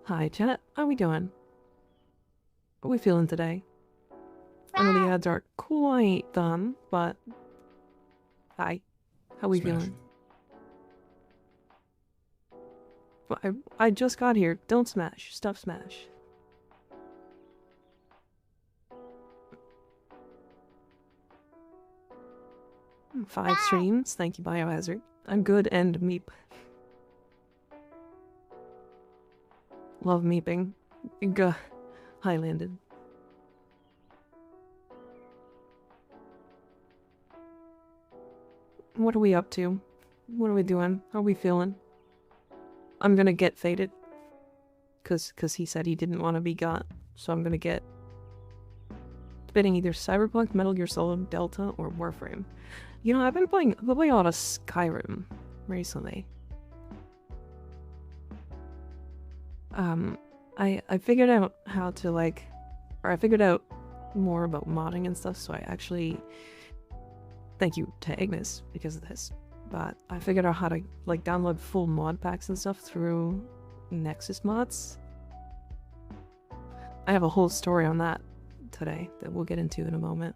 Hi, chat. How we doing? What we feeling today? I know the ads aren't quite done, but hi. How we Smash. feeling? Well, I just got here. Don't smash. Stop smash. Five streams. Thank you, Biohazard. I'm good and meep. Love meeping. Gah. High landed. What are we up to? What are we doing? How are we feeling? I'm gonna get faded. Cause he said he didn't want to be got. So I'm gonna get spitting either Cyberpunk, Metal Gear Solid, Delta, or Warframe. You know, I've been playing a lot of Skyrim recently. I figured out how to I figured out more about modding and stuff, so I actually, thank you to Ignis because of this, but I figured out how to download full mod packs and stuff through Nexus mods. I have a whole story on that today that we'll get into in a moment.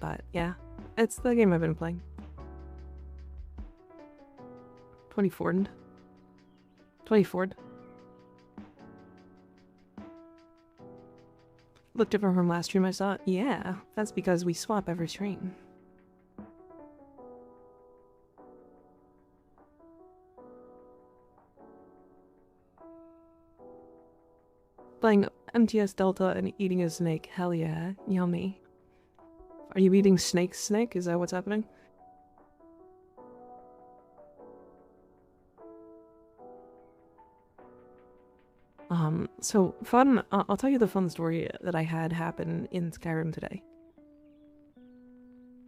But yeah, it's the game I've been playing. 24'd. Looked different from last stream I saw. Yeah, that's because we swap every stream. Playing MTS Delta and eating a snake. Hell yeah. Yummy. Are you eating snake? Is that what's happening? So fun, I'll tell you the fun story that I had happen in Skyrim today.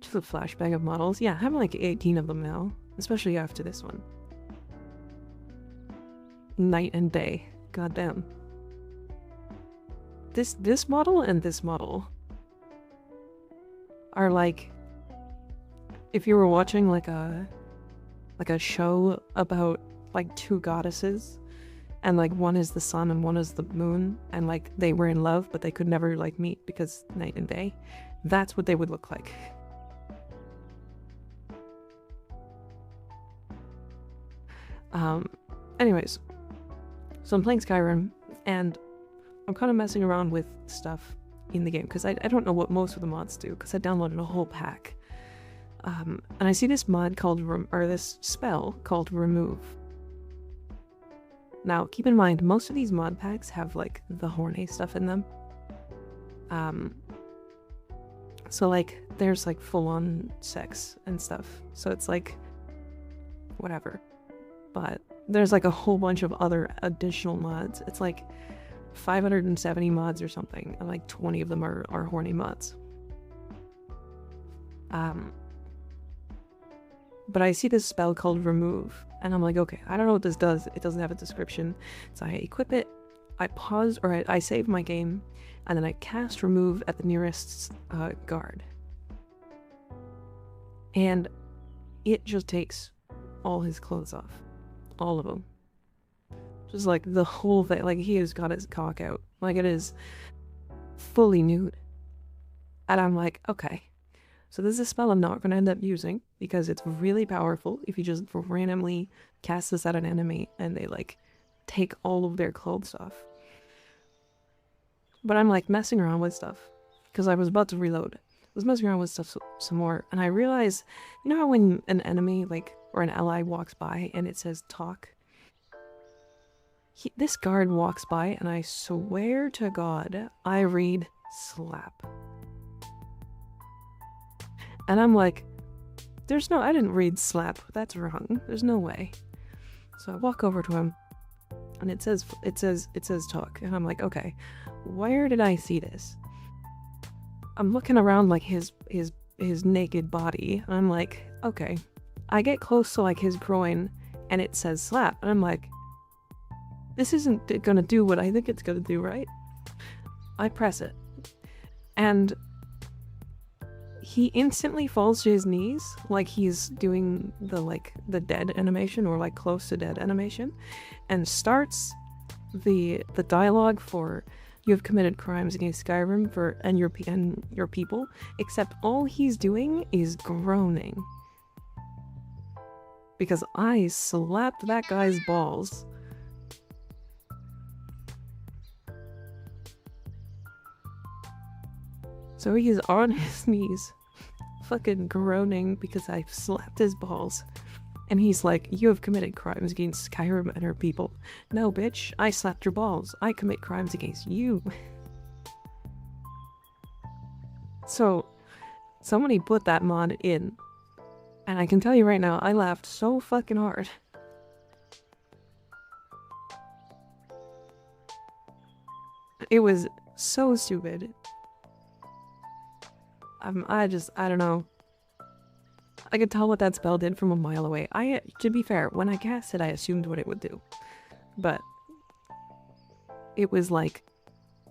Just a flashback of models. Yeah, I have like 18 of them now, especially after this one. Night and day. Goddamn. This model and this model are like, if you were watching like a show about like two goddesses, and like one is the sun and one is the moon, and like they were in love but they could never like meet because night and day. That's what they would look like. Anyways, so I'm playing Skyrim and I'm kind of messing around with stuff in the game because I don't know what most of the mods do because I downloaded a whole pack. And I see this mod called, this spell called Remove. Now, keep in mind, most of these mod packs have, like, the horny stuff in them. So, like, there's, like, full-on sex and stuff. So it's, like, whatever. But there's, like, a whole bunch of other additional mods. It's, like, 570 mods or something, and, like, 20 of them are horny mods. But I see this spell called Remove, and I'm like, okay, I don't know what this does. It doesn't have a description. So I equip it, I pause, or I save my game, and then I cast Remove at the nearest guard. And it just takes all his clothes off. All of them. Just like the whole thing. Like he has got his cock out. Like it is fully nude. And I'm like, okay. So this is a spell I'm not going to end up using because it's really powerful if you just randomly cast this at an enemy and they like take all of their clothes off. But I'm like messing around with stuff because I was about to reload. I was messing around with stuff some more and I realized, you know how when an enemy like or an ally walks by and it says talk? This guard walks by and I swear to God, I read slap. And I'm like, I didn't read slap. That's wrong. There's no way. So I walk over to him and it says talk. And I'm like, okay, where did I see this? I'm looking around like his naked body. And I'm like, okay. I get close to like his groin and it says slap. And I'm like, this isn't gonna do what I think it's gonna do, right? I press it. And he instantly falls to his knees, like he's doing the dead animation or like close to dead animation, and starts the dialogue for you have committed crimes against Skyrim and your people, except all he's doing is groaning. Because I slapped that guy's balls. So he is on his knees, fucking groaning because I slapped his balls. And he's like, you have committed crimes against Skyrim and her people. No, bitch, I slapped your balls. I commit crimes against you. So, somebody put that mod in. And I can tell you right now, I laughed so fucking hard. It was so stupid. I don't know. I could tell what that spell did from a mile away. To be fair, when I cast it, I assumed what it would do. But it was like,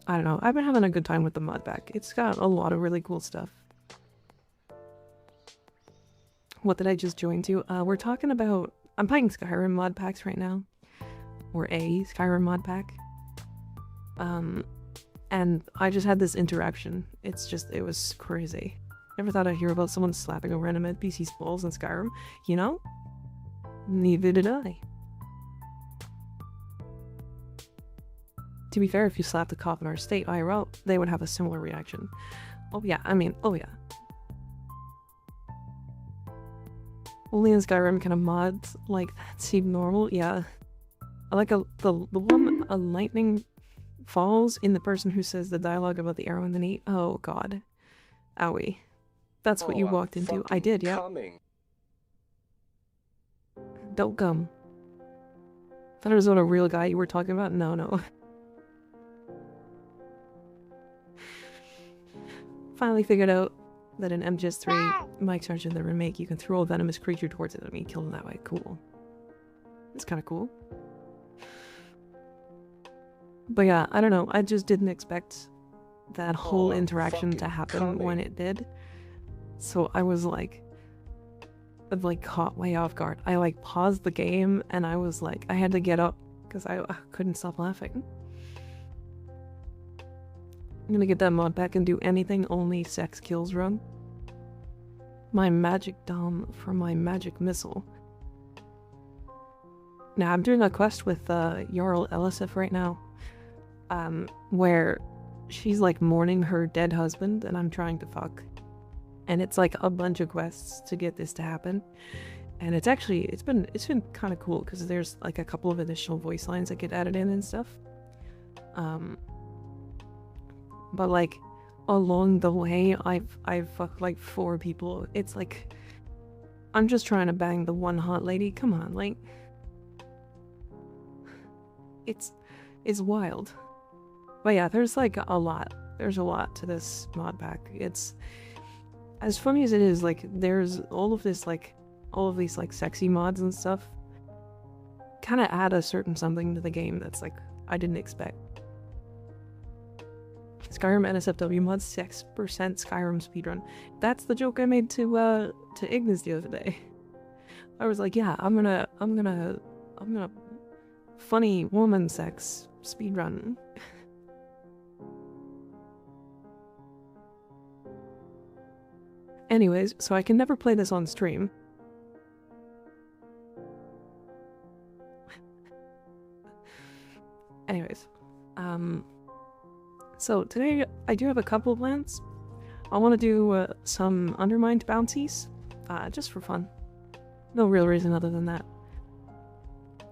I don't know. I've been having a good time with the mod pack. It's got a lot of really cool stuff. What did I just join to? We're talking about... I'm playing Skyrim mod packs right now. Or a Skyrim mod pack. And I just had this interaction. It was crazy. Never thought I'd hear about someone slapping a random NPC's balls in Skyrim. You know? Neither did I. To be fair, if you slapped a cop in our state IRL, they would have a similar reaction. Oh yeah, oh yeah. Only in Skyrim can a mod like that seem normal? Yeah. I like the one a lightning falls in the person who says the dialogue about the arrow in the knee. Oh god. Owie. That's what you walked into. I did, yeah. Don't come. Thought it was on a real guy you were talking about? No. Finally figured out that in MGS3, Mike Sargent the remake, you can throw a venomous creature towards an enemy and kill them that way. Cool. It's kind of cool. But yeah, I don't know. I just didn't expect that whole interaction to happen when it did. So I was like caught way off guard. I like paused the game and I was like, I had to get up because I couldn't stop laughing. I'm gonna get that mod back and do anything only sex kills run. My magic dom for my magic missile. Now I'm doing a quest with Jarl Elisif right now. Where she's like mourning her dead husband and I'm trying to fuck. And it's like a bunch of quests to get this to happen. And it's been kind of cool because there's like a couple of additional voice lines that get added in and stuff. But like along the way I've fucked like 4 people. It's like I'm just trying to bang the one hot lady. Come on, like it's wild. But yeah, there's like a lot. There's a lot to this mod pack. It's as funny as it is, like there's all of these like sexy mods and stuff kind of add a certain something to the game that's like I didn't expect. Skyrim NSFW mods 6% Skyrim speedrun. That's the joke I made to Ignis the other day. I was like, yeah, I'm gonna funny woman sex speedrun. Anyways, so I can never play this on stream. Anyways, so today I do have a couple of plans. I want to do some undermined bouncies, just for fun. No real reason other than that.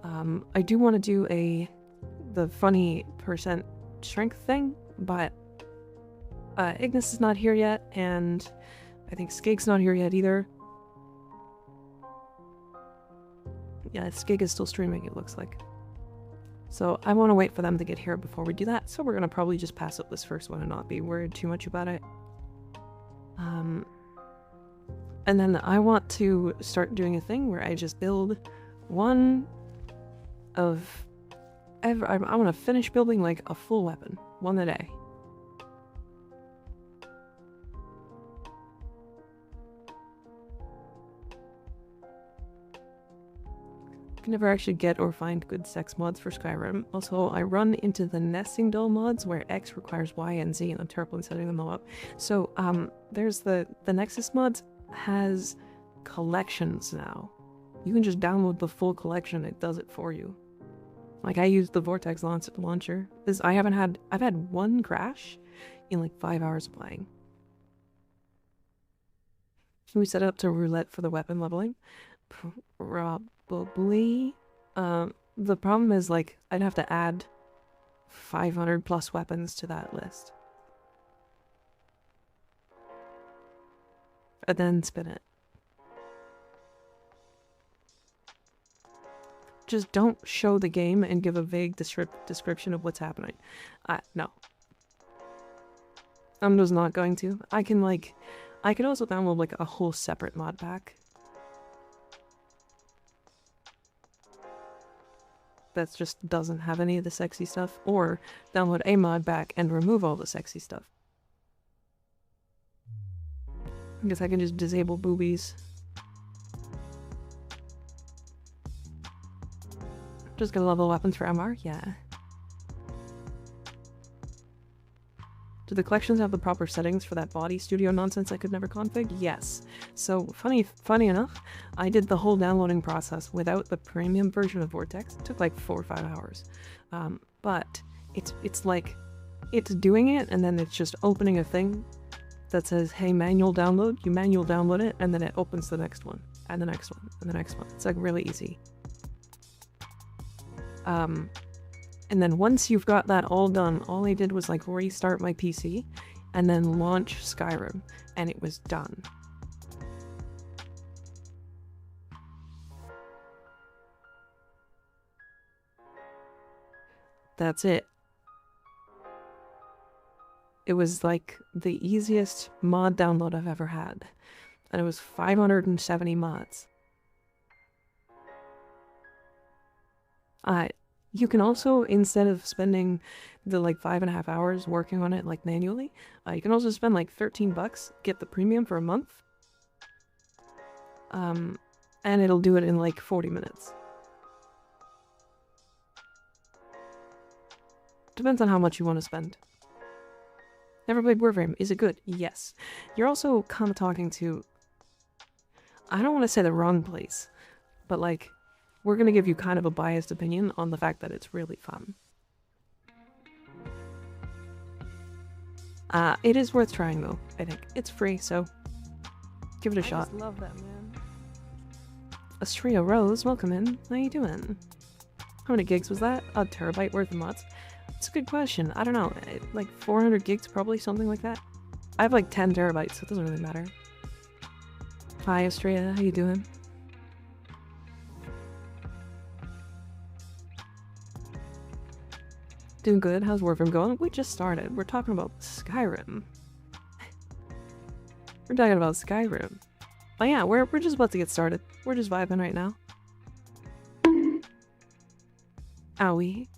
I do want to do the funny percent strength thing, but Ignis is not here yet, and I think Skig's not here yet either. Yeah, Skig is still streaming, it looks like. So I want to wait for them to get here before we do that, so we're going to probably just pass up this first one and not be worried too much about it. And then I want to start doing a thing where I just build one of... I want to finish building like a full weapon, one a day. can never actually get or find good sex mods for Skyrim. Also, I run into the nesting doll mods where X requires Y and Z, and I'm terrible in setting them all up. So, there's the Nexus mods has collections now. You can just download the full collection, it does it for you. Like, I used the Vortex launcher. I've had one crash in like 5 hours of playing. Can we set it up to roulette for the weapon leveling? Probably. The problem is, like, I'd have to add 500 plus weapons to that list. And then spin it. Just don't show the game and give a vague description of what's happening. No. I'm just not going to. I could also download like a whole separate mod pack. That just doesn't have any of the sexy stuff, or download a mod pack and remove all the sexy stuff. I guess I can just disable boobies. Just gonna level weapons for MR? Yeah. Do the collections have the proper settings for that body studio nonsense I could never config? Yes. So, funny enough, I did the whole downloading process without the premium version of Vortex. It took like 4 or 5 hours. But it's like, it's doing it, and then it's just opening a thing that says, hey, manual download. You manual download it, and then it opens the next one, and the next one, and the next one. It's like really easy. And then once you've got that all done, all I did was like restart my PC and then launch Skyrim, and it was done. That's it. It was like the easiest mod download I've ever had. And it was 570 mods. You can also, instead of spending the like 5.5 hours working on it like manually, you can also spend like $13, get the premium for a month. And it'll do it in like 40 minutes. Depends on how much you want to spend. Never played Warframe. Is it good? Yes. You're also kind of talking to... I don't want to say the wrong place, but like... We're gonna give you kind of a biased opinion on the fact that it's really fun. It is worth trying though, I think. It's free, so give it a shot. I just love that, man. Astria Rose, welcome in. How you doing? How many gigs was that? A terabyte worth of mods? That's a good question. I don't know. Like 400 gigs, probably, something like that. I have like 10 terabytes, so it doesn't really matter. Hi, Astria. How you doing? Doing good. How's Warframe going? We just started. We're talking about Skyrim. We're talking about Skyrim. Oh yeah, we're just about to get started. We're just vibing right now. Owie.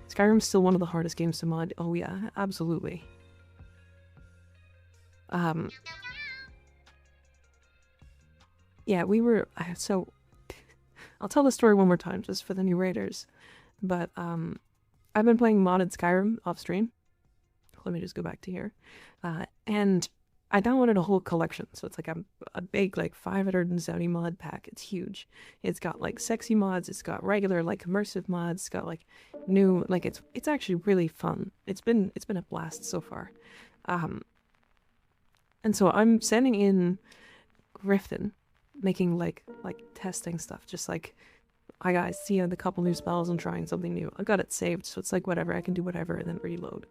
Skyrim's still one of the hardest games to mod. Oh yeah, absolutely. Yeah, we were... So... I'll tell the story one more time, just for the new raiders. But, I've been playing modded Skyrim off stream. Let me just go back to here. And I downloaded a whole collection. So it's like a big, like, 570 mod pack. It's huge. It's got, like, sexy mods. It's got regular, like, immersive mods. It's got, like, new... Like, it's actually really fun. It's been a blast so far. And so I'm sending in Grifton, making like testing stuff, just like I got see a couple new spells and trying something new. I got it saved, so it's like whatever, I can do whatever and then reload.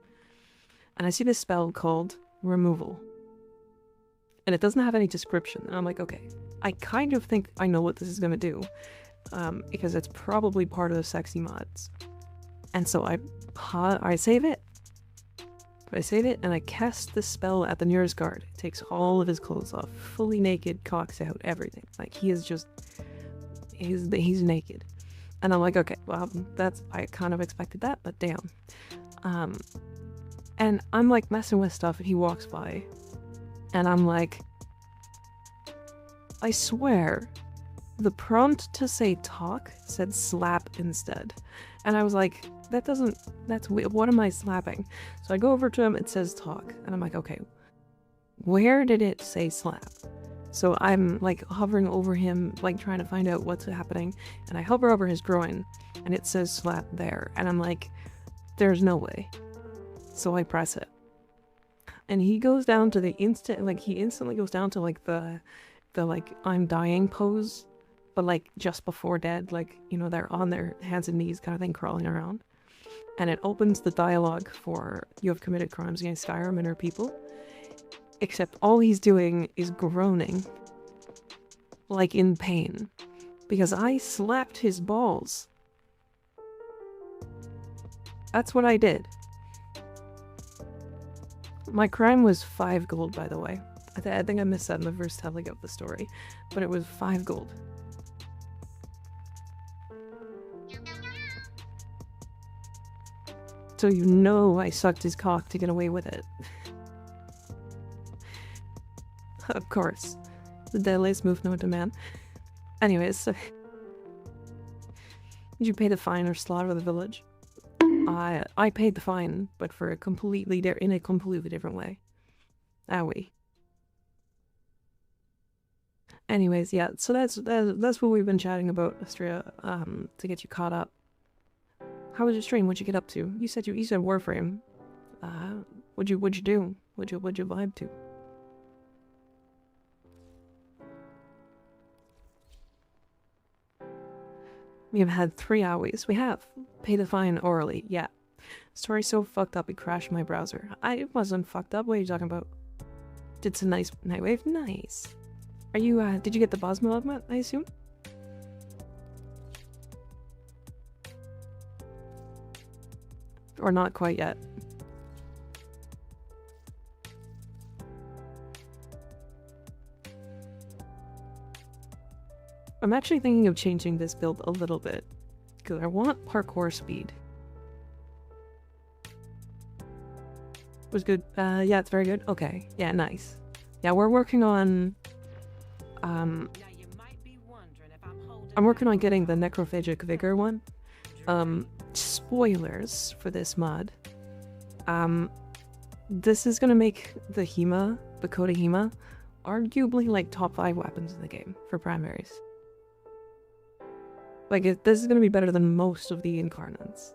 And I see this spell called Removal, and it doesn't have any description, and I'm like, okay, I kind of think I know what this is gonna do, because it's probably part of the sexy mods. And so I save it. I save it and I cast this spell at the nearest guard. It takes all of his clothes off, fully naked, cocks out, everything. Like, he is just... He's naked. And I'm like, okay, well, I kind of expected that, but damn. And I'm like messing with stuff and he walks by. And I'm like, I swear, the prompt to say talk said slap instead. And I was like, that's weird. What am I slapping? So I go over to him, it says talk. And I'm like, okay, where did it say slap? So I'm like hovering over him, like trying to find out what's happening. And I hover over his groin and it says slap there. And I'm like, there's no way. So I press it. And he goes down to the he instantly goes down to like the like I'm dying pose, but like just before dead, like, you know, they're on their hands and knees kind of thing, crawling around. And it opens the dialogue for you have committed crimes against Skyrim and her people. Except all he's doing is groaning, like in pain, because I slapped his balls. That's what I did. My crime was 5 gold, by the way. I think I missed that in the first telling of the story, but it was 5 gold. So you know I sucked his cock to get away with it. Of course. The deadliest move known to man. Anyways, so did you pay the fine or slaughter the village? I paid the fine, but for a completely different way. Owie. Anyways, yeah, so that's what we've been chatting about, Astrea, to get you caught up. How was your stream? What'd you get up to? You said Warframe. What'd you do? What'd you vibe to? We have had 3 hours. We have. Pay the fine orally. Yeah. Story so fucked up it crashed my browser. It wasn't fucked up. What are you talking about? Did some nice nightwave? Nice. Are you, did you get the Bosmo element, I assume? Or not quite yet? I'm actually thinking of changing this build a little bit, because I want parkour speed. Was good. Yeah, it's very good. Okay. Yeah, nice. Yeah, we're working on... I'm working on getting the necrophagic vigor one. Spoilers for this mod. This is gonna make the Hema, the Coda Hema, arguably like top 5 weapons in the game for primaries. Like, this is gonna be better than most of the incarnates.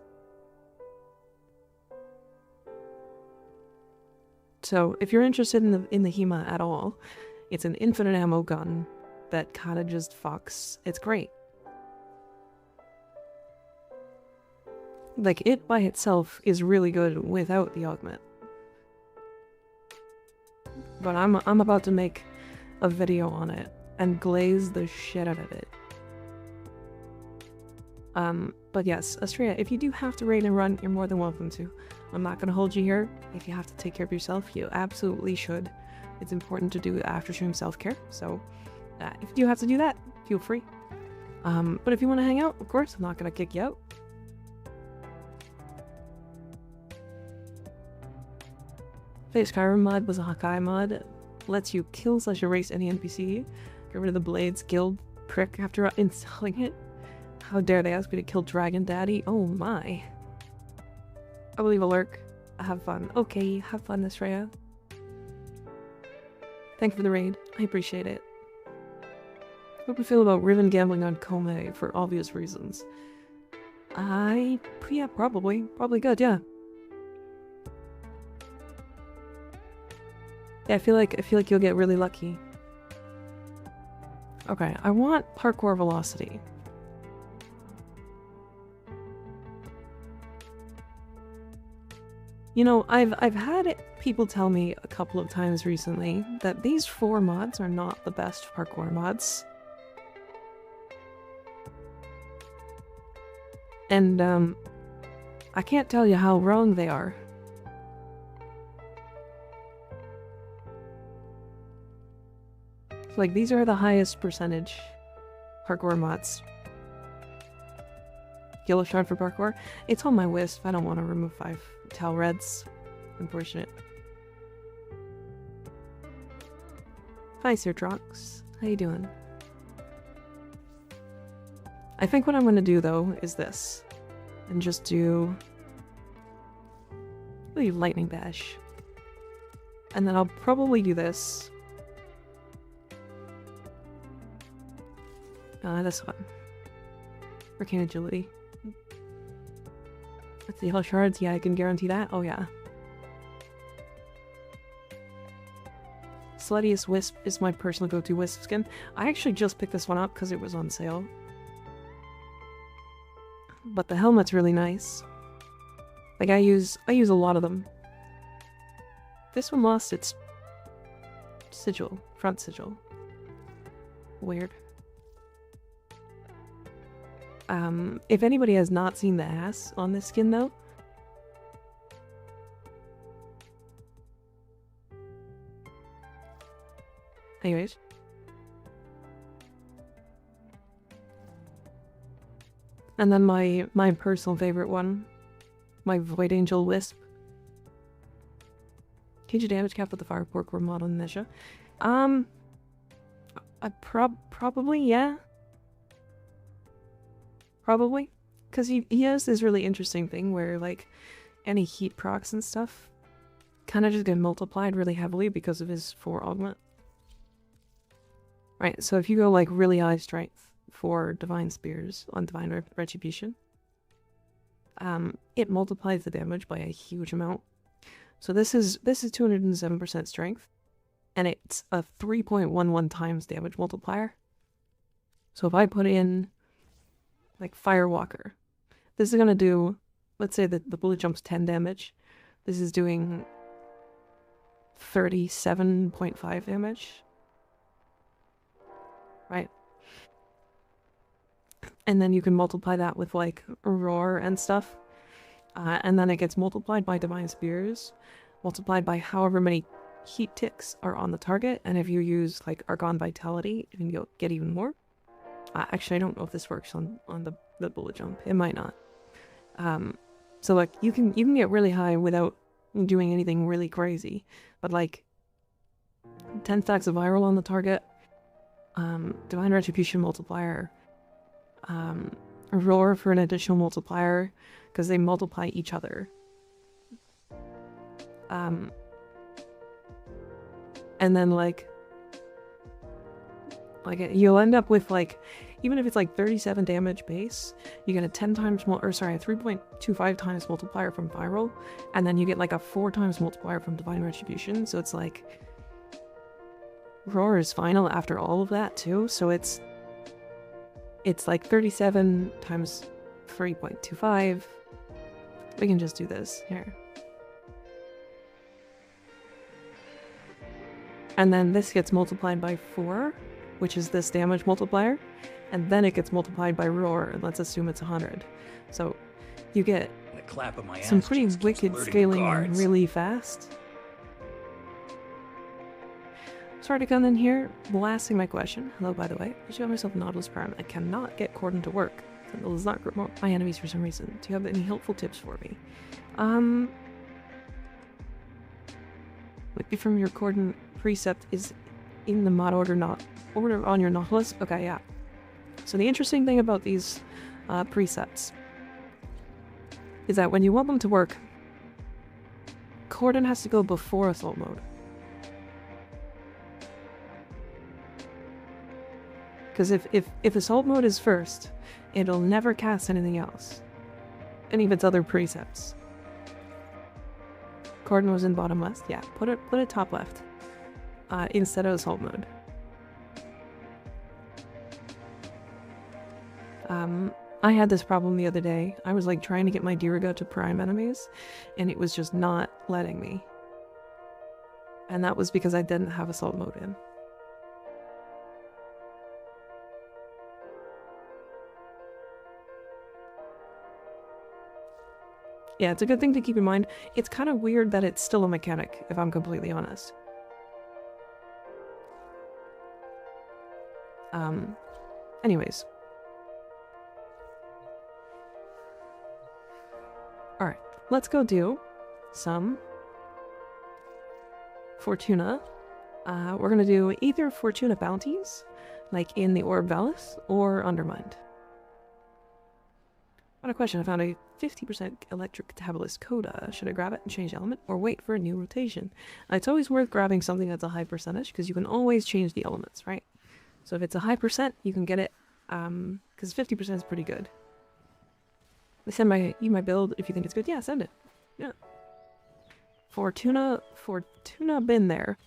So, if you're interested in the Hema at all, it's an infinite ammo gun that kinda just fucks. It's great. Like, it by itself is really good without the augment. But I'm about to make a video on it and glaze the shit out of it. But yes, Astrea, if you do have to raid and run, you're more than welcome to. I'm not gonna hold you here. If you have to take care of yourself, you absolutely should. It's important to do after stream self-care, so if you do have to do that, feel free. But if you want to hang out, of course, I'm not gonna kick you out. The Skyrim mod was a Hakai mod. Lets you kill/erase any NPC. Get rid of the blades, guild, prick after installing it. How dare they ask me to kill Dragon Daddy? Oh my. I believe a lurk. Have fun. Okay, have fun, Astrea. Thank you for the raid. I appreciate it. How do you feel about Riven gambling on Kome for obvious reasons? Yeah, probably. Probably good, yeah. Yeah, I feel like you'll get really lucky. Okay, I want parkour velocity. You know, I've had people tell me a couple of times recently that these 4 mods are not the best parkour mods. And, I can't tell you how wrong they are. Like, these are the highest percentage parkour mods. Yellow shard for parkour? It's on my wisp. I don't want to remove 5 towel reds. Unfortunate. Hi, Sir Trox. How you doing? I think what I'm gonna do though is this. And just do... lightning bash. And then I'll probably do this. This one. Arcane agility. Let's see, health shards. Yeah, I can guarantee that. Oh yeah. Sluttiest wisp is my personal go-to wisp skin. I actually just picked this one up because it was on sale. But the helmet's really nice. Like I use a lot of them. This one lost its sigil, front sigil. Weird. If anybody has not seen the ass on this skin though. Anyways. And then my personal favorite one. My Void Angel Wisp. Change your damage cap with the Fire Pork mod on Nisha. Probably, yeah. Probably. Because he has this really interesting thing where, like, any heat procs and stuff kind of just get multiplied really heavily because of his 4 augment. Right, so if you go, like, really high strength for Divine Spears on Divine Retribution, it multiplies the damage by a huge amount. So this is 207% strength, and it's a 3.11 times damage multiplier. So if I put in, like, Firewalker, this is gonna do, let's say that the bullet jump's 10 damage. This is doing 37.5 damage. Right? And then you can multiply that with, like, Roar and stuff. And then it gets multiplied by Divine Spears, multiplied by however many heat ticks are on the target, and if you use, like, Argon Vitality, you can get even more. Actually, I don't know if this works on the bullet jump. It might not. So, like, you can get really high without doing anything really crazy. But, like, 10 stacks of viral on the target, Divine Retribution multiplier, Roar for an additional multiplier, because they multiply each other. And then, like you'll end up with, like, even if it's like 37 damage base, you get a 10 times a 3.25 times multiplier from viral, and then you get like a 4 times multiplier from Divine Retribution. So it's like Roar is final after all of that too. So it's like 37 times 3.25. We can just do this here. And then this gets multiplied by 4, which is this damage multiplier. And then it gets multiplied by Roar, and let's assume it's 100. So you get some pretty wicked scaling really fast. Sorry to come in here, blasting my question. Hello, by the way. I just got myself a Nautilus Prime. I cannot get Cordon to work. It does not grip my enemies for some reason. Do you have any helpful tips for me? Maybe from your Cordon precept is in the mod order, not order on your Nautilus? Okay, yeah. So the interesting thing about these precepts is that when you want them to work, Cordon has to go before Assault Mode. Because if Assault Mode is first, it'll never cast anything else. Any of its other precepts. Cordon was in bottom left? Yeah, put it top left. Instead of Assault Mode. I had this problem the other day. I was like trying to get my Diriga to prime enemies, and it was just not letting me. And that was because I didn't have Assault Mode in. Yeah, it's a good thing to keep in mind. It's kind of weird that it's still a mechanic, if I'm completely honest. Anyways. Alright, let's go do some Fortuna. We're gonna do either Fortuna bounties, like in the Orb Valis, or Undermined. What a question. I found a 50% electric catabolist coda. Should I grab it and change element, or wait for a new rotation? It's always worth grabbing something that's a high percentage, because you can always change the elements, right? So if it's a high percent, you can get it, because 50% is pretty good. Send you my build if you think it's good. Yeah, send it. Yeah. Fortuna been there.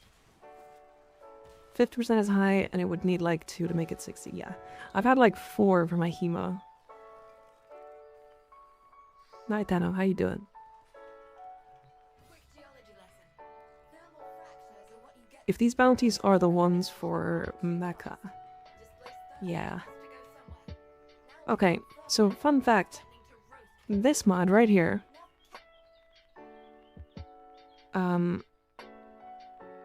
50% is high, and it would need like 2 to make it 60. Yeah. I've had like 4 for my Hema. Night, Dano. How you doing? If these bounties are the ones for Mecha. Yeah. Okay, so fun fact. This mod right here.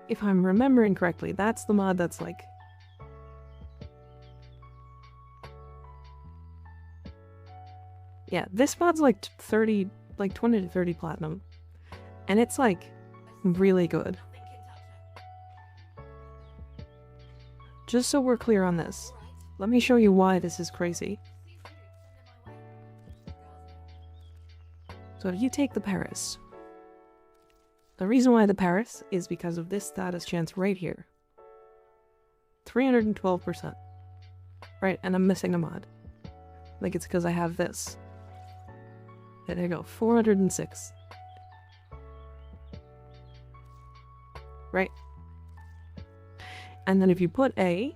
If I'm remembering correctly, that's the mod that's like... Yeah, this mod's like 30, like 20 to 30 platinum. And it's like really good. Just so we're clear on this, let me show you why this is crazy. So if you take the Paris, the reason why the Paris is because of this status chance right here. 312%. Right, and I'm missing a mod. Like it's because I have this. There you go, 406. Right? And then if you put I'm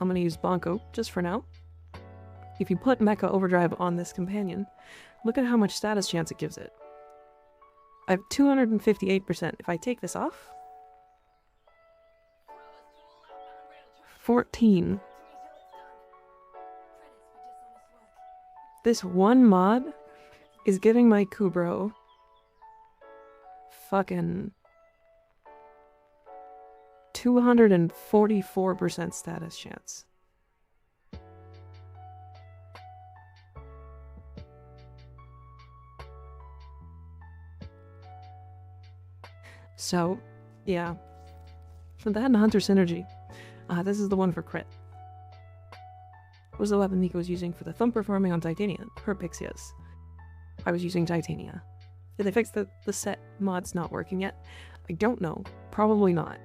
gonna use Bonko just for now. If you put Mecha Overdrive on this companion, look at how much status chance it gives it. I have 258%. If I take this off, 14. This one mod is giving my Kubro fucking 244% status chance. So, yeah. So that and Hunter Synergy. This is the one for crit. What was the weapon Mika was using for the thumper farming on Titania? Her Pixias. I was using Titania. Did they fix the set mods not working yet? I don't know. Probably not.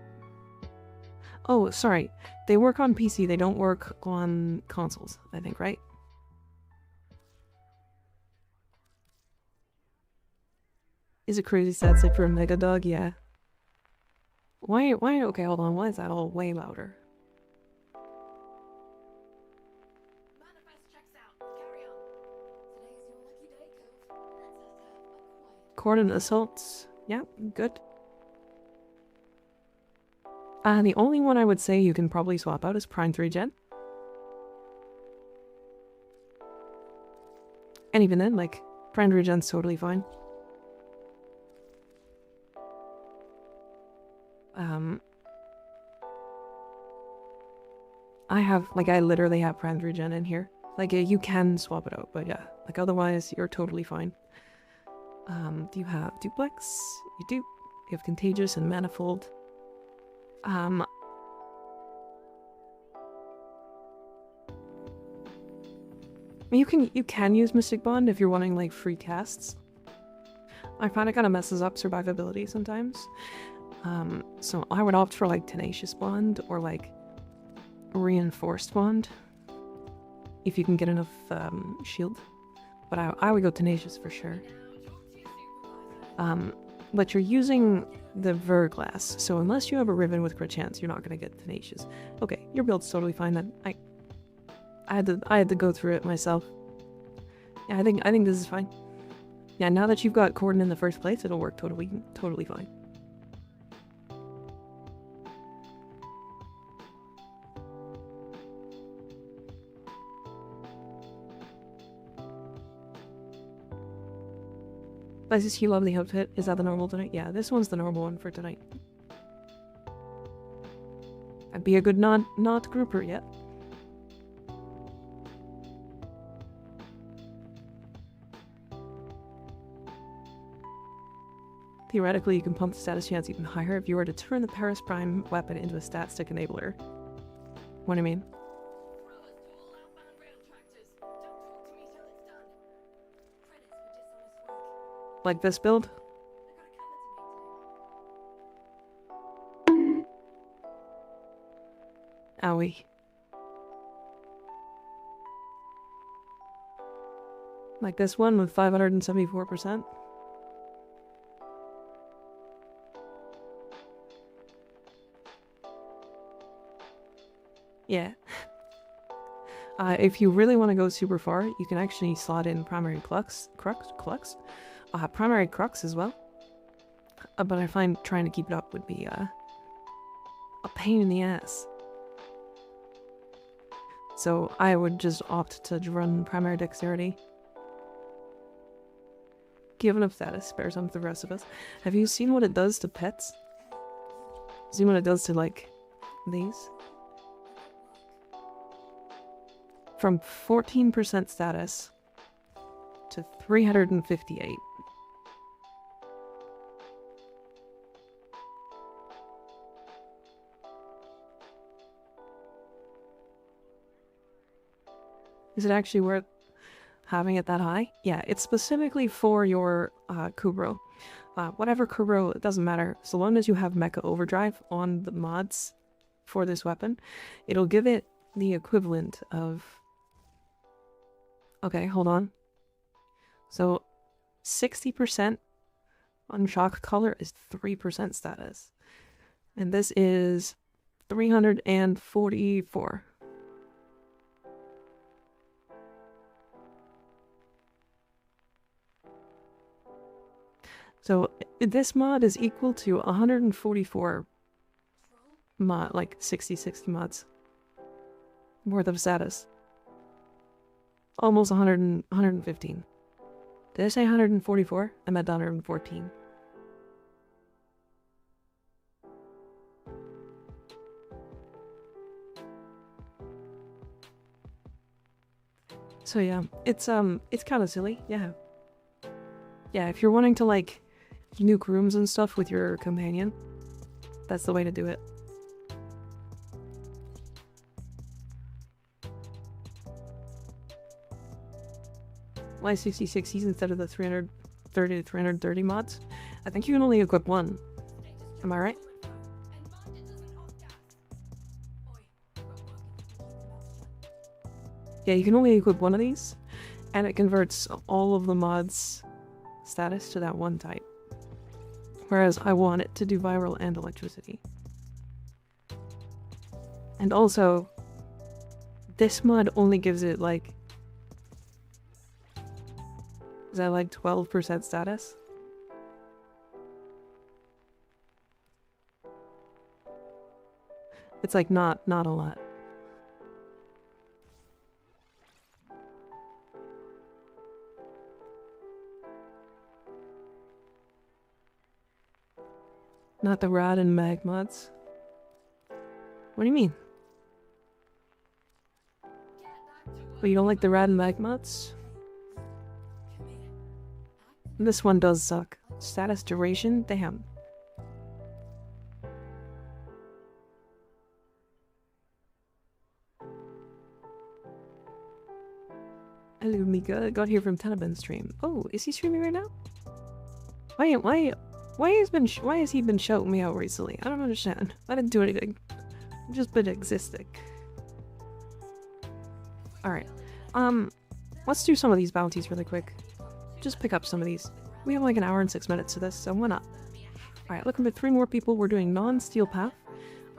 Oh, sorry. They work on PC, they don't work on consoles, I think, right? Is it crazy sad set for a Mega Dog? Yeah. Why, okay, hold on, why is that all way louder? Cordon Assaults. Yeah, good. The only one I would say you can probably swap out is Prime 3 Gen. And even then, like, Prime 3 Gen's totally fine. I literally have Prime 3 Gen in here. Like, you can swap it out, but yeah. Like, otherwise, you're totally fine. Do you have Duplex? You do. You have Contagious and Manifold. You can use Mystic Bond if you're wanting, like, free casts. I find it kind of messes up survivability sometimes. So I would opt for, like, Tenacious Bond or, like, Reinforced Bond. If you can get enough, shield. But I would go Tenacious for sure. But you're using the Verglass, so unless you have a Riven with crit chance, you're not gonna get Tenacious. Okay, your build's totally fine then. I had to go through it myself. Yeah, I think this is fine. Yeah, now that you've got Cordon in the first place, it'll work totally fine. Does this you love the outfit? Is that the normal tonight? Yeah, this one's the normal one for tonight. I'd be a good not grouper yet. Theoretically, you can pump the status chance even higher if you were to turn the Paris Prime weapon into a stat stick enabler. What do you mean? Like this build? Owie. Like this one with 574%? Yeah. If you really want to go super far, you can actually slot in primary crux as well. But I find trying to keep it up would be a pain in the ass. So I would just opt to run primary dexterity. Give enough status, spare some for the rest of us. Have you seen what it does to pets? Seen what it does to, like, these? From 14% status to 358. Is it actually worth having it that high? Yeah, it's specifically for your Kubro. Whatever Kubro, it doesn't matter. So long as you have Mecha Overdrive on the mods for this weapon, it'll give it the equivalent of... Okay, hold on. So 60% on shock color is 3% status. And this is 344. So this mod is equal to 144 mod, like 60 mods worth of status. Almost 115. Did I say 144? I meant 114. So yeah, it's kind of silly, yeah. Yeah, if you're wanting to like nuke rooms and stuff with your companion, that's the way to do it. Why 66s instead of the 330 to 330 mods? I think you can only equip one. Am I right? Yeah, you can only equip one of these, and it converts all of the mods' status to that one type. Whereas I want it to do viral and electricity. And also, this mod only gives it like... Is that like 12% status? It's like not a lot. Not the rad and mag mods. What do you mean? But you don't like the rad and mag mods? This one does suck. Status duration? Damn. Hello, Mika. Got here from Taliban stream. Oh, is he streaming right now? Why has he been shouting me out recently? I don't understand. I didn't do anything. I've just been existing. Alright. Let's do some of these bounties really quick. Just pick up some of these. We have like an hour and 6 minutes to this, so why not? Alright, looking for 3 more people. We're doing non-steel path.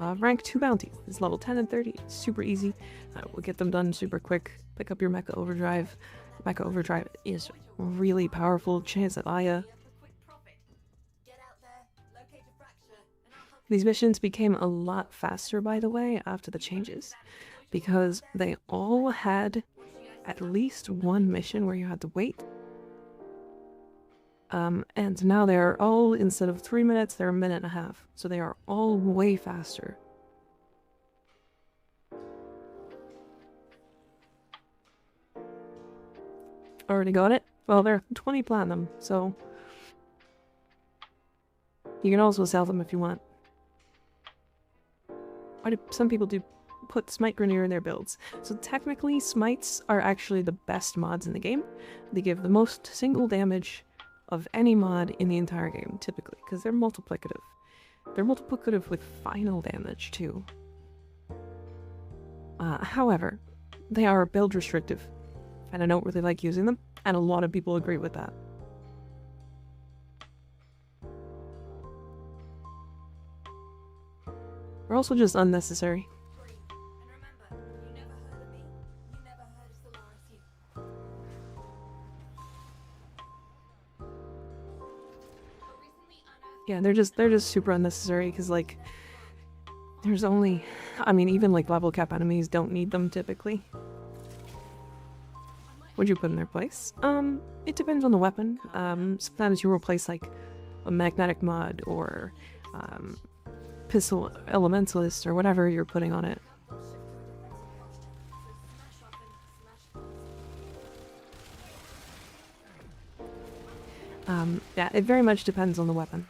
Rank 2 bounties. It's level 10 and 30. It's super easy. We'll get them done super quick. Pick up your Mecha Overdrive. Mecha Overdrive is really powerful. Chance at Aya. These missions became a lot faster, by the way, after the changes. Because they all had at least one mission where you had to wait. And now they're all, instead of 3 minutes, they're a minute and a half. So they are all way faster. Already got it? Well, they're 20 platinum, so... You can also sell them if you want. Some people do put Smite Grineer in their builds. So technically, Smites are actually the best mods in the game. They give the most single damage of any mod in the entire game, typically, because they're multiplicative. They're multiplicative with final damage, too. However, they are build restrictive, and I don't really like using them, and a lot of people agree with that. They're also just unnecessary. Yeah, they're just super unnecessary because, like, there's only, I mean, even like level cap enemies don't need them typically. What'd you put in their place? It depends on the weapon. Sometimes you replace like a magnetic mod or pistol elementalist or whatever you're putting on it. Yeah, it very much depends on the weapon.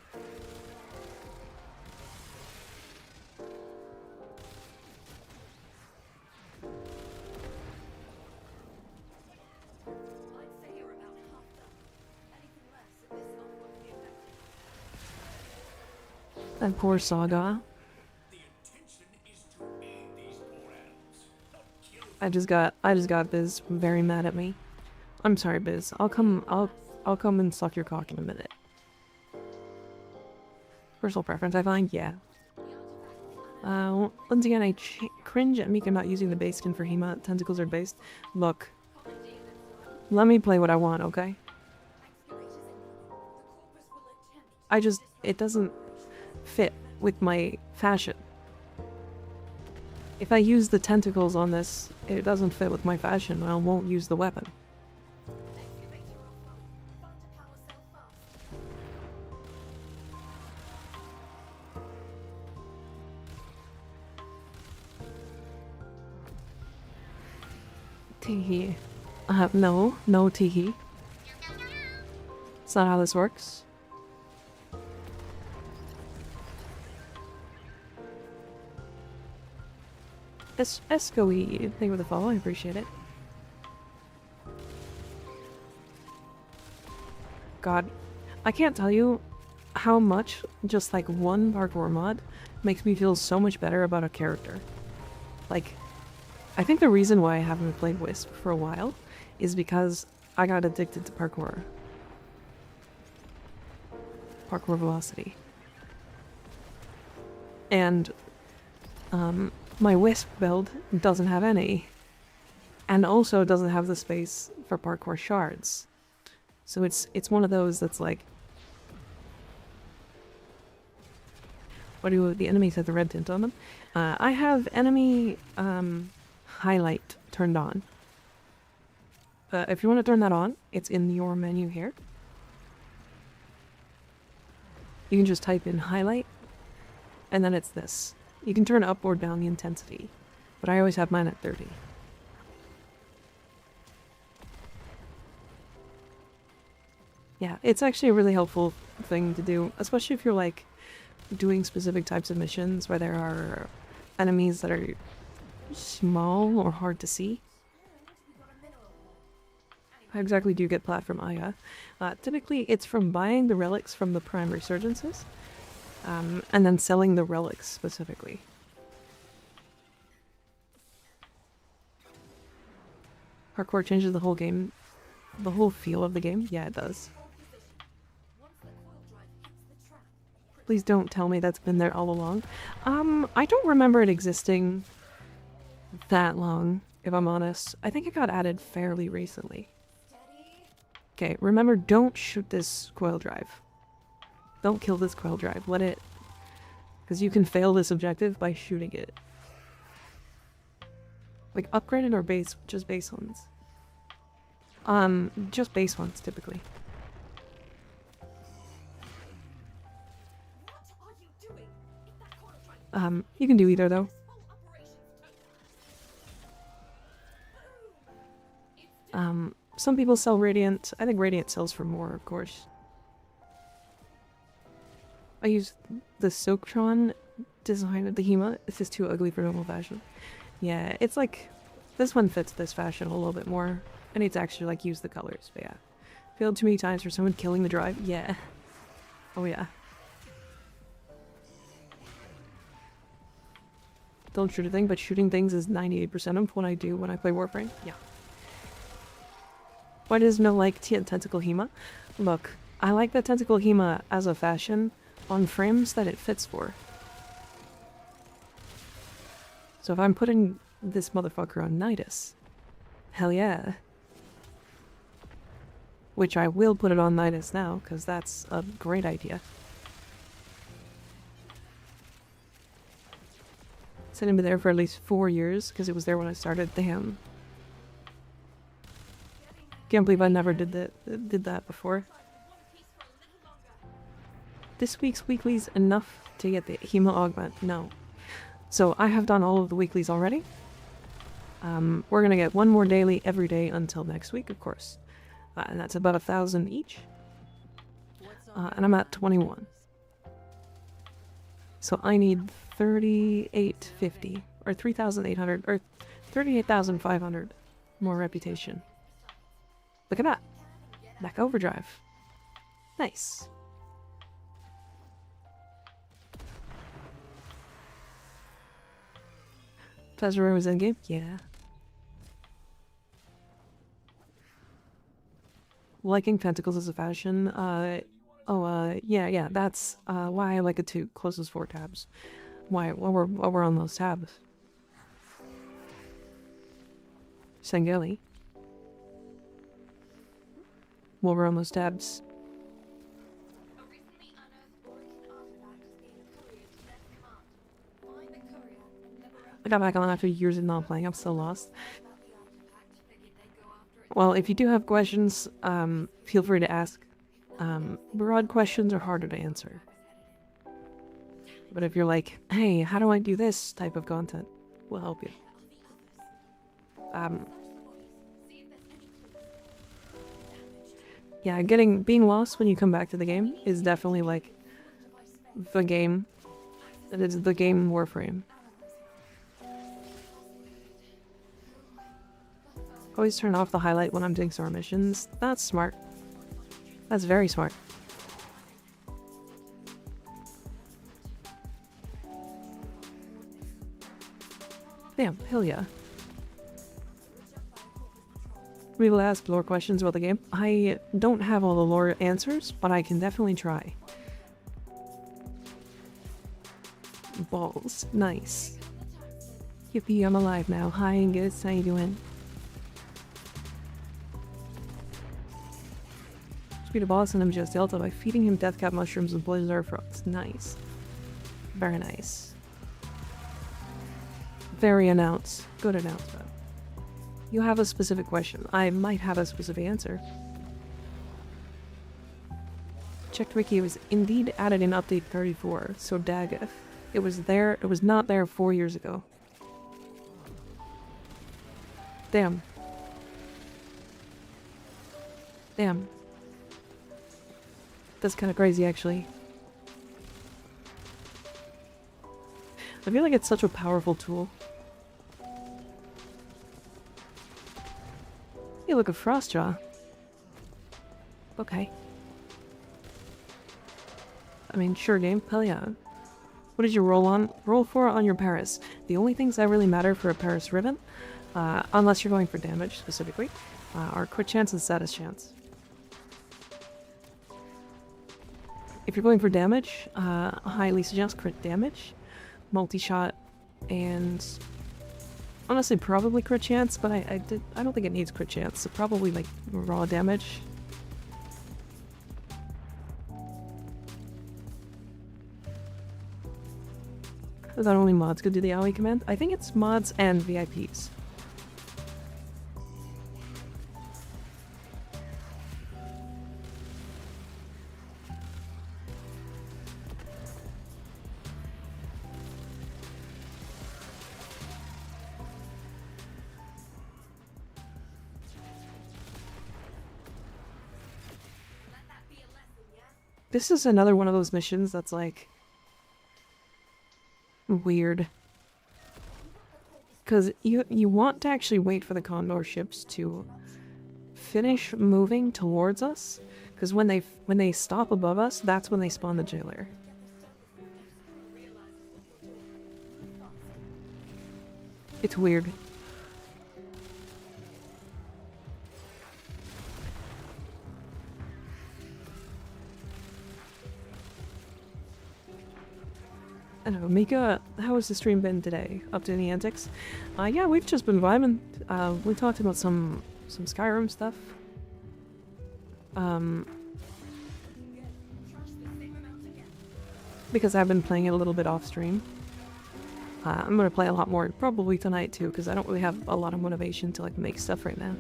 That poor Saga. I just got Biz very mad at me. I'm sorry, Biz. I'll come and suck your cock in a minute. Personal preference, I find, yeah. Once again, I cringe at Mika not using the base skin for Hema. Tentacles are based. Look. Let me play what I want, okay? It doesn't fit with my fashion. If I use the tentacles on this, it doesn't fit with my fashion. I won't use the weapon. Teehee. No teehee. That's not how this works. Escoe, thank you for the follow, I appreciate it. God, I can't tell you how much just like one parkour mod makes me feel so much better about a character. Like, I think the reason why I haven't played Wisp for a while is because I got addicted to parkour. Parkour velocity. And, my Wisp build doesn't have any. And also doesn't have the space for parkour shards. So it's one of those that's like... What do the enemies have the red tint on them? I have enemy highlight turned on. If you want to turn that on, it's in your menu here. You can just type in highlight, and then it's this. You can turn up or down the intensity, but I always have mine at 30. Yeah, it's actually a really helpful thing to do, especially if you're like doing specific types of missions where there are enemies that are small or hard to see. How exactly do you get plat from Aya? Typically it's from buying the relics from the prime resurgences. And then selling the relics specifically. Parkour changes the whole game. The whole feel of the game? Yeah, it does. Please don't tell me that's been there all along. I don't remember it existing that long, if I'm honest. I think it got added fairly recently. Okay, remember, don't shoot this coil drive. Don't kill this coil drive. Let it... Because you can fail this objective by shooting it. Like, upgraded or base? Just base ones. Just base ones, typically. You can do either, though. Some people sell Radiant. I think Radiant sells for more, of course. I used the Soulframe design of the Hema. It's just too ugly for normal fashion. Yeah, it's like this one fits this fashion a little bit more. I need to actually like use the colors, but yeah. Failed too many times for someone killing the drive. Yeah. Oh yeah. Don't shoot a thing, but shooting things is 98% of what I do when I play Warframe. Yeah. Why does no like tentacle Hema? Look, I like the tentacle Hema as a fashion on frames that it fits for. So if I'm putting this motherfucker on nidus, hell yeah. Which I will put it on nidus now, because that's a great idea. It's been there for at least 4 years, because it was there when I started. Damn. Can't believe I never did that before. This week's weekly's enough to get the Hema augment. No. So I have done all of the weeklies already. We're gonna get one more daily every day until next week, of course. And that's about 1,000 each. And I'm at 21. So I need 3,850 or 3,800 or 38,500 more reputation. Look at that. Back overdrive. Nice. Pleasure was in game? Yeah. Liking pentacles as a fashion? Yeah, that's why I like it too. Closest 4 tabs. While we're on those tabs. Sangeli. While we're on those tabs. I got back on after years of not playing. I'm still lost. Well, if you do have questions, feel free to ask. Broad questions are harder to answer. But if you're like, hey, how do I do this type of content, we'll help you. Yeah, being lost when you come back to the game is definitely like the game. It is the game Warframe. Always turn off the highlight when I'm doing star missions. That's smart. That's very smart. Damn, hell yeah. We will ask lore questions about the game. I don't have all the lore answers, but I can definitely try. Balls. Nice. Yippee, I'm alive now. Hi Angus, how you doing? Beat a boss in MGS Delta by feeding him deathcap mushrooms and blizzard frogs. Nice. Very nice. Very good announcement. You have a specific question. I might have a specific answer. Checked wiki, it was indeed added in update 34, so Daggeth. It was not there 4 years ago. Damn. Damn. That's kind of crazy, actually. I feel like it's such a powerful tool. Hey, look at Frostjaw. Okay. I mean, sure game, hell yeah. What did you roll for on your Paris? The only things that really matter for a Paris ribbon, unless you're going for damage specifically, are crit chance and status chance. If you're going for damage, I highly suggest crit damage, multi-shot, and honestly probably crit chance, but I don't think it needs crit chance, so probably like raw damage. I thought only mods could do the AoE command. I think it's mods and VIPs. This is another one of those missions that's like weird. Because you want to actually wait for the Condor ships to finish moving towards us. Because when they stop above us, that's when they spawn the jailer. It's weird. I don't know, Mika, how has the stream been today? Up to any antics? Yeah, we've just been vibing. We talked about some Skyrim stuff. Because I've been playing it a little bit off stream. I'm gonna play a lot more, probably tonight too, because I don't really have a lot of motivation to like make stuff right now.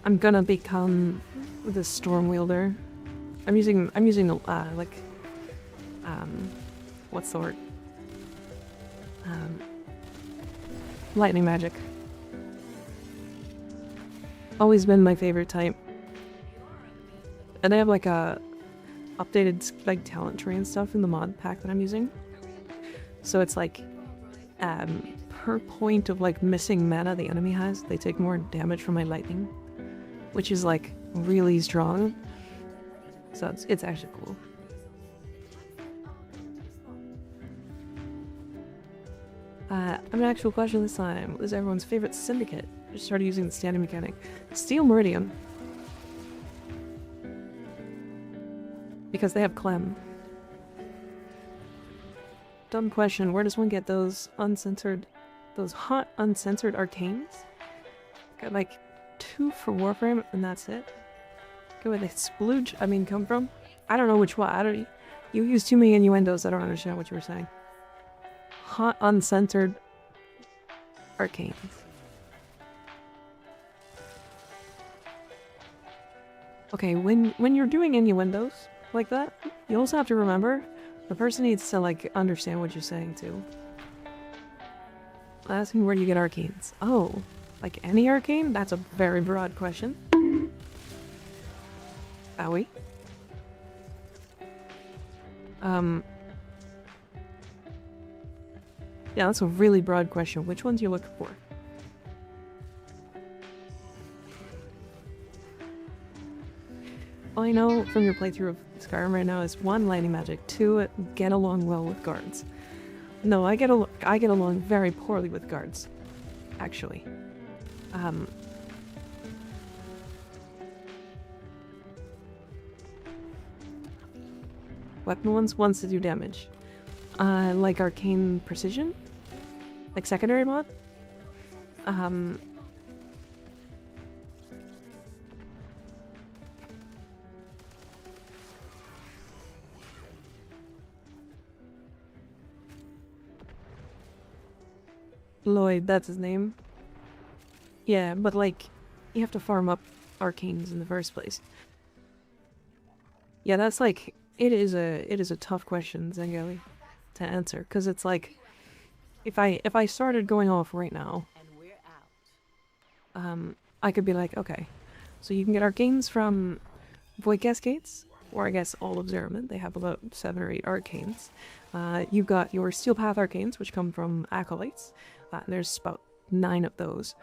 I'm gonna become the Storm Wielder. I'm using like what's the word? Lightning magic. Always been my favorite type. And I have like a updated like talent tree and stuff in the mod pack that I'm using. So it's like per point of like missing mana the enemy has, they take more damage from my lightning, which is like really strong. So it's actually cool. An actual question this time. What is everyone's favorite syndicate? I just started using the standing mechanic. Steel Meridian. Because they have Clem. Dumb question. Where does one get those hot uncensored arcanes? Got like 2 for Warframe and that's it. Okay, where they splooge, come from? I don't know which one. You use too many innuendos, I don't understand what you were saying. Hot uncensored arcanes. Okay, when you're doing innuendos like that, you also have to remember the person needs to like understand what you're saying too. Asking where do you get arcanes? Oh, like any arcane? That's a very broad question. Owie. Yeah, that's a really broad question. Which ones you look for? All I know from your playthrough of Skyrim right now is 1, lightning magic, 2, get along well with guards. No, I get along very poorly with guards, actually. Weapon ones to do damage. Like arcane precision? Like secondary mod? Lloyd, that's his name. Yeah, but like, you have to farm up arcanes in the first place. Yeah, that's like, it is a tough question, Zangeli, to answer, because it's like, if I started going off right now, I could be like, okay, so you can get arcanes from Void Cascades, or I guess all of Zeraman. They have about 7 or 8 arcanes. You've got your Steel Path arcanes, which come from Acolytes. There's about 9 of those.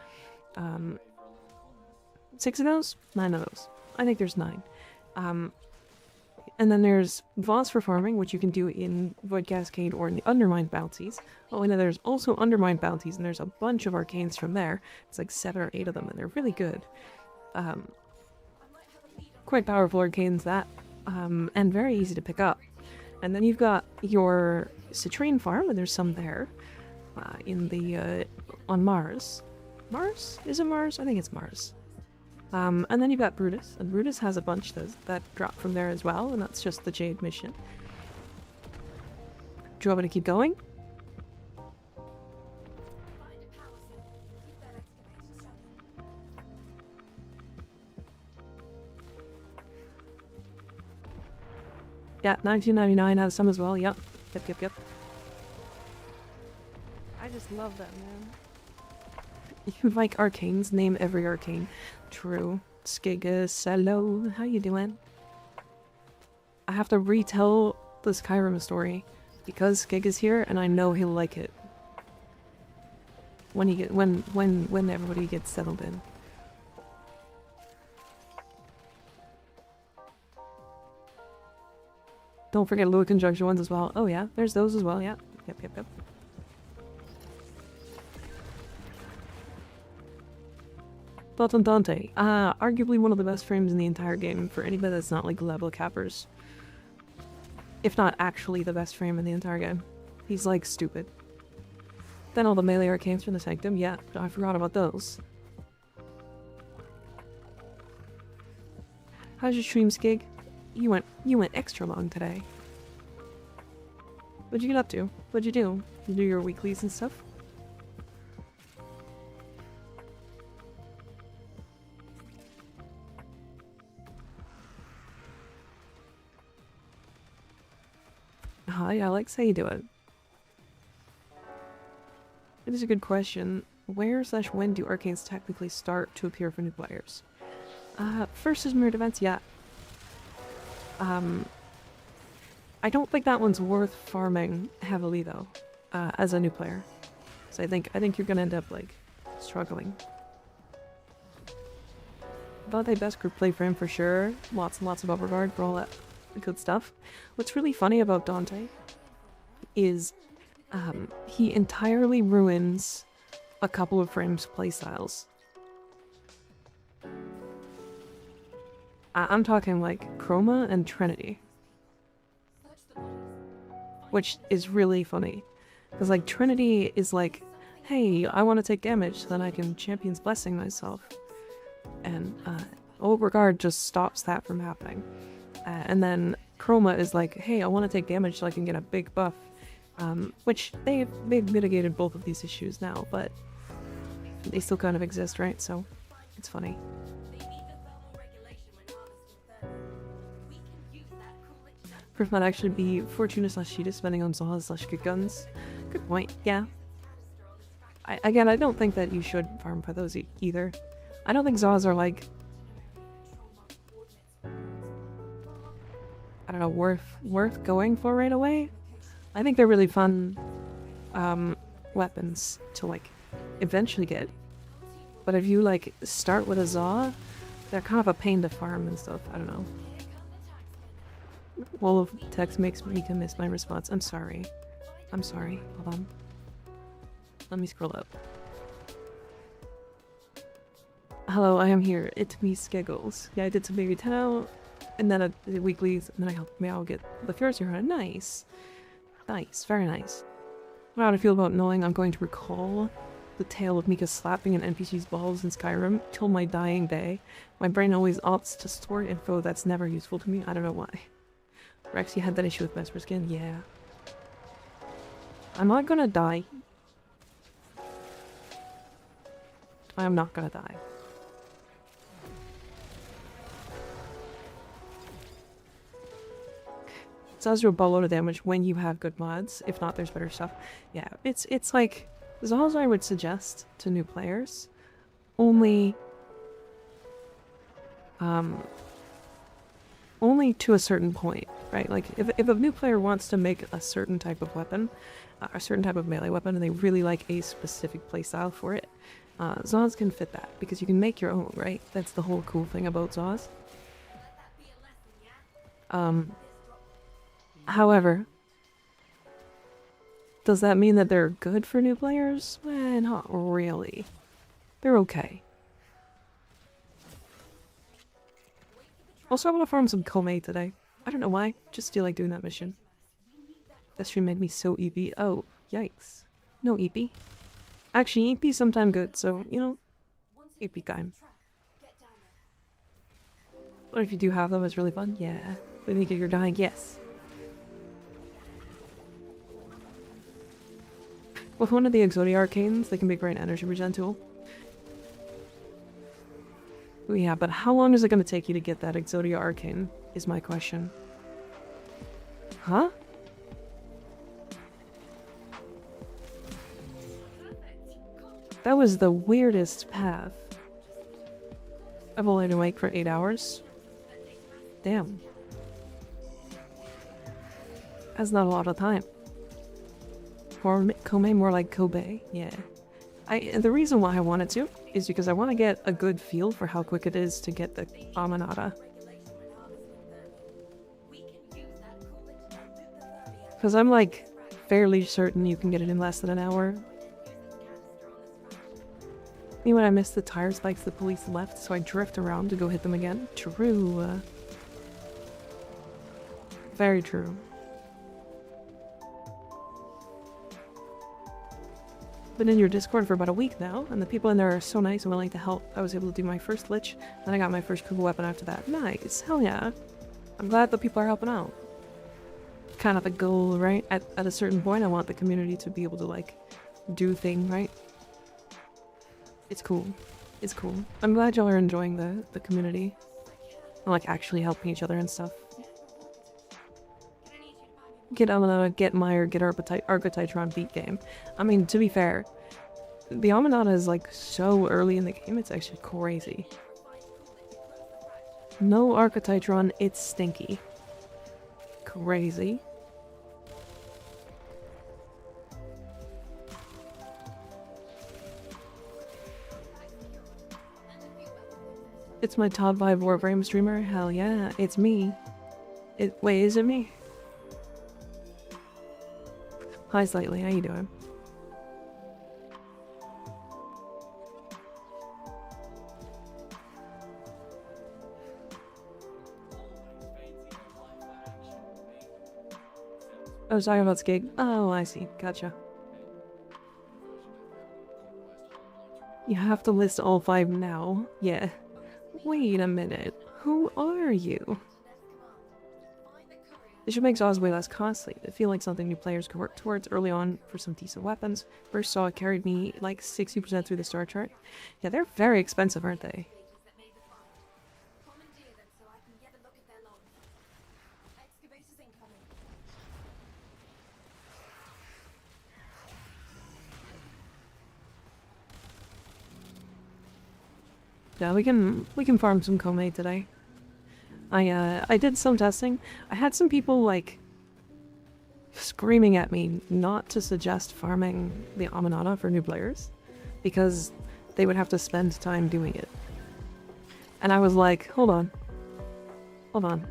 6 of those? 9 of those. I think there's 9. And then there's Voss for farming, which you can do in Void Cascade or in the Undermined bounties. Oh, and then there's also Undermined bounties, and there's a bunch of arcanes from there. It's like 7 or 8 of them, and they're really good. Quite powerful arcanes, that. And very easy to pick up. And then you've got your Citrine farm, and there's some there. In the, on Mars. Mars? Is it Mars? I think it's Mars. And then you've got Brutus, and Brutus has a bunch that drop from there as well, and that's just the Jade mission. Do you want me to keep going? Yeah, 1999 has some as well, yep. Yep. I just love that, man. You like arcanes, name every arcane. True. Skigus, hello, how you doing? I have to retell the Skyrim story because Skig is here and I know he'll like it. When everybody gets settled in. Don't forget Lua Conjunction ones as well. Oh yeah, there's those as well, yeah. Yep. Thoughts on Dante? Arguably one of the best frames in the entire game for anybody that's not like level cappers. If not actually the best frame in the entire game. He's like stupid. Then all the melee arcanes from the Sanctum, yeah, I forgot about those. How's your stream, Skig? You went extra long today. What'd you get up to? What'd you do? You do your weeklies and stuff? Hi Alex, how you doing? It is a good question. Where/when do arcanes technically start to appear for new players? First is mirrored events, yeah. I don't think that one's worth farming heavily though, as a new player. So I think you're gonna end up like struggling. Dante best group play frame for sure. Lots and lots of overguard for all that good stuff. What's really funny about Dante is he entirely ruins a couple of frames playstyles. I'm talking like Chroma and Trinity. Which is really funny. Because like Trinity is like, hey, I want to take damage so then I can Champion's Blessing myself. And Overguard just stops that from happening. And then Chroma is like, hey, I want to take damage so I can get a big buff. Which they've mitigated both of these issues now, but they still kind of exist, right? So it's funny. Proof might actually be Fortuna/Cheetah depending on Zaha/good guns. Good point, yeah. Again, I don't think that you should farm for those either. I don't think Zahs are like, I don't know, worth going for right away. I think they're really fun weapons to like eventually get. But if you like start with a Zah, they're kind of a pain to farm and stuff. I don't know. Wall of text makes me miss my response. I'm sorry. I'm sorry. Hold on. Let me scroll up. Hello, I am here. It's me, Skiggles. Yeah, I did some baby 10 out, and then I did weeklies, and then I helped me out get the first year. Nice. Nice. Very nice. How do I feel about knowing I'm going to recall the tale of Mika slapping an NPC's balls in Skyrim till my dying day? My brain always opts to store info that's never useful to me. I don't know why. Rex, you had that issue with Vesper Skin? Yeah. I'm not gonna die. I am not gonna die. It does do a boatload of damage when you have good mods. If not, there's better stuff. Yeah, it's like, Zahs I would suggest to new players. Only to a certain point, right? Like, if a new player wants to make a certain type of weapon, a certain type of melee weapon, and they really like a specific playstyle for it, Zahs can fit that, because you can make your own, right? That's the whole cool thing about Zahs. However, does that mean that they're good for new players? Eh, not really. They're okay. Also, I want to farm some Komei today. I don't know why, just feel like doing that mission. That stream made me so EP. Oh, yikes. No EP. Actually, EP's sometimes good, so, you know, EP time. What if you do have them? It's really fun? Yeah. When you get your dying, yes. With one of the Exodia Arcanes, they can be a great energy regen tool. Yeah, but how long is it going to take you to get that Exodia Arcane, is my question. Huh? That was the weirdest path. I've only been awake for 8 hours. Damn. That's not a lot of time. Or Komei, more like Kobe, yeah. The reason why I wanted to is because I want to get a good feel for how quick it is to get the Aminata. Because I'm like fairly certain you can get it in less than an hour. You know when I missed the tire spikes the police left, so I drift around to go hit them again? True. Very true. Been in your Discord for about a week now, and the people in there are so nice and willing to help. I was able to do my first lich, then I got my first Kuga weapon after that. Nice, hell yeah. I'm glad the people are helping out. Kind of the goal, right? At a certain point, I want the community to be able to, like, do things, right? It's cool. It's cool. I'm glad y'all are enjoying the community. And, like, actually helping each other and stuff. Get Aminata, get Meyer, get Archetytron beat game. I mean, to be fair, the Aminata is like so early in the game, it's actually crazy. No Archetytron, it's stinky. Crazy. It's my top 5 Warframe streamer? Hell yeah, it's me. Wait, is it me? Hi Slightly, how you doing? I was talking about Skig. Oh, I see. Gotcha. You have to list all 5 now? Yeah. Wait a minute. Who are you? This should make Zaws way less costly. I feel like something new players could work towards early on for some decent weapons. First saw it carried me like 60% through the star chart. Yeah, they're very expensive, aren't they? Yeah, we can farm some Komei today. I did some testing. I had some people like screaming at me not to suggest farming the Aminata for new players because they would have to spend time doing it. And I was like, hold on. Hold on.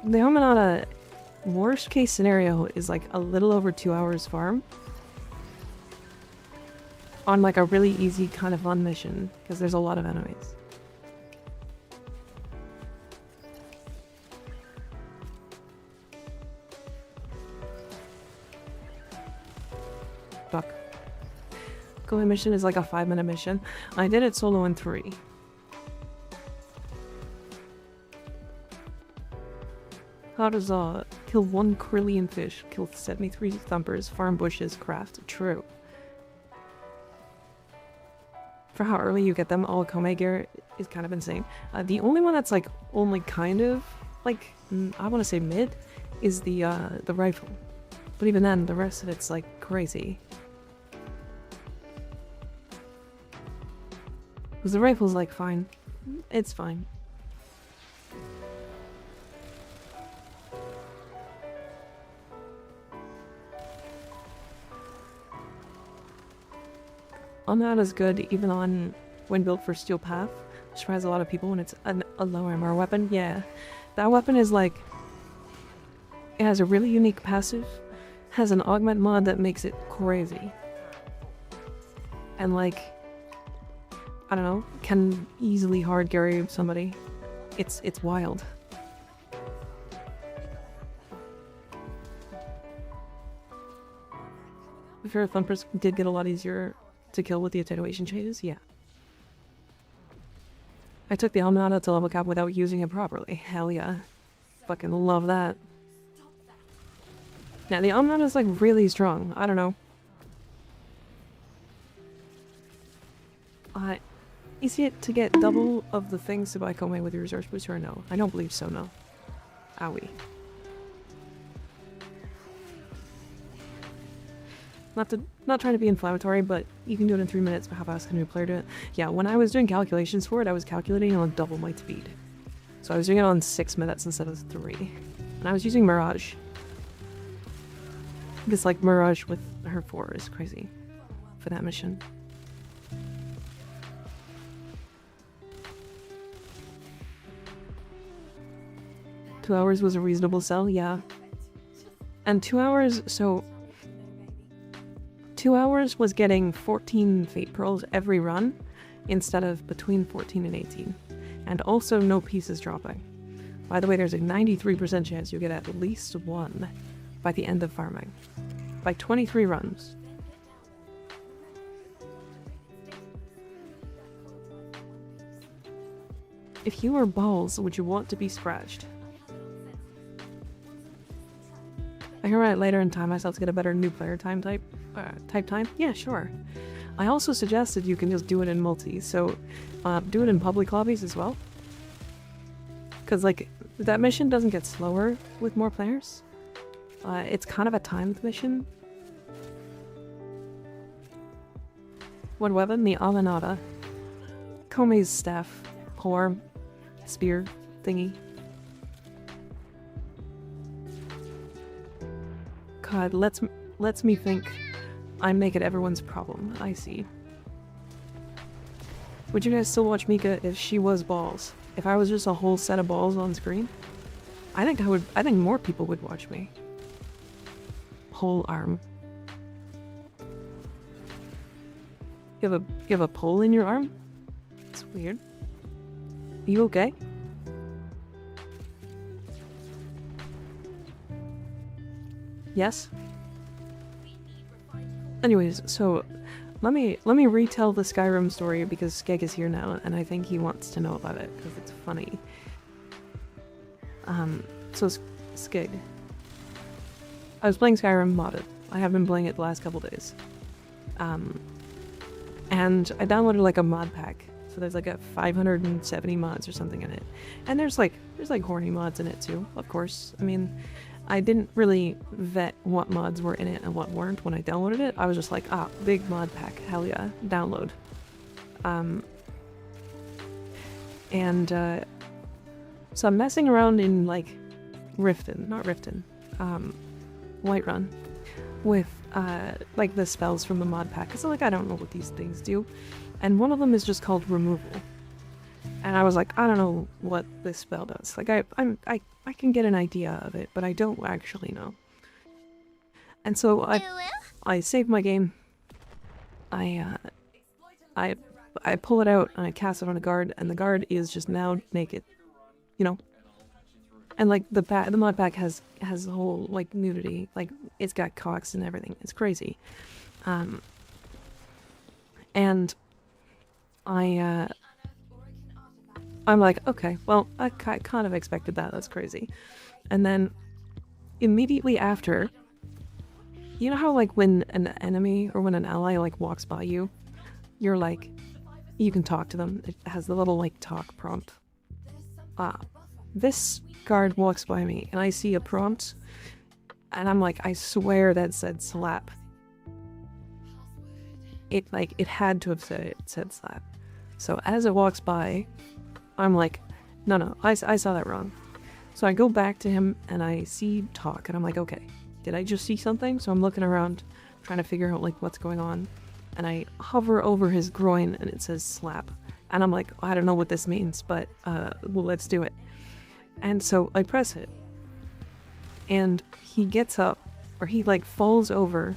The Aminata worst case scenario is like a little over 2 hours farm on like a really easy kind of fun mission because there's a lot of enemies. Fuck. Go mission is like a 5-minute mission. I did it solo in 3. How does kill 1 Krillian fish, kill 73 thumpers, farm bushes, craft? True. For how early you get them, all Komei gear is kind of insane. The only one that's like only kind of like I want to say mid is the rifle, but even then the rest of it's like crazy. Because the rifle's like fine, it's fine. On that is good, even on when built for Steel Path, which surprises a lot of people when it's a low MR weapon. Yeah, that weapon is like, it has a really unique passive, has an augment mod that makes it crazy, and like, I don't know, can easily hard carry somebody. It's wild. I'm sure Thumpers did get a lot easier to kill with the attenuation changes, yeah. I took the Aminata to level cap without using it properly. Hell yeah. Fucking love that. Now the Aminata is like really strong. I don't know. Is it to get double of the things to buy Komei with your resource booster or no? I don't believe so, no. Owie. not trying to be inflammatory, but you can do it in 3 minutes, but how fast can a new player do it? Yeah, when I was doing calculations for it, I was calculating on double my speed. So I was doing it on 6 minutes instead of 3. And I was using Mirage. This like Mirage with her 4 is crazy for that mission. Two hours was a reasonable sell, yeah. And 2 hours, so 2 hours was getting 14 Fate Pearls every run instead of between 14 and 18. And also no pieces dropping. By the way, there's a 93% chance you get at least one by the end of farming. By 23 runs. If you were balls, would you want to be scratched? I can write later in time myself to get a better new player time type time? Yeah, sure. I also suggested you can just do it in multi, so do it in public lobbies as well. Because, like, that mission doesn't get slower with more players. It's kind of a timed mission. What weapon? The Avanada. Komi's staff. Pour. Spear. Thingy. God, lets me think I make it everyone's problem. I see. Would you guys still watch Mika if she was balls? If I was just a whole set of balls on screen? I think more people would watch me. Whole arm. You have a pole in your arm? It's weird. Are you okay? Yes? Anyways, so let me retell the Skyrim story because Skeg is here now and I think he wants to know about it because it's funny. So Skeg. I was playing Skyrim modded. I have been playing it the last couple days. And I downloaded like a mod pack. So there's like a 570 mods or something in it. And there's like horny mods in it too, of course. I mean, I didn't really vet what mods were in it and what weren't when I downloaded it. I was just like, ah, big mod pack, hell yeah, download. So I'm messing around in like Whiterun, with like the spells from the mod pack. Cause like I don't know what these things do. And one of them is just called removal. And I was like, I don't know what this spell does. Like I can get an idea of it, but I don't actually know. And so I saved my game. I pull it out and I cast it on a guard, and the guard is just now naked. You know? And like the mod pack has the whole like nudity, like it's got cocks and everything. It's crazy. And I'm like, okay, well, I kind of expected that. That's crazy. And then immediately after, you know how like when an enemy or when an ally like walks by you, you're like, you can talk to them. It has the little like talk prompt. This guard walks by me and I see a prompt and I'm like, I swear that said slap. It had to have said slap. So as it walks by, I'm like, no, I saw that wrong. So I go back to him and I see talk and I'm like, okay, did I just see something? So I'm looking around trying to figure out like what's going on. And I hover over his groin and it says slap. And I'm like, I don't know what this means, but well, let's do it. And so I press it. And he gets up, or he like falls over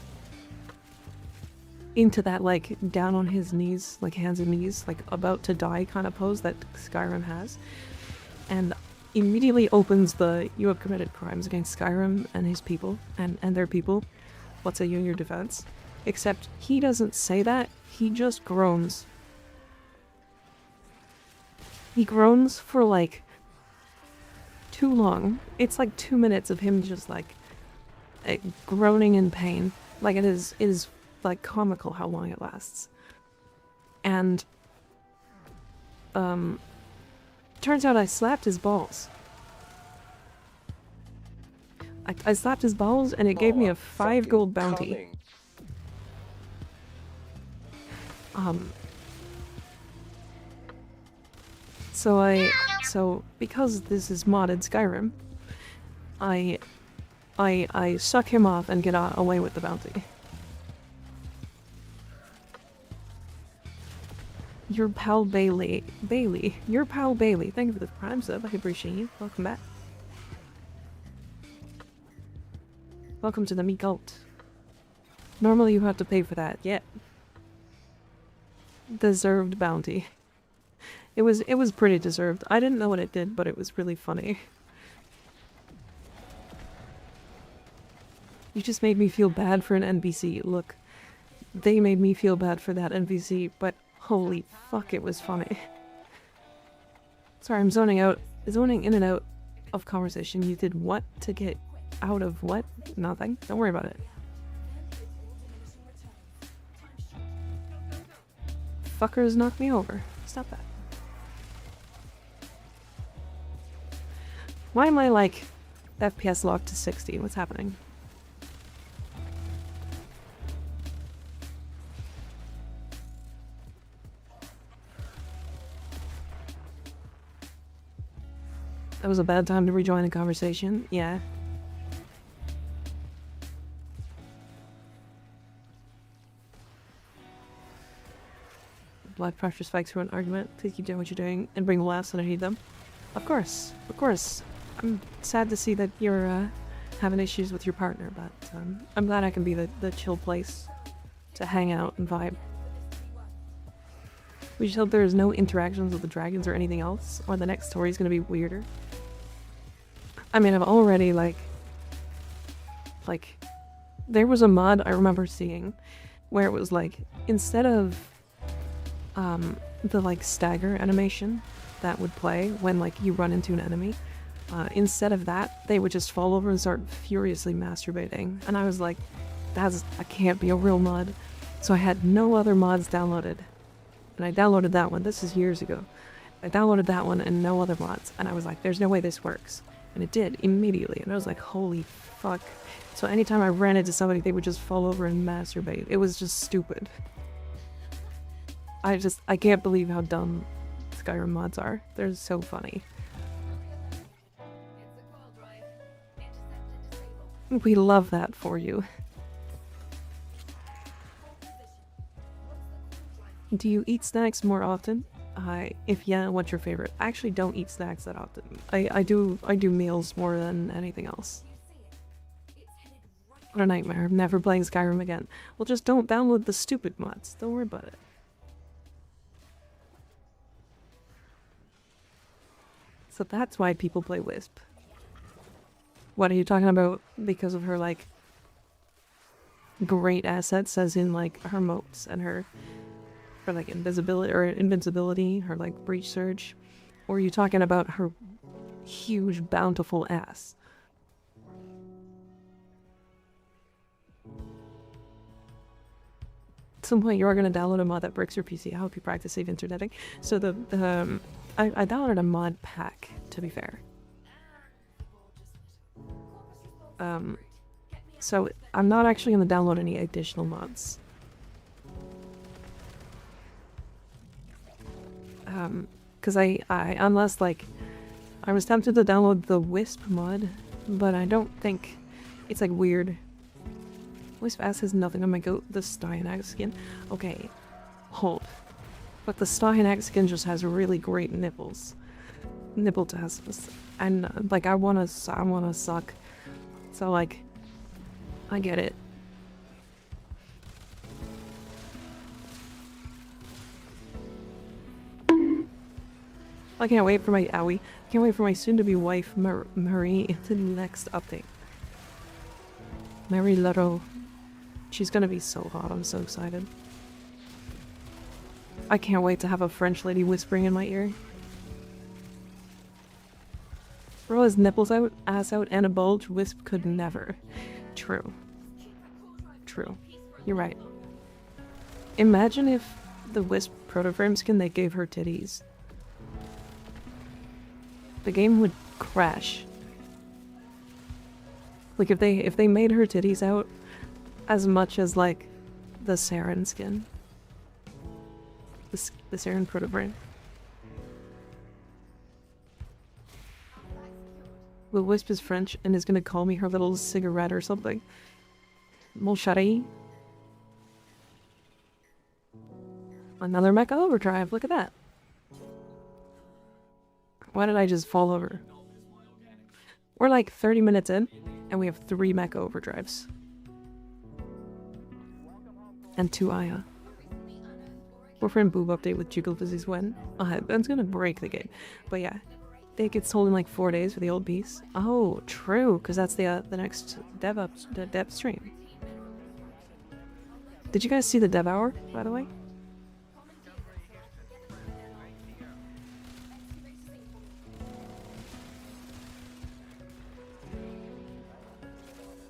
into that like down on his knees, like hands and knees, like about to die kind of pose that Skyrim has, and immediately opens the "you have committed crimes against Skyrim and his people and their people. What's at you in your defense?" Except he doesn't say that, he just groans. He groans for like too long. It's like 2 minutes of him just like groaning in pain. Like it is like comical how long it lasts. And turns out I slapped his balls. I slapped his balls and it gave me a 5 gold bounty. So because this is modded Skyrim, I suck him off and get away with the bounty. Your pal Bailey. Your pal Bailey. Thank you for the prime sub. I appreciate you. Welcome back. Welcome to the Meek Alt. Normally you have to pay for that. Yeah. Deserved bounty. It was pretty deserved. I didn't know what it did, but it was really funny. You just made me feel bad for an NPC. Look, they made me feel bad for that NPC, but holy fuck, it was funny. Sorry, I'm zoning in and out of conversation. You did what to get out of what? Nothing. Don't worry about it. Fuckers knocked me over. Stop that. Why am I like FPS locked to 60? What's happening? That was a bad time to rejoin the conversation. Yeah. Blood pressure spikes for an argument. Please keep doing what you're doing and bring laughs when I need them. Of course. Of course. I'm sad to see that you're having issues with your partner, but I'm glad I can be the chill place to hang out and vibe. We just hope there's no interactions with the dragons or anything else, or the next story is going to be weirder. I mean, I've already, like, there was a mod I remember seeing where it was, like, instead of, the, like, stagger animation that would play when, like, you run into an enemy, instead of that, they would just fall over and start furiously masturbating. And I was like, that can't be a real mod. So I had no other mods downloaded. And I downloaded that one. This is years ago. I downloaded that one and no other mods. And I was like, there's no way this works. And it did, immediately. And I was like, holy fuck. So anytime I ran into somebody, they would just fall over and masturbate. It was just stupid. I can't believe how dumb Skyrim mods are. They're so funny. We love that for you. Do you eat snacks more often? If yeah, what's your favorite? I actually don't eat snacks that often. I do meals more than anything else. What a nightmare. I'm never playing Skyrim again. Well, just don't download the stupid mods. Don't worry about it. So that's why people play Wisp. What are you talking about? Because of her, like, great assets, as in, like, her moats and her like, invincibility, her, like, breach surge? Or are you talking about her huge, bountiful ass? At some point, you are going to download a mod that breaks your PC. I hope you practice safe interneting. So I downloaded a mod pack, to be fair. So I'm not actually going to download any additional mods. Because unless, like, I was tempted to download the Wisp mod, but I don't think it's, like, weird. Wisp ass has nothing on my goat. The Stahinax skin. Okay, hold. But the Stahinax skin just has really great nipples. Nipple tassels. And, like, I wanna suck. So, like, I get it. I can't wait for my soon-to-be wife, Marie, to the next update. Mary Lutto. She's gonna be so hot, I'm so excited. I can't wait to have a French lady whispering in my ear. Bro has nipples out, ass out, and a bulge. Wisp could never. True. True. You're right. Imagine if the Wisp proto-frame skin, they gave her titties. The game would crash. Like, if they made her titties out as much as, like, the Saren skin. this Aaron protobrain. The wisp is French and is gonna call me her little cigarette or something. Mon chéri. Another Mecha Overdrive, look at that. Why did I just fall over? We're like 30 minutes in, and we have 3 Mecha Overdrives. And 2 Aya. Warframe boob update with Jiggle Fizzy's when? That's gonna break the game. But yeah, it gets sold in like 4 days for the old piece. Oh, true, because that's the next dev stream. Did you guys see the dev hour, by the way?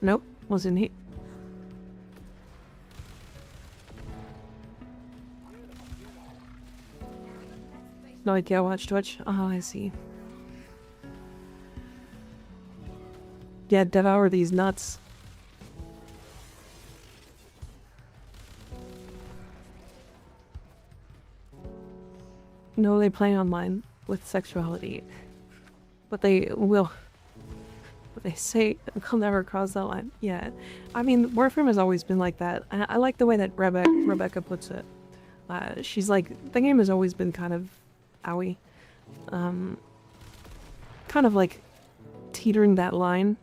Nope, wasn't he? No, I can't watch Twitch. Oh, I see. Yeah, devour these nuts. No, they play online with sexuality. But they will. But they say they'll never cross that line. Yeah. I mean, Warframe has always been like that. I like the way that Rebecca puts it. She's like, the game has always been kind of owie. Kind of like teetering that line.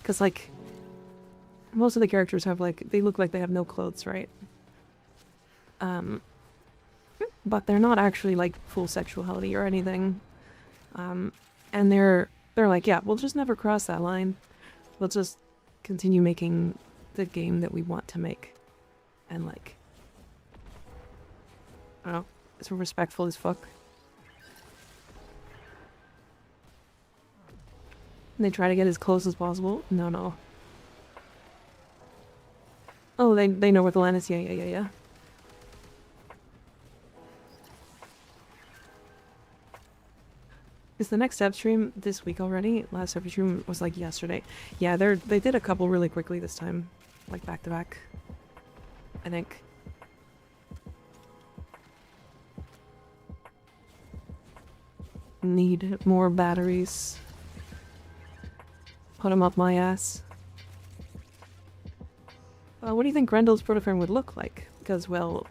Because like, most of the characters have like, they look like they have no clothes, right? But they're not actually like full sexuality or anything. And they're like, yeah, we'll just never cross that line. We'll just continue making the game that we want to make. And like, I don't know, it's respectful as fuck. And they try to get as close as possible. No. Oh, they know where the land is. Yeah. Is the next dev stream this week already? Last dev stream was like yesterday. Yeah, they did a couple really quickly this time. Like back to back. I think. Need more batteries. Put them up my ass. What do you think Grendel's protoform would look like? Because, well,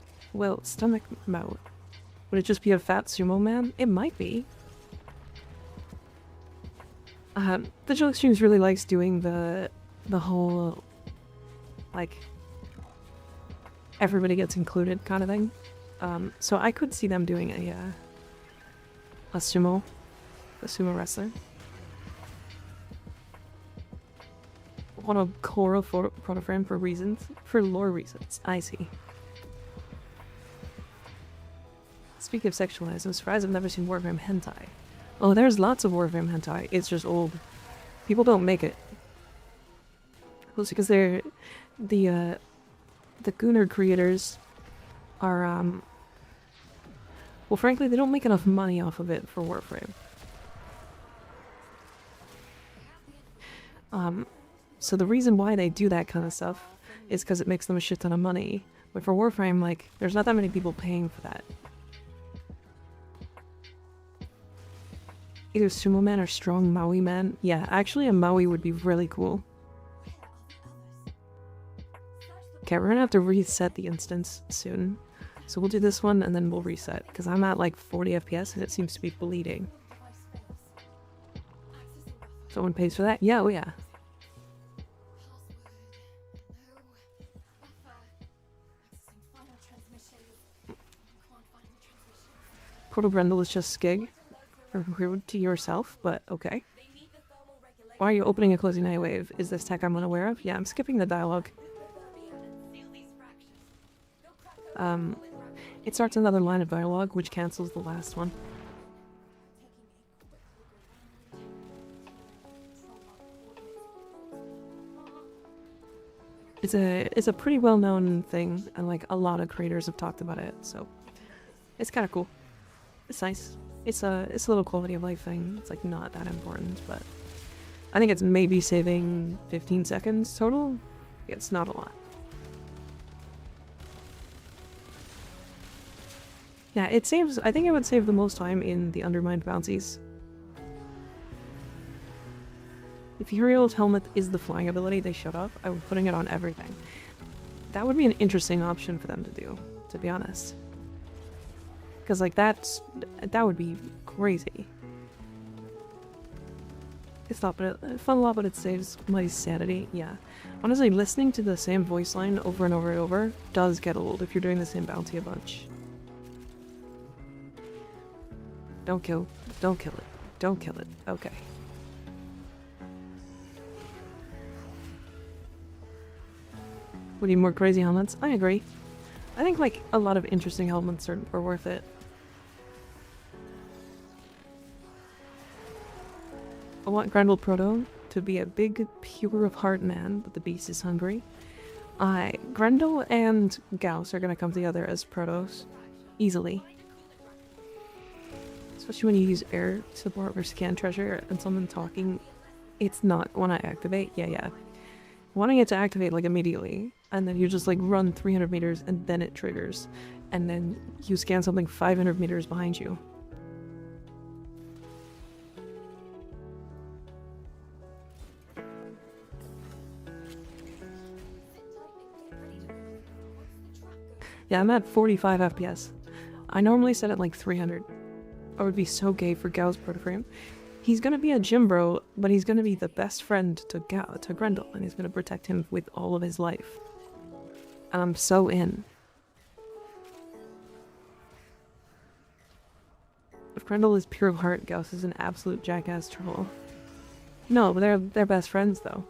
stomach mouth. Would it just be a fat sumo man? It might be. Digital Extremes really likes doing the whole, like, everybody gets included kind of thing. So I could see them doing a sumo wrestler. Want a coral protoframe for reasons? For lore reasons. I see. Speaking of sexualized, I'm surprised I've never seen Warframe hentai. Oh, there's lots of Warframe hentai. It's just old. People don't make it. Well, because they're the Gunnar creators are well, frankly, they don't make enough money off of it for Warframe. So the reason why they do that kind of stuff is because it makes them a shit ton of money. But for Warframe, like, there's not that many people paying for that. Either sumo man or strong Maui man. Yeah, actually a Maui would be really cool. Okay, we're gonna have to reset the instance soon. So we'll do this one and then we'll reset. Because I'm at like 40 FPS and it seems to be bleeding. Someone pays for that? Yeah, oh yeah. Portal Brendel is just skig. Or rude to yourself, but okay. Why are you opening and closing night wave? Is this tech I'm unaware of? Yeah, I'm skipping the dialogue. It starts another line of dialogue, which cancels the last one. It's a pretty well-known thing, and like a lot of creators have talked about it, so it's kind of cool. It's nice. It's a little quality of life thing. It's like not that important, but I think it's maybe saving 15 seconds total. It's not a lot. Yeah, it saves. I think it would save the most time in the undermined bouncies. If Uriel's helmet is the flying ability they showed up, I would putting it on everything. That would be an interesting option for them to do, to be honest. Because, like, that would be crazy. It's not fun a lot, but it saves my sanity. Yeah. Honestly, listening to the same voice line over and over and over does get old if you're doing the same bounty a bunch. Don't kill it. Don't kill it. Okay. We need more crazy helmets. I agree. I think, like, a lot of interesting helmets are worth it. I want Grendel Proto to be a big, pure of heart man, but the beast is hungry. Grendel and Gauss are gonna come together as Protos. Easily. Especially when you use air support or scan treasure and someone talking. It's not when I activate. Yeah. Wanting it to activate, like, immediately. And then you just, like, run 300 meters and then it triggers. And then you scan something 500 meters behind you. Yeah, I'm at 45 FPS. I normally set it like 300. I would be so gay for Gau's Protoframe. He's gonna be a gym bro, but he's gonna be the best friend to Grendel, and he's gonna protect him with all of his life. And I'm so in. If Grendel is pure of heart, Gauss is an absolute jackass troll. No, but they're best friends though.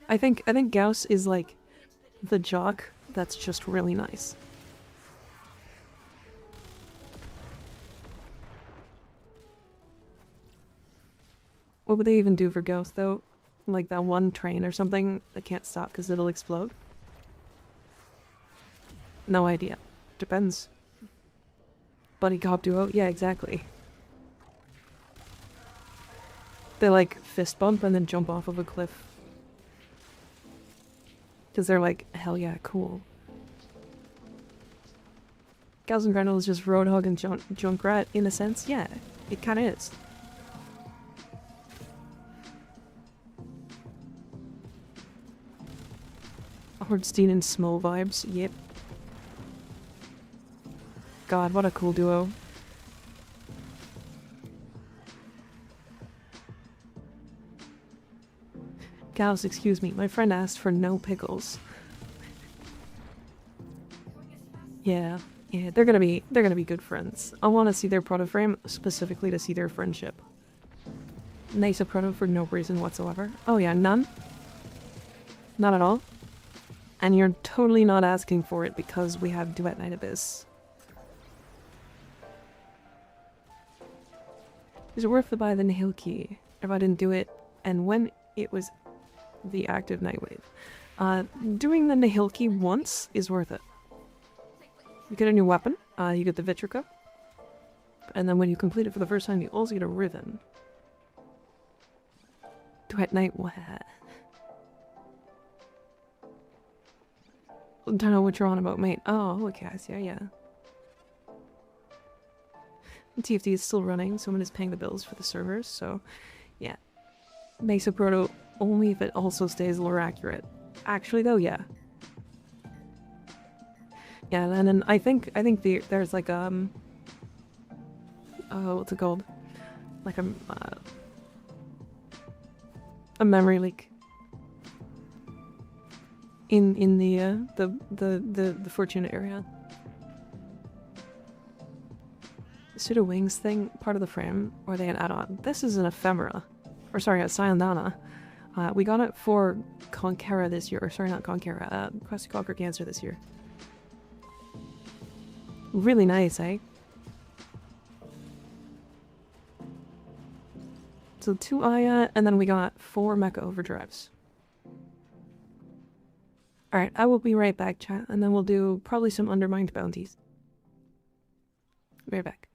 I think Gauss is like the jock that's just really nice. What would they even do for Gauss though? Like that one train or something that can't stop because it'll explode? No idea. Depends. Buddy cop duo? Yeah, exactly. They like fist bump and then jump off of a cliff. Because they're like, hell yeah, cool. Gauss and Grendel is just Roadhog and Junkrat in a sense? Yeah, it kinda is. Hordstein and Small vibes, yep. God, what a cool duo. Gauss, excuse me, my friend asked for no pickles. Yeah, they're gonna be good friends. I want to see their Protoframe specifically to see their friendship. Nice a Proto for no reason whatsoever. Oh yeah, none? Not at all? And you're totally not asking for it because we have Duet Night Abyss. Is it worth to buy the Nihil Key if I didn't do it and when it was the active Nightwave? Doing the Nihil Key once is worth it. You get a new weapon, you get the Vitrica, and then when you complete it for the first time you also get a Riven. Duet Night, what? I don't know what you're on about, mate. Oh, okay, I see, yeah. TFT is still running, someone is paying the bills for the servers, so yeah. Mesa Proto only if it also stays lore accurate. Actually though, yeah. Yeah, and then I think there's like oh, what's it called? Like a memory leak in the Fortuna area. Pseudo wings thing, part of the frame, or are they an add-on? This is an ephemera. Or sorry, a Sayandana. We got it for Conquera this year. Or sorry, not Conquera, Quest to Conquer Cancer this year. Really nice, eh? So 2 Aya, and then we got 4 Mecha Overdrives. Alright, I will be right back, chat, and then we'll do probably some Undermined bounties. Be right back.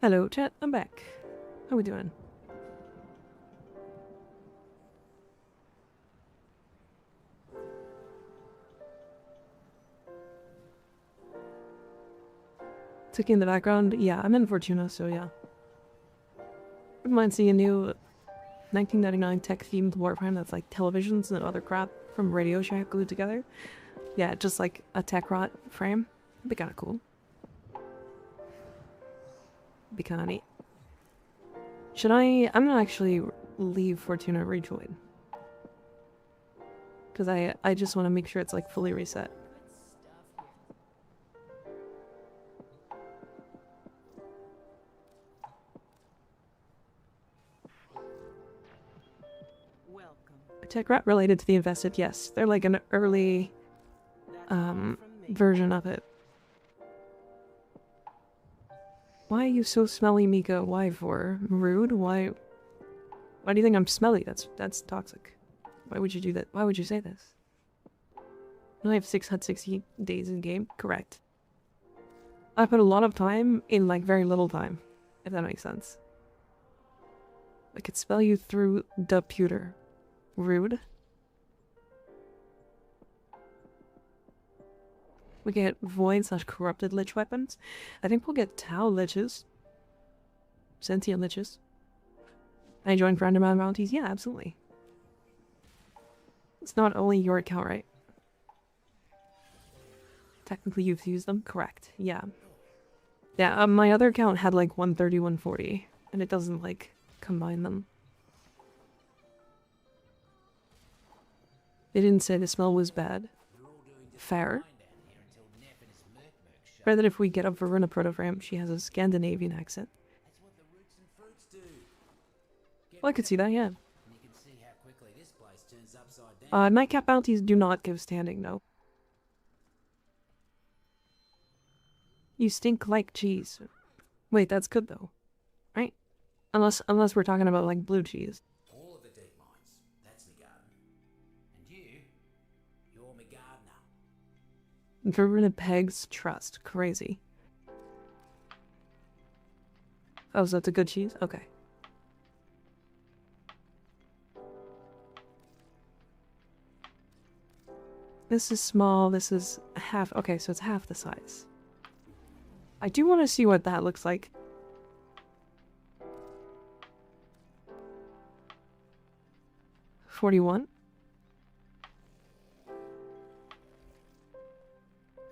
Hello, chat. I'm back. How we doing? Ticking in the background. Yeah, I'm in Fortuna, so yeah. Wouldn't mind seeing a new 1999 tech-themed Warframe that's like televisions and other crap from Radio Shack glued together. Yeah, just like a tech rot frame. It'd be kind of cool. Be kind of neat. Should I? I'm gonna actually leave Fortuna rejoin. Because I just want to make sure it's like fully reset. Tech rat related to the Invested, yes. They're like an early version of it. Why are you so smelly, Mika? Why for? Rude? Why do you think I'm smelly? That's toxic. Why would you do that? Why would you say this? I have 660 days in game? Correct. I put a lot of time in like very little time, if that makes sense. I could spell you through the pewter. Rude. We get void / corrupted lich weapons. I think we'll get Tau liches. Sentient liches. I join for undermount bounties? Yeah, absolutely. It's not only your account, right? Technically you've used them? Correct. Yeah. Yeah, my other account had like 130, 140. And it doesn't like combine them. They didn't say the smell was bad. Fair. Fair that if we get up for Runa Protoframe, she has a Scandinavian accent. Well, I could see that, yeah. Nightcap bounties do not give standing, no. You stink like cheese. Wait, that's good though. Right? Unless we're talking about like blue cheese. Verona pegs trust. Crazy. Oh, so that's a good cheese? Okay. This is small, this is half. Okay, so it's half the size. I do want to see what that looks like. $41?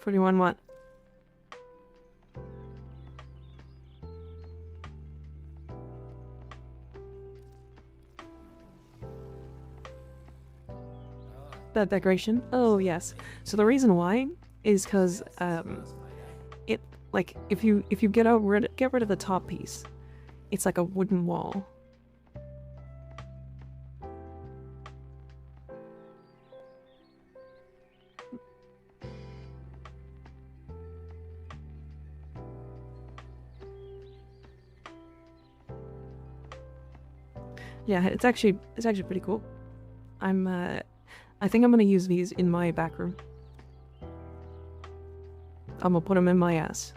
41 what? That decoration? Oh yes. So the reason why is because it like if you get rid of the top piece, it's like a wooden wall. Yeah, it's actually pretty cool. I think I'm gonna use these in my back room. I'm gonna put them in my ass.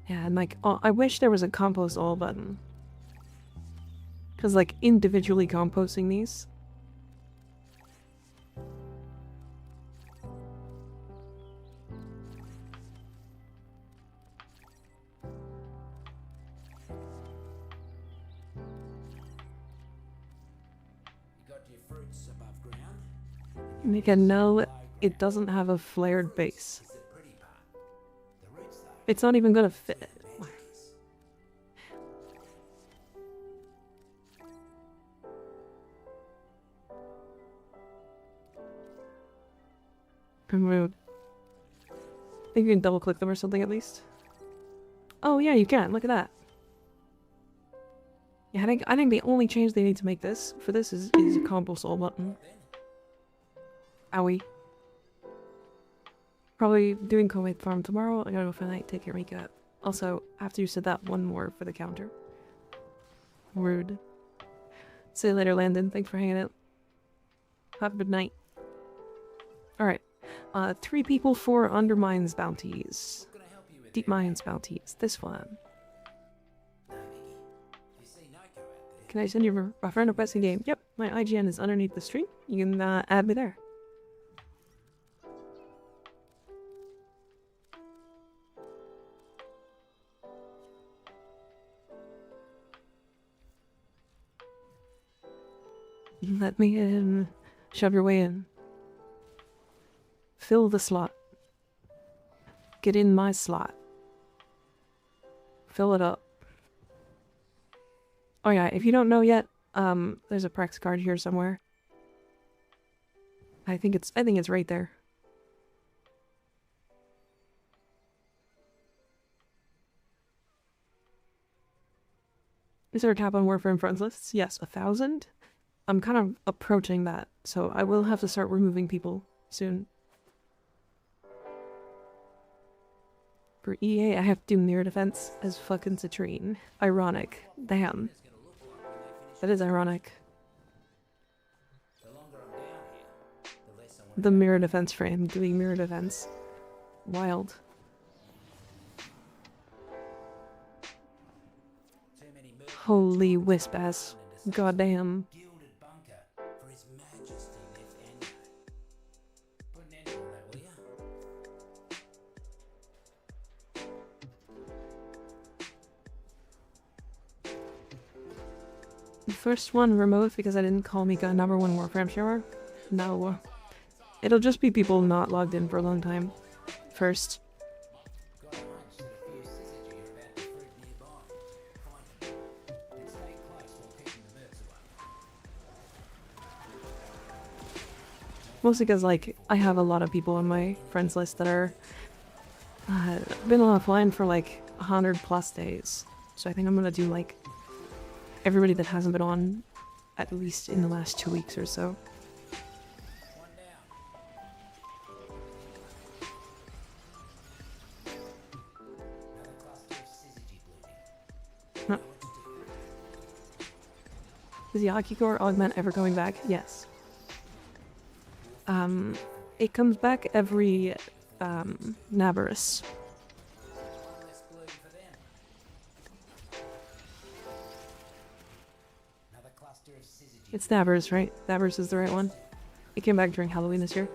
Yeah, and like, oh, I wish there was a compost all button. Cause like individually composting these. Mika, no, it doesn't have a flared base. It's not even gonna fit. Rude. I think you can double click them or something at least. Oh yeah, you can. Look at that. Yeah, I think the only change they need to make this for this is a combo soul button. Owie. Probably doing co-mate farm tomorrow. I gotta go for the night. Take care, Mika. Also, after you said that, one more for the counter. Rude. See you later, Landon. Thanks for hanging out. Have a good night. Alright. 3 people for Undermines bounties. Deep Mines bounties. This one. Can I send you a friend request in game? Yep, my IGN is underneath the stream. You can add me there. Let me in. Shove your way in. Fill the slot. Get in my slot. Fill it up. Oh yeah, if you don't know yet, there's a Prex card here somewhere. I think it's right there. Is there a cap on Warframe friends lists? Yes, 1,000. I'm kind of approaching that, so I will have to start removing people soon. For EA, I have to do mirror defense as fucking Citrine. Ironic. Damn. That is ironic. The mirror defense frame doing mirror defense. Wild. Holy wisp ass. Goddamn. First one remote because I didn't call Mika #1 Warframe streamer. No. It'll just be people not logged in for a long time. First. Mostly because, like, I have a lot of people on my friends list that are been offline for like 100+ days. So I think I'm gonna do like everybody that hasn't been on at least in the last 2 weeks or so. No. Is the Akikor augment ever coming back? Yes. It comes back every Nabarus. It's Nabarus, right? Nabarus is the right one. It came back during Halloween this year.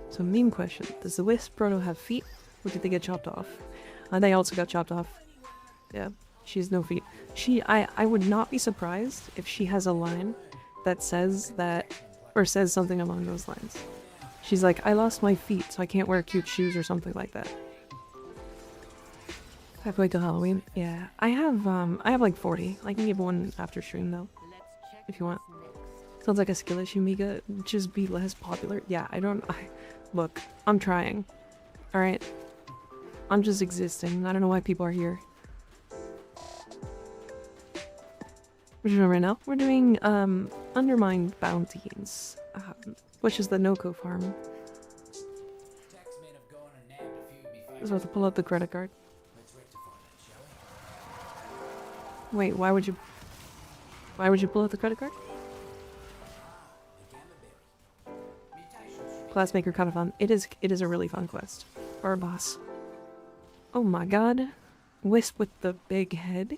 So meme question. Does the Wisp Proto have feet? Or did they get chopped off? They also got chopped off. Yeah, she has no feet. I would not be surprised if she has a line that says that, or says something along those lines. She's like, I lost my feet, so I can't wear cute shoes or something like that. I have to wait till Halloween. Yeah, I have like 40. I can give one after stream though, if you want. Sounds like a skill issue, Mika. Just be less popular. Yeah, look, I'm trying. All right, I'm just existing. I don't know why people are here. What are we doing right now? We're doing Undermined Bounties, which is the Nokko farm. I was about to pull out the credit card. Wait, why would you pull out the credit card? Classmaker kind of fun. It is a really fun quest. For a boss. Oh my god. Wisp with the big head.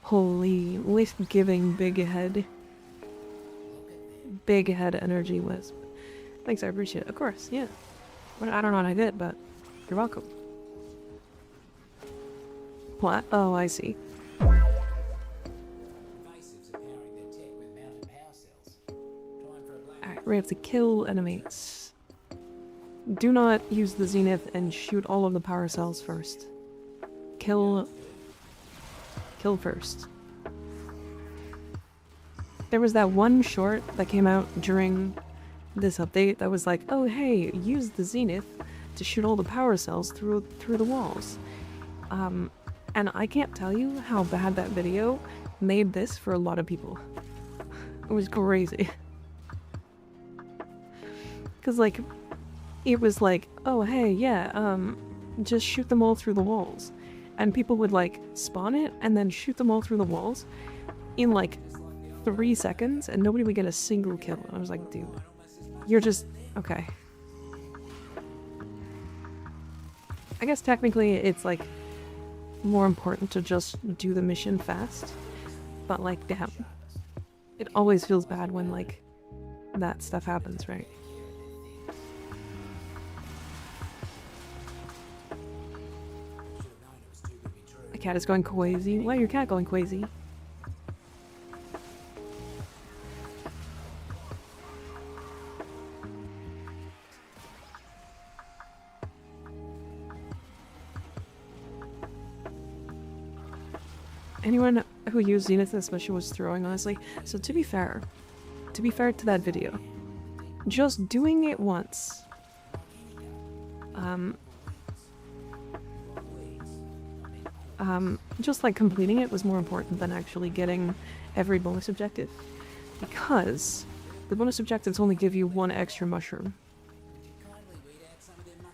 Holy, Wisp giving big head. Big head energy Wisp. Thanks, I appreciate it. Of course, yeah. Well, I don't know what I did, but you're welcome. What? Oh, I see. Alright, we have to kill enemies. Do not use the Zenith and shoot all of the power cells first. Kill first. There was that one short that came out during this update that was like, oh hey, use the Zenith to shoot all the power cells through the walls. And I can't tell you how bad that video made this for a lot of people. It was crazy. Cause like, it was like, oh hey, yeah, just shoot them all through the walls. And people would like spawn it and then shoot them all through the walls in like 3 seconds and nobody would get a single kill. I was like, dude, you're just... okay. I guess technically it's like more important to just do the mission fast, but like, damn. It always feels bad when like that stuff happens, right? My cat is going crazy. Why is your cat going crazy? Anyone who used Zenith this mission was throwing, honestly. So to be fair to that video, just doing it once, just like completing it was more important than actually getting every bonus objective, because the bonus objectives only give you 1 extra mushroom.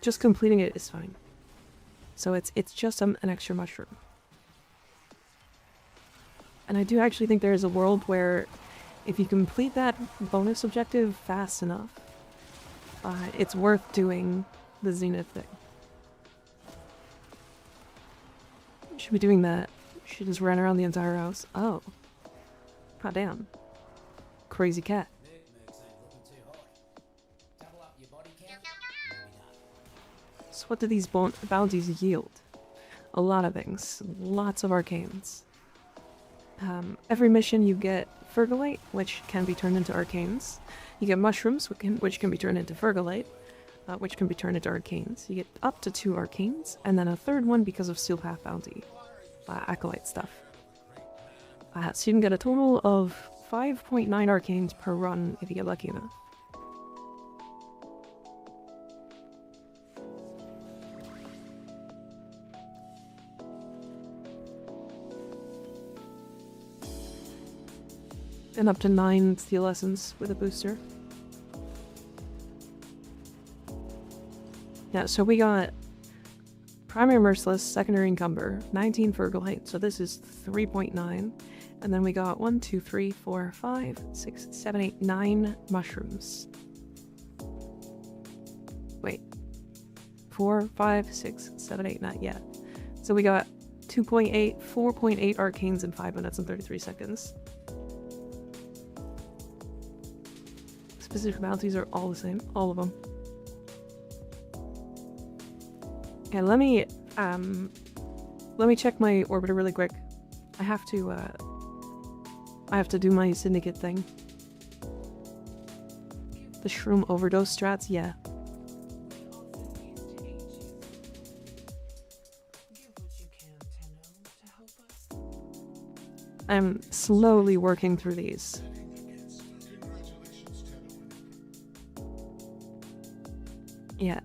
Just completing it is fine. So it's just an extra mushroom. And I do actually think there is a world where if you complete that bonus objective fast enough, it's worth doing the Zenith thing. Should be doing that. Should just run around the entire house. Oh. God damn. Crazy cat. So what do these bounties yield? A lot of things. Lots of arcanes. Every mission you get Fergalite, which can be turned into arcanes. You get mushrooms, which can be turned into Fergalite, which can be turned into arcanes. You get up to 2 arcanes, and then a 3rd one because of Steel Path bounty. Acolyte stuff. So you can get a total of 5.9 arcanes per run if you get lucky enough. And up to 9 steel essence with a booster. Yeah, so we got primary merciless, secondary encumber, 19 Fergalite, so this is 3.9. And then we got 1, 2, 3, 4, 5, 6, 7, 8, 9 mushrooms. Wait. 4, 5, 6, 7, 8, 9, yeah. So we got 2.8, 4.8 arcanes in 5 minutes and 33 seconds. Specific bounties are all the same, all of them. Okay, let me check my orbiter really quick. I have to do my syndicate thing. The shroom overdose strats, yeah. I'm slowly working through these. Yeah.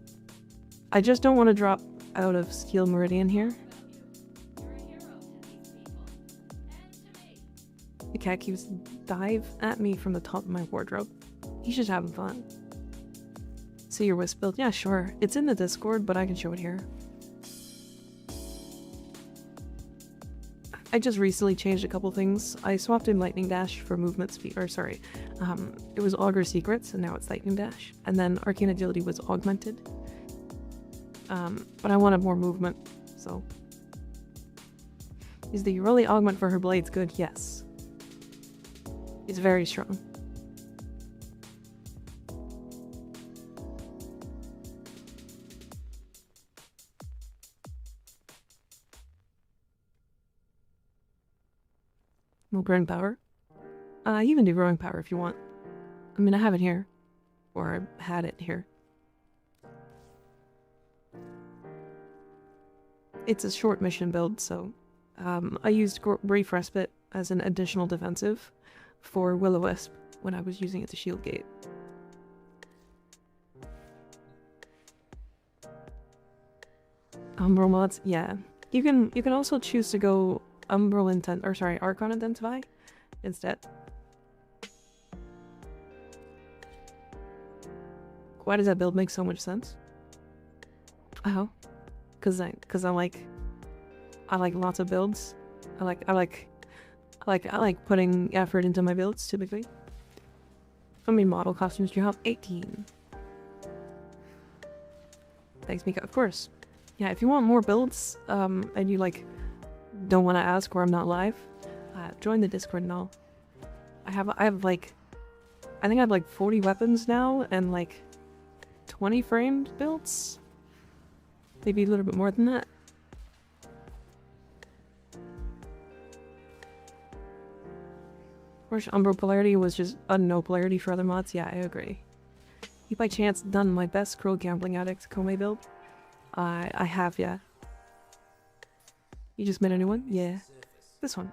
I just don't want to drop out of Steel Meridian here. The cat keeps dive at me from the top of my wardrobe. He's just having fun. See your wisp build? Yeah, sure. It's in the Discord, but I can show it here. I just recently changed a couple things. I swapped in Lightning Dash for movement speed, or sorry, it was Augur Secrets, and now it's Lightning Dash. And then Arcane Agility was augmented. But I wanted more movement, so. Is the Rolly augment for her blades good? Yes. It's very strong. More growing power? You can do growing power if you want. I mean, I have it here. Or I had it here. It's a short mission build, so I used Brief Respite as an additional defensive for Will-O-Wisp when I was using it to shield gate. Umbral mods, yeah. You can also choose to go Umbral Intent, or sorry, Archon Identify instead. Why does that build make so much sense? Oh, cause I like lots of builds. I like I like putting effort into my builds, typically. How many model costumes do you have? 18. Thanks, Mika. Of course. Yeah, if you want more builds, and you, like, don't want to ask or I'm not live, join the Discord and all. I have, like, I think I have, like, 40 weapons now, and, like, 20 framed builds? Maybe a little bit more than that. Of course, Umbral Polarity was just a no polarity for other mods. Yeah, I agree. You by chance done my best Cruel Gambling Addict Kome build? I have, yeah. You just made a new one? Yeah. This one.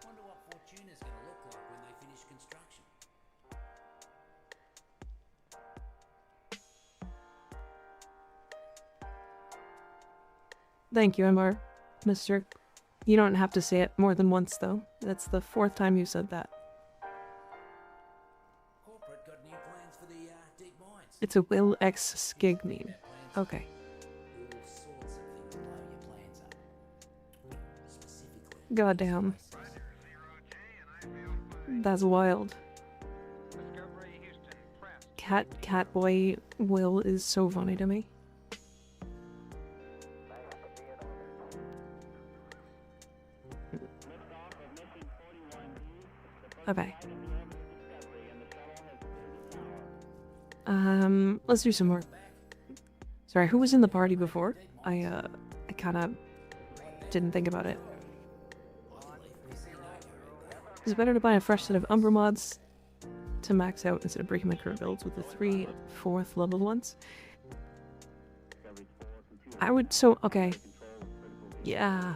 Wonder what Fortuna's gonna look like when they finish construction. Thank you, MR. Mister. You don't have to say it more than once, though. That's the 4th time you said that. Corporate got new plans for the deep mines. It's a Will X Skig meme. Okay. All sorts of things blow your plans up. Specifically. Goddamn. That's wild. Catboy Will is so funny to me. Okay. Let's do some more. Sorry, who was in the party before? I kinda didn't think about it. Is it better to buy a fresh set of Umbra mods to max out instead of breaking my current builds with the 3 4th level ones? I would, okay. Yeah.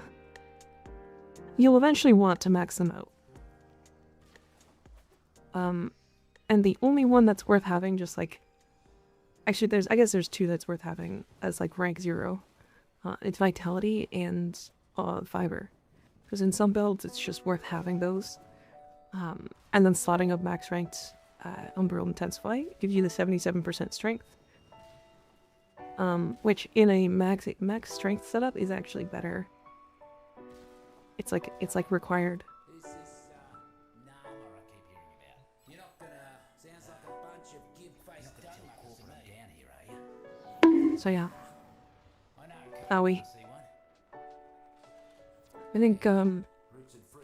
You'll eventually want to max them out. And the only one that's worth having, just like, actually I guess there's 2 that's worth having as like rank 0. It's Vitality and Fiber. Because in some builds it's just worth having those. And then slotting up max ranked Umbral Intensify gives you the 77% strength. Which in a max strength setup is actually better. It's like required. So yeah. Owie. I think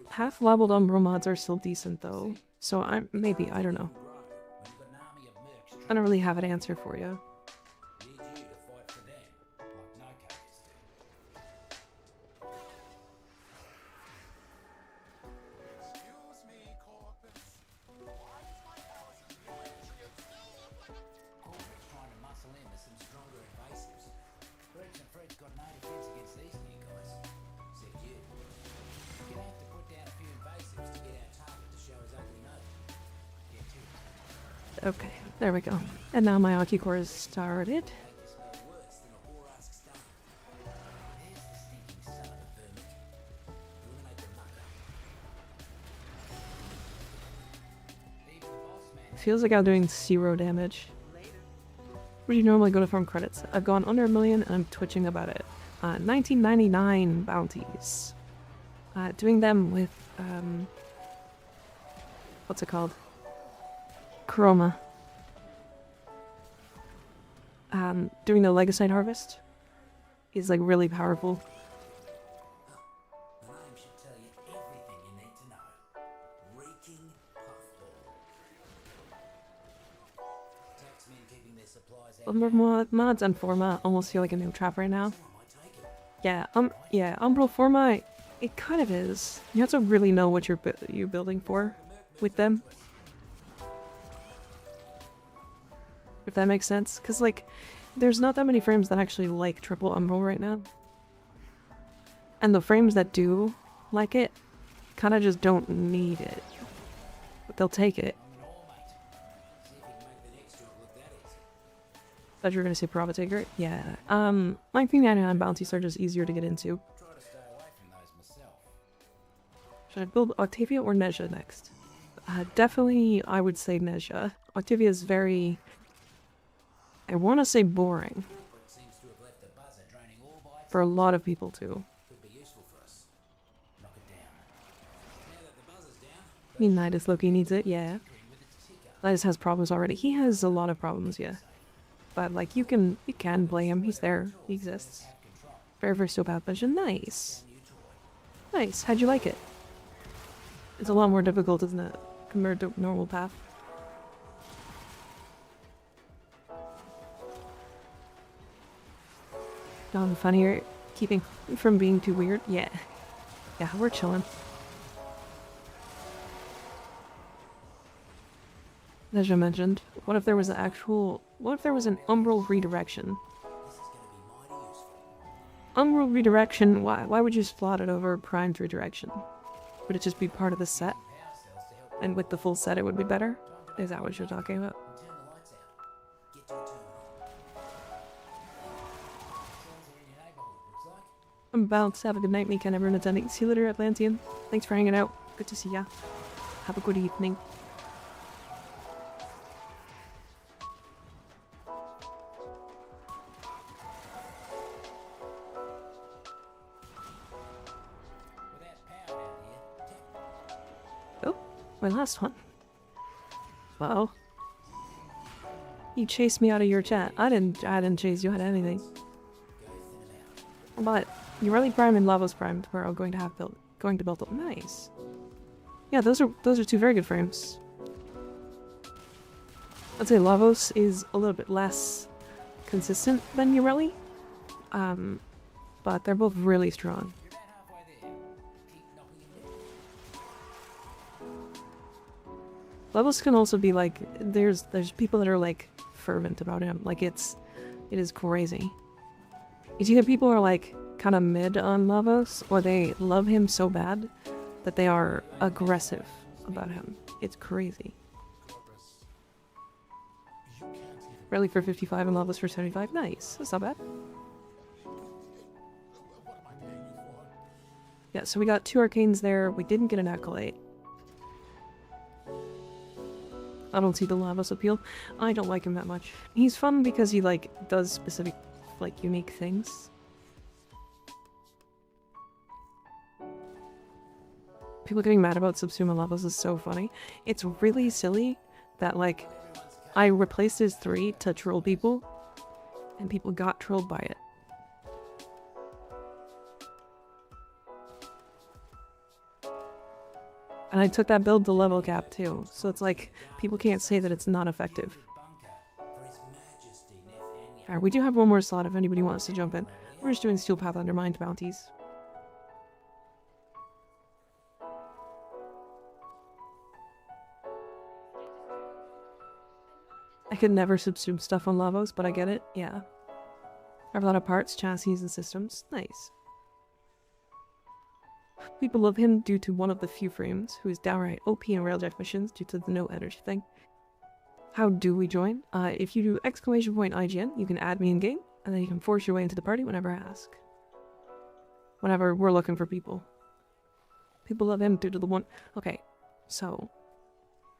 half leveled Umbral mods are still decent though. So I don't know. I don't really have an answer for you. Okay, there we go. And now my Aki-core is started. Feels like I'm doing 0 damage. Where do you normally go to farm credits? I've gone under 1 million and I'm twitching about it. 1999 bounties. Doing them with, what's it called? Chroma. Doing the Legasite harvest is like really powerful. The name should tell you everything you need to know. Reeking puffball. Taxmen keeping their supplies out. Mods and Forma almost feel like a new trap right now. Yeah, Umbral Forma, it kind of is. You have to really know what you're building for with them. If that makes sense. Because, like, there's not that many frames that actually like triple Umbral right now. And the frames that do like it kind of just don't need it. But they'll take it. Thought you were going to say Parava Taker? Yeah. 1999 bounties are just easier to get into. Should I build Octavia or Nezha next? Definitely, I would say Nezha. Octavia is very... I want to say boring. For a lot of people, too. I mean, Nidus Loki needs it, yeah. Nidus has problems already. He has a lot of problems, yeah. But like, you can blame him. He's there. He exists. Very versatile path vision. Nice. Nice. How'd you like it? It's a lot more difficult, isn't it? Compared to normal path. Not funnier. Keeping from being too weird. Yeah. Yeah, we're chilling. As I mentioned, what if there was an umbral redirection? Umbral redirection, why would you slot it over primed redirection? Would it just be part of the set? And with the full set it would be better? Is that what you're talking about? I'm about to have a good night, Mika, and everyone attending. See you later, Atlantean. Thanks for hanging out. Good to see ya. Have a good evening. Oh, my last one. Well, you chased me out of your chat. I didn't chase you out of anything. But you're really primed and Lava's primed. We're all going to build up. Nice. Yeah, those are two very good frames. I'd say Lavos is a little bit less consistent than Ureli. But they're both really strong. Lavos can also be like, there's people that are like fervent about him. Like it is crazy. It's either people are like kind of mid on Lavos, or they love him so bad that they are aggressive about him. It's crazy. Rally for 55 and Lavos for 75. Nice. That's not bad. Yeah, so we got 2 arcanes there. We didn't get an acolyte. I don't see the Lavos appeal. I don't like him that much. He's fun because he like does specific like unique things. People getting mad about Subsuma Lavos is so funny. It's really silly that like I replaced his 3 to troll people and people got trolled by it. And I took that build to level cap too, so it's like people can't say that it's not effective. Alright, we do have one more slot if anybody wants to jump in. We're just doing Steel Path Undermined bounties. I could never subsume stuff on Lavos, but I get it, yeah. I have a lot of parts, chassis, and systems. Nice. People love him due to one of the few frames who is downright OP in railjack missions due to the no energy thing. How do we join? If you do !IGN, you can add me in game, and then you can force your way into the party whenever I ask. Whenever we're looking for people. People love him due to the one. Okay, so.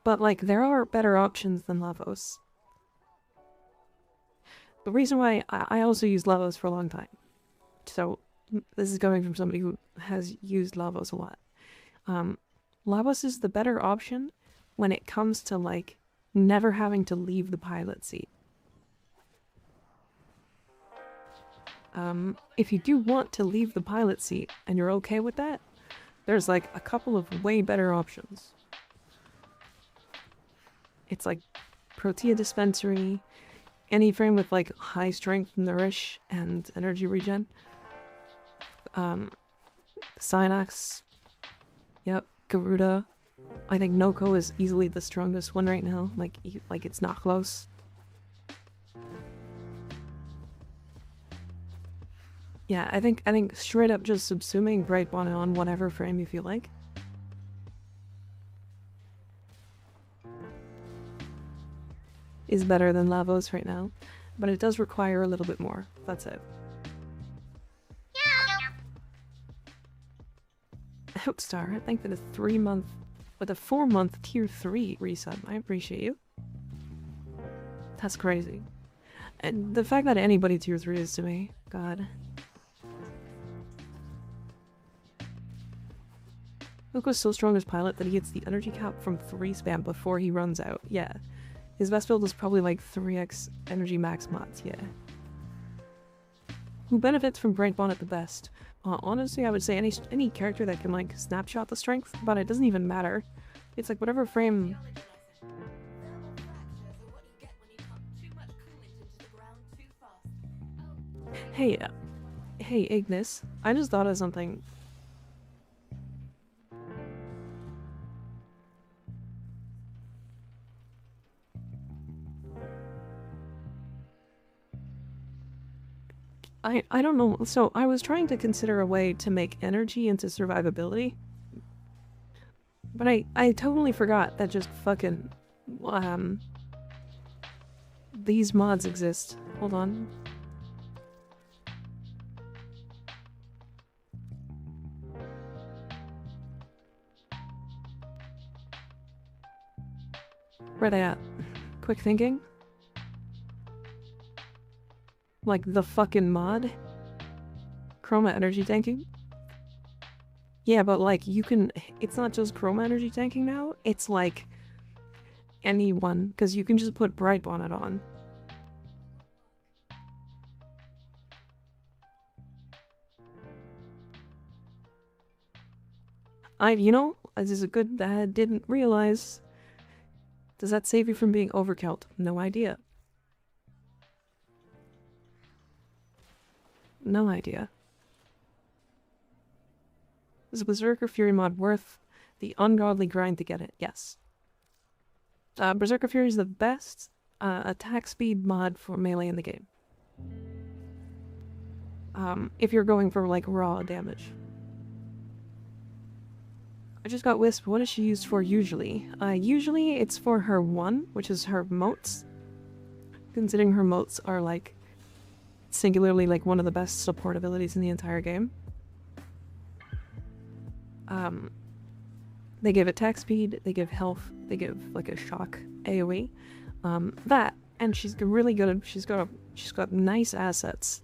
But like, there are better options than Lavos. The reason why I also used Lavos for a long time. So, this is coming from somebody who has used Lavos a lot. Lavos is the better option when it comes to like never having to leave the pilot seat. If you do want to leave the pilot seat and you're okay with that, there's like a couple of way better options. It's like Protea Dispensary, any frame with like high strength, nourish, and energy regen. Synax. Yep, Garuda. I think Nokko is easily the strongest one right now. Like it's not close. Yeah, I think straight up just subsuming Brightbon on whatever frame you feel like. Is better than Lavos right now, but it does require a little bit more. That's it. Outstar, thank you for the 3-month, with a 4-month tier 3 resub. I appreciate you. That's crazy. And the fact that anybody tier 3 is to me, God. Nokko's so strong as pilot that he hits the energy cap from 3 spam before he runs out. Yeah. His best build is probably like 3x energy max mods, yeah. Who benefits from Bright Bonnet the best? Honestly, I would say any character that can like snapshot the strength, but it doesn't even matter. It's like whatever frame. Hey, hey Ignis, I just thought of something. I don't know, so I was trying to consider a way to make energy into survivability. But I totally forgot that just fucking, these mods exist. Hold on. Where they at? Quick thinking? Like the fucking mod? Chroma energy tanking? Yeah, but like you can, it's not just chroma energy tanking now, it's like anyone, because you can just put Bright Bonnet on. You know, this is a good that I didn't realize. Does that save you from being overkilled? No idea. No idea. Is Berserker Fury mod worth the ungodly grind to get it? Yes. Berserker Fury is the best attack speed mod for melee in the game. If you're going for like raw damage. I just got Wisp. What is she used for usually? Usually it's for her 1, which is her motes. Considering her motes are like singularly like one of the best support abilities in the entire game. They give attack speed, they give health, they give like a shock AoE. That, and she's really good at, she's got nice assets.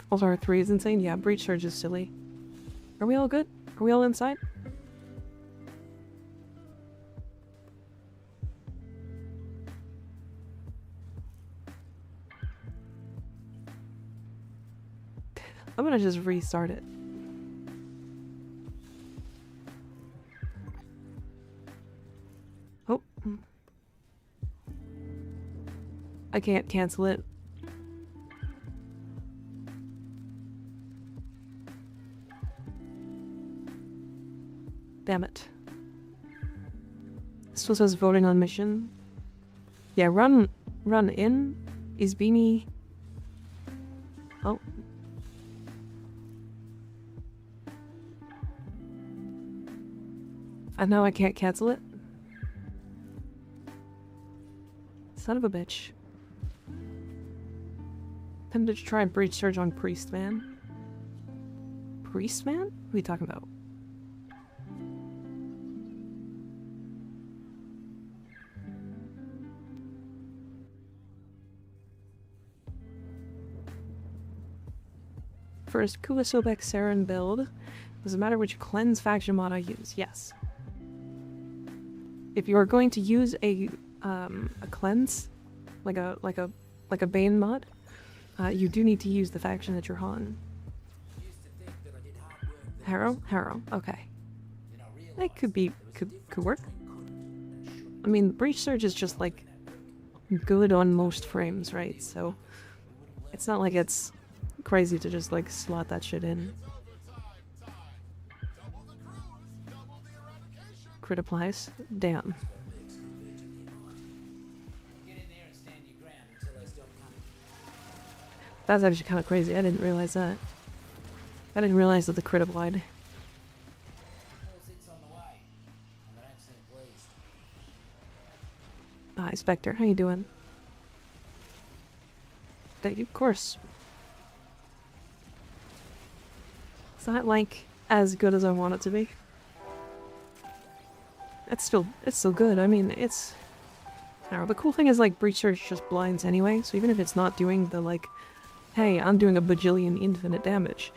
Also, our 3 is insane. Yeah, Breach Surge is silly. Are we all good? Are we all inside? I'm gonna just restart it. Oh. I can't cancel it. Damn it. This was us voting on mission. Yeah, run in. Is Beanie... Oh. And now I can't cancel it? Son of a bitch. Tempted to try and Breach Surge on Priest Man. Priest Man? What are you talking about? First, Kuwasobek Saren build. Does it matter which cleanse faction mod I use? Yes. If you are going to use a cleanse, like a Bane mod, you do need to use the faction that you're on. Harrow? Harrow. Okay. That could work. I mean, Breach Surge is just like good on most frames, right? So it's not like it's crazy to just like slot that shit in. Crit applies. Damn. That's actually kind of crazy. I didn't realize that. I didn't realize that the crit applied. Hi, Spectre. How you doing? Of course. It's not like as good as I want it to be. It's still good. I mean, it's I don't know, the cool thing is like Breach Surge just blinds anyway, so even if it's not doing the like, hey, I'm doing a bajillion infinite damage,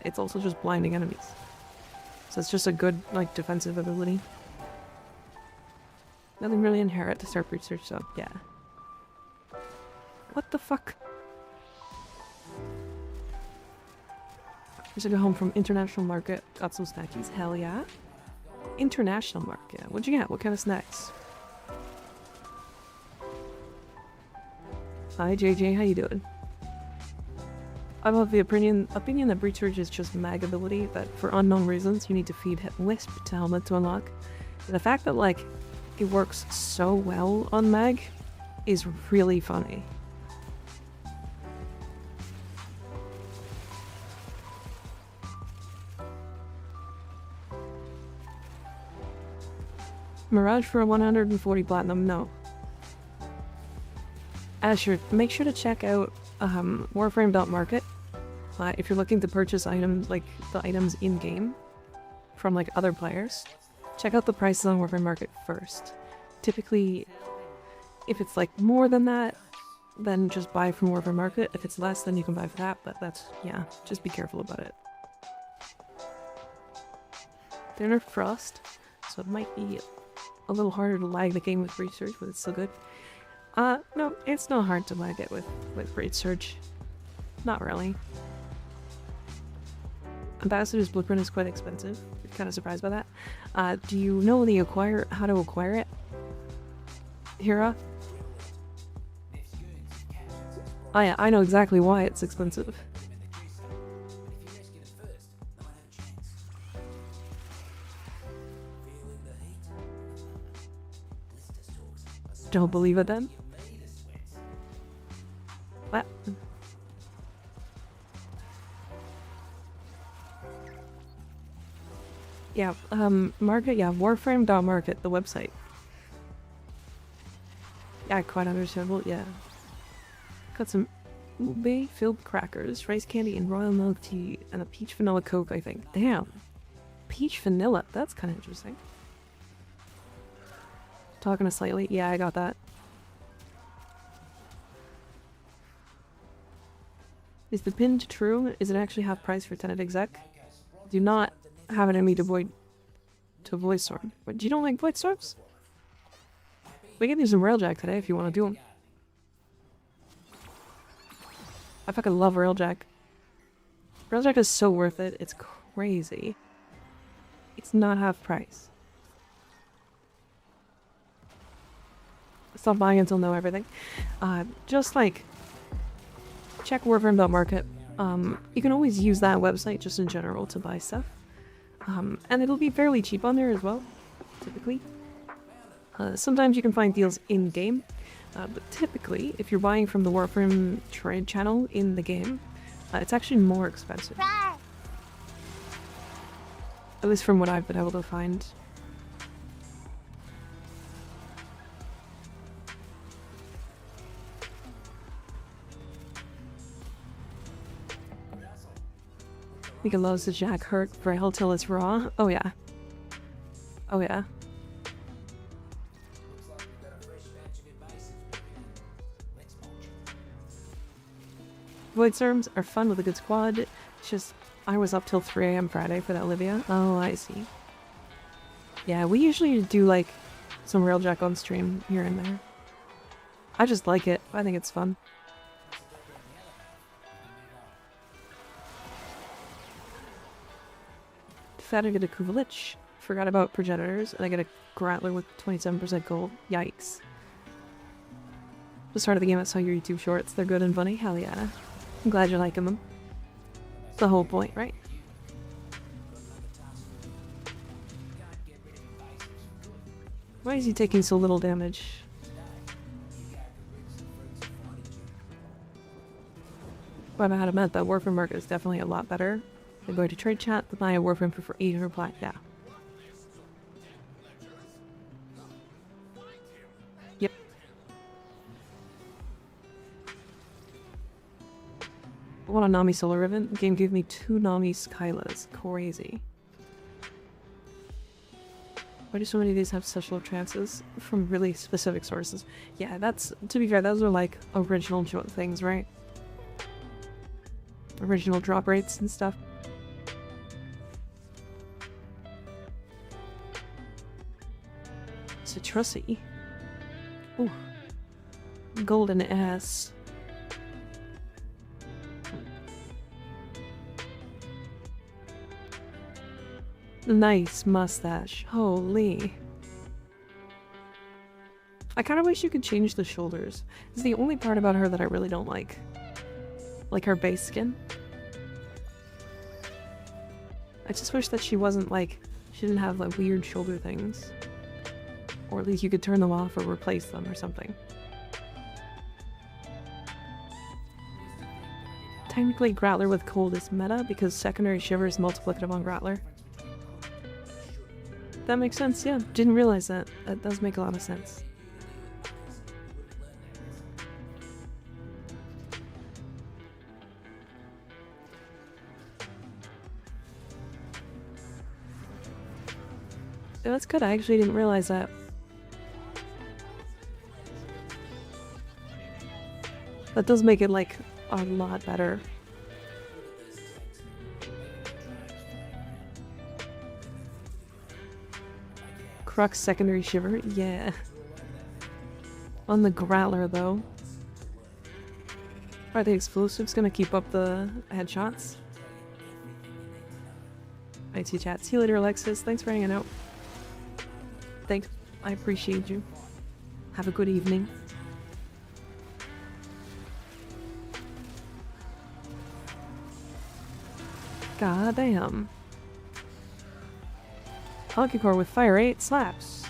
it's also just blinding enemies. So it's just a good like defensive ability. Nothing really inherent to start Breach Surge, so yeah. What the fuck? Just got home from international market, got some snackies, hell yeah. International market, what'd you get? What kind of snacks? Hi JJ, how you doing? I'm of the opinion that Breach Surge is just mag ability, that for unknown reasons you need to feed Wisp to Helmet to unlock. And the fact that like it works so well on mag is really funny. Mirage for 140 platinum, no. Asher, make sure to check out Warframe.market if you're looking to purchase items, like the items in-game from like other players. Check out the prices on Warframe Market first. Typically, if it's like more than that, then just buy from Warframe Market. If it's less, then you can buy for that, but that's, yeah, just be careful about it. They nerfed Frost, so it might be a little harder to lag the game with Breach Surge, but it's still good. No, it's not hard to lag it with Breach Surge. Not really. Ambassador's Blueprint is quite expensive. Kind of surprised by that. Do you know how to acquire it? Hira? Oh yeah, I know exactly why it's expensive. Don't believe it then? What? Yeah, market, yeah, Warframe.market, the website. Yeah, quite understandable, yeah. Got some ube-filled crackers, rice candy, and royal milk tea, and a peach vanilla coke, I think. Damn. Peach vanilla, that's kind of interesting. Talking to slightly, yeah, I got that. Is the pin true? Is it actually half price for Tenant Exec? Do not have an enemy to Void Storm. But you don't like Void Storms? We can do some Railjack today if you want to do them. I fucking love Railjack. Railjack is so worth it. It's crazy. It's not half price. Stop buying until know everything. Just like check Warframe.market. You can always use that website just in general to buy stuff. And it'll be fairly cheap on there as well, typically. Sometimes you can find deals in-game, but typically, if you're buying from the Warframe trade channel in the game, it's actually more expensive. At least from what I've been able to find. Mika loves the Jack hurt frail till it's raw. Oh yeah. Oh yeah. Void Storms are fun with a good squad. It's just, I was up till 3 AM Friday for that Olivia. Oh, I see. Yeah, we usually do like some Railjack on stream here and there. I just like it. I think it's fun. Fat, I get a Kuvalich. Forgot about progenitors, and I get a Grattler with 27% gold. Yikes. The start of the game, I saw your YouTube shorts. They're good and funny. Hell yeah. I'm glad you're liking them. That's the whole point, right? Why is he taking so little damage? But I had admit that Warframe market is definitely a lot better. I'm going to trade chat to buy a Warframe for 800 plat. Yeah. Yep. I want a Nami Solar Ribbon. The game gave me 2 Nami Skylas. Crazy. Why do so many of these have such low chances from really specific sources? Yeah, that's, to be fair, those are like original things, right? Original drop rates and stuff. Citrusy. Ooh. Golden ass. Nice mustache. Holy. I kind of wish you could change the shoulders. It's the only part about her that I really don't like. Like her base skin. I just wish that she wasn't like, she didn't have like weird shoulder things. Or at least you could turn them off or replace them or something. Technically Grattler with cold is meta because secondary shiver is multiplicative on Grattler. That makes sense, yeah. Didn't realize that. That does make a lot of sense. Yeah, that's good. I actually didn't realize that. That does make it, like, a lot better. Crux secondary shiver? Yeah. On the Grattler, though. Are the explosives gonna keep up the headshots? IT chat. See you later, Alexis. Thanks for hanging out. Thanks. I appreciate you. Have a good evening. God damn. Hockey core with fire 8 slaps.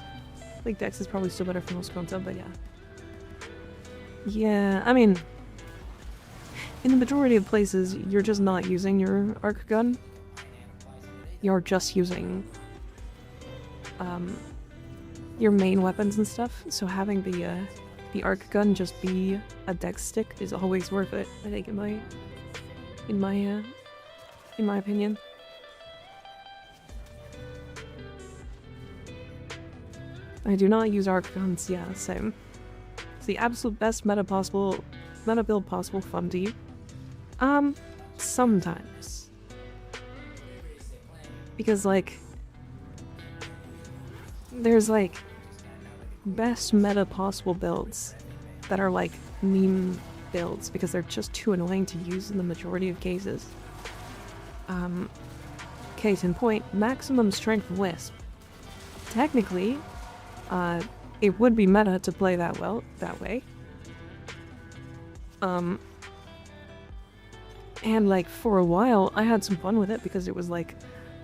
I think Dex is probably still better for most content, but yeah. Yeah, I mean, in the majority of places, you're just not using your arc gun. You're just using your main weapons and stuff. So having the arc gun just be a Dex stick is always worth it. I think in my opinion. I do not use arc guns, yeah, same. It's the absolute best meta build possible fun to you. Sometimes. Because, like, there's, like, best meta possible builds that are, like, meme builds because they're just too annoying to use in the majority of cases. Case in point, maximum strength wisp. Technically, it would be meta to play that way. And like for a while I had some fun with it because it was like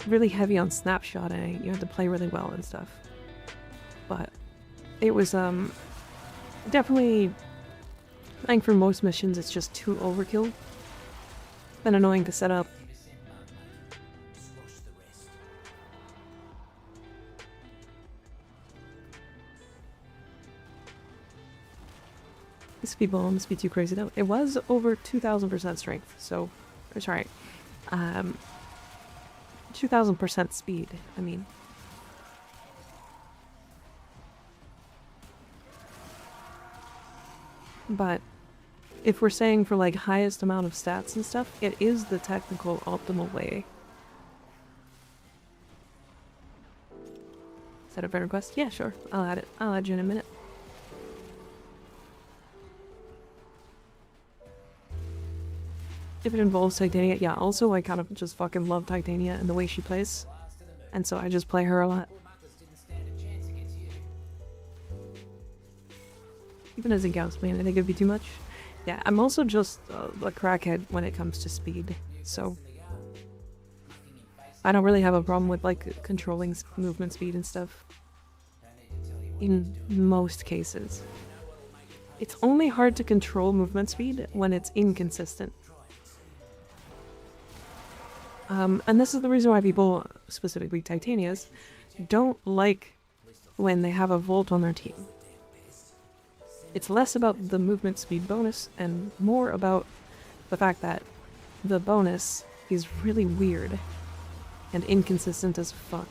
really heavy on snapshot and you had to play really well and stuff. But it was definitely, I think for most missions it's just too overkill and annoying to set up. These people must be too crazy though. It was over 2000% strength, so, or sorry, 2000% speed, I mean. But if we're saying for like highest amount of stats and stuff, it is the technical optimal way. Is that a friend request? Yeah, sure. I'll add it. I'll add you in a minute. If it involves Titania, yeah, also I kind of just fucking love Titania and the way she plays. And so I just play her a lot. Even as a Gauss main, I think it'd be too much. Yeah, I'm also just a crackhead when it comes to speed, so I don't really have a problem with like controlling movement speed and stuff. In most cases. It's only hard to control movement speed when it's inconsistent. And this is the reason why people, specifically Titanias, don't like when they have a Volt on their team. It's less about the movement speed bonus and more about the fact that the bonus is really weird and inconsistent as fuck.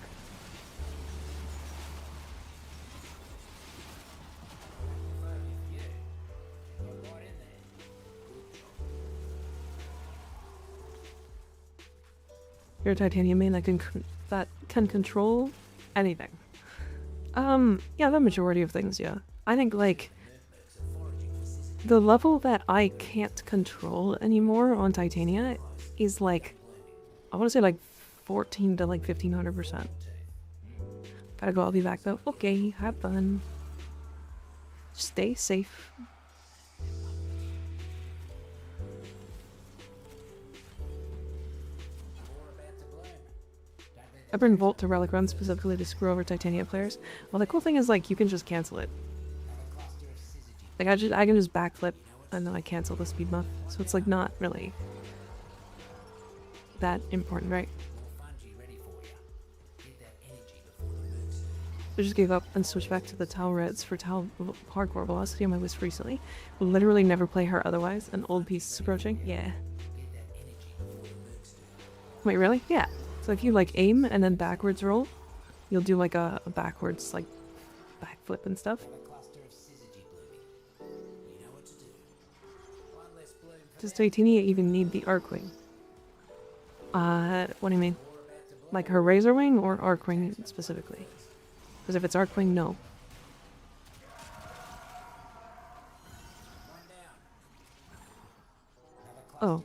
You're a titanium main that can control anything. Yeah, the majority of things, yeah. I think, like, the level that I can't control anymore on Titania is, like, I want to say, like, 14 to, like, 1500%. Gotta go, I'll be back, though. Okay, have fun. Stay safe. I bring Volt to Relic Run specifically to screw over Titania players. Well, the cool thing is, like, you can just cancel it. Like, I can just backflip, and then I cancel the speed buff. So it's, like, not really that important, right? I just gave up and switched back to the Tau Reds for Tau Hardcore Velocity on my Wisp recently. Will literally never play her otherwise. An old piece is approaching. Yeah. Wait, really? Yeah. So if you, like, aim and then backwards roll, you'll do, like, a backwards, like, backflip and stuff. Does Titania even need the Arcwing? What do you mean? Like her Razor Wing or Arcwing specifically? Because if it's Arcwing, no. Oh.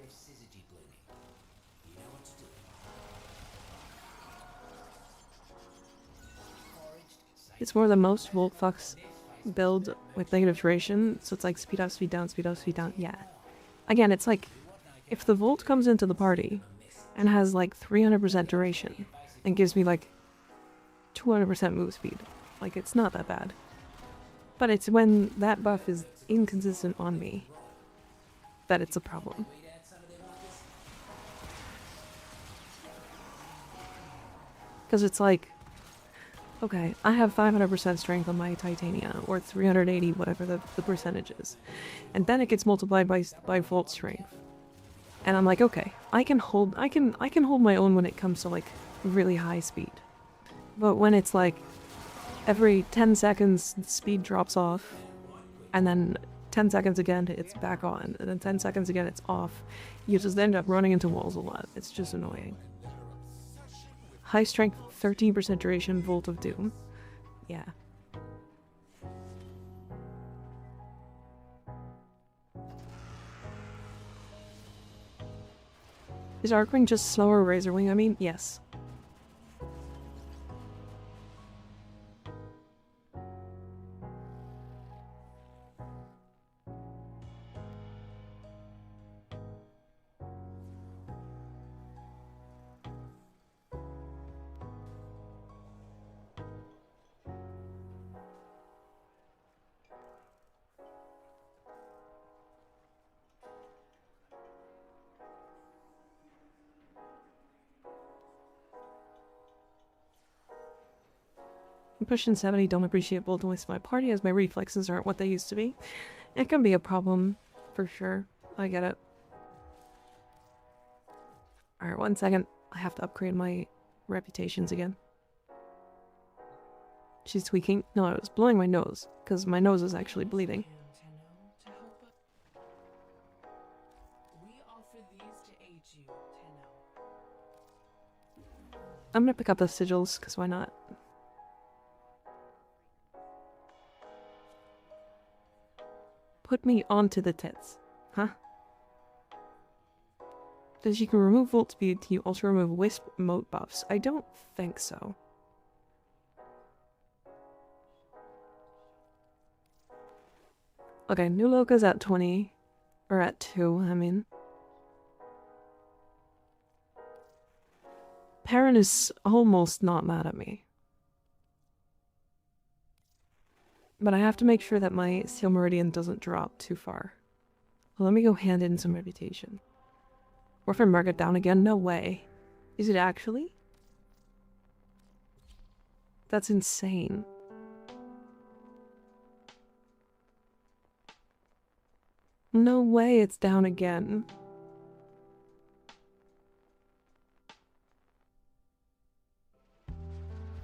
It's more than most Volt Fox build with negative duration, so it's like speed up, speed down, speed up, speed down. Yeah. Again, it's like, if the Volt comes into the party and has like 300% duration and gives me like 200% move speed, like it's not that bad. But it's when that buff is inconsistent on me that it's a problem. Because it's like, okay, I have 500% strength on my Titania, or 380, whatever the percentage is. And then it gets multiplied by Volt strength. And I'm like, okay, I can hold my own when it comes to like really high speed. But when it's like every 10 seconds speed drops off, and then 10 seconds again it's back on, and then 10 seconds again it's off, you just end up running into walls a lot. It's just annoying. High strength, 13% duration, Volt of Doom. Yeah. Is Arcwing just slower Razor Wing? I mean, yes. I'm pushing 70, don't appreciate Bolt and Wisp my party as my reflexes aren't what they used to be. It can be a problem, for sure. I get it. Alright, 1 second. I have to upgrade my reputations again. She's tweaking. No, I was blowing my nose, because my nose is actually bleeding. I'm gonna pick up the sigils, because why not? Put me onto the tits. Huh? Does you can remove Volt Speed, you also remove Wisp mote buffs? I don't think so. Okay, New Loca's at 20. Or at 2, I mean. Perrin is almost not mad at me. But I have to make sure that my Steel Meridian doesn't drop too far. Well, let me go hand in some reputation. Warframe market down again? No way. Is it actually? That's insane. No way it's down again.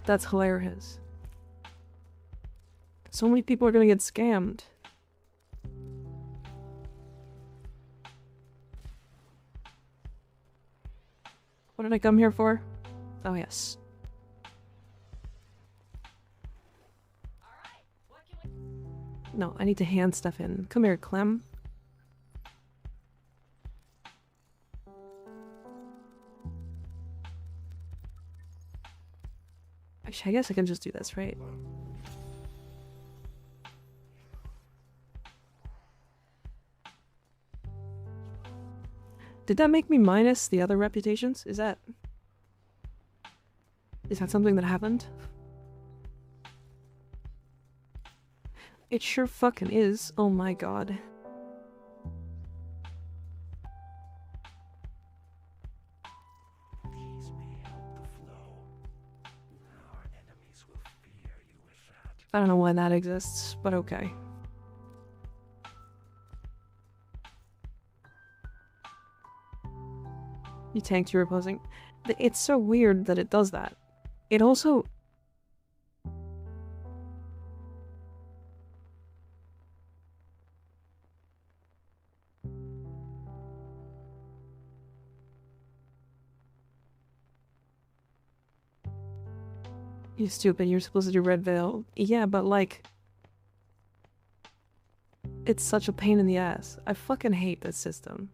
That's hilarious. So many people are gonna get scammed. What did I come here for? Oh, yes. No, I need to hand stuff in. Come here, Clem. Actually, I guess I can just do this, right? Did that make me minus the other reputations? Is that something that happened? It sure fucking is. Oh my god. These may help the flow. Our enemies will fear you with that. I don't know why that exists, but okay. You tanked your opposing. It's so weird that it does that. It also... You stupid, you're supposed to do red veil. Yeah, but like... It's such a pain in the ass. I fucking hate this system.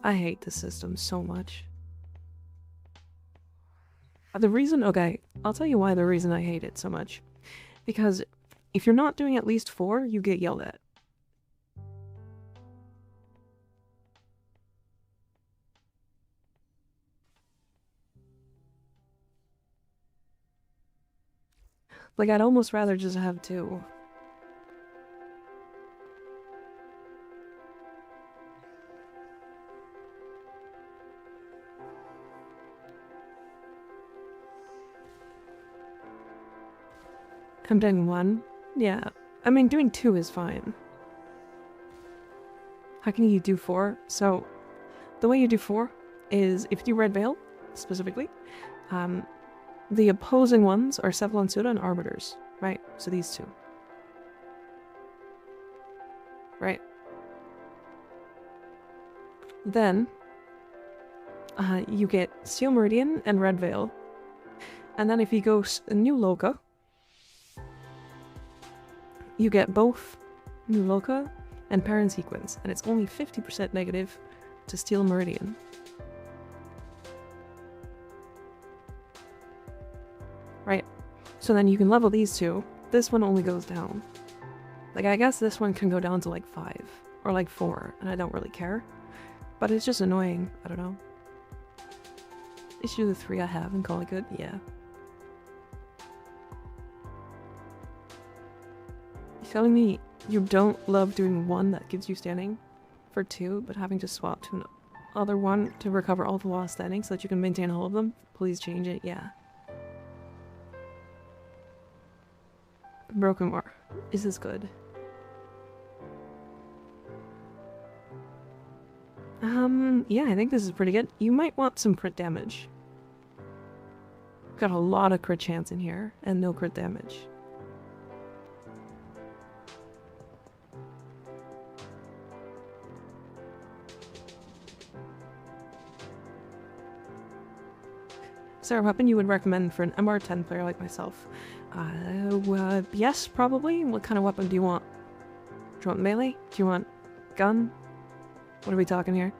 I hate this system so much. The reason, okay, I'll tell you why the reason I hate it so much. Because if you're not doing at least 4, you get yelled at. Like, I'd almost rather just have 2. I'm doing 1. Yeah. I mean, doing 2 is fine. How can you do 4? So, the way you do 4 is, if you do Red Veil, specifically, the opposing ones are Cephalon Suda and Arbiters, right? So these 2. Right? Then, you get Steel Meridian and Red Veil. And then if you go New Loka, you get both New Loka and Parent Sequence, and it's only 50% negative to Steel Meridian. Right? So then you can level these 2. This one only goes down. Like, I guess this one can go down to like 5, or like 4, and I don't really care. But it's just annoying. I don't know. Issue the 3 I have and call it good? Yeah. You telling me you don't love doing 1 that gives you standing for 2, but having to swap to another one to recover all the lost standing so that you can maintain all of them? Please change it, yeah. Broken War. Is this good? Yeah, I think this is pretty good. You might want some crit damage. Got a lot of crit chance in here, and no crit damage. Is there a weapon you would recommend for an MR10 player like myself? Yes, probably. What kind of weapon do you want? Do you want melee? Do you want gun? What are we talking here?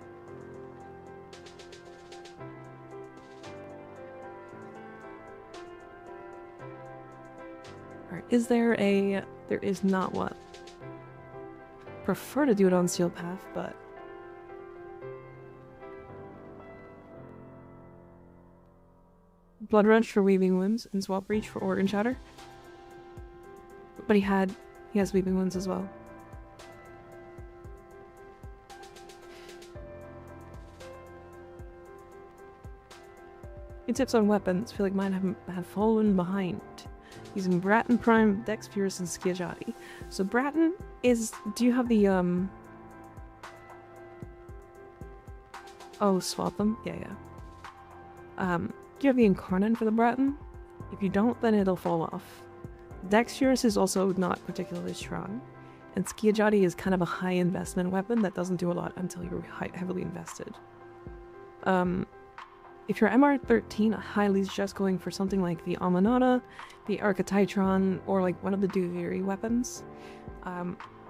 Alright, is there a... There is not one. Prefer to do it on Steel Path, but... Blood Wrench for Weaving Wounds and Swap Reach for Organ Shatter. But he has Weaving Wounds as well. Good tips on weapons. I feel like mine have fallen behind. Using Bratton Prime, Dex Fierce, and Skiajati. So Bratton is... Do you have the, Oh, swap them? Yeah, yeah. Do you have the Incarnate for the Bratton? If you don't, then it'll fall off. Dex Fierce is also not particularly strong. And jade is kind of a high investment weapon that doesn't do a lot until you're heavily invested. If you're MR13, I highly suggest going for something like the Amanata, the Archititron, or like one of the Duviri weapons.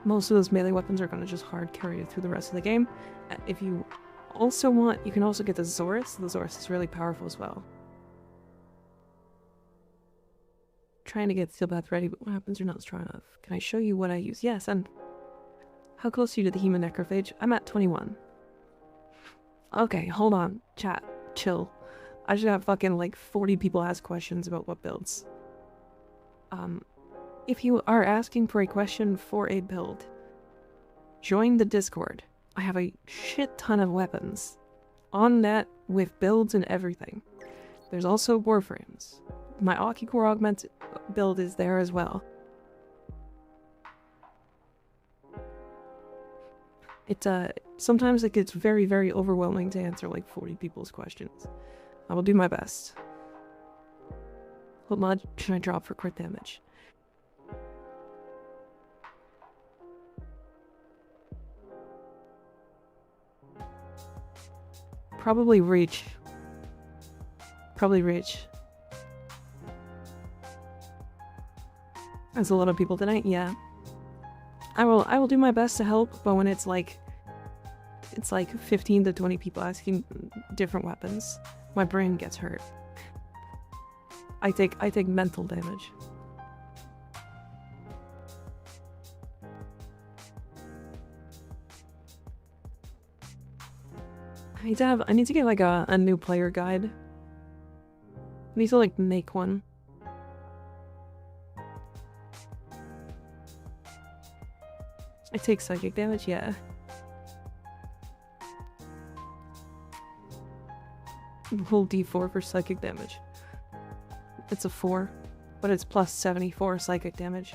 Most of those melee weapons are going to just hard carry you through the rest of the game. If you also want, you can also get the Zorus. The Zorus is really powerful as well. Trying to get Steel Path ready, but what happens? You're not strong enough. Can I show you what I use? Yes, and how close are you to the Hema Necrophage? I'm at 21. Okay, hold on. Chat. Chill. I just got fucking like 40 people ask questions about what builds. If you are asking for a question for a build, join the Discord. I have a shit ton of weapons on that with builds and everything. There's also Warframes. My Core Augment build is there as well. Sometimes it gets very, very overwhelming to answer like 40 people's questions. I will do my best. What mod should I drop for crit damage? Probably Reach. Probably Reach. There's a lot of people tonight, yeah. I will do my best to help, but when it's like 15 to 20 people asking different weapons, my brain gets hurt. I take mental damage. I need to get like a new player guide. I need to like make one. I take psychic damage, yeah. Whole D4 for psychic damage. It's a 4, but it's plus 74 psychic damage.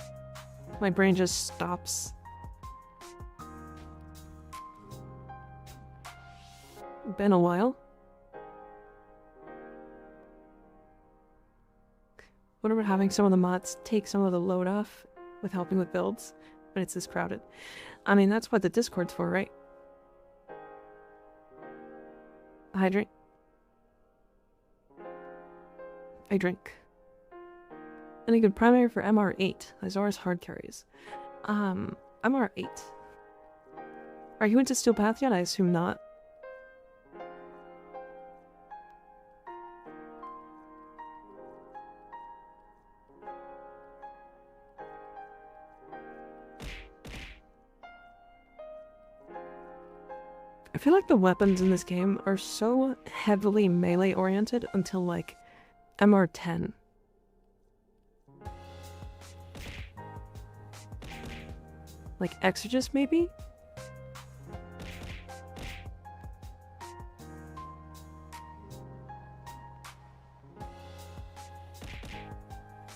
My brain just stops. Been a while. What about having some of the mods take some of the load off with helping with builds when it's this crowded? I mean, that's what the Discord's for, right? Hydrate. I drink. Any good primary for MR8? Azor's hard carries. MR8. Are you into Steel Path yet? I assume not. I feel like the weapons in this game are so heavily melee oriented until like MR10. Like Exorcist maybe?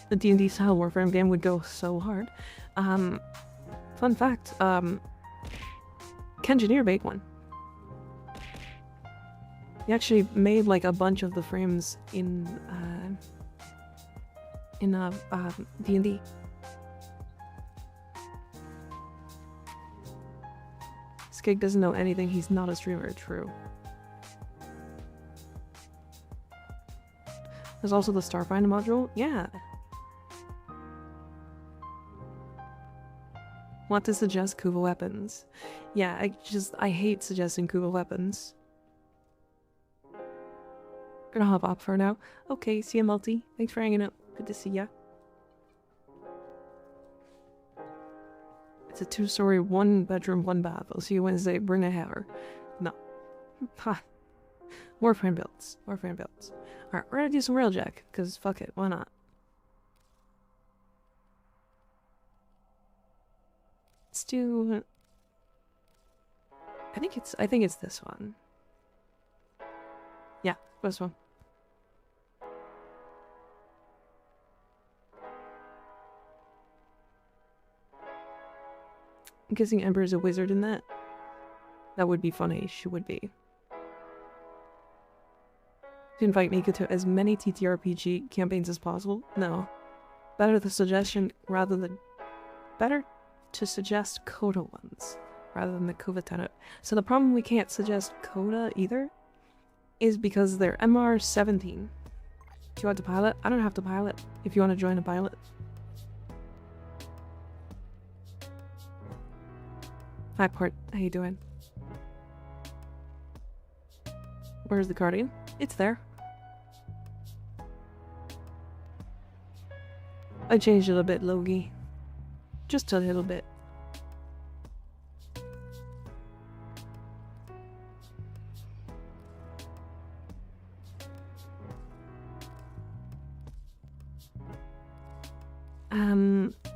The D&D style Warframe game would go so hard. Fun fact, Kengineer made one. He actually made like a bunch of the frames in D&D. Skig doesn't know anything, he's not a streamer, true. There's also the Starfinder module, yeah. Want to suggest Kuva weapons. Yeah, I hate suggesting Kuva weapons. Gonna hop up for now. Okay, see ya, Multi. Thanks for hanging out. Good to see ya. It's a 2-story, 1-bedroom, 1-bath. I'll see you Wednesday. Bring a hammer. No. Ha. Warframe builds. Warframe builds. Alright, we're gonna do some railjack, because fuck it, why not? Let's do... I think it's this one. Yeah, this one. I'm guessing Ember is a wizard in that. That would be funny. She would be. To invite Mika to as many TTRPG campaigns as possible? No. Better the suggestion rather than... Better? to suggest Coda ones rather than the Kuvatana. So the problem we can't suggest Coda either is because they're MR17. Do you want to pilot? I don't have to pilot if you want to join a pilot. Hi Port, how you doing? Where's the Guardian? It's there. I changed it a bit, Logie. Just a little bit.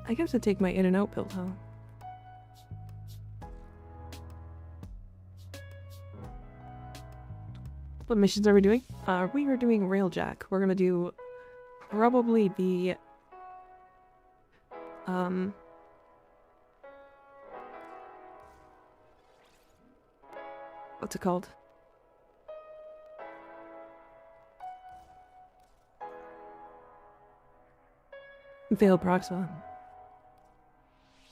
I guess I take my in and out pill, huh? What missions are we doing? We are doing Railjack. We're gonna do probably the what's it called? Veil Proxima.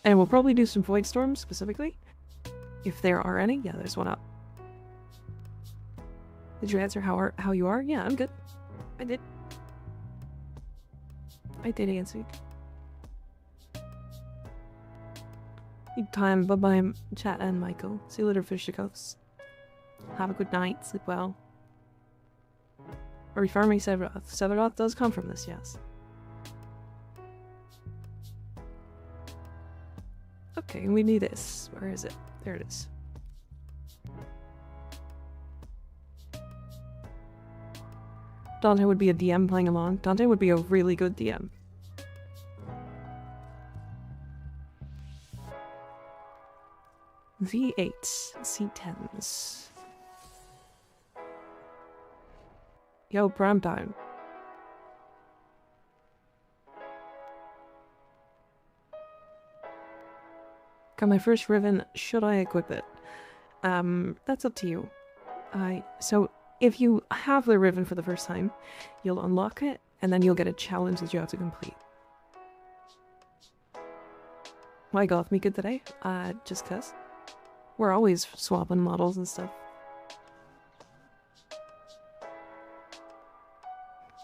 And we'll probably do some Void Storms specifically. If there are any. Yeah, there's one up. Did you answer how you are? Yeah, I'm good. I did. I did answer. Good time. Bye-bye, chat and Michael. See you later, Fishicos. Have a good night. Sleep well. Are we farming Severoth? Severoth does come from this, yes. Okay, we need this. Where is it? There it is. Dante would be a DM playing along. Dante would be a really good DM. V8, C10s. Yo, prime time. Got my first Riven. Should I equip it? That's up to you. So if you have the Riven for the first time, you'll unlock it, and then you'll get a challenge that you have to complete. Why Goth me good today? Just cause. We're always swapping models and stuff.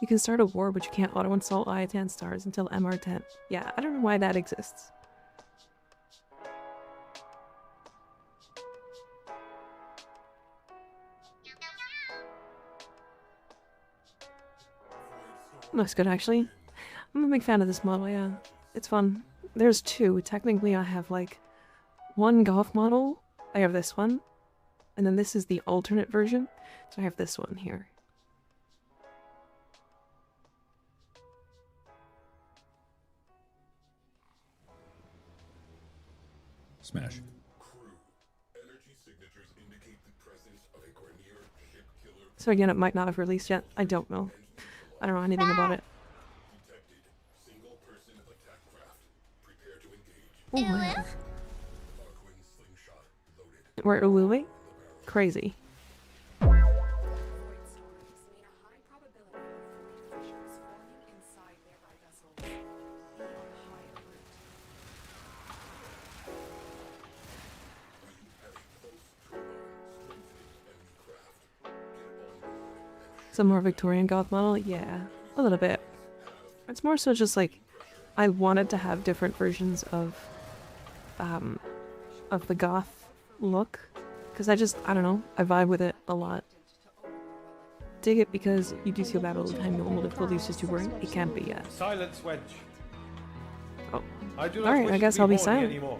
You can start a war, but you can't auto-install I-10 stars until MR10. Yeah, I don't know why that exists. Looks good, actually. I'm a big fan of this model, yeah. It's fun. There's two. Technically, I have, like, one golf model. I have this one. And then this is the alternate version. So I have this one here. Smash. So again, it might not have released yet. I don't know. I don't know anything about it. Oh, wow. We're Ululi? Crazy. Some more Victorian goth model? Yeah, a little bit. It's more so just like I wanted to have different versions of the goth look because I don't know, I vibe with it a lot. Dig it because you do feel bad all the time. Normal difficulty is just too boring. It can't be, yeah. Silence, wench. Oh, Alright, I guess I'll be silent. Anymore.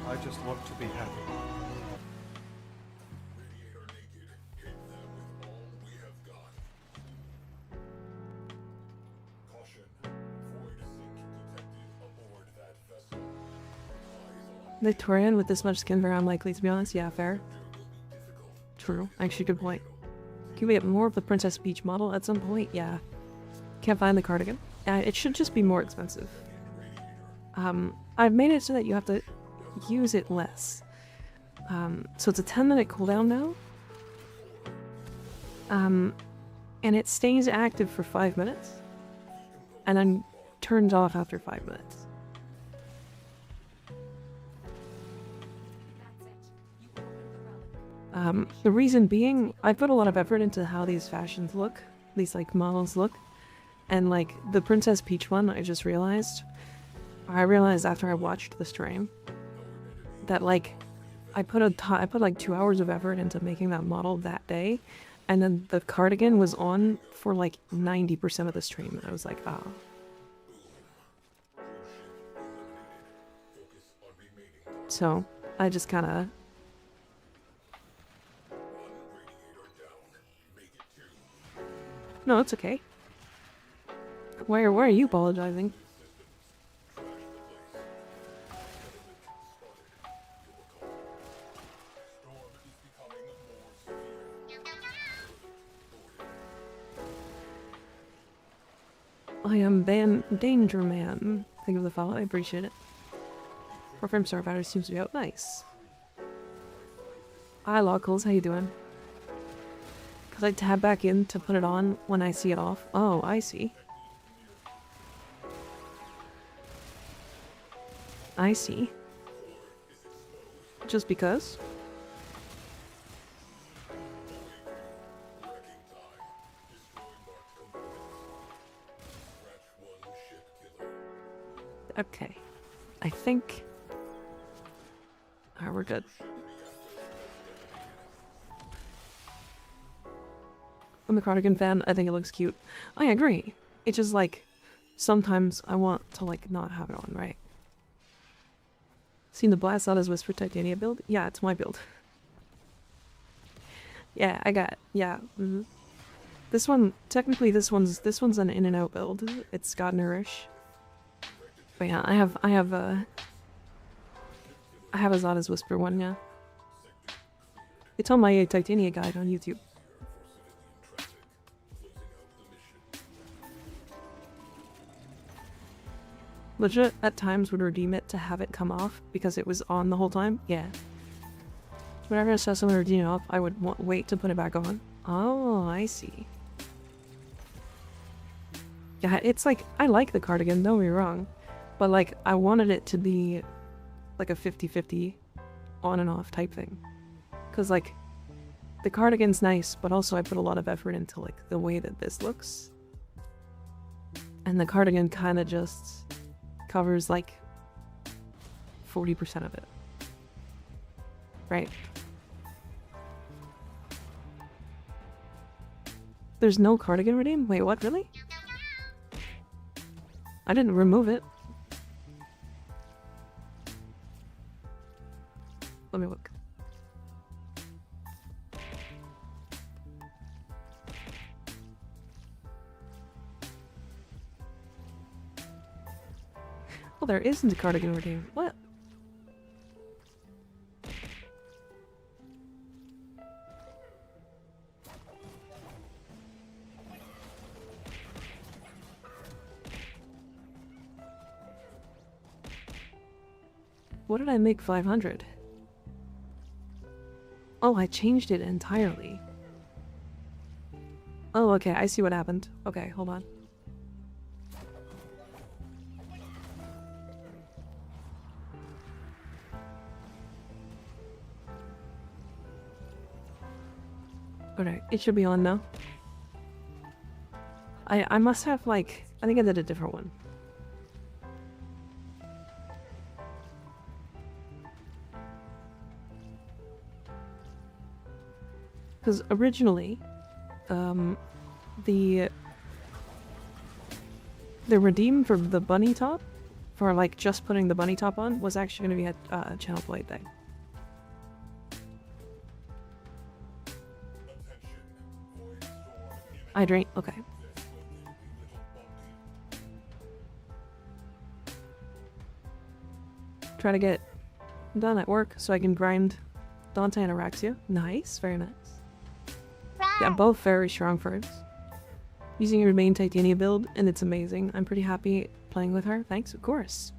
I just want to be happy. Victorian with this much skin very unlikely, to be honest. Yeah, fair. True. Actually, good point. Can we get more of the Princess Peach model at some point? Yeah. Can't find the cardigan. It should just be more expensive. I've made it so that you have to use it less. So it's a 10-minute cooldown now. And it stays active for 5 minutes. And then turns off after 5 minutes. The reason being, I put a lot of effort into how these fashions look, these like models look, and like the Princess Peach one, I realized after I watched the stream that like I put like 2 hours of effort into making that model that day, and then the cardigan was on for like 90% of the stream, and I was like, ah. So I just kind of. No, it's okay. Why are you apologizing? I am Danger Man. Thank you for the follow, I appreciate it. Warframe Star Battery seems to be out. Nice. Hi Lockles, how you doing? Cause I tab back in to put it on when I see it off. Oh, I see. I see. Just because? Okay. I think... Alright, we're good. I'm a cardigan fan. I think it looks cute. I agree. It's just like, sometimes I want to like not have it on, right? Seen the Blast Out as Whisper Titania build? Yeah, it's my build. Yeah, I got, yeah. This one, technically this one's an in and out build. It's got nourish. But yeah, I have a Zada's Whisper one, yeah. It's on my Titania guide on YouTube. Legit, at times would redeem it to have it come off because it was on the whole time. Yeah. Whenever I saw someone redeem it off, I would wait to put it back on. Oh, I see. Yeah, it's like, I like the cardigan, don't get me wrong. But like, I wanted it to be like a 50-50 on and off type thing. Cause like, the cardigan's nice, but also I put a lot of effort into like the way that this looks. And the cardigan kind of just covers like 40% of it. Right? There's no cardigan redeem? Wait, what, really? I didn't remove it. Let me look. Oh, there isn't a cardigan redeem. What? What did I make 500? Oh, I changed it entirely. Oh, okay, I see what happened. Okay, hold on. Alright, it should be on now. I must have like, I think I did a different one. Because originally, the redeem for the bunny top, for like just putting the bunny top on, was actually going to be a channel play thing. Hydrate, okay. Try to get done at work so I can grind Dante and Araxia. Nice, very nice. Yeah, both very strong first. Using your main Titania build, and it's amazing. I'm pretty happy playing with her. Thanks, of course.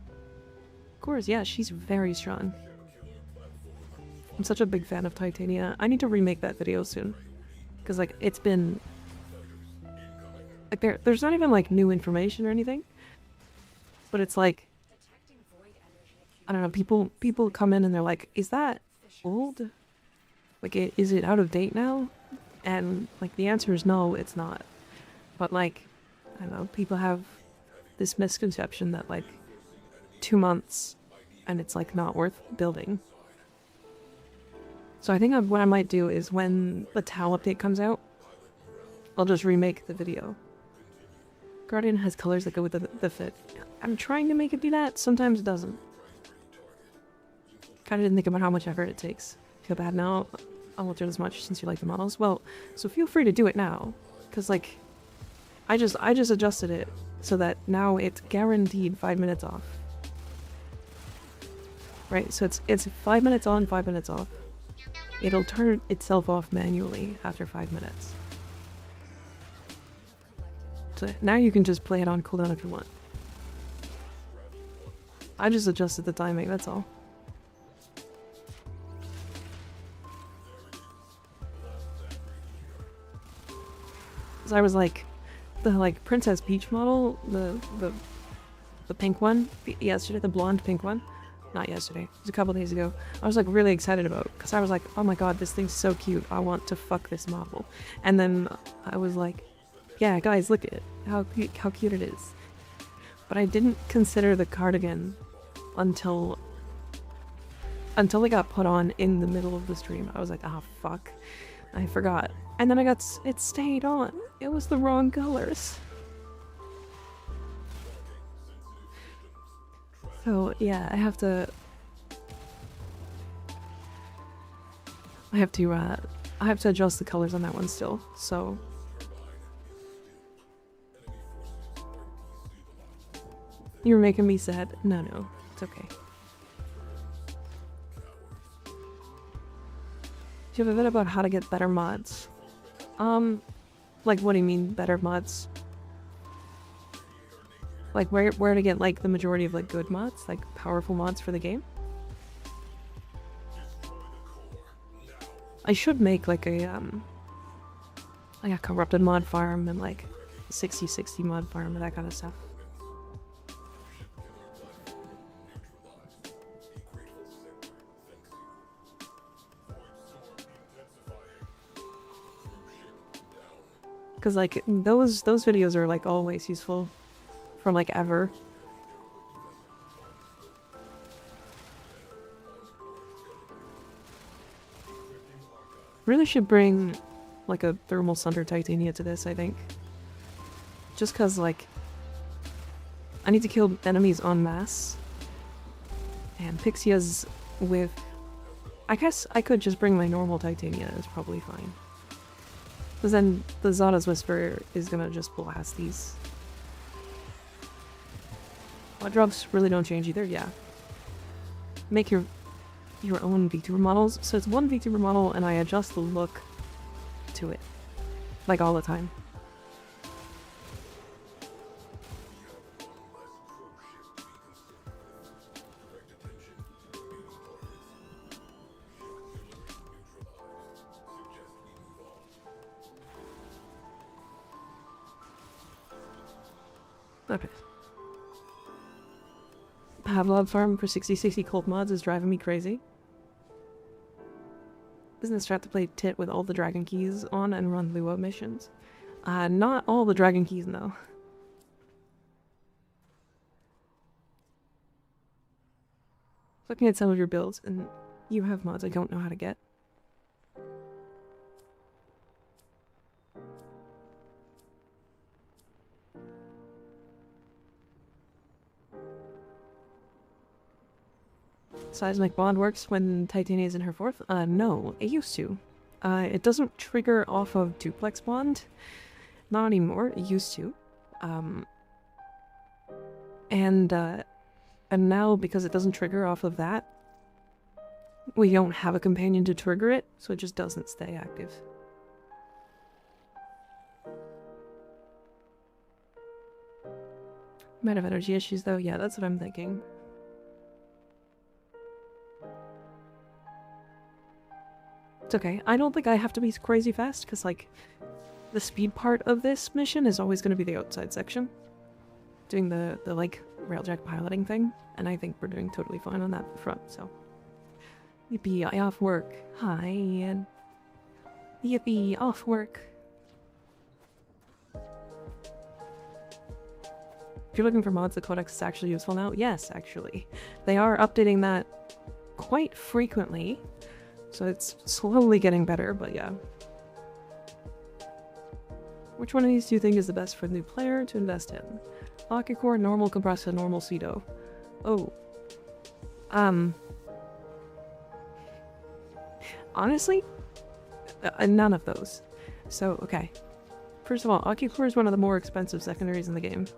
Of course, yeah, she's very strong. I'm such a big fan of Titania. I need to remake that video soon. Because, like, it's been... Like, there's not even, like, new information or anything. But it's like... I don't know, people come in and they're like, is that old? Like, is it out of date now? And, like, the answer is no, it's not. But, like, I don't know, people have this misconception that, like, 2 months and it's, like, not worth building. So I think what I might do is when the Tau update comes out, I'll just remake the video. Guardian has colors that go with the fit. I'm trying to make it do that, sometimes it doesn't. Kinda didn't think about how much effort it takes. Feel bad now, I won't do it as much since you like the models. Well, so feel free to do it now. Cause like, I just adjusted it so that now it's guaranteed 5 minutes off. Right, so it's 5 minutes on, 5 minutes off. It'll turn itself off manually after 5 minutes. So now you can just play it on cooldown if you want. I just adjusted the timing, that's all. So I was like, the like Princess Peach model, the pink one, yesterday, the blonde pink one. Not yesterday, it was a couple days ago. I was like really excited about because I was like, oh my god, this thing's so cute. I want to fuck this model. And then I was like, yeah, guys, look at it. How cute it is. But I didn't consider the cardigan until it got put on in the middle of the stream. I was like, oh fuck, I forgot. And then it stayed on. It was the wrong colors. So yeah, I have to adjust the colors on that one still. So you're making me sad. No, it's okay. Do you have a bit about how to get better mods? Like what do you mean better mods? Like where to get like the majority of like good mods, like powerful mods for the game? I should make like a corrupted mod farm and like 60/60 mod farm and that kind of stuff. Cause like those videos are like always useful from like ever. Really should bring like a thermal sunder titania to this, I think. Just cause like I need to kill enemies en masse. And Pixia's with I guess I could just bring my normal titania, it's probably fine. Because then the Zada's Whisper is gonna just blast these. What drops really don't change either, yeah. Make your own VTuber models. So it's one VTuber model and I adjust the look to it. Like all the time. Okay. Pavlov farm for 60/60 cult mods is driving me crazy. Isn't it strat to play tit with all the dragon keys on and run Luo missions? Not all the dragon keys, no. Looking at some of your builds, and you have mods I don't know how to get. Seismic bond works when Titania is in her fourth? No, it used to. It doesn't trigger off of duplex bond. Not anymore, it used to. And now because it doesn't trigger off of that, we don't have a companion to trigger it, so it just doesn't stay active. Might have energy issues though, yeah, that's what I'm thinking. It's okay. I don't think I have to be crazy fast, because, like, the speed part of this mission is always going to be the outside section. Doing the like, railjack piloting thing, and I think we're doing totally fine on that front, so. Yippee, I off work. Hi, and yippee, off work. If you're looking for mods, the codex is actually useful now. Yes, actually. They are updating that quite frequently, so it's slowly getting better, but yeah. Which one of these do you think is the best for the new player to invest in? OKAYOKAY, normal compressor, normal pseudo. Oh. Honestly, none of those. So, okay. First of all, OKAYOKAY is one of the more expensive secondaries in the game.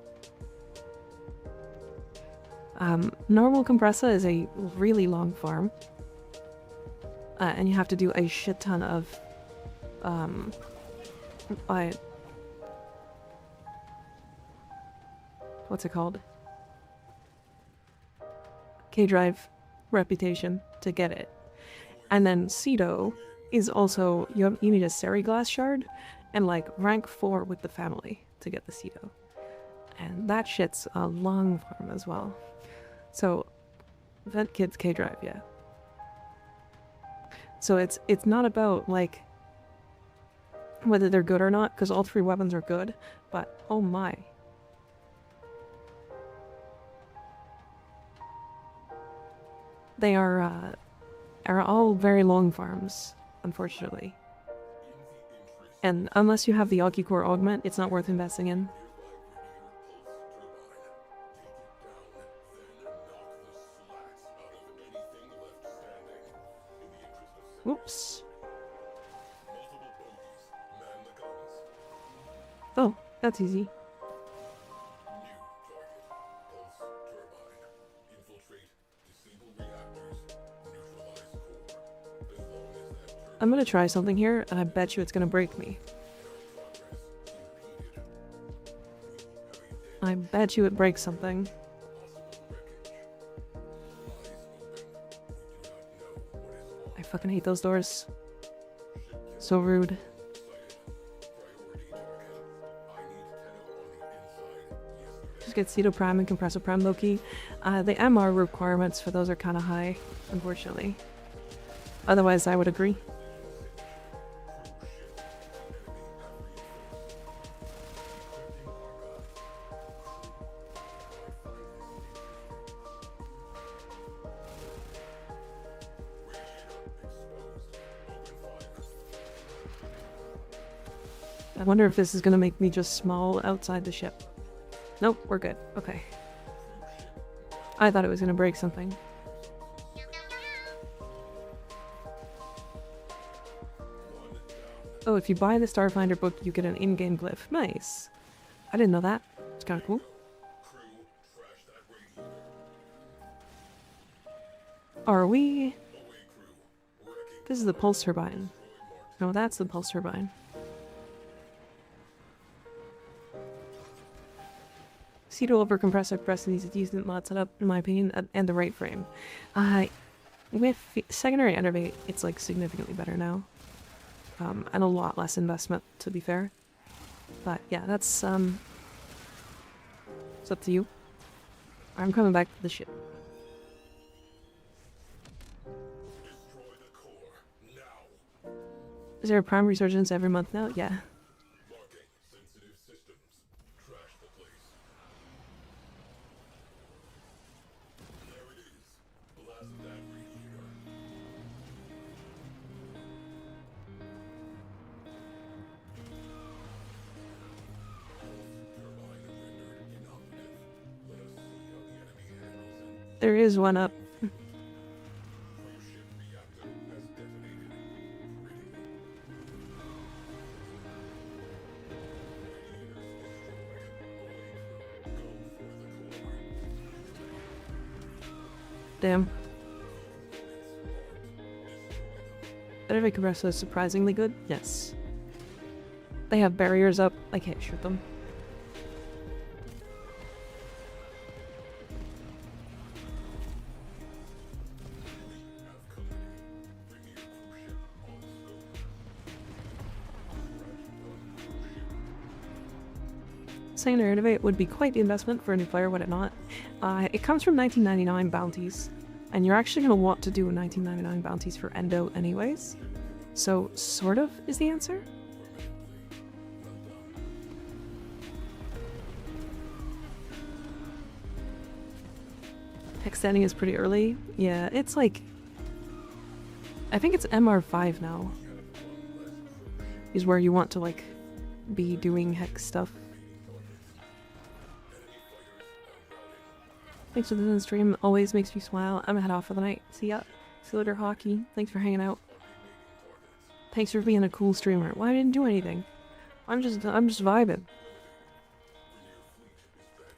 Normal compressor is a really long farm. And you have to do a shit ton of, what's it called? K-Drive reputation to get it. And then Cedo is also, you need a Seri glass shard and like rank 4 with the family to get the Cedo. And that shit's a long farm as well. So, Vent Kids K-Drive, yeah. So it's not about like whether they're good or not, because all 3 weapons are good, but oh my. They are all very long farms, unfortunately. And unless you have the OKAYOKAY augment, it's not worth investing in. Whoops. Oh, that's easy. I'm gonna try something here, and I bet you it's gonna break me. I bet you it breaks something. I fucking hate those doors. So rude. Just get Cedo Prime and Compressor Prime low-key. The MR requirements for those are kind of high, unfortunately. Otherwise, I would agree. I wonder if this is gonna make me just small outside the ship. Nope, we're good. Okay. I thought it was gonna break something. Oh, if you buy the Starfinder book, you get an in-game glyph. Nice. I didn't know that. It's kind of cool. Are we? This is the pulse turbine. No, that's the pulse turbine. Cedo over compressor capacity is a decent mod setup, in my opinion, and the right frame. With secondary enervate, it's like significantly better now. And a lot less investment, to be fair. But yeah, that's it's up to you. I'm coming back to the ship. Is there a prime resurgence every month now? Yeah. There is one up. Damn. Enervate compressor is surprisingly good. Yes. They have barriers up. I can't shoot them. Secondary Innovate would be quite the investment for a new player, would it not? It comes from 1999 bounties, And you're actually going to want to do 1999 bounties for Endo anyways. So, sort of is the answer. Extending is pretty early. Yeah, it's like... I think it's MR5 now. Is where you want to, like, be doing hex stuff. Thanks for the stream. Always makes me smile. I'm gonna head off for the night. See ya. See you later, Hockey. Thanks for hanging out. Thanks for being a cool streamer. Well, I didn't do anything. I'm just vibing.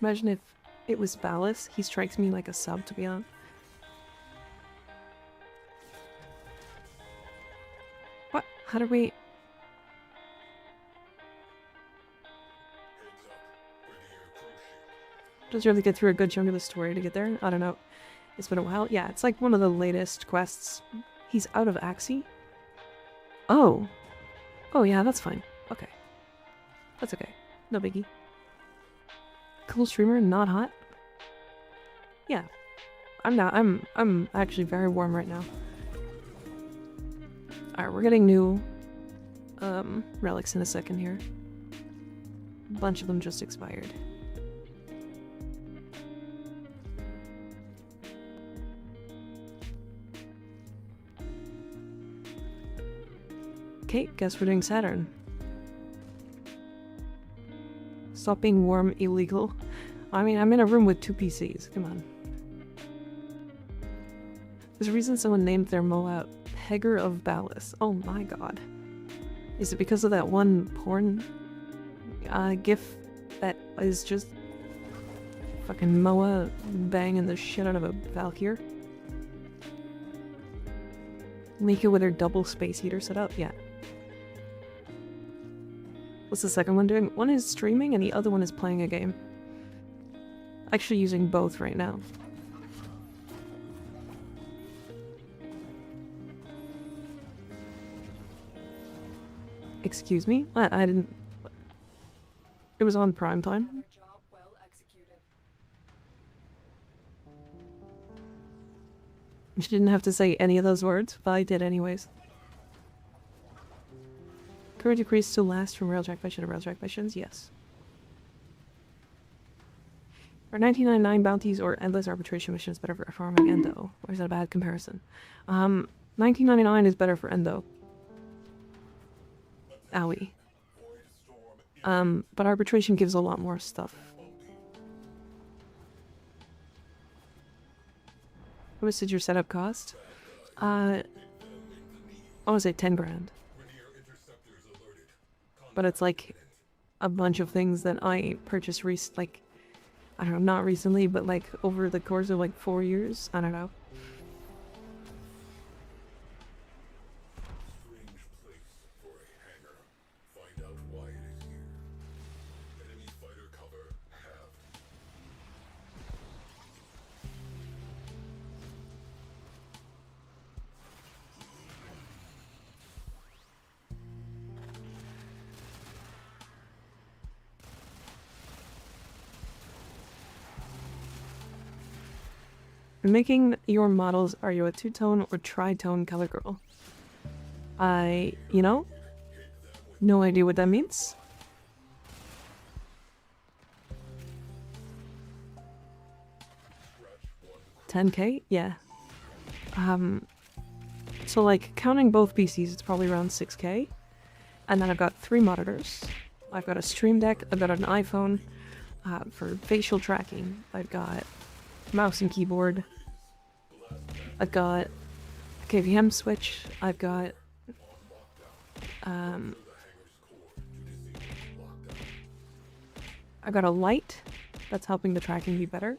Imagine if it was Ballas. He strikes me like a sub, to be honest. What? How do we... Does you have to get through a good chunk of the story to get there? I don't know. It's been a while. Yeah, it's like one of the latest quests. He's out of Axie? Oh. Oh yeah, that's fine. Okay. That's okay. No biggie. Cool streamer, not hot? Yeah. I'm not. I'm actually very warm right now. Alright, we're getting new relics in a second here. A bunch of them just expired. Okay, guess we're doing Saturn. Stop being warm, illegal. I mean, I'm in a room with 2 PCs. Come on. There's a reason someone named their MOA Pegger of Ballas. Oh my god. Is it because of that one porn gif that is just fucking MOA banging the shit out of a Valkyr? Mika with her double space heater set up? Yeah. What's the second one doing? One is streaming and the other one is playing a game. Actually using both right now. Excuse me? What? I didn't... It was on prime time? She didn't have to say any of those words, but I did anyways. Current decrease still lasts from railtrack mission to railtrack missions? Yes. Are 1999 bounties or endless arbitration missions better for farming Endo? Or is that a bad comparison? 1999 is better for Endo. Owie. But arbitration gives a lot more stuff. How much did your setup cost? I want to say 10 grand. But it's like a bunch of things that I purchased like, I don't know, not recently, but like over the course of like 4 years. I don't know. When making your models, are you a two-tone or tri-tone color girl? You know, no idea what that means. $10K? Yeah. So like counting both PCs, it's probably around 6K. And then I've got 3 monitors. I've got a Stream Deck, I've got an iPhone for facial tracking. I've got mouse and keyboard. I've got a KVM switch. I've got I've got a light that's helping the tracking be better.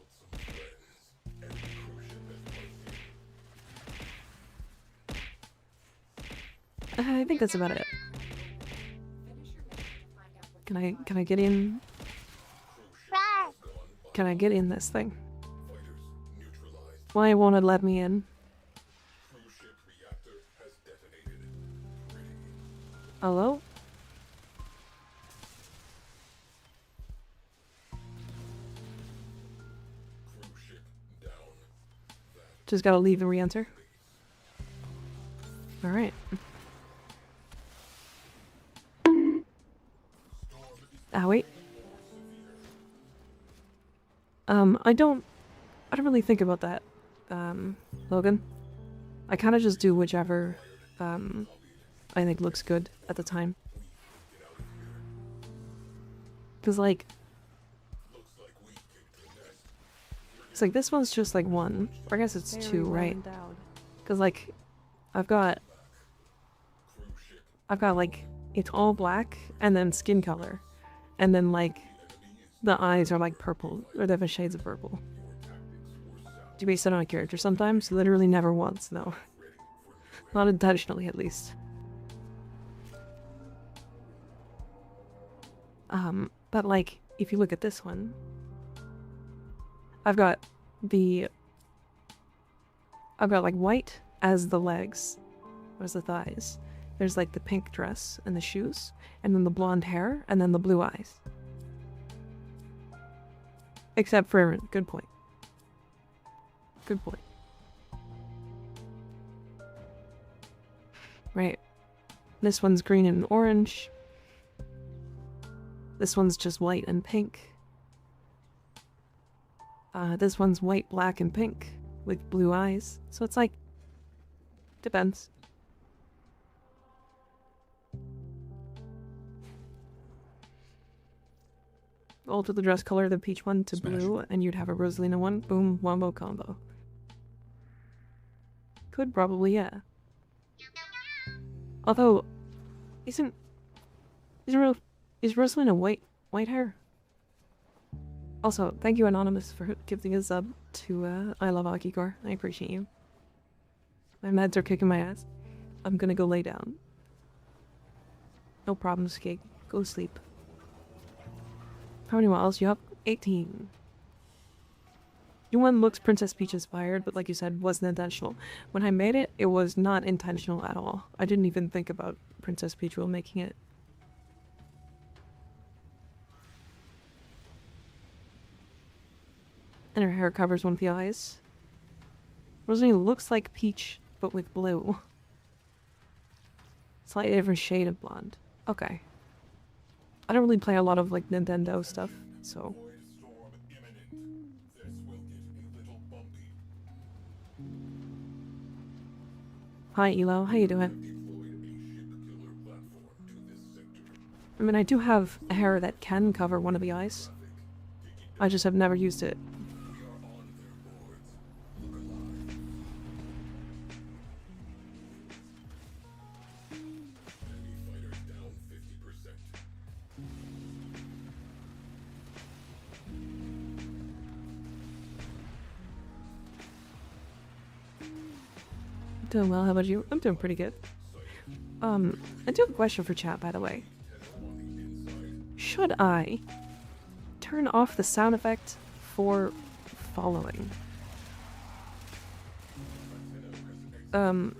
I think that's about it. Can I get in? Can I get in this thing? Why won't it let me in? Hello? Just gotta leave and re-enter. Alright. Ah, wait. I don't really think about that, Logan. I kind of just do whichever, I think looks good at the time. Cause like, it's like this one's just like one, or I guess it's two, right? Cause like, I've got like, it's all black and then skin color, and then like, the eyes are like purple, or different shades of purple. Do base it on a character sometimes? Literally never once, no. Not intentionally, at least. But like, if you look at this one, I've got like white as the legs, or as the thighs. There's like the pink dress and the shoes, and then the blonde hair, and then the blue eyes. Except for, good point. Good point. Right. This one's green and orange. This one's just white and pink. This one's white, black, and pink with blue eyes. So it's like, depends. Alter the dress color of the peach one to blue, and you'd have a Rosalina one. Boom, wombo combo. Could probably, yeah. Although, is Rosalina white hair? Also, thank you Anonymous for giving a sub to I Love Akikor. I appreciate you. My meds are kicking my ass. I'm gonna go lay down. No problem, Skig. Go sleep. How many miles you have? 18. New one looks Princess Peach inspired, but like you said, wasn't intentional. When I made it, it was not intentional at all. I didn't even think about Princess Peach while making it. And her hair covers one of the eyes. Rosalina looks like Peach, but with blue. Slightly different shade of blonde. Okay. I don't really play a lot of like Nintendo stuff, so. Hi Elo, how you doing? I mean, I do have a hair that can cover one of the eyes. I just have never used it. Doing well, how about you? I'm doing pretty good. I do have a question for chat, by the way. Should I turn off the sound effect for following? I've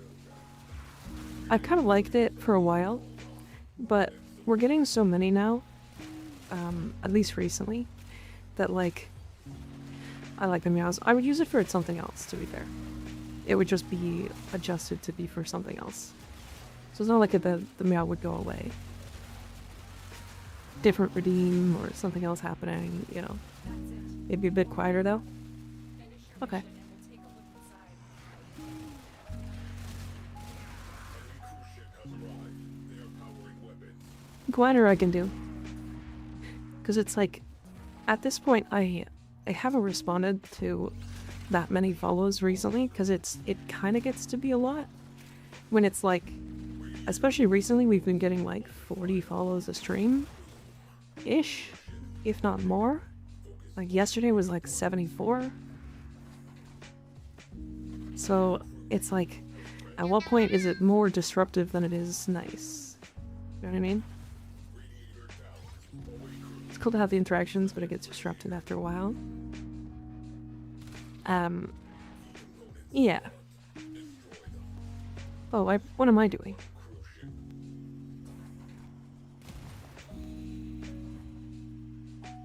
kind of liked it for a while, but we're getting so many now, at least recently, that like, I like the meows. I would use it for something else, to be fair. It would just be adjusted to be for something else. So it's not like the meow would go away. Different redeem or something else happening, you know. It'd be a bit quieter though. Okay. Quieter I can do. Because it's like, at this point I haven't responded to that many follows recently, because it kind of gets to be a lot when it's like, especially recently we've been getting like 40 follows a stream ish, if not more. Like yesterday was like 74. So it's like, at what point is it more disruptive than it is nice? You know what I mean? It's cool to have the interactions, but it gets disrupted after a while. Yeah. Oh, what am I doing?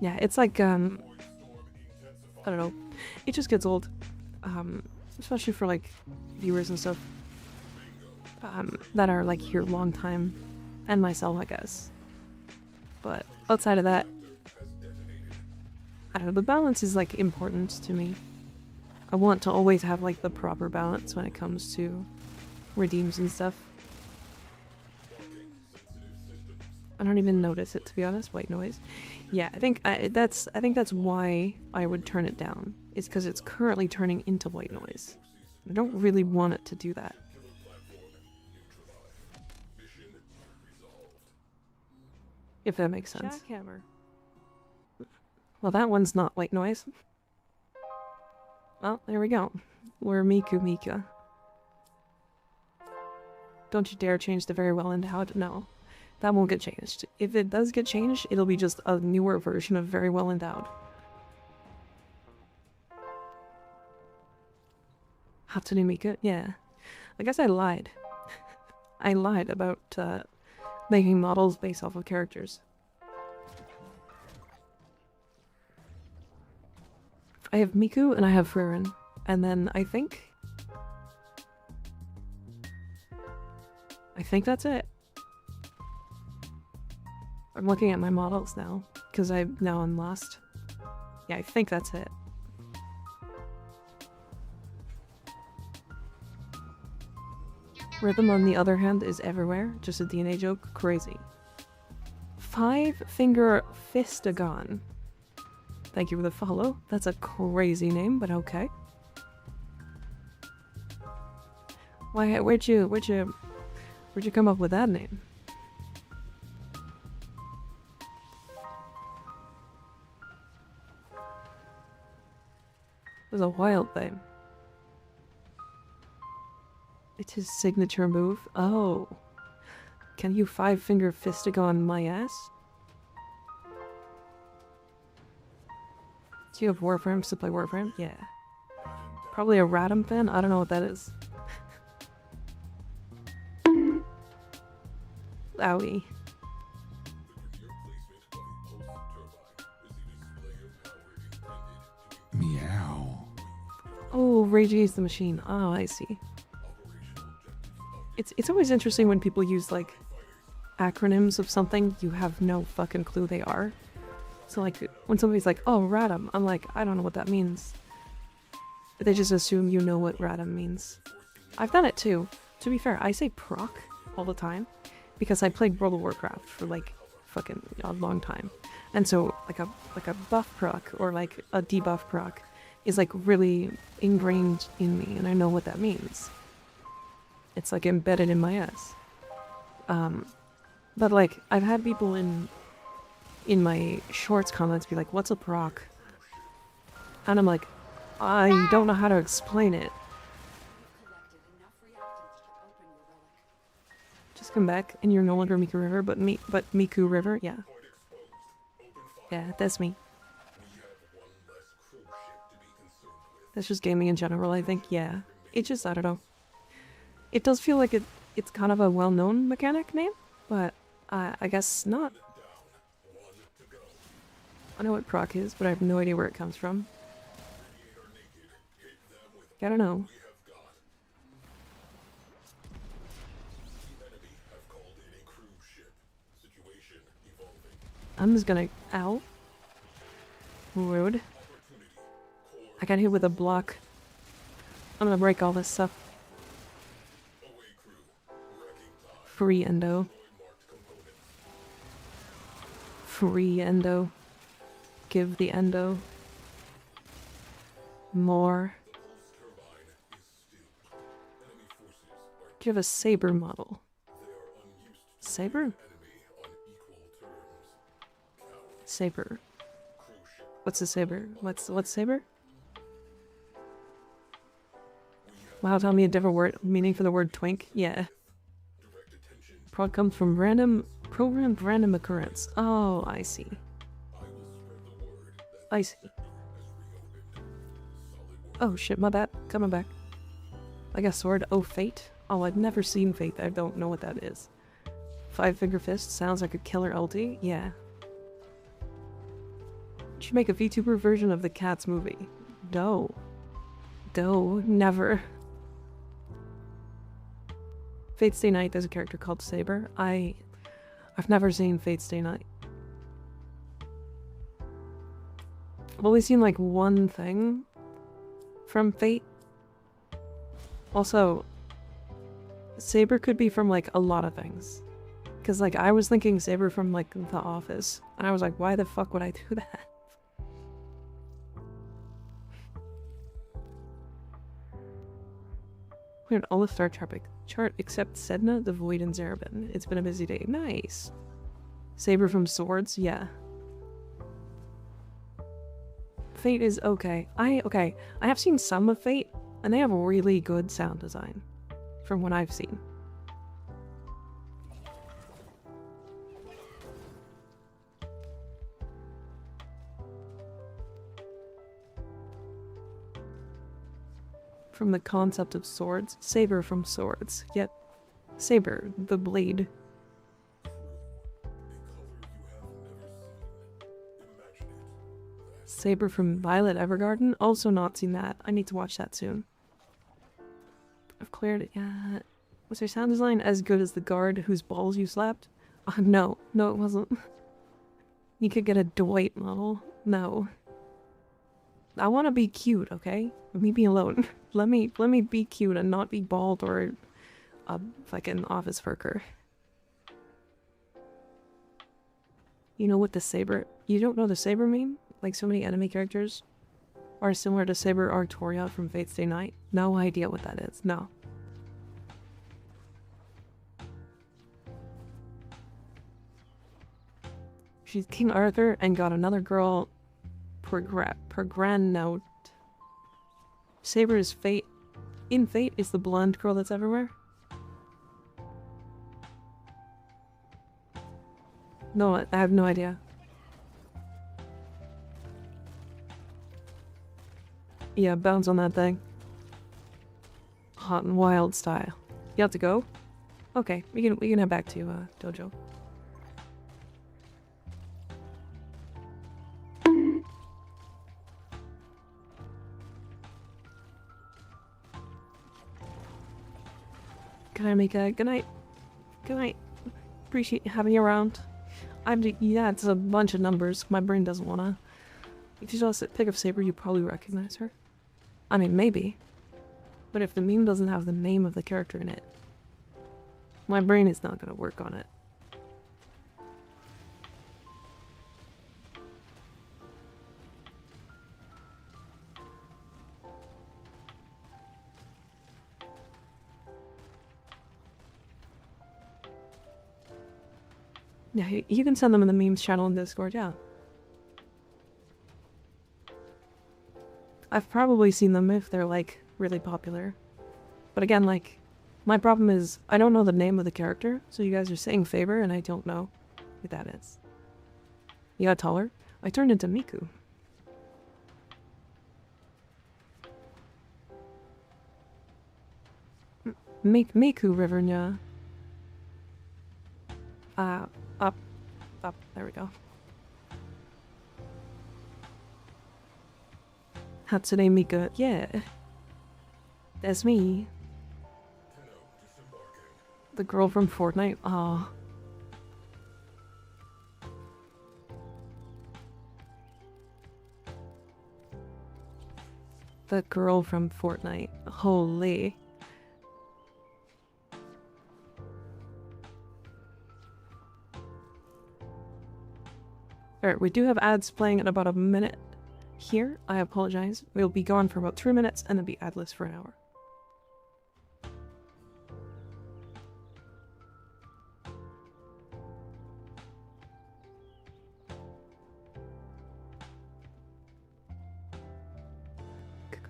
Yeah, it's like, I don't know. It just gets old. especially for like viewers and stuff that are like here long time, and myself, I guess. But outside of that, I don't know, the balance is like important to me. I want to always have like the proper balance when it comes to redeems and stuff. I don't even notice it, to be honest. White noise. Yeah, I think that's why I would turn it down. It's because it's currently turning into white noise. I don't really want it to do that. If that makes sense. Jackhammer. Well, that one's not white noise. Well, there we go. We're Miku Mika. Don't you dare change the very well endowed. No. That won't get changed. If it does get changed, it'll be just a newer version of very well endowed. Hatsune Mika? Yeah. I guess I lied. I lied about making models based off of characters. I have Miku and I have Frieren. And then I think that's it. I'm looking at my models now, because I'm lost. Yeah, I think that's it. Rhythm, on the other hand, is everywhere. Just a DNA joke. Crazy. 5-finger Fistagon. Thank you for the follow. That's a crazy name, but okay. Why? Where'd you come up with that name? It was a wild thing. It's his signature move. Oh. Can you 5-finger Fistagon my ass? Do you have Warframe to play Warframe? Yeah. Probably a Radom fan? I don't know what that is. Owie. Meow. Oh, Rage Against the Machine. Oh, I see. It's always interesting when people use, like, acronyms of something you have no fucking clue they are. So, like, when somebody's like, oh, Radom, I'm like, I don't know what that means. But they just assume you know what Radom means. I've done it too. To be fair, I say proc all the time. Because I played World of Warcraft for, like, fucking a long time. And so, like a buff proc or, like, a debuff proc is, like, really ingrained in me. And I know what that means. It's, like, embedded in my ass. But, like, I've had people in my shorts comments be like, what's a proc? And I'm like, I don't know how to explain it. Just come back and you're no longer MikaRiver, but Miku River? Yeah. Yeah, that's me. That's just gaming in general, I think. Yeah. It just, I don't know. It does feel like it's kind of a well-known mechanic name, but I guess not. I know what proc is, but I have no idea where it comes from. I don't know. I'm just gonna... Ow. Rude. I got hit with a block. I'm gonna break all this stuff. Free endo. Free endo. Give the endo. More. Do you have a saber model? Saber? Saber. What's a saber? What's saber? Wow, tell me a different word meaning for the word twink. Yeah. Prod comes from programmed random occurrence. Oh, I see. I see. Oh shit, my bad. Coming back. I got sword. Oh, Fate? Oh, I've never seen Fate. I don't know what that is. 5-finger fist sounds like a killer ulti. Yeah. You should make a VTuber version of the Cats movie. No. Doe, never. Fate Stay Night, there's a character called Saber. I've never seen Fate Stay Night. I've only seen like one thing from Fate. Also, Saber could be from like a lot of things. Cause like I was thinking Saber from like The Office. And I was like, why the fuck would I do that? Cleared all the star chart except Sedna, the Void, and Zarabin. It's been a busy day. Nice. Saber from Swords? Yeah. Fate is okay. I have seen some of Fate, and they have really good sound design. From what I've seen. From the concept of swords. Saber from Swords. Yet, Saber, the blade. Saber from Violet Evergarden. Also not seen that. I need to watch that soon. I've cleared it. Yeah. Was her sound design as good as the guard whose balls you slapped? No. No, it wasn't. You could get a Dwight model. No. I want to be cute, okay? Let me be alone. Let me be cute and not be bald or a fucking office worker. You know what the Saber... You don't know the Saber meme? Like so many enemy characters are similar to Saber Artoria from Fate Stay Night? No idea what that is. No. She's King Arthur and got another girl per grand note. Saber is Fate. In Fate is the blonde girl that's everywhere. No, I have no idea. Yeah, bounce on that thing. Hot and wild style. You have to go? Okay, we can head back to dojo. Can I make a good night? Good night. Appreciate having you around. Yeah, it's a bunch of numbers. My brain doesn't wanna. If you saw a pic of Saber, you probably recognize her. I mean, maybe. But if the meme doesn't have the name of the character in it, my brain is not gonna work on it. Yeah, you can send them in the memes channel in Discord, yeah. I've probably seen them if they're, like, really popular. But again, like, my problem is I don't know the name of the character, so you guys are saying Faber and I don't know who that is. You got taller? I turned into Miku. MikaRiverNya. Up. There we go. Hatsune Mika. Yeah. That's me. The girl from Fortnite. Aw. The girl from Fortnite. Holy. Alright, we do have ads playing in about a minute here. I apologize. We'll be gone for about 3 minutes and then be adless for an hour.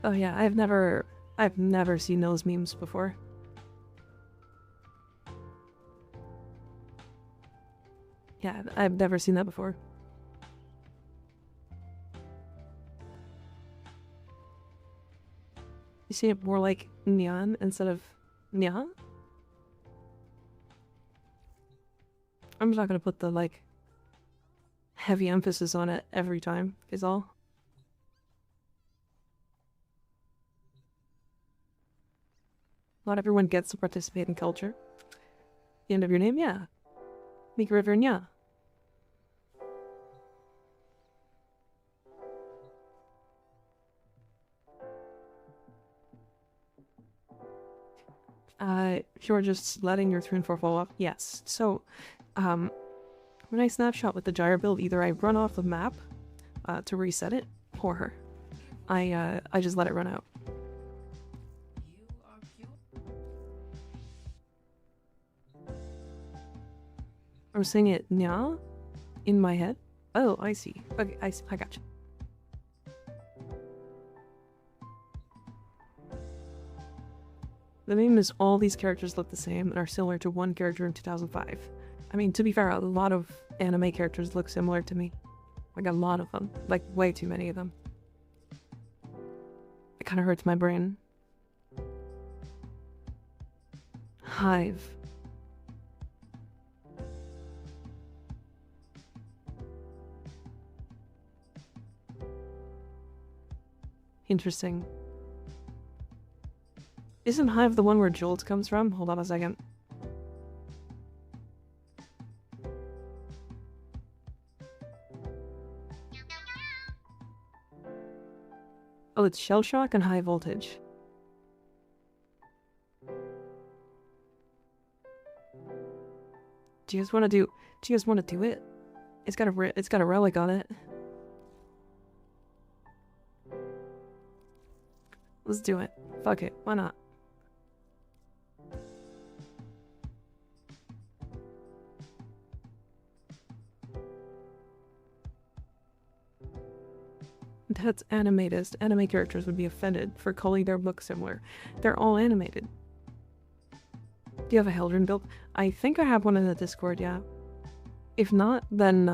Oh yeah, I've never seen those memes before. Yeah, I've never seen that before. You see it more like Nyan instead of Nya? I'm just not gonna put the, like, heavy emphasis on it every time, is all. Not everyone gets to participate in culture. The end of your name? Yeah. MikaRiverNya. You're just letting your 3 and 4 fall off? Yes. So, when I snapshot with the gyre build, either I run off the map to reset it, or I just let it run out. You are cute. I'm saying it nya in my head. Oh, I see. Okay, I gotcha. The meme is all these characters look the same and are similar to one character in 2005. I mean, to be fair, a lot of anime characters look similar to me. Like, a lot of them. Like, way too many of them. It kind of hurts my brain. Hive. Interesting. Isn't Hive the one where Jolt comes from? Hold on a second. Oh, it's Shell Shock and High Voltage. Do you guys want to do it? It's got a relic on it. Let's do it. Fuck it. Why not? That's animatist. Anime characters would be offended for calling their book similar. They're all animated. Do you have a Heldren build? I think I have one in the Discord, yeah. If not, then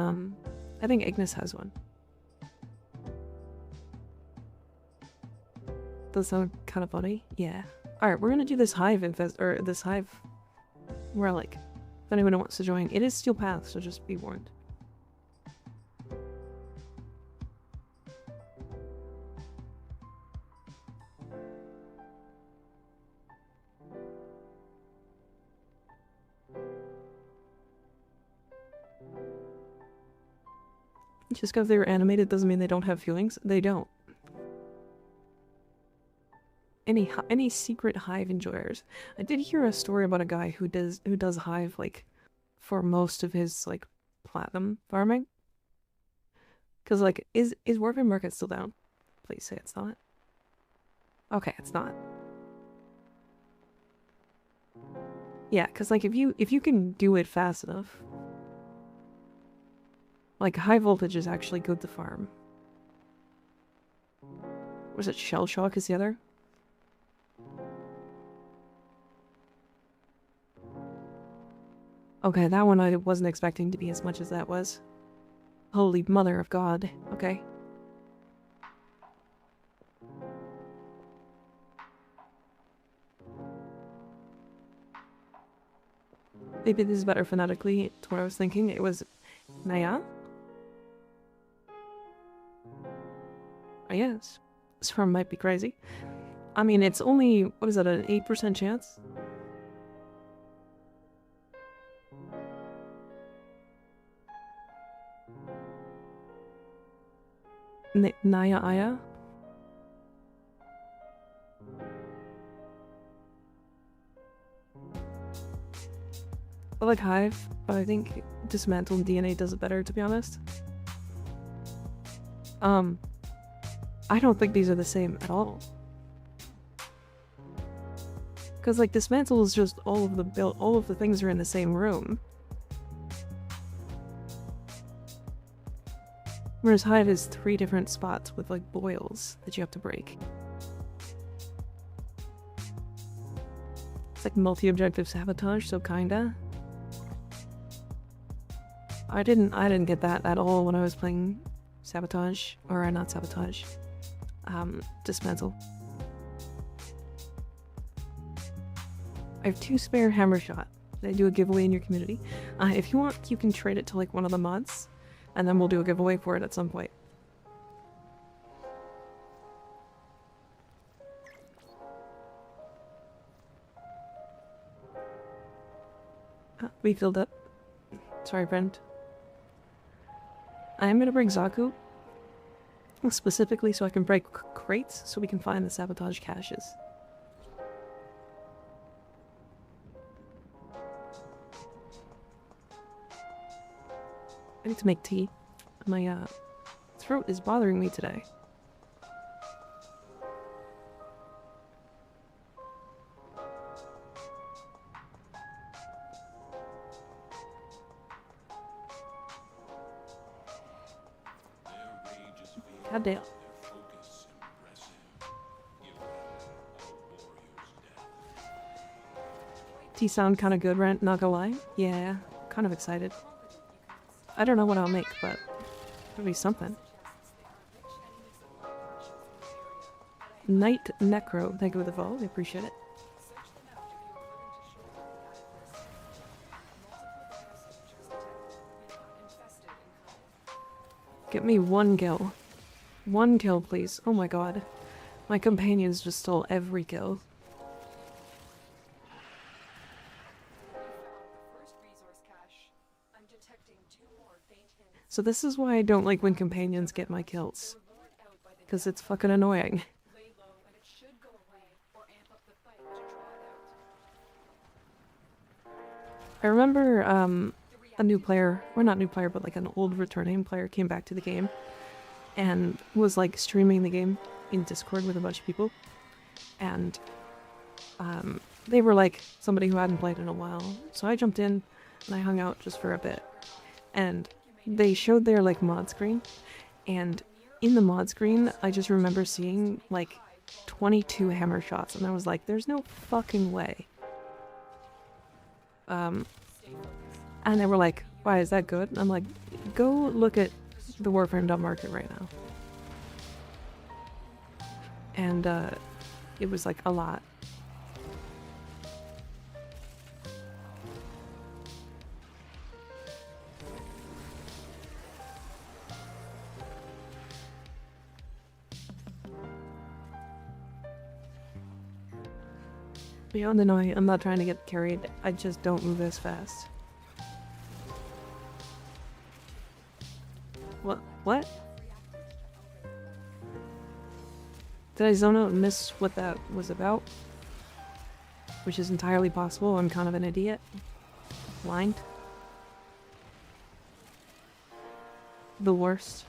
I think Ignis has one. Does that sound kind of funny? Yeah. Alright, we're gonna do this Hive this Hive relic. If anyone wants to join. It is Steel Path, so just be warned. Just because they were animated doesn't mean they don't have feelings. They don't. Any secret Hive enjoyers? I did hear a story about a guy who does Hive like for most of his like platinum farming. Cause like is Warframe market still down? Please say it's not. Okay, it's not. Yeah, cause like if you can do it fast enough. Like, high voltage is actually good to farm. Was it Shell Shock is the other? Okay, that one I wasn't expecting to be as much as that was. Holy mother of God. Okay. Maybe this is better phonetically to what I was thinking. It was Naya? Yes. This farm might be crazy. I mean, it's only, what is that, an 8% chance? Naya Aya? I like Hive, but I think Dismantle and DNA does it better, to be honest. I don't think these are the same at all. Because like Dismantle is just all of the things are in the same room. Whereas Hive is 3 different spots with like boils that you have to break. It's like multi-objective sabotage, so kinda. I didn't get that at all when I was playing Sabotage, or not Sabotage. Dismantle. I have 2 spare hammer shot. Did I do a giveaway in your community? If you want, you can trade it to like one of the mods, and then we'll do a giveaway for it at some point. We filled up. Sorry, friend. I am gonna bring Zaku. Specifically so I can break crates so we can find the sabotage caches. I need to make tea. My throat is bothering me today. God damn. Tea sound kind of good, Rent, not gonna lie. Yeah, kind of excited. I don't know what I'll make, but it'll be something. Night Necro, thank you for the follow, I appreciate it. Get me one kill. One kill, please. Oh my god. My companions just stole every kill. So this is why I don't like when companions get my kills. Because it's fucking annoying. I remember a new player, or not new player, but like an old returning player came back to the game and was like streaming the game in Discord with a bunch of people. And they were like somebody who hadn't played in a while. So I jumped in and I hung out just for a bit. And they showed their like mod screen, and in the mod screen I just remember seeing like 22 hammer shots, and I was like, there's no fucking way. And they were like, why, is that good? And I'm like, go look at the Warframe market right now. And it was like a lot. Beyond annoying, I'm not trying to get carried, I just don't move as fast. What? Did I zone out and miss what that was about? Which is entirely possible, I'm kind of an idiot. Blind. The worst.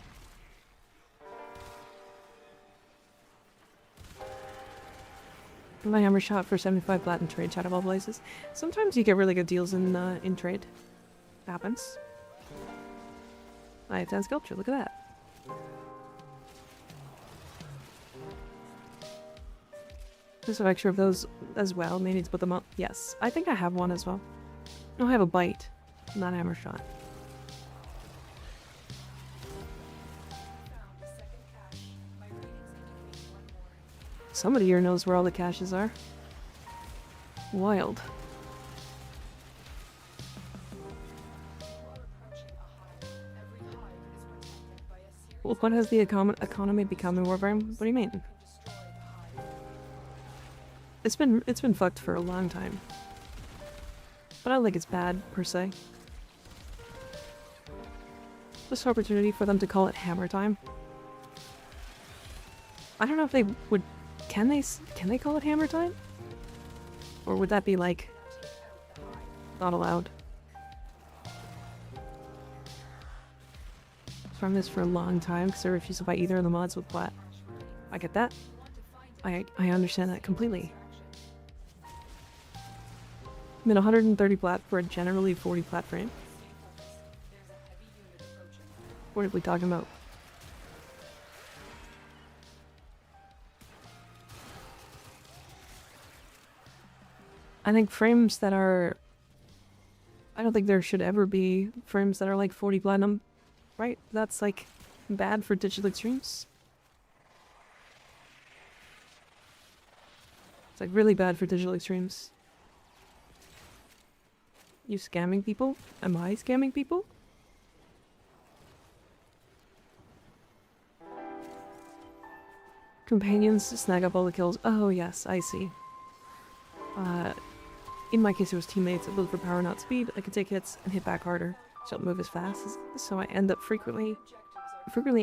My hammer shot for 75 platinum trade, chat of all places. Sometimes you get really good deals in trade. Happens. I have 10 sculpture, look at that. Just a picture of those as well, may need to put them up. Yes, I think I have one as well. No, I have a bite, not a hammer shot. Somebody here knows where all the caches are. Wild. Well, what has the economy become in Warframe? What do you mean? It's been fucked for a long time. But I don't think it's bad, per se. This opportunity for them to call it hammer time. I don't know if they would... Can they call it hammer time? Or would that be like... not allowed? Farm this for a long time because I refuse to buy either of the mods with plat. I get that. I understand that completely. I'm at 130 plat for a generally 40 plat frame. What are we talking about? I think frames that are... I don't think there should ever be frames that are like 40 platinum, right? That's like bad for digital extremes. It's like really bad for digital extremes. You scamming people? Am I scamming people? Companions to snag up all the kills. Oh yes, I see. in my case it was teammates, I build for power not speed. I can take hits and hit back harder, so I don't move as fast, so I end up frequently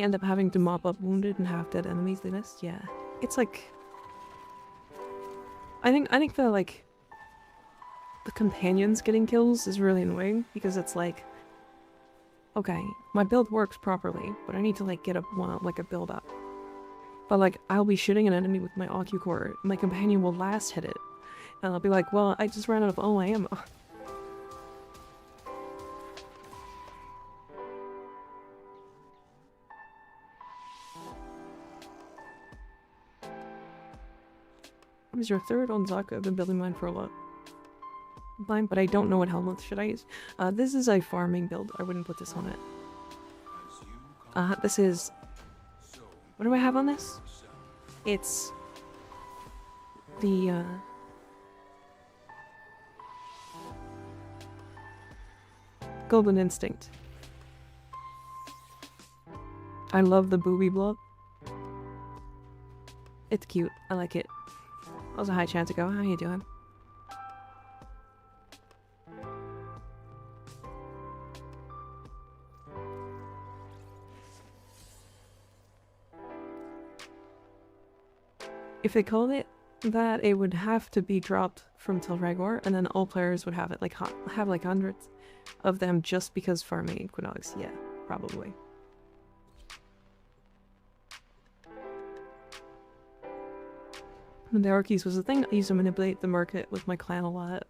end up having to mop up wounded and half dead enemies they missed. Yeah, it's like I think the like the companions getting kills is really annoying because it's like, okay, my build works properly, but I need to like get up like a build up. But like I'll be shooting an enemy with my OKAYOKAY core, my companion will last hit it, and I'll be like, well, I just ran out of ammo. What is your third on Zaka? I've been building mine for a lot. Mine, but I don't know what helmet should I use. This is a farming build. I wouldn't put this on it. This is... What do I have on this? It's... the, Golden Instinct. I love the booby blob. It's cute. I like it. That was a high chance ago. How you doing? If they called it that, it would have to be dropped from Tilregor, and then all players would have it like have like hundreds of them just because farming Equinox. Yeah, probably. The Orkies was a thing I used to manipulate the market with my clan a lot.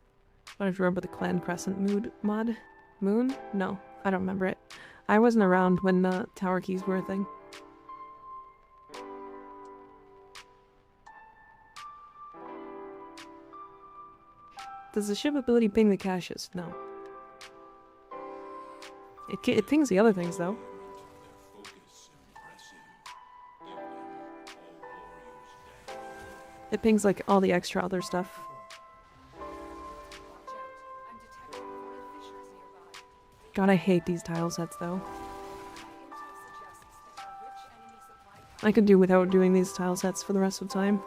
I don't remember the clan crescent mod? Moon? No, I don't remember it. I wasn't around when tower keys were a thing. Does the ship ability ping the caches? No. It pings the other things though. It pings like all the extra other stuff. God, I hate these tile sets though. I could do without doing these tile sets for the rest of the time.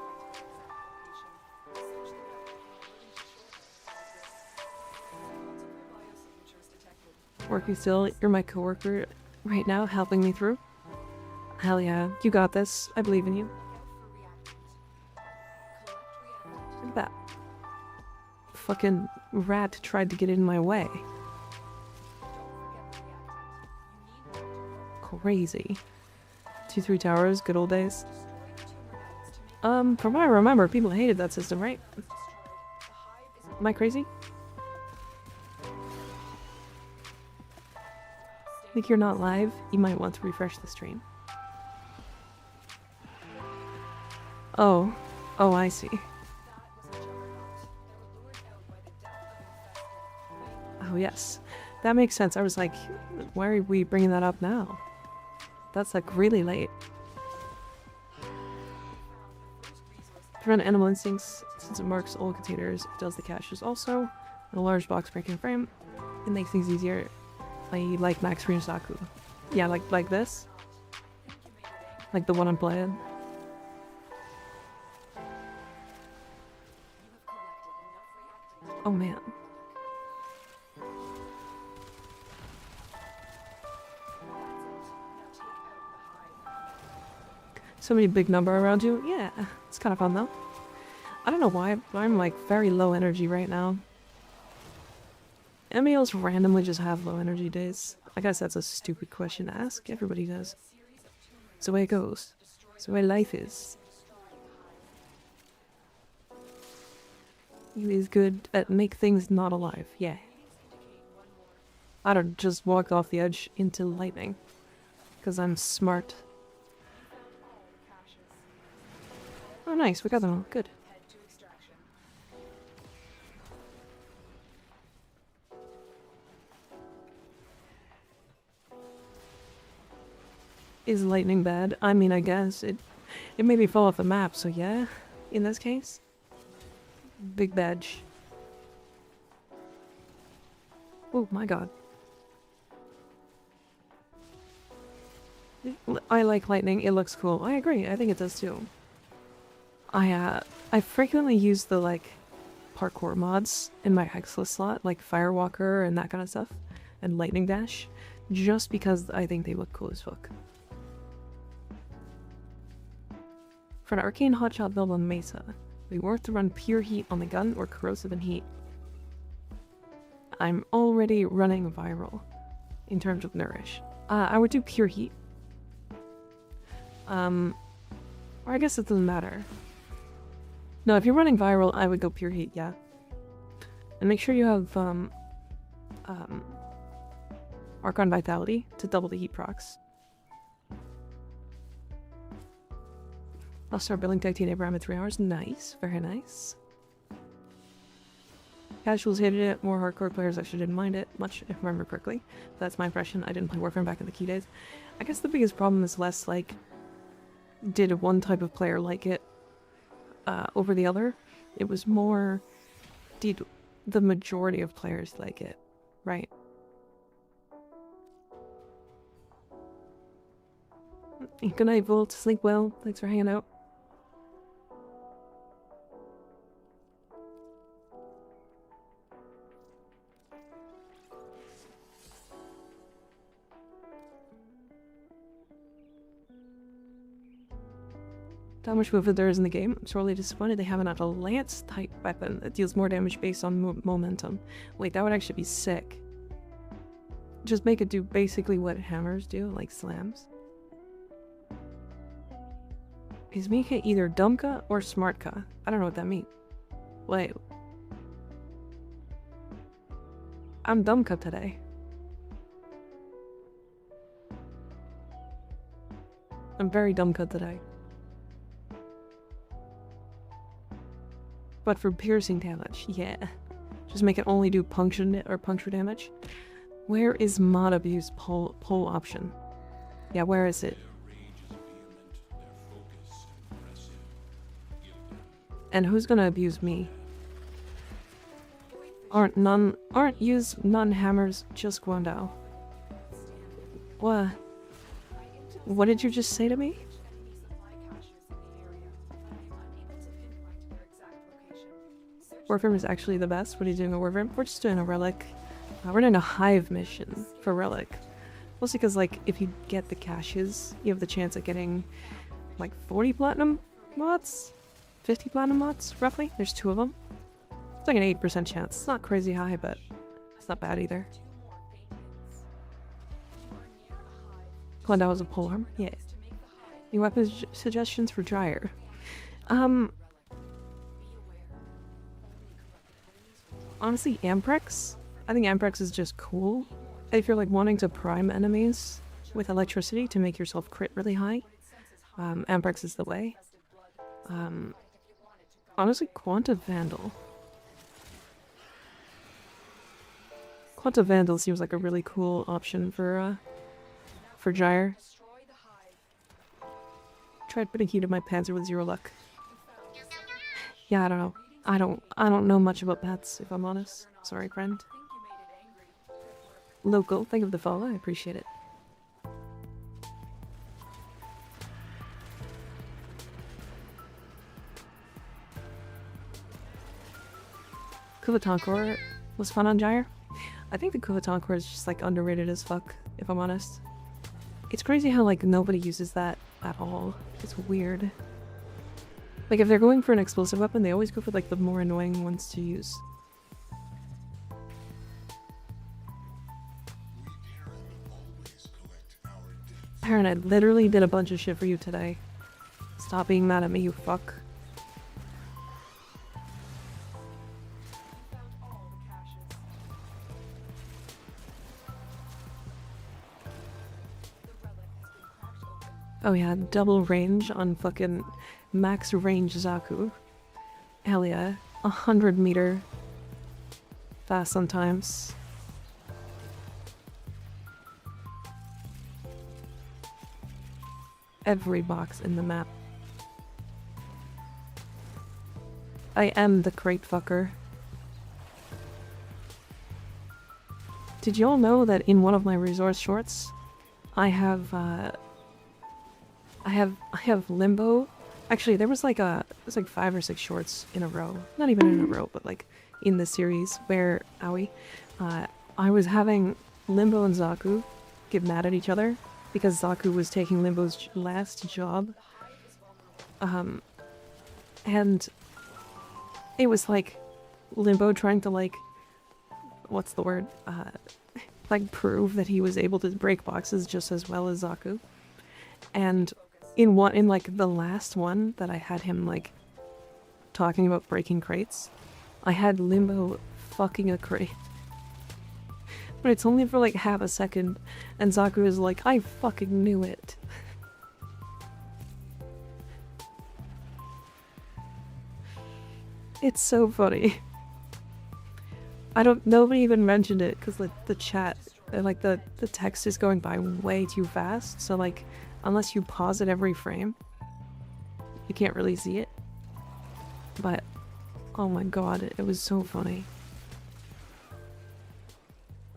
Working still, you're my coworker right now, helping me through. Hell yeah, you got this. I believe in you. Look at that. Fucking rat tried to get in my way. Crazy. 2-3 towers, good old days. From what I remember, people hated that system, right? Am I crazy? Think you're not live? You might want to refresh the stream. Oh. Oh, I see. Oh, yes. That makes sense. I was like, why are we bringing that up now? That's like really late. To run Animal Instincts, since it marks all containers, it does the caches also. And a large box breaking frame. It makes things easier. I like Max Rinasaku. Yeah, like this. Like the one I'm playing. Oh man. So many big number around you. Yeah, it's kind of fun though. I don't know why, but I'm like very low energy right now. MLs randomly just have low energy days. I guess that's a stupid question to ask. Everybody does. It's the way it goes. It's the way life is. You is good at make things not alive. Yeah. I don't just walk off the edge into lightning. Because I'm smart. Oh nice, we got them all. Good. Is lightning bad? I mean, I guess it made me fall off the map, so yeah, in this case. Big badge. Oh my god. I like lightning, it looks cool. I agree, I think it does too. I frequently use the, like, parkour mods in my Hexless slot, like Firewalker and that kind of stuff, and Lightning Dash, just because I think they look cool as fuck. For an Arcane Hotshot build on Mesa, it'd be worth to run Pure Heat on the gun or Corrosive and Heat. I'm already running Viral in terms of Nourish. I would do Pure Heat. Or I guess it doesn't matter. No, if you're running Viral, I would go Pure Heat, yeah. And make sure you have Archon Vitality to double the heat procs. I'll start building Titanium Abraham in 3 hours. Nice, very nice. Casuals hated it, more hardcore players actually didn't mind it much, if I remember correctly. That's my impression. I didn't play Warframe back in the key days. I guess the biggest problem is less like, did one type of player like it over the other? It was more, did the majority of players like it, right? Good night, Volt. Sleep well. Thanks for hanging out. How much movement there is in the game. I'm sorely disappointed they haven't had a lance type weapon that deals more damage based on momentum. Wait, that would actually be sick. Just make it do basically what hammers do, like slams. Is Mika either Dumbka or Smartka? I don't know what that means. Wait. I'm Dumbka today. I'm very Dumbka today. But for piercing damage, yeah. Just make it only do puncture damage. Where is mod abuse poll option? Yeah, where is it? And who's gonna abuse me? Aren't used none hammers just Guandao? What? What did you just say to me? Warframe is actually the best. What are you doing at Warframe? We're just doing a relic. We're doing a hive mission for relic. Mostly because, like, if you get the caches, you have the chance of getting, like, 40 platinum mods? 50 platinum mods, roughly? There's 2 of them. It's like an 8% chance. It's not crazy high, but it's not bad either. Glendale was a polearm? Yeah. New weapon suggestions for Gyre. Honestly, Amprex? I think Amprex is just cool. If you're like wanting to prime enemies with electricity to make yourself crit really high, Amprex is the way. Honestly, Quanta Vandal. Quanta Vandal seems like a really cool option for Gyre. Tried putting heat in my Panzer with 0 luck. Yeah, I don't know. I don't know much about pets, if I'm honest. Sorry, friend. Local, think of the follow, I appreciate it. Kuvatankor was fun on Gyre. I think the Kuvatankor is just like underrated as fuck, if I'm honest. It's crazy how like nobody uses that at all. It's weird. Like, if they're going for an explosive weapon, they always go for, like, the more annoying ones to use. Aaron, I literally did a bunch of shit for you today. Stop being mad at me, you fuck. Oh yeah, double range on fucking max range Zaku. Hell yeah. 100 meter. Fast sometimes. Every box in the map. I am the crate fucker. Did y'all know that in one of my resource shorts, I have Limbo Actually, there was like 5 or 6 shorts in a row. Not even in a row, but like in the series where I was having Limbo and Zaku get mad at each other because Zaku was taking Limbo's last job. And it was like Limbo trying to like, what's the word? Like prove that he was able to break boxes just as well as Zaku. And in like the last one that I had him like talking about breaking crates, I had Limbo fucking a crate. But it's only for like half a second, and Zaku is like, I fucking knew it. It's so funny. Nobody even mentioned it because the chat, like the text is going by way too fast, so like, unless you pause it every frame, you can't really see it. But, oh my god, it was so funny.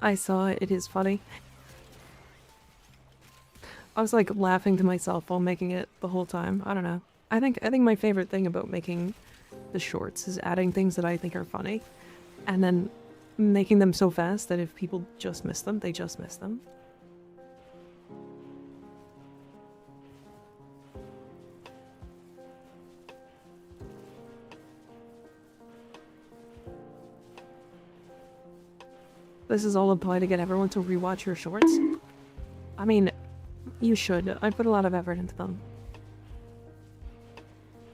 I saw it, it is funny. I was like laughing to myself while making it the whole time. I don't know. I think my favorite thing about making the shorts is adding things that I think are funny, and then making them so fast that if people just miss them, they just miss them. This is all a ploy to get everyone to rewatch your shorts? I mean, you should. I put a lot of effort into them.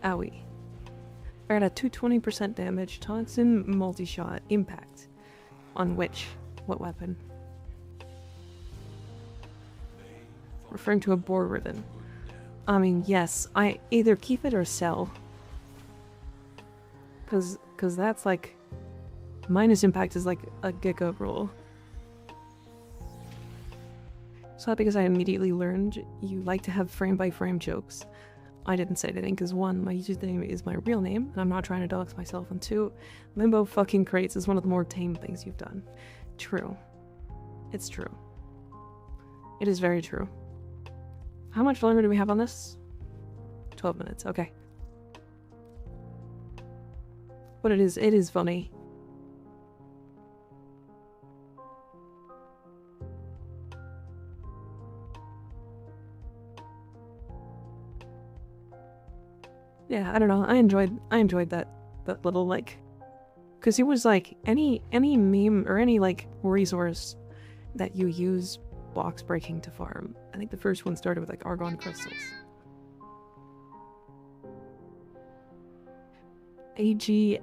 Owie. We're at a 220% damage, toxin, multi-shot, impact. On which? What weapon? Referring to a boar ribbon. I mean, yes, I either keep it or sell. Cause that's like... minus impact is like a giga rule. So that because I immediately learned you like to have frame-by-frame jokes. I didn't say anything because 1, my username is my real name, and I'm not trying to dox myself, and 2, Limbo fucking crates is one of the more tame things you've done. True. It's true. It is very true. How much longer do we have on this? 12 minutes, okay. But it is funny. Yeah, I don't know. I enjoyed that little like, because it was like any meme or any like resource that you use box breaking to farm. I think the first one started with like argon crystals. AG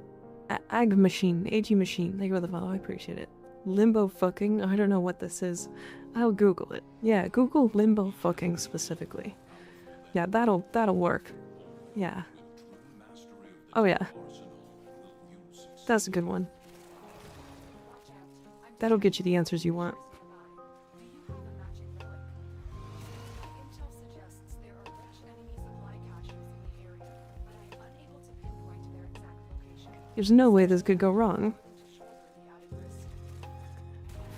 machine, thank you for the follow, I appreciate it. Limbo fucking, I don't know what this is. I'll Google it. Yeah, Google limbo fucking specifically. Yeah, that'll work. Yeah. Oh yeah. That's a good one. That'll get you the answers you want. There's no way this could go wrong.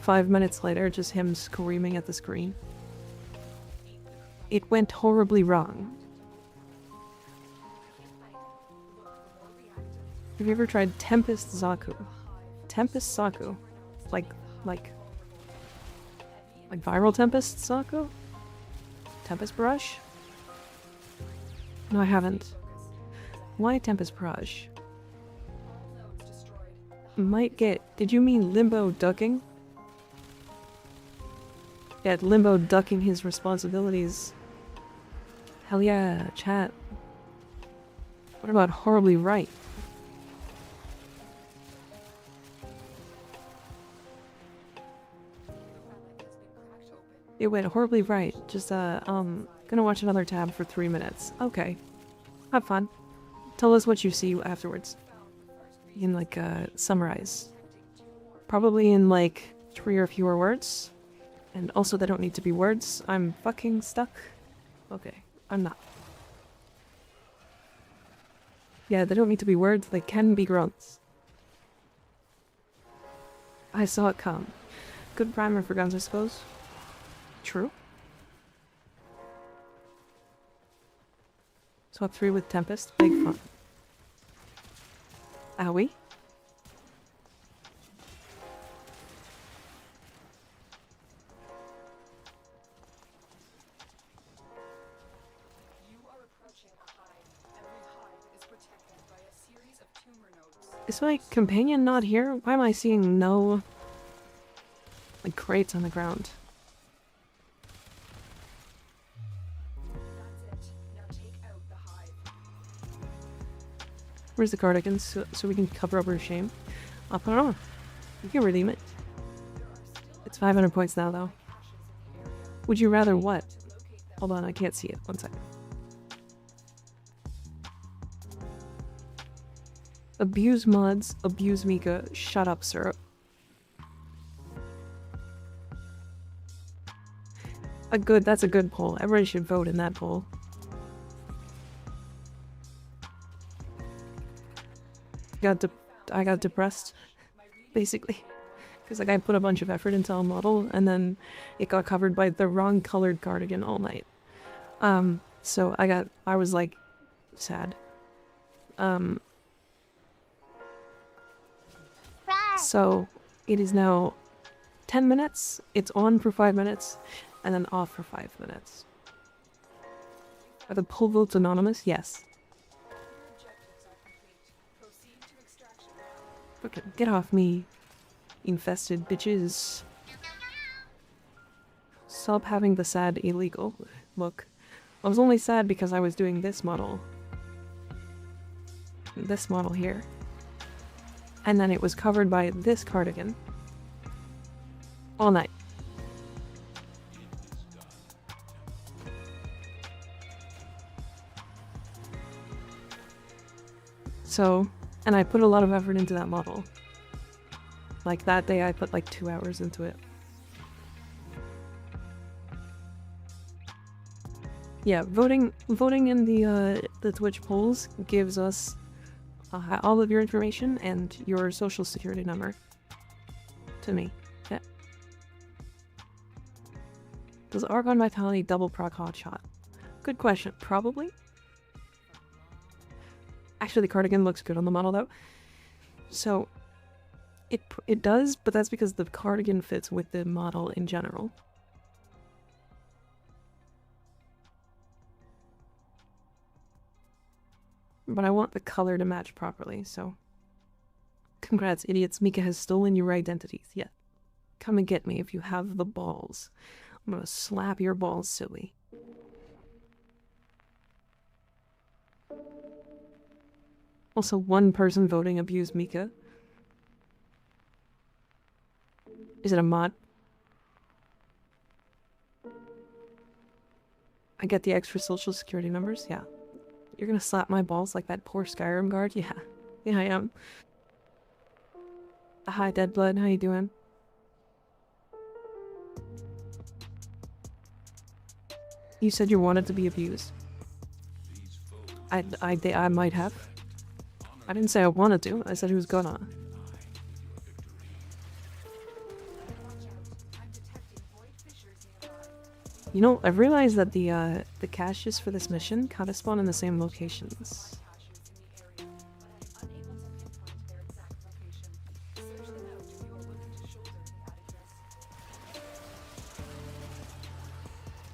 5 minutes later, just him screaming at the screen. It went horribly wrong. Have you ever tried Tempest Zaku? Tempest Zaku? Like viral Tempest Zaku? Tempest Brush? No, I haven't. Why Tempest Brush? Might get... Did you mean Limbo ducking? Yeah, Limbo ducking his responsibilities. Hell yeah, chat. What about horribly right? It went horribly right. Just, gonna watch another tab for 3 minutes. Okay. Have fun. Tell us what you see afterwards. You can, like, summarize. Probably in, like, 3 or fewer words. And also, they don't need to be words. I'm fucking stuck. Okay. I'm not. Yeah, they don't need to be words. They can be grunts. I saw it come. Good primer for guns, I suppose. True. Swap 3 with Tempest. Big fun. Owie. Is my companion not here? Why am I seeing no, like, crates on the ground? Where's the cardigan so we can cover up her shame? I'll put it on. You can redeem it. It's 500 points now, though. Would you rather what? Hold on, I can't see it. One second. Abuse mods, abuse Mika, shut up, syrup. That's a good poll. Everybody should vote in that poll. I got depressed, basically. Because like I put a bunch of effort into a model and then it got covered by the wrong colored cardigan all night. So I was like sad. So it is now 10 minutes, it's on for 5 minutes, and then off for 5 minutes. Are the poll votes anonymous? Yes. Okay, get off me, infested bitches. Stop having the sad illegal look. I was only sad because I was doing this model. This model here. And then it was covered by this cardigan. All night. So, and I put a lot of effort into that model. Like that day I put like 2 hours into it. Yeah, voting in the Twitch polls gives us all of your information and your social security number to me. Yeah. Does Argon Vitality double proc hotshot? Good question. Probably. Actually, the cardigan looks good on the model though. So it does, but that's because the cardigan fits with the model in general. But I want the color to match properly, so... Congrats, idiots. Mika has stolen your identities. Yeah. Come and get me if you have the balls. I'm gonna slap your balls silly. Also, one person voting abused Mika. Is it a mod? I get the extra social security numbers? Yeah. You're gonna slap my balls like that poor Skyrim guard? Yeah. Yeah, I am. Hi, Deadblood. How you doing? You said you wanted to be abused. I might have. I didn't say I wanted to. I said he was gonna. You know, I've realized that the caches for this mission kind of spawn in the same locations.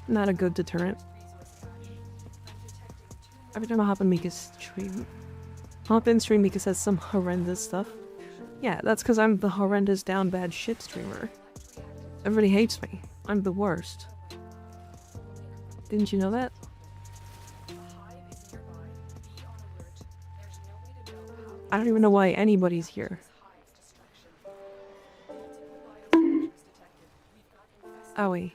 Not a good deterrent. Every time I hop on Mika's stream, Mika says some horrendous stuff. Yeah, that's because I'm the horrendous down bad shit streamer. Everybody hates me. I'm the worst. Didn't you know that? I don't even know why anybody's here. Owie.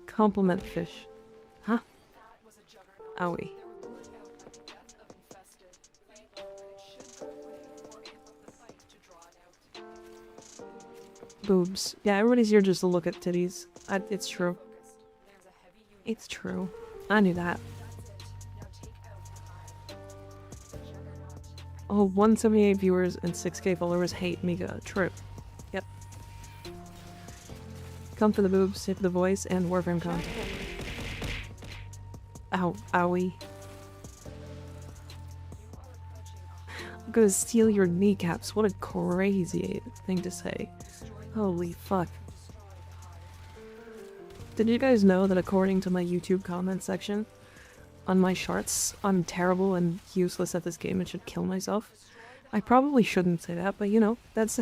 Compliment fish. Huh? Owie. Boobs. Yeah, everybody's here just to look at titties. It's true. It's true. I knew that. Oh, 178 viewers and 6k followers hate Mika. True. Yep. Come for the boobs, hit the voice, and Warframe content. Ow, owie. I'm gonna steal your kneecaps. What a crazy thing to say. Holy fuck. Did you guys know that according to my YouTube comment section, on my shorts, I'm terrible and useless at this game and should kill myself? I probably shouldn't say that, but you know, that's...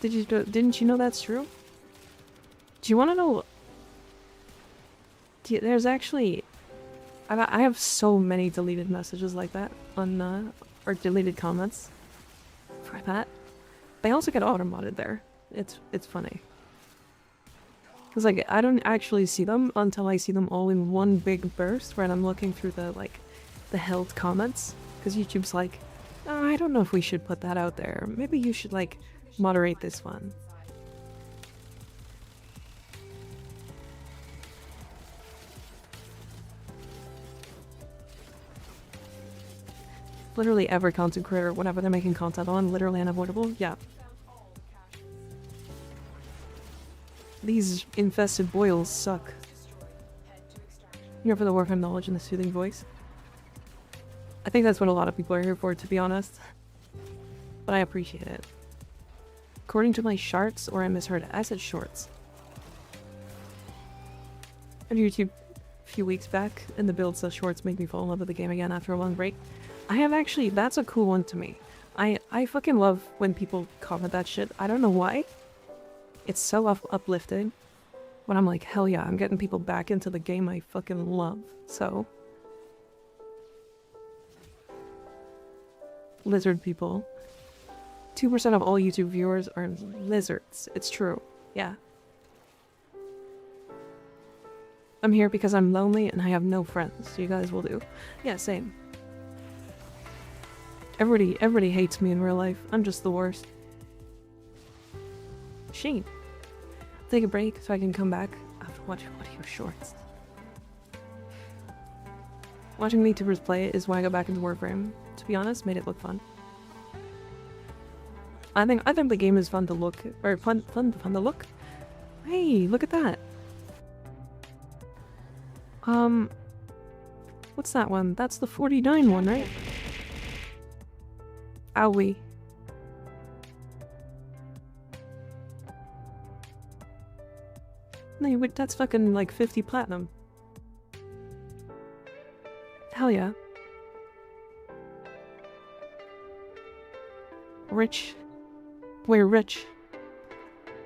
Didn't you know that's true? Do you want to know... There's actually... I have so many deleted messages like that on, or deleted comments for that. They also get auto-modded there. It's funny. Because, like, I don't actually see them until I see them all in one big burst when I'm looking through the, like, the held comments. Because YouTube's like, oh, I don't know if we should put that out there. Maybe you should, like, moderate this one. Literally every content creator, whatever they're making content on, literally unavoidable. Yeah. These infested boils suck. Here for the Warframe knowledge and the soothing voice. I think that's what a lot of people are here for, to be honest. But I appreciate it. According to my sharts, or I misheard it, I said shorts. On YouTube a few weeks back, and the build says shorts make me fall in love with the game again after a long break. I have actually, that's a cool one to me. I fucking love when people comment that shit. I don't know why. It's so uplifting. But I'm like, hell yeah, I'm getting people back into the game I fucking love. So. Lizard people. 2% of all YouTube viewers are lizards. It's true. Yeah. I'm here because I'm lonely and I have no friends. So you guys will do. Yeah, same. Everybody hates me in real life. I'm just the worst. Sheen. Take a break so I can come back after watching one of your shorts. Watching YouTubers play is why I got back into Warframe. To be honest, made it look fun. I think the game is fun to look, or fun to look. Hey, look at that. What's that one? That's the 49 one, right? Owie. No, wait, that's fucking like 50 platinum. Hell yeah. Rich. We're rich.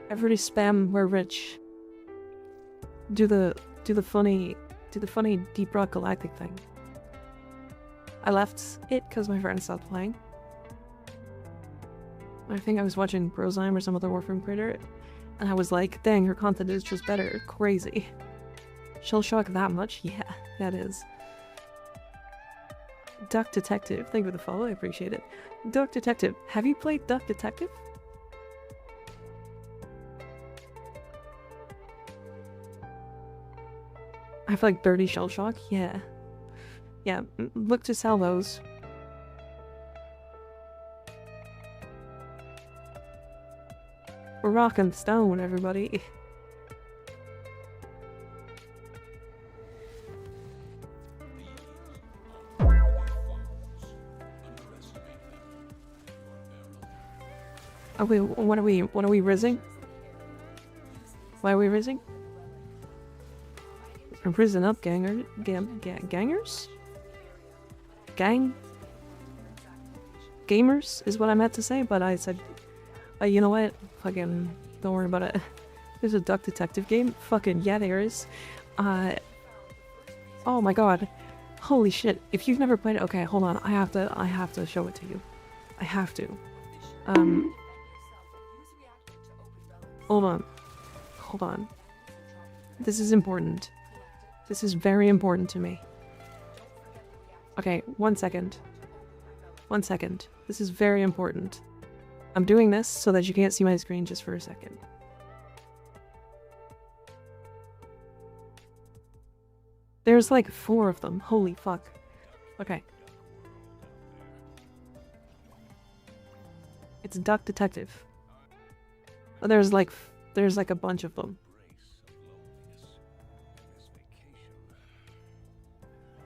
Everybody spam, we're rich. Do the funny Deep Rock Galactic thing. I left it because my friend stopped playing. I think I was watching Brozime or some other Warframe creator, and I was like, dang, her content is just better. Crazy. Shell shock that much? Yeah, that is. Duck Detective, thank you for the follow, I appreciate it. Duck Detective, have you played Duck Detective? I have like 30 shell shock? Yeah. Yeah, look to sell those. Rock and stone, everybody. Oh wait, what are we rizzing? Why are we rizzing? I'm risen up, gangers? Gamers is what I meant to say, but I said, you know what? Fucking, don't worry about it. There's a Duck Detective game? Fucking, yeah, there is. Oh my god. Holy shit. If you've never played it, okay, hold on. I have to show it to you. I have to. Hold on. Hold on. This is important. This is very important to me. Okay, 1 second. 1 second. This is very important. I'm doing this so that you can't see my screen just for a second. There's like 4 of them. Holy fuck. Okay. It's Duck Detective. There's There's like a bunch of them.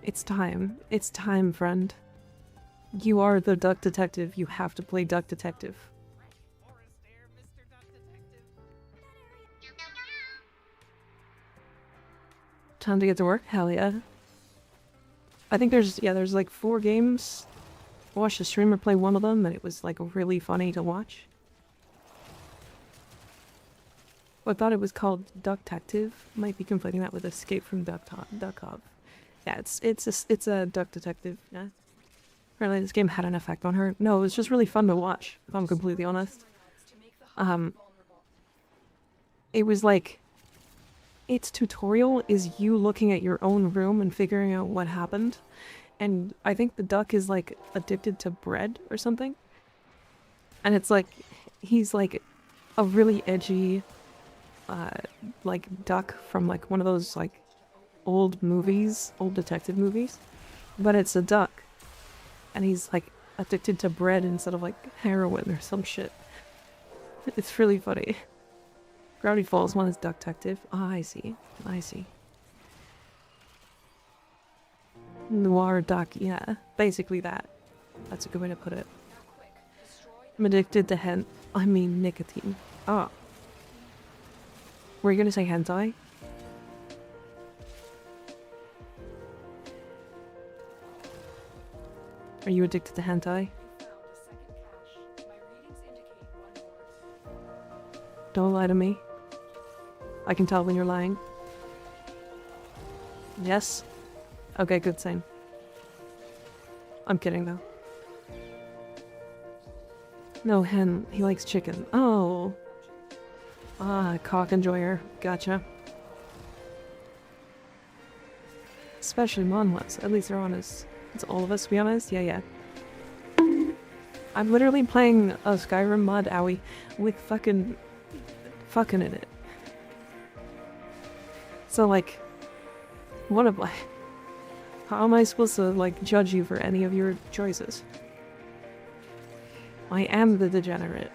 It's time. It's time, friend. You are the duck detective. You have to play duck detective. Time to get to work? Hell yeah. I think there's like 4 games. I watched a streamer play one of them and it was like really funny to watch. I thought it was called Duck-tective. Might be conflating that with Escape from Duck-Hop. Yeah, it's a duck detective. Yeah. Apparently this game had an effect on her. No, it was just really fun to watch, if I'm completely honest. It was like, its tutorial is you looking at your own room and figuring out what happened. And I think the duck is like addicted to bread or something. And it's like, he's like a really edgy, like duck from like one of those like old movies, old detective movies. But it's a duck. And he's like addicted to bread instead of like heroin or some shit. It's really funny. Gravity Falls one is Duck Detective. Ah, I see. I see. Noir duck, yeah. Basically that. That's a good way to put it. I'm addicted to nicotine. Ah. Were you gonna say hentai? Are you addicted to hentai? Don't lie to me. I can tell when you're lying. Yes? Okay, good, same. I'm kidding though. No, hen. He likes chicken. Oh. Ah, cock enjoyer. Gotcha. Especially Monwas. At least they're honest. It's all of us, to be honest. Yeah, yeah. I'm literally playing a Skyrim mod, owie, with fucking in it. So, like, what am I? How am I supposed to, like, judge you for any of your choices? I am the degenerate.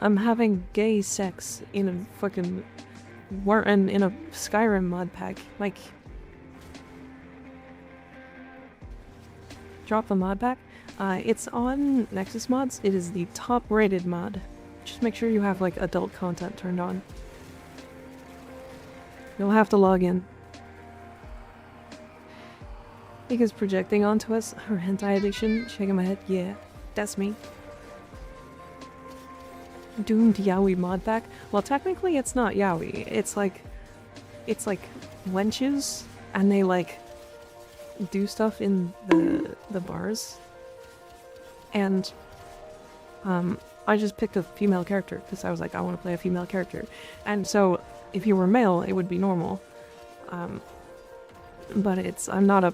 I'm having gay sex in a fucking in a Skyrim mod pack. Like, drop the mod pack. It's on Nexus Mods. It is the top rated mod. Just make sure you have like adult content turned on. You'll have to log in. Because projecting onto us her hentai addiction. Shaking my head. Yeah, that's me. Doomed yaoi mod pack. Well, technically it's not yaoi. It's like wenches, and they like do stuff in the bars. And I just picked a female character because I was like, I want to play a female character. And so if you were male, it would be normal. But I'm not a,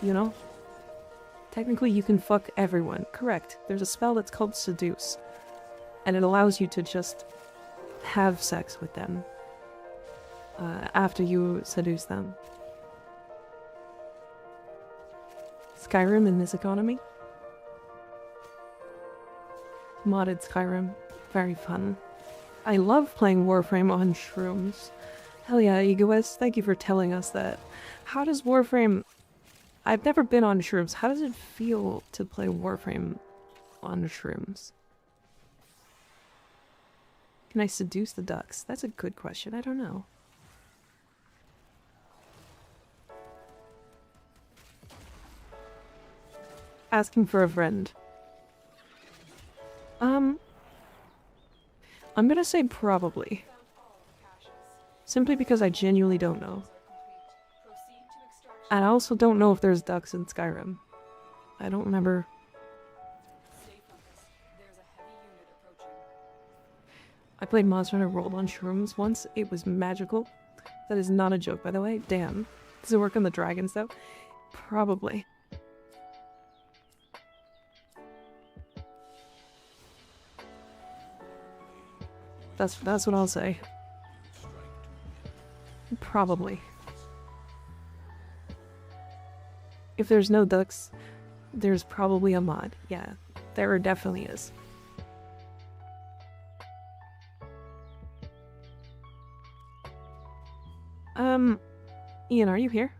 you know? Technically you can fuck everyone. Correct. There's a spell that's called Seduce. And it allows you to just have sex with them after you seduce them. Skyrim in this economy? Modded Skyrim. Very fun. I love playing Warframe on shrooms. Hell yeah, Egoist, thank you for telling us that. How does Warframe... I've never been on shrooms. How does it feel to play Warframe on shrooms? Can I seduce the ducks? That's a good question. I don't know. Asking for a friend. I'm gonna say probably. Simply because I genuinely don't know. And I also don't know if there's ducks in Skyrim. I don't remember. I played Monster Hunter World on shrooms once. It was magical. That is not a joke, by the way. Damn. Does it work on the dragons, though? Probably. That's what I'll say. Probably. If there's no ducks, There's probably a mod. Yeah, there definitely is. Ian, are you here?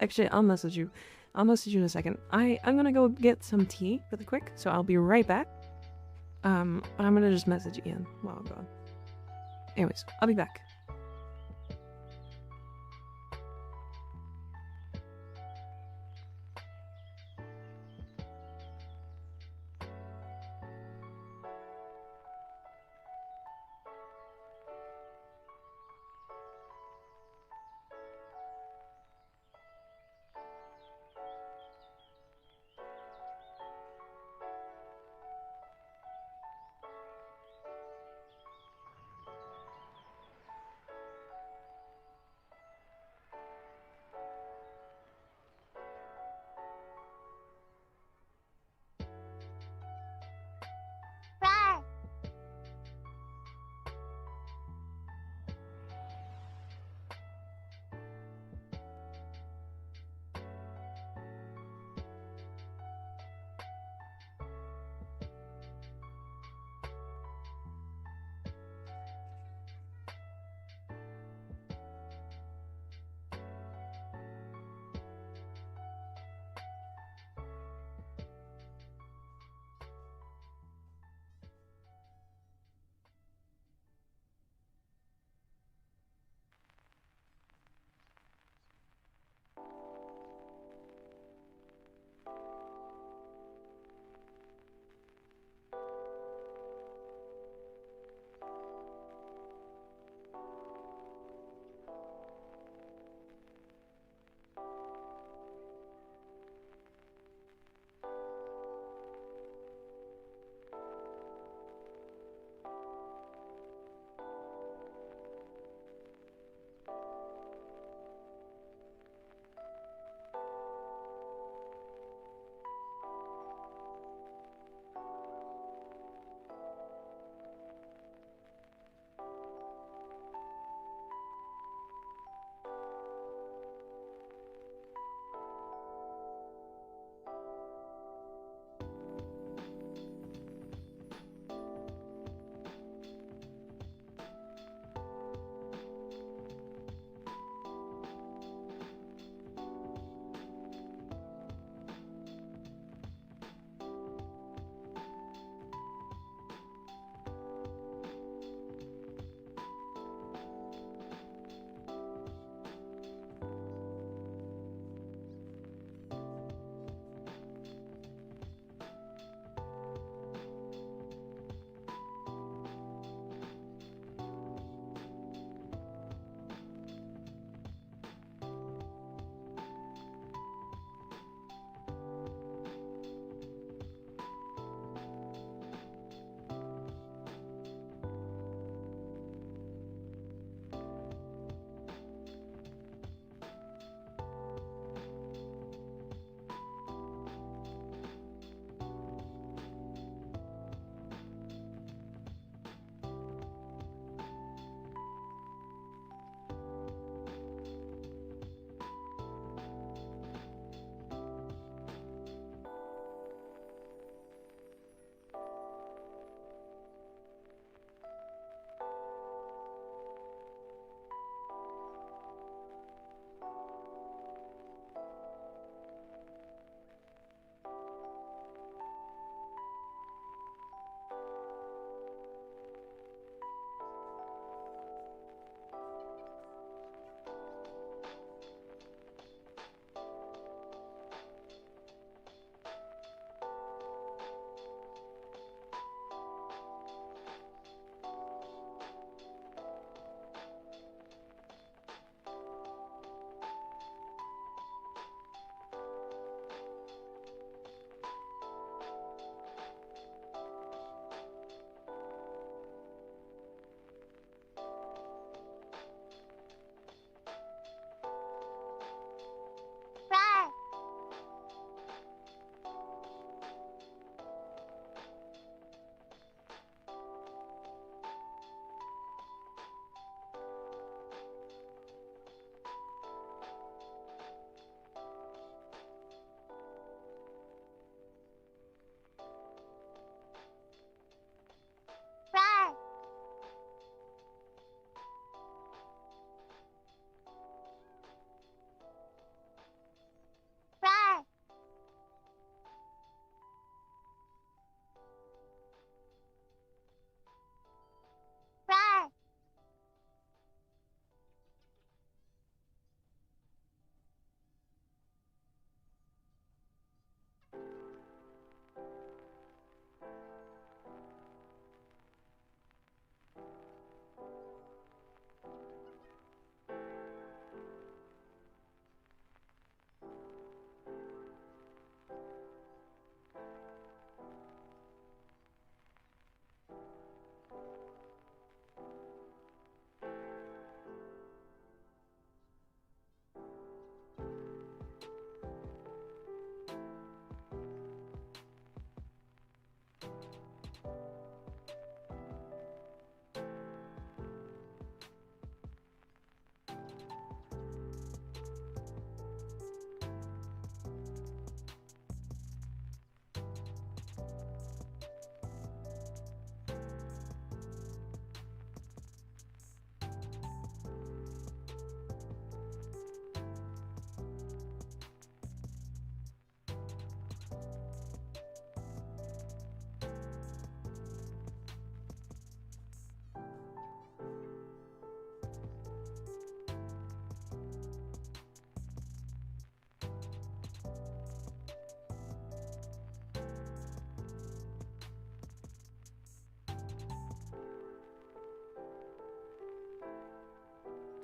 Actually, I'll message you. I'll message you in a second. I'm gonna go get some tea really quick, so I'll be right back. But I'm gonna just message Ian while I'm gone. Anyways, I'll be back.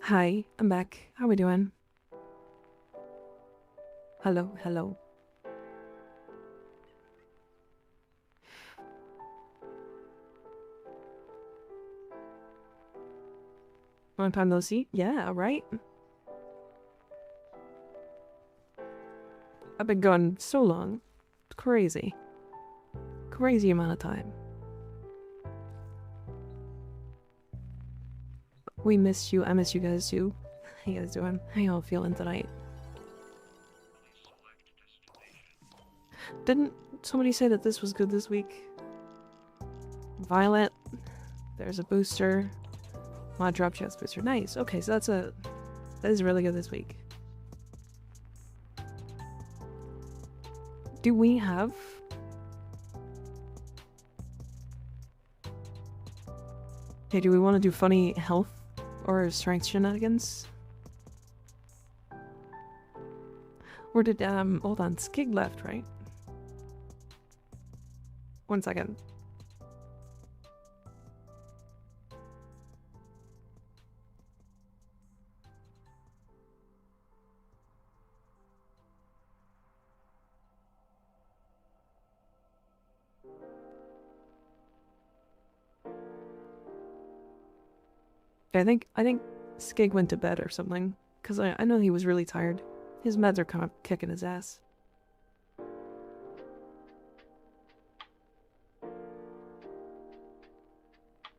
Hi, I'm back. How we doing? Hello, hello. Long time no see? Yeah, right? I've been gone so long. It's crazy. Crazy amount of time. We missed you. I miss you guys too. How you guys doing? How y'all feeling tonight? Didn't somebody say that this was good this week? Violet. There's a booster. Mod drop chest booster. Nice. Okay, so that is really good this week. Do we have... Okay, do we want to do funny health or strength shenanigans? Or did, hold on, Skig left, right? 1 second. I think Skig went to bed or something, because I know he was really tired. His meds are kind of kicking his ass.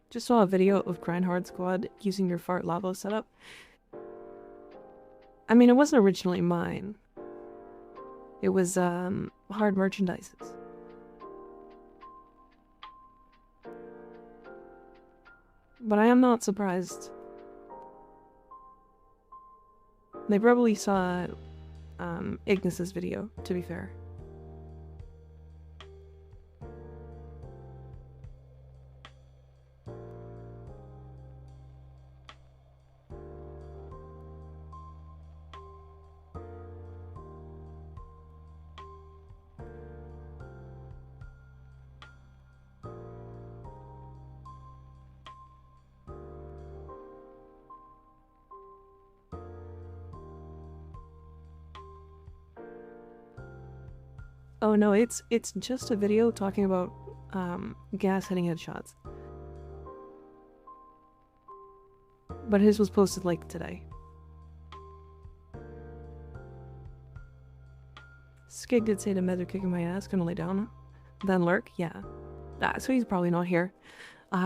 Just saw a video of Grindhard Squad using your fart lava setup. I mean, it wasn't originally mine. It was, hard merchandises. But I am not surprised. They probably saw Ignis's video, to be fair. Oh no, it's just a video talking about gas hitting headshots. But his was posted like today. Skig did say the meds are kicking my ass, gonna lay down. Then lurk, yeah. So he's probably not here.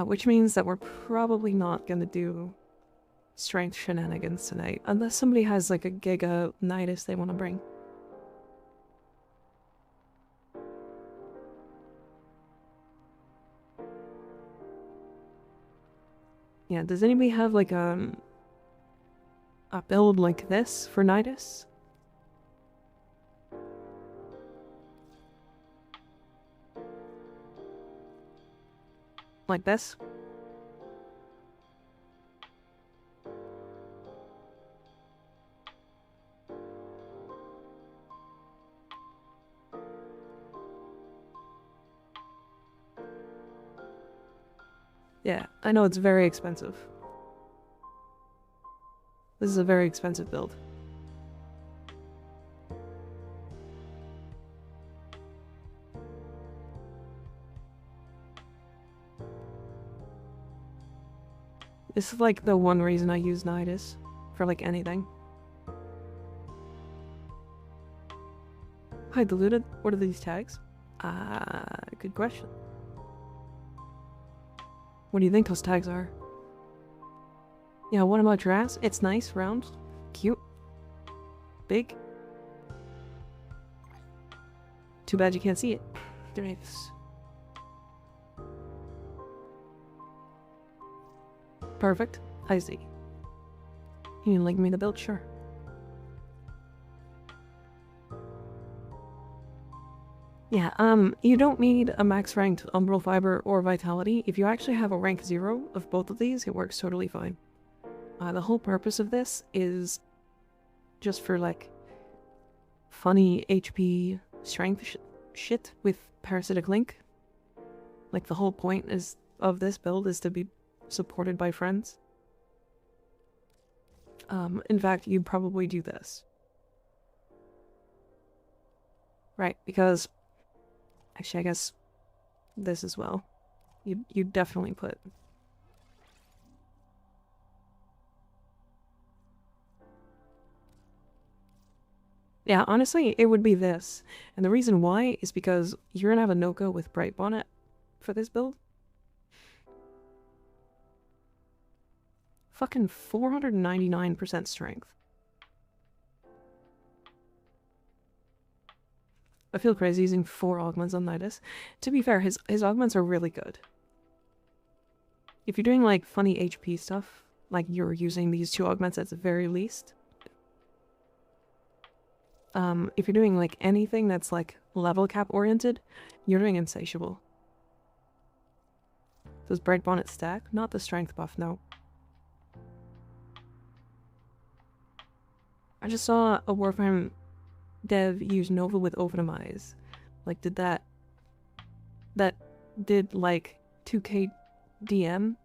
Which means that we're probably not gonna do strength shenanigans tonight. Unless somebody has like a giga nidus they want to bring. Yeah, does anybody have like a build like this for nidus? Like this? Yeah, I know it's very expensive. This is a very expensive build. This is like the one reason I use nidus for like anything. Hi, diluted. What are these tags? Good question. What do you think those tags are? Yeah, what about your ass? It's nice, round, cute, big. Too bad you can't see it. Nice. Perfect. I see. You can link me the build? Sure. Yeah, you don't need a max ranked umbral fiber or vitality. If you actually have a rank 0 of both of these, it works totally fine. The whole purpose of this is just for like funny HP strength shit with parasitic link. Like the whole point of this build is to be supported by friends. In fact, you'd probably do this. Right, because... Actually, I guess this as well. You'd definitely put... Yeah, honestly, it would be this. And the reason why is because you're gonna have a nokko with Bright Bonnet for this build. Fucking 499% strength. I feel crazy using 4 augments on Nidus. To be fair, his augments are really good. If you're doing like funny HP stuff, like you're using these 2 augments at the very least. If you're doing like anything that's like level cap oriented, you're doing Insatiable. Does Bright Bonnet stack? Not the strength buff, no. I just saw a Warframe dev use Nova with Optimize. Like, did that did like 2k DM?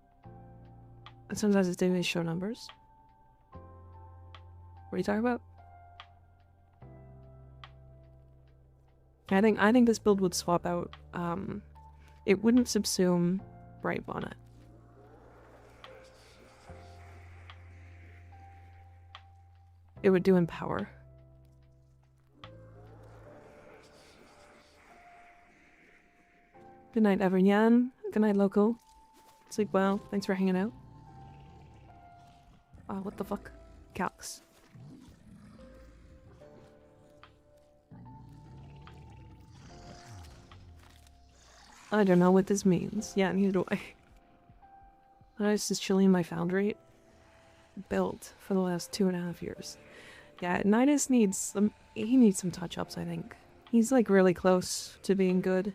And sometimes it didn't show numbers. What are you talking about? I think this build would swap out, it wouldn't subsume Bright Bonnet. It would do Empower. Good night, Evernyan. Good night, Loco. Sleep well. Thanks for hanging out. What the fuck? Calx. I don't know what this means. Yeah, neither do I. I was just chilling in my foundry. Built for the last 2.5 years. Yeah, Nidus needs some... He needs some touch-ups, I think. He's like really close to being good.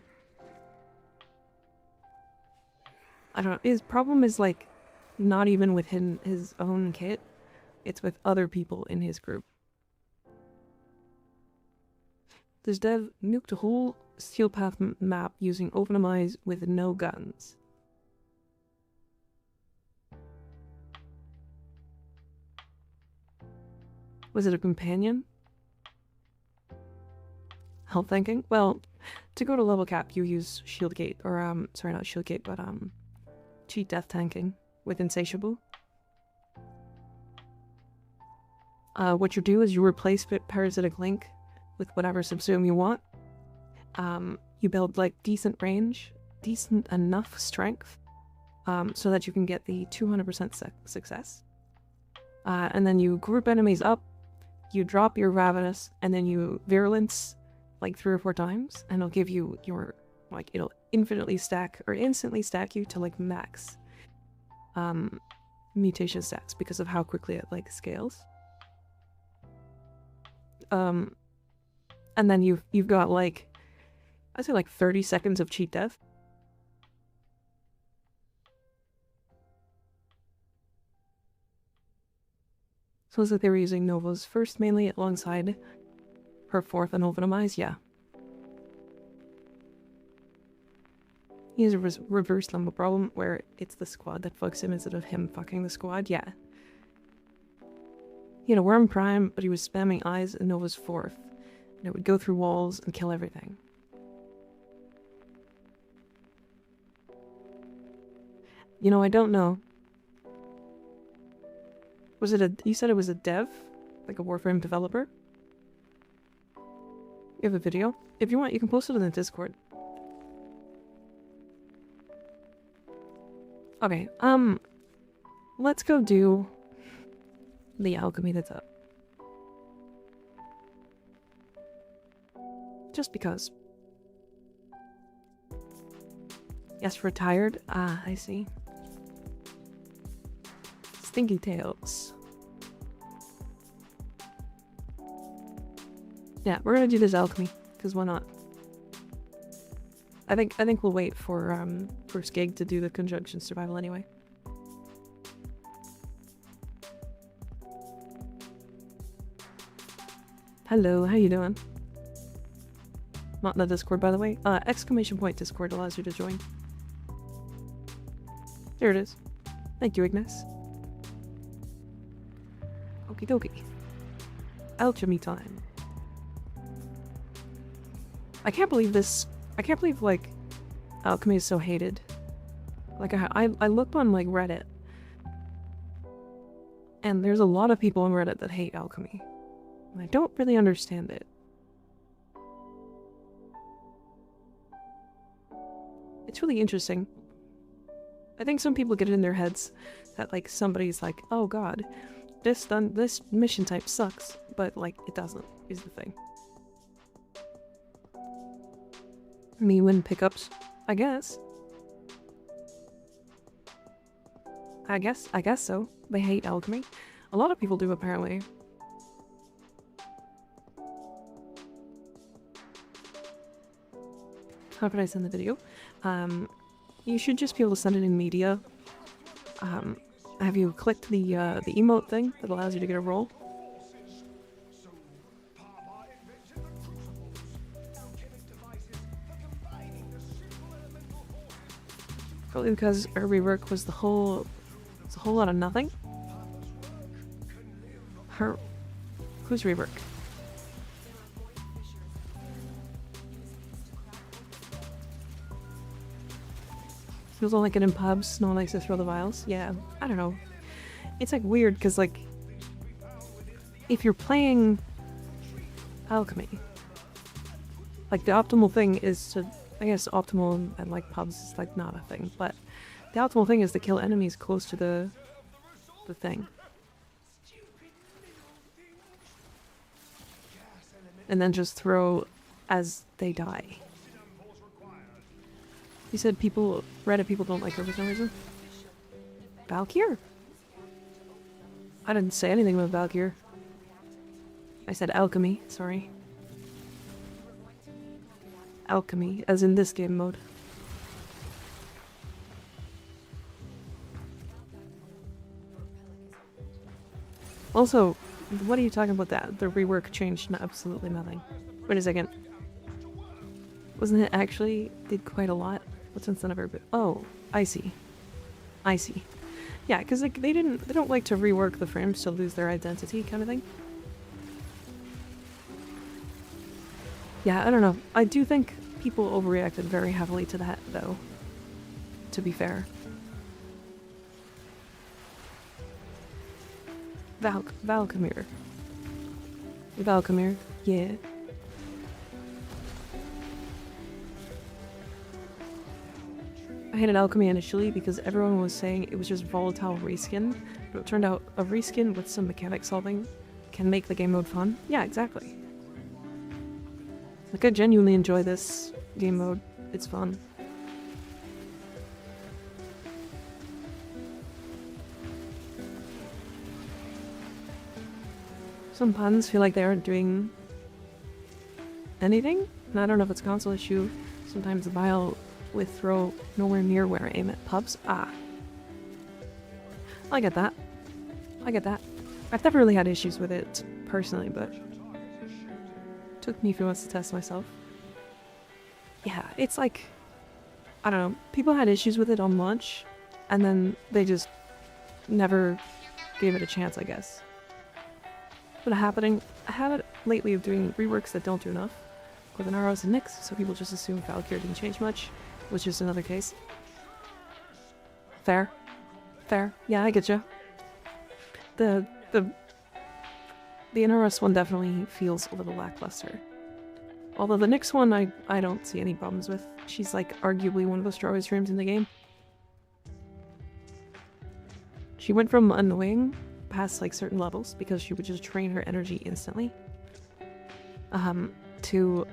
I don't know. His problem is like not even with his own kit. It's with other people in his group. This dev nuked a whole steel path map using Optimize with no guns. Was it a companion? Health tanking? Well, to go to level cap, you use shield gate, or sorry, not shield gate, but cheat death tanking with Insatiable. What you do is you replace Parasitic Link with whatever subsume you want. You build like decent range, decent enough strength, so that you can get the 200% success. And then you group enemies up, you drop your Ravenous, and then you Virulence like 3 or 4 times, and it'll give you your, like, it'll infinitely stack, or instantly stack you to like max mutation stats because of how quickly it like scales. And then you've got like, I'd say like 30 seconds of cheat death. So it's like they were using Nova's first mainly alongside her 4th and Optimize, yeah. He has a reverse limbo problem where it's the squad that fucks him instead of him fucking the squad, yeah. He had a Worm Prime, but he was spamming eyes in Nova's 4th. And it would go through walls and kill everything. You know, I don't know. Was it you said it was a dev? Like a Warframe developer? You have a video? If you want, you can post it in the Discord. Okay, let's go do the alchemy that's up. Just because. Yes, retired? Ah, I see. Stinky Tails. Yeah, we're gonna do this alchemy, because why not? I think we'll wait for Skig to do the conjunction survival anyway. Hello, how you doing? Not in the Discord, by the way. Exclamation point Discord allows you to join. There it is. Thank you, Ignis. Okie dokie. Alchemy time. I can't believe this. I can't believe, like, alchemy is so hated. Like, I looked on, like, Reddit. And there's a lot of people on Reddit that hate alchemy. And I don't really understand it. It's really interesting. I think some people get it in their heads that, like, somebody's like, oh god, this mission type sucks, but, like, it doesn't, is the thing. Me win pickups, I guess. I guess so. They hate alchemy. A lot of people do, apparently. How could I send the video? You should just be able to send it in media. Have you clicked the emote thing that allows you to get a roll? Probably because our rework was a whole lot of nothing. Who's rework? Feels all like it in pubs, no one likes to throw the vials. Yeah, I don't know. It's like weird because, like, if you're playing alchemy, like, the optimal thing is to, I guess optimal and like pubs is like not a thing, but the optimal thing is to kill enemies close to the thing. And then just throw as they die. You said Reddit people don't like her for some reason? Valkyr? I didn't say anything about Valkyr. I said alchemy, sorry. Alchemy, as in this game mode. Also, what are you talking about that? The rework changed absolutely nothing. Wait a second. Wasn't it actually did quite a lot? What's instead of her? Oh, I see. I see. Yeah, because like they don't like to rework the frames to lose their identity, kind of thing. Yeah, I don't know. I do think people overreacted very heavily to that, though. To be fair. Valkamir. Valkamir, yeah. I hated alchemy initially because everyone was saying it was just volatile reskin, but it turned out a reskin with some mechanic solving can make the game mode fun. Yeah, exactly. Like, I genuinely enjoy this game mode. It's fun. Some puns feel like they aren't doing anything, and I don't know if it's a console issue. Sometimes the vial with throw nowhere near where I aim at pubs. Ah. I get that. I get that. I've never really had issues with it personally, but it took me a few months to test myself. Yeah, it's like, I don't know, people had issues with it on launch, and then they just never gave it a chance, I guess. But I have it lately of doing reworks that don't do enough with an arrows and Nyx, so people just assume Valkyr didn't change much, which is another case. Fair. Fair. Yeah, I get you. The NRS one definitely feels a little lackluster. Although the Nyx one I don't see any problems with. She's like arguably one of the strongest frames in the game. She went from annoying past like certain levels because she would just drain her energy instantly. To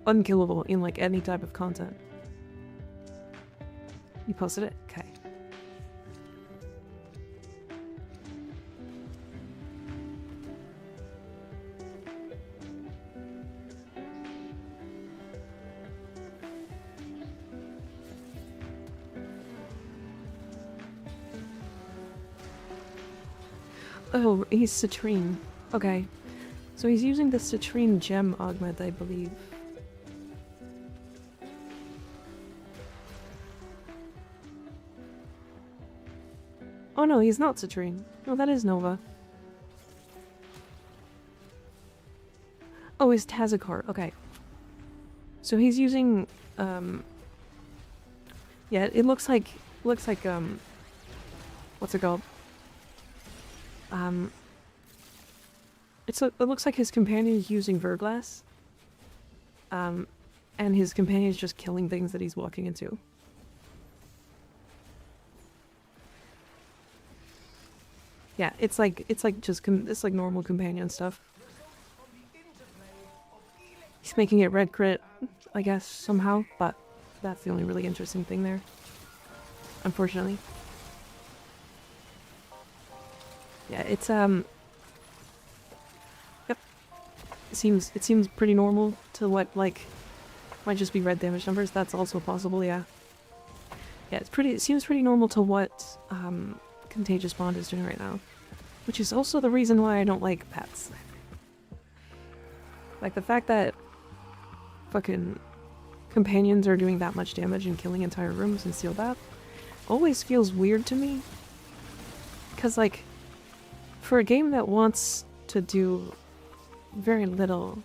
unkillable in like any type of content. You posted it? Okay. Oh, he's Citrine. Okay. So he's using the Citrine gem augment, I believe. Oh no, he's not Citrine. No, that is Nova. Oh, it's Tazakor. Okay. So he's using, yeah, it looks like, what's it called? It looks like his companion is using Verglass. And his companion is just killing things that he's walking into. Yeah, it's like normal companion stuff. He's making it red crit, I guess, somehow, but that's the only really interesting thing there. Unfortunately. Yeah, it's yep. It seems pretty normal to what, like, might just be red damage numbers. That's also possible, yeah. Yeah, it seems pretty normal to what Contagious Bond is doing right now. Which is also the reason why I don't like pets. Like, the fact that fucking companions are doing that much damage and killing entire rooms in Seal Bath always feels weird to me. Because, like, for a game that wants to do very little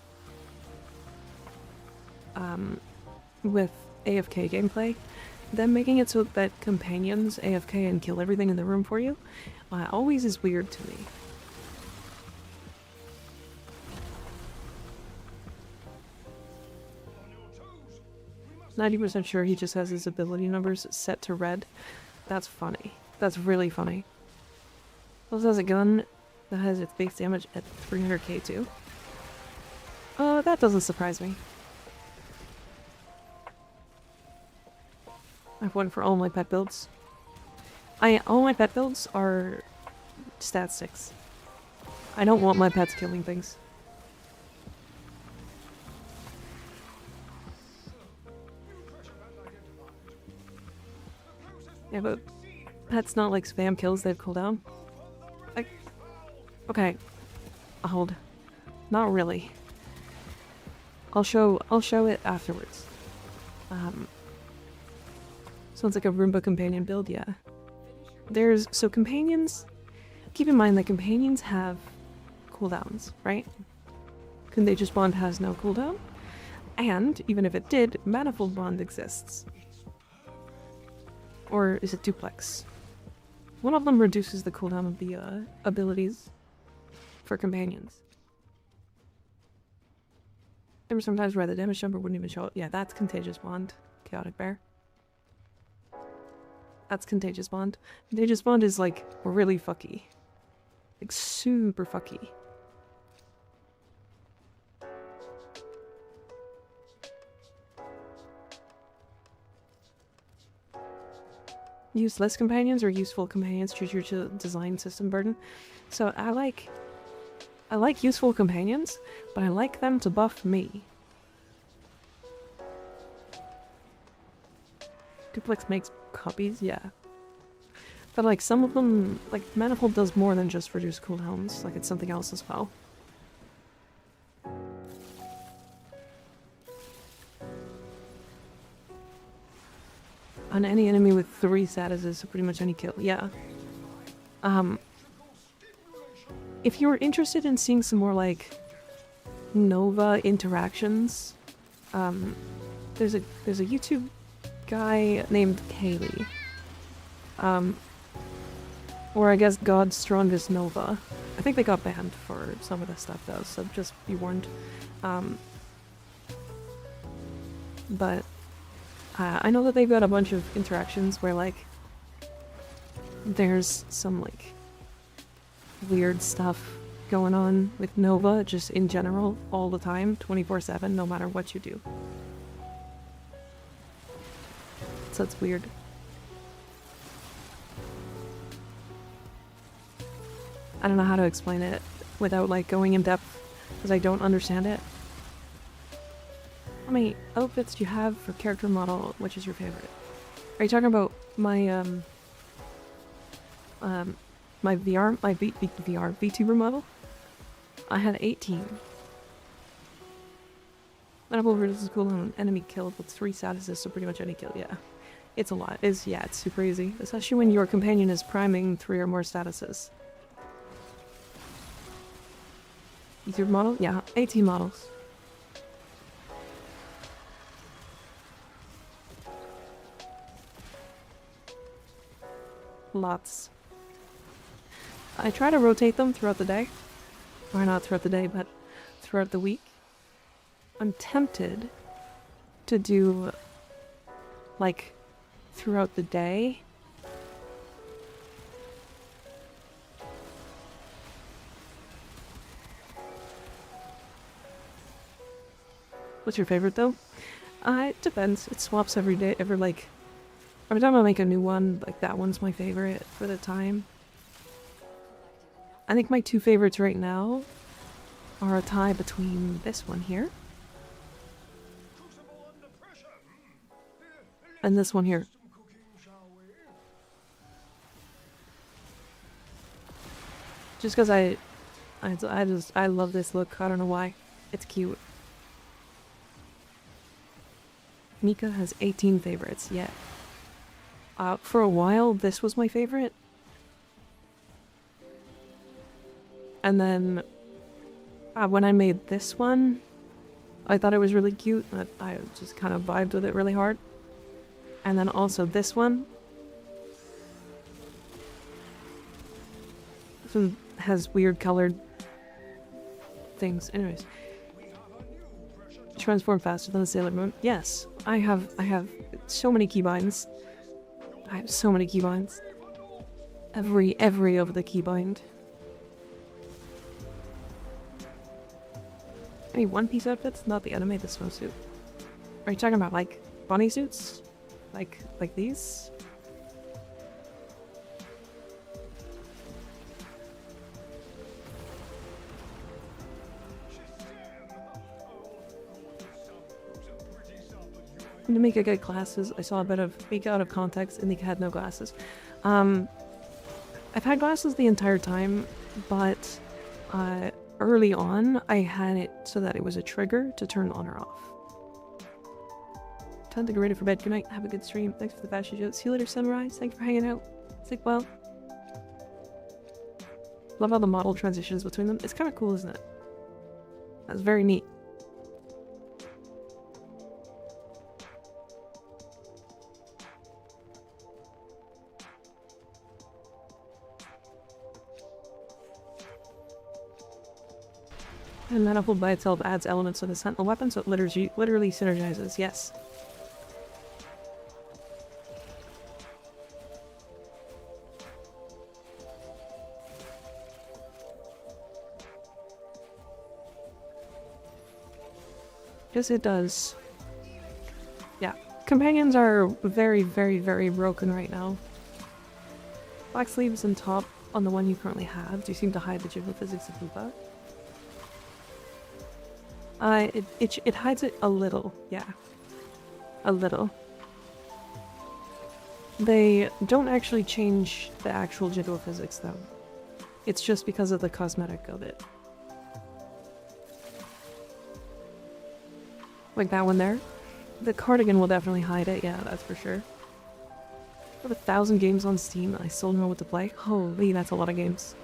with AFK gameplay, then making it so that companions AFK and kill everything in the room for you always is weird to me. 90% sure he just has his ability numbers set to red. That's funny. That's really funny. Also has a gun that has its base damage at 300k too. That doesn't surprise me. I have one for all my pet builds. All my pet builds are stat 6. I don't want my pets killing things. Yeah, but pets not like spam kills, they have cooldown. Like, okay, hold. Not really. I'll show it afterwards. Sounds like a Roomba companion build, yeah. So companions, keep in mind that companions have cooldowns, right? Contagious Bond has no cooldown, and even if it did, Manifold Bond exists. Or is it Duplex? One of them reduces the cooldown of the abilities for companions. There were sometimes where the damage number wouldn't even show up. Yeah, that's Contagious Bond. Chaotic Bear. That's Contagious Bond. Contagious Bond is like really fucky. Like super fucky. Useless companions or useful companions choose your design system burden. So I like useful companions, but I like them to buff me. Duplex makes copies, yeah. But like some of them, like Manifold does more than just reduce cooldowns, like it's something else as well. On any enemy with 3 statuses, so pretty much any kill, yeah. If you're interested in seeing some more like Nova interactions, there's a YouTube guy named Kaylee. Or I guess God's Strongest Nova. I think they got banned for some of this stuff though, so just be warned. But I know that they've got a bunch of interactions where like there's some like weird stuff going on with Nova just in general all the time, 24/7, no matter what you do. So it's weird. I don't know how to explain it without like going in depth because I don't understand it. How many outfits do you have for character model? Which is your favorite? Are you talking about my my VTuber model? I had 18. Manifold reduces cooldown on enemy killed with 3 statuses, so pretty much any kill, yeah. It's a lot. It's super easy. Especially when your companion is priming 3 or more statuses. VTuber model? Yeah, 18 models. Lots. I try to rotate them throughout the day. Or not throughout the day, but throughout the week. I'm tempted to do, like, throughout the day. What's your favorite, though? It depends. It swaps every day, every time I make a new one, like, that one's my favorite for the time. I think my two favorites right now are a tie between this one here and this one here. Just because I love this look. I don't know why. It's cute. Mika has 18 favorites. Yeah. For a while, this was my favorite. And then when I made this one, I thought it was really cute. I just kind of vibed with it really hard. And then also this one. This one has weird colored things. Anyways. Transform faster than a Sailor Moon. Yes, I have so many keybinds. I have so many keybinds. Every of the keybind. Any one-piece outfits? Not the anime, the swimsuit. Are you talking about, like, bunny suits? Like these? To Mika get glasses, I saw a bit of Mika out of context and Mika had no glasses. I've had glasses the entire time, but early on I had it so that it was a trigger to turn on or off. Time to get ready for bed. Good night. Have a good stream. Thanks for the fashion show. See you later, Sunrise. Thanks for hanging out. Sleep well. Love how the model transitions between them. It's kind of cool, isn't it? That's very neat. And Manifold by itself adds elements to the Sentinel weapon, so it literally synergizes, yes. Yes, it does. Yeah. Companions are very, very, very broken right now. Black sleeves and top on the one you currently have. Do you seem to hide the geophysics of Lupa? It hides it a little, yeah. A little. They don't actually change the actual geophysics though. It's just because of the cosmetic of it. Like that one there. The cardigan will definitely hide it, yeah, that's for sure. I have 1,000 games on Steam and I still don't know what to play. Holy, that's a lot of games.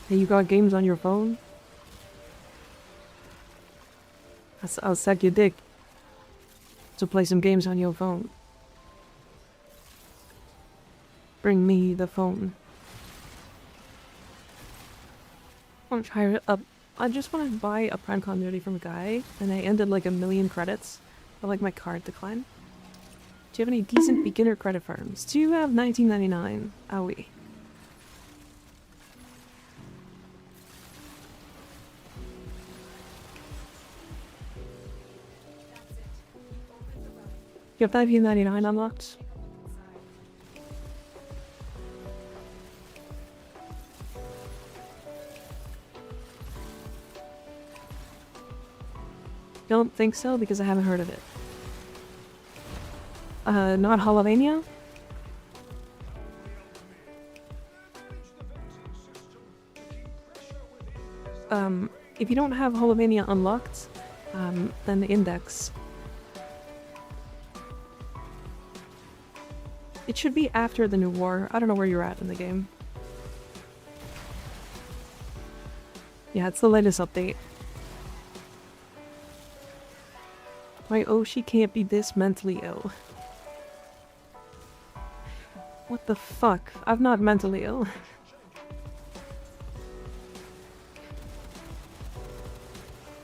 Hey, you got games on your phone? I'll suck your dick to play some games on your phone. Bring me the phone. I want to try it up. I just want to buy a Prime Continuity from a guy, and I ended like 1,000,000 credits, but like my card declined. Do you have any decent beginner credit farms? Do you have 1999? Owie. You have 1999 unlocked? Don't think so because I haven't heard of it. Not MikaRiverNya? If you don't have MikaRiverNya unlocked, then the index. It should be after the new war. I don't know where you're at in the game. Yeah, it's the latest update. Why, oh, she can't be this mentally ill. What the fuck? I'm not mentally ill.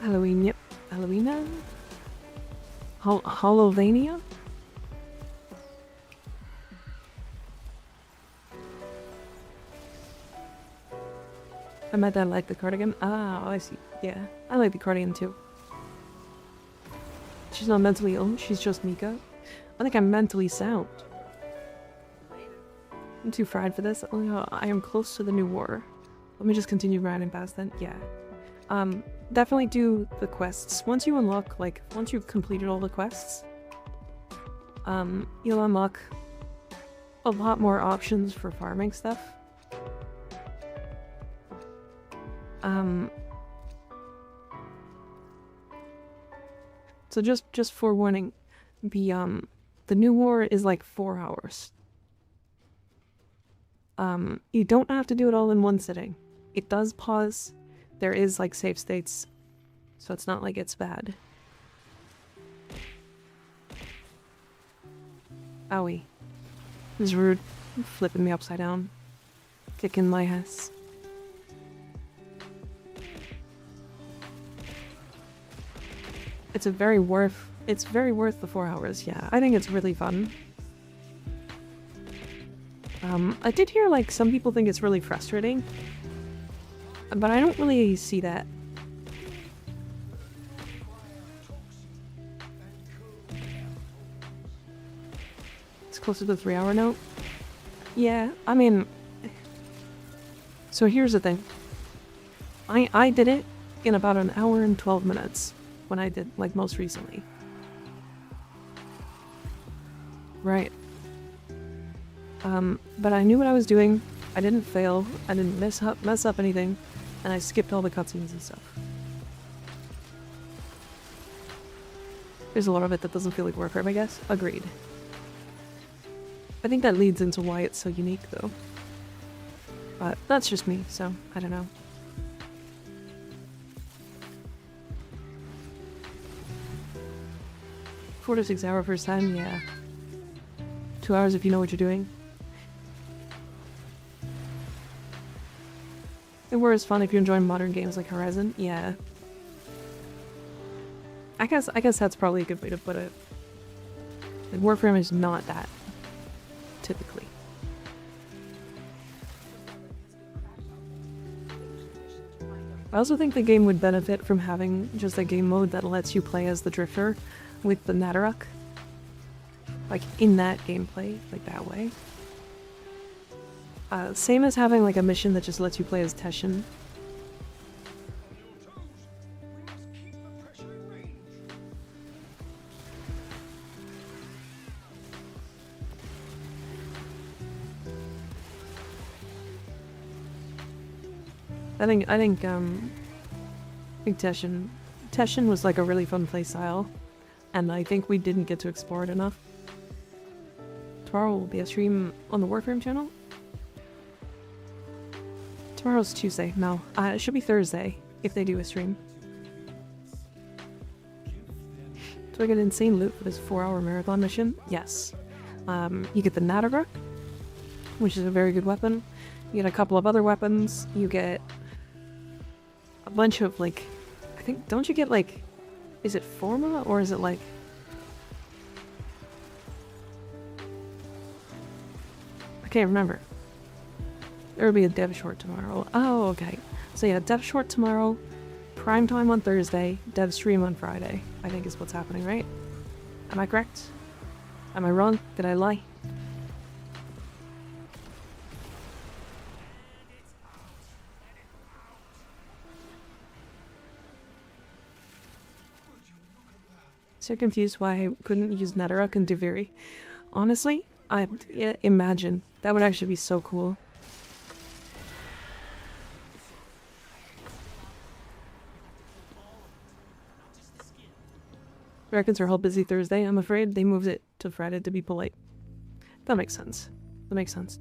Halloween, yep. Halloween? Holovania? I might not like the cardigan. Ah, I see. Yeah, I like the cardigan too. She's not mentally ill, she's just Mika. I think I'm mentally sound. I'm too fried for this. Oh, I am close to the new war. Let me just continue grinding past then. Yeah. Definitely do the quests. Once you unlock, like, once you've completed all the quests, you'll unlock a lot more options for farming stuff. So just forewarning, the new war is like 4 hours. You don't have to do it all in one sitting. It does pause. There is like save states, so it's not like it's bad. Owie. This is rude. Flipping me upside down. Kicking my ass. It's very worth the 4 hours, yeah. I think it's really fun. I did hear like some people think it's really frustrating, but I don't really see that. It's close to the 3 hour note. Yeah, I mean, so here's the thing. I did it in about an hour and 12 minutes when I did, like, most recently. Right. But I knew what I was doing. I didn't fail. I didn't mess up anything. And I skipped all the cutscenes and stuff. There's a lot of it that doesn't feel like Warframe, I guess. Agreed. I think that leads into why it's so unique, though. But that's just me, so I don't know. Four to 6 hour first time, yeah. 2 hours if you know what you're doing. And War is fun if you're enjoying modern games like Horizon, yeah. I guess that's probably a good way to put it. Like, Warframe is not that, typically. I also think the game would benefit from having just a game mode that lets you play as the Drifter with the Nadaruk. Like, in that gameplay, like that way. Same as having like a mission that just lets you play as Teshin. I think Teshin was like a really fun playstyle, and I think we didn't get to explore it enough. Tomorrow will be a stream on the Warframe channel. Tomorrow's Tuesday. No, it should be Thursday if they do a stream. Do I get insane loot for this 4 hour marathon mission? Yes. You get the Nadaruk, which is a very good weapon. You get a couple of other weapons. You get a bunch of, like, I think, don't you get, like, is it Forma or is it, like, I can't remember. There will be a dev short tomorrow. Oh, okay. So yeah, dev short tomorrow, prime time on Thursday, dev stream on Friday, I think is what's happening, right? Am I correct? Am I wrong? Did I lie? So confused why I couldn't use Nadaruk and Deviri. Honestly, yeah, imagine. That would actually be so cool. Reckons are all busy Thursday. I'm afraid they moved it to Friday to be polite. That makes sense. That makes sense.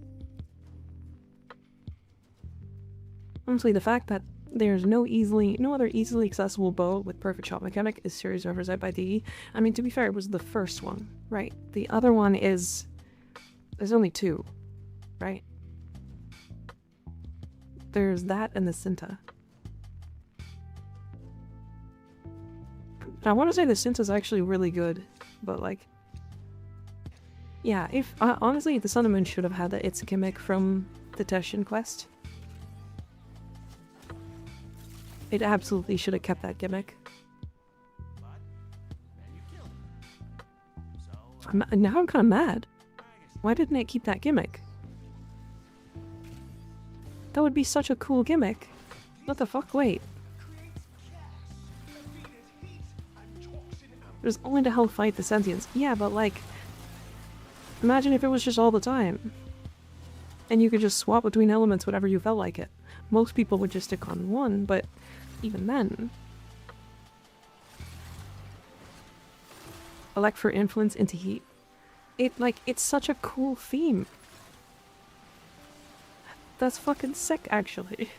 Honestly, the fact that there's no other easily accessible bow with perfect shot mechanic is serious oversight by DE. I mean, to be fair, it was the first one, right? The other one is... There's only two. right? There's that and the Cinta. I want to say the Cinta's actually really good, but like, yeah, if honestly, the Sun and Moon should have had its gimmick from the Teshin quest. It absolutely should have kept that gimmick. Now I'm kind of mad. Why didn't it keep that gimmick? That would be such a cool gimmick. What the fuck? Wait. There's only to help fight the sentients. Yeah, but like, imagine if it was just all the time. And you could just swap between elements whenever you felt like it. Most people would just stick on one, but even then. Elect for influence into heat. It's such a cool theme. That's fucking sick, actually.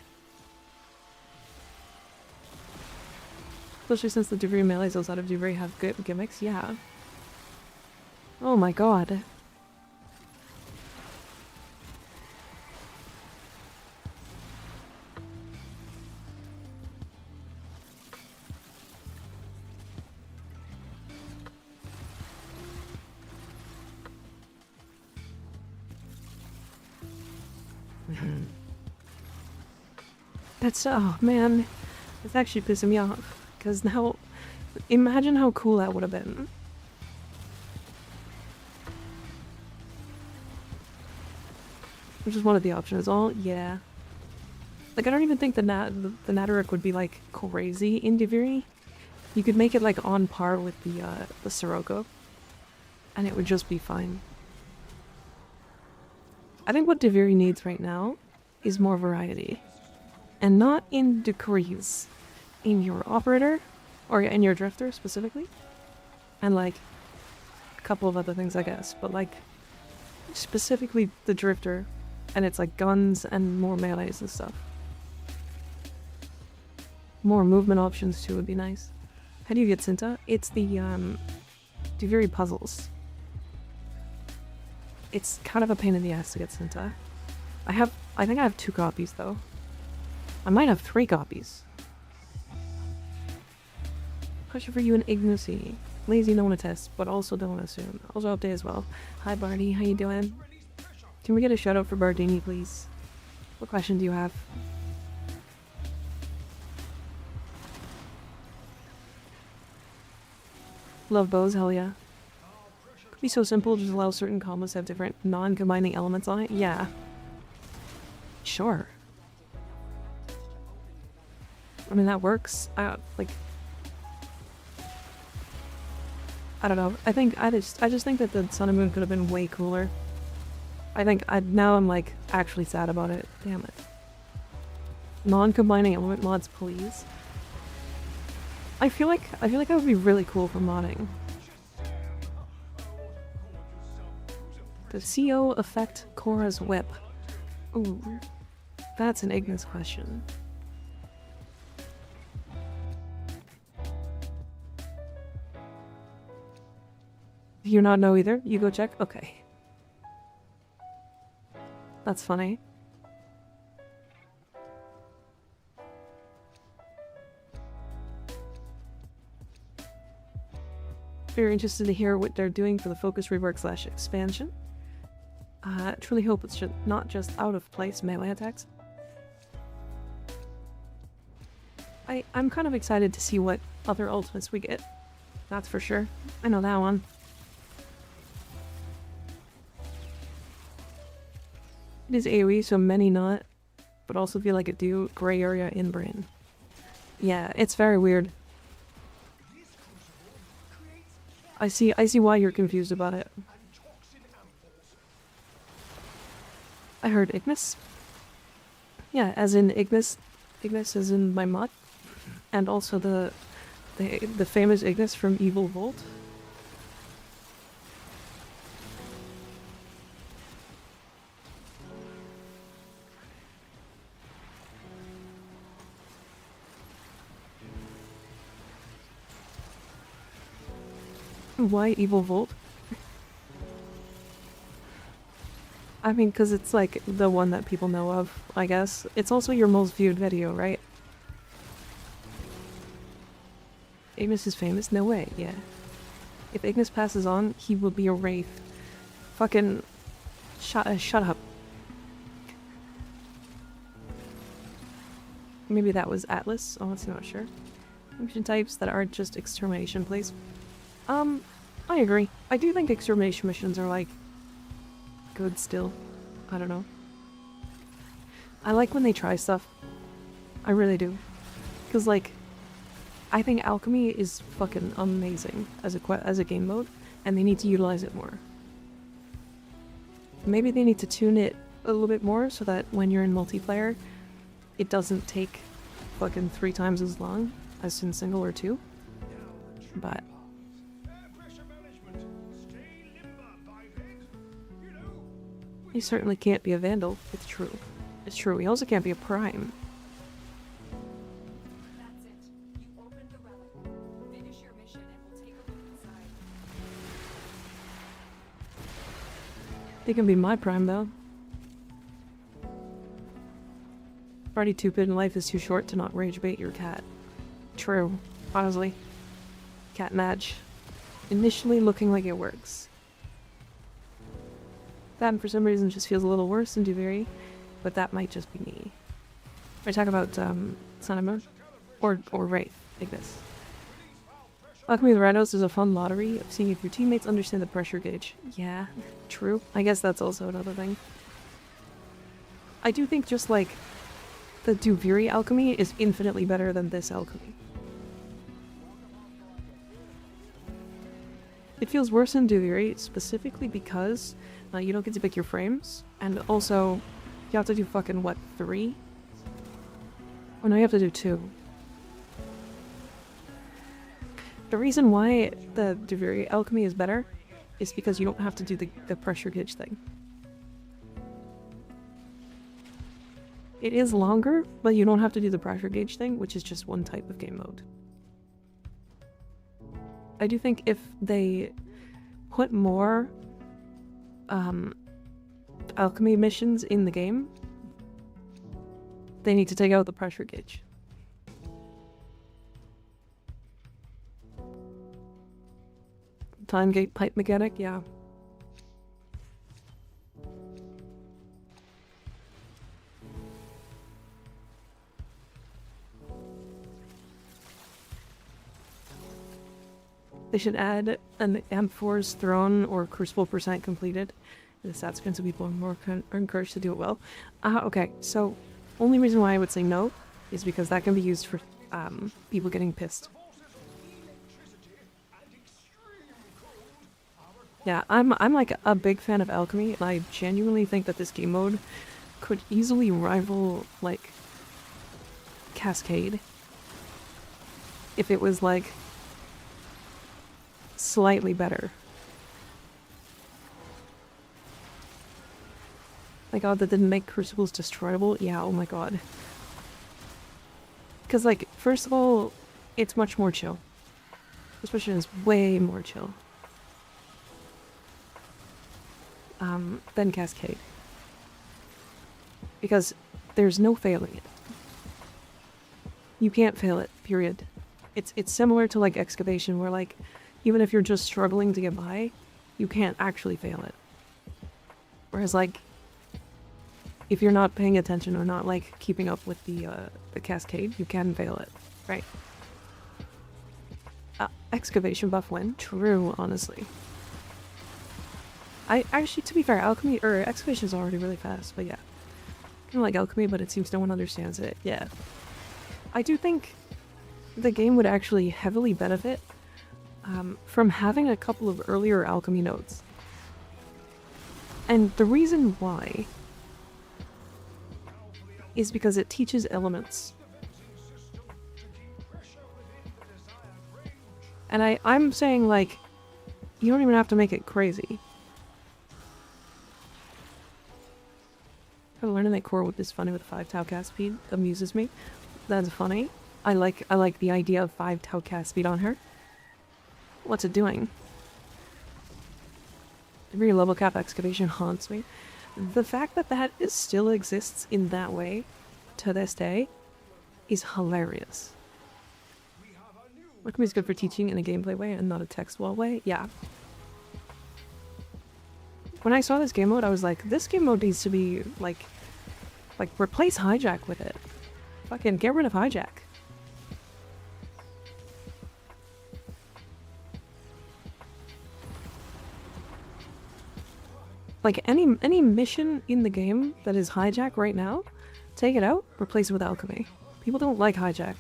Especially since the Duviri melees outside of Duviri have good gimmicks, yeah. Oh my god. That's, oh man, it's actually pissing me off, because now, imagine how cool that would have been. Which is one of the options. Oh, yeah. Like, I don't even think the Natteric would be, like, crazy in Duviri. You could make it, like, on par with the Sirocco, and it would just be fine. I think what Duviri needs right now is more variety. And not in decrees. In your operator, or in your drifter specifically. And like, a couple of other things I guess, but like, specifically the drifter. And it's like guns and more melees and stuff. More movement options too would be nice. How do you get Cinta? It's the Duviri puzzles. It's kind of a pain in the ass to get Cinta. I think I have 2 copies though. I might have 3 copies. Question for you and Ignacy. Lazy no one test, but also don't assume. Also update as well. Hi Barney, how you doing? Can we get a shout out for Bardini, please? What question do you have? Love bows, hell yeah. Could be so simple, just allow certain combos to have different non-combining elements on it? Yeah. Sure. I mean, that works. I don't know. I just think that the Sun and Moon could have been way cooler. Now I'm like actually sad about it. Damn it. Non-combining element mods, please. I feel like that would be really cool for modding. Does CO affect Korra's whip? Ooh, that's an Ignis question. Do you not know either? You go check? Okay. That's funny. Very interested to hear what they're doing for the focus rework / expansion. Truly hope it's not just out of place melee attacks. I'm kind of excited to see what other ultimates we get. That's for sure. I know that one. It is AoE, so many not, but also feel like it do gray area in brain. Yeah, it's very weird. I see why you're confused about it. I heard Ignis. Yeah, as in Ignis. Ignis as in my mod. And also the famous Ignis from Evil Volt. Why Evil Volt? I mean, because it's like the one that people know of, I guess. It's also your most viewed video, right? Ignis is famous? No way, yeah. If Ignis passes on, he will be a wraith. Fucking... shut up. Maybe that was Atlas? Oh, it's not sure. Mission types that aren't just extermination, please. I agree. I do think extermination missions are, like, good still. I don't know. I like when they try stuff. I really do. Because, like, I think alchemy is fucking amazing as a game mode, and they need to utilize it more. Maybe they need to tune it a little bit more so that when you're in multiplayer, it doesn't take fucking 3 times as long as in single or 2. But he certainly can't be a vandal. It's true. It's true. He also can't be a prime. That's it. You opened the relic. Finish your mission and we'll take a look inside. He can be my prime though. Already stupid and life is too short to not rage bait your cat. True. Honestly. Cat match. Initially looking like it works. That for some reason just feels a little worse than Duviri, but that might just be me. I talk about Sun and Moon? Or Wraith, Ignis. Alchemy with Rhinos is a fun lottery of seeing if your teammates understand the pressure gauge. Yeah, true. I guess that's also another thing. I do think just like the Duviri alchemy is infinitely better than this alchemy. It feels worse in Duviri specifically because you don't get to pick your frames, and also you have to do fucking what, 3? Oh no, you have to do 2. The reason why the Duviri alchemy is better is because you don't have to do the pressure gauge thing. It is longer, but you don't have to do the pressure gauge thing, which is just one type of game mode. I do think if they put more alchemy missions in the game, they need to take out the pressure gauge. Time gate pipe mechanic, yeah. They should add an Amphore's Throne or Crucible percent completed. The stats screen so people are more encouraged to do it well. Okay, so only reason why I would say no is because that can be used for people getting pissed. Yeah, I'm like a big fan of alchemy, and I genuinely think that this game mode could easily rival like Cascade if it was like slightly better. My god, that didn't make Crucibles destroyable? Yeah, oh my god. Because, like, first of all, it's much more chill. This mission is way more chill. Than Cascade. Because there's no failing it. You can't fail it, period. It's similar to, like, Excavation, where, like, even if you're just struggling to get by, you can't actually fail it. Whereas, like, if you're not paying attention or not, like, keeping up with the Cascade, you can fail it, right? Excavation buff when? True, honestly. I actually, to be fair, Alchemy, or Excavation is already really fast, but yeah. Kind of like Alchemy, but it seems no one understands it, yeah. I do think the game would actually heavily benefit from having a couple of earlier Alchemy nodes. And the reason why is because it teaches elements. And I'm saying, like, you don't even have to make it crazy. Learning that core whip is funny with 5 tau cast speed amuses me. That's funny. I like the idea of 5 tau cast speed on her. What's it doing? Every level cap excavation haunts me. the fact that that is still exists in that way to this day is hilarious. Warframe is good for teaching in a gameplay way and not a text wall way. Yeah. When I saw this game mode, I was like, this game mode needs to be like replace hijack with it. Fucking get rid of hijack. Like any mission in the game that is hijack right now, take it out, replace it with alchemy. People don't like hijack.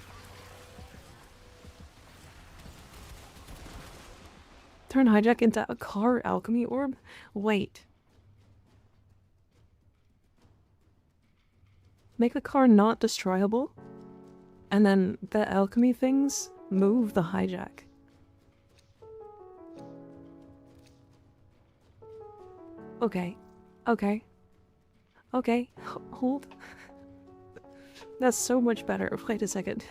Turn hijack into a car alchemy orb? Wait. Make the car not destroyable, and then the alchemy things move the hijack. Okay. Okay. Okay. Hold. That's so much better. Wait a second.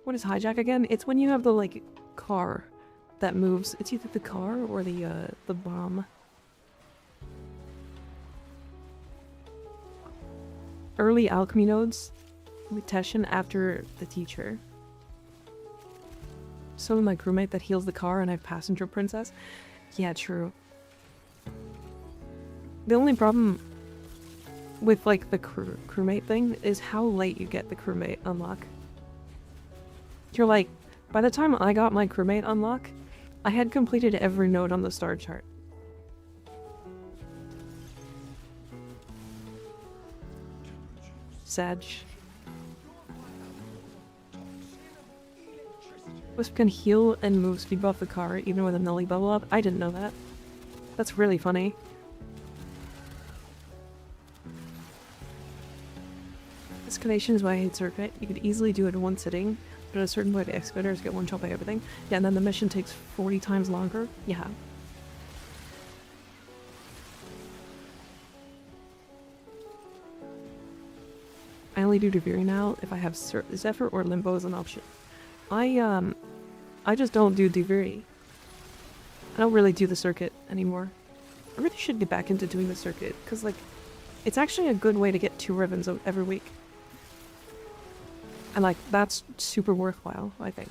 What is hijack again? It's when you have the, like, car that moves. It's either the car or the bomb. Early alchemy nodes. Mutation after the teacher. Summon my crewmate that heals the car and I have passenger princess. Yeah, true. The only problem with, like, the crewmate thing is how late you get the crewmate unlock. You're like, by the time I got my crewmate unlock, I had completed every node on the star chart. Sag. Wisp can heal and move speed buff the car even with a nully bubble up. I didn't know that. That's really funny. Excavation is why I hate circuit. You could easily do it in one sitting, but at a certain point the excavators get one shot by everything. Yeah, and then the mission takes 40 times longer. Yeah. I only do Deviri now if I have Zephyr or Limbo as an option. I just don't do Deviri. I don't really do the circuit anymore. I really should get back into doing the circuit, because, like, it's actually a good way to get 2 ribbons every week. And, like, that's super worthwhile, I think.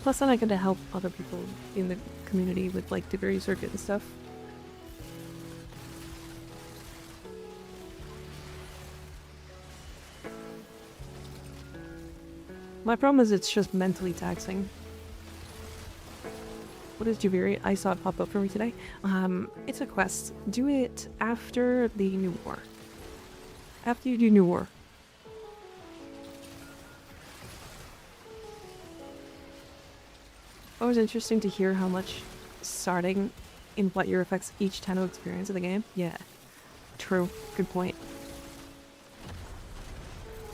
Plus then I get to help other people in the community with, like, Deviri circuit and stuff. My problem is it's just mentally taxing. What is Juviri? I saw it pop up for me today. It's a quest. Do it after the New War. After you do New War. It was interesting to hear how much starting in what year affects each Tenno experience of the game. Yeah. True. Good point.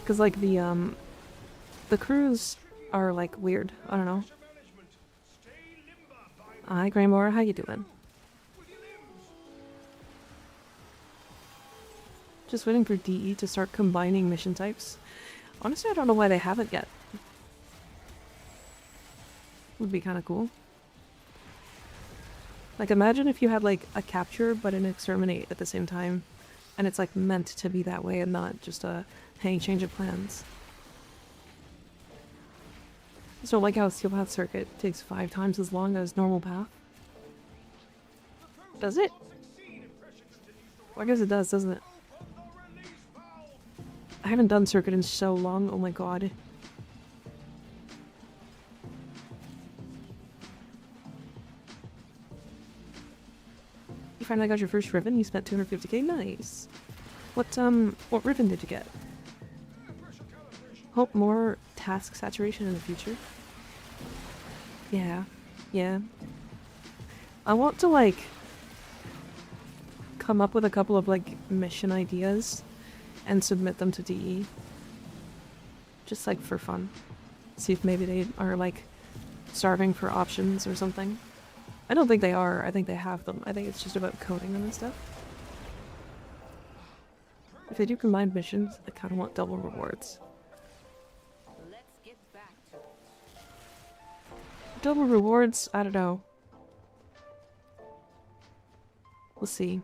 Because, like, the crews are, like, weird. I don't know. Hi, Graymore. How you doing? Just waiting for DE to start combining mission types. Honestly, I don't know why they haven't yet. Would be kind of cool. Like, imagine if you had, like, a capture but an exterminate at the same time. And it's, like, meant to be that way and not just a, hey, change of plans. So, like how Steel Path Circuit takes 5 times as long as normal path. Does it? Well, I guess it does, doesn't it? I haven't done Circuit in so long, oh my god. You finally got your first ribbon, you spent 250k, nice. What ribbon did you get? Hope more task saturation in the future. Yeah, yeah. I want to, like, come up with a couple of, like, mission ideas and submit them to DE. Just, like, for fun. See if maybe they are, like, starving for options or something. I don't think they are. I think they have them. I think it's just about coding them and stuff. If they do combined missions, I kind of want double rewards. Double rewards? I don't know. We'll see.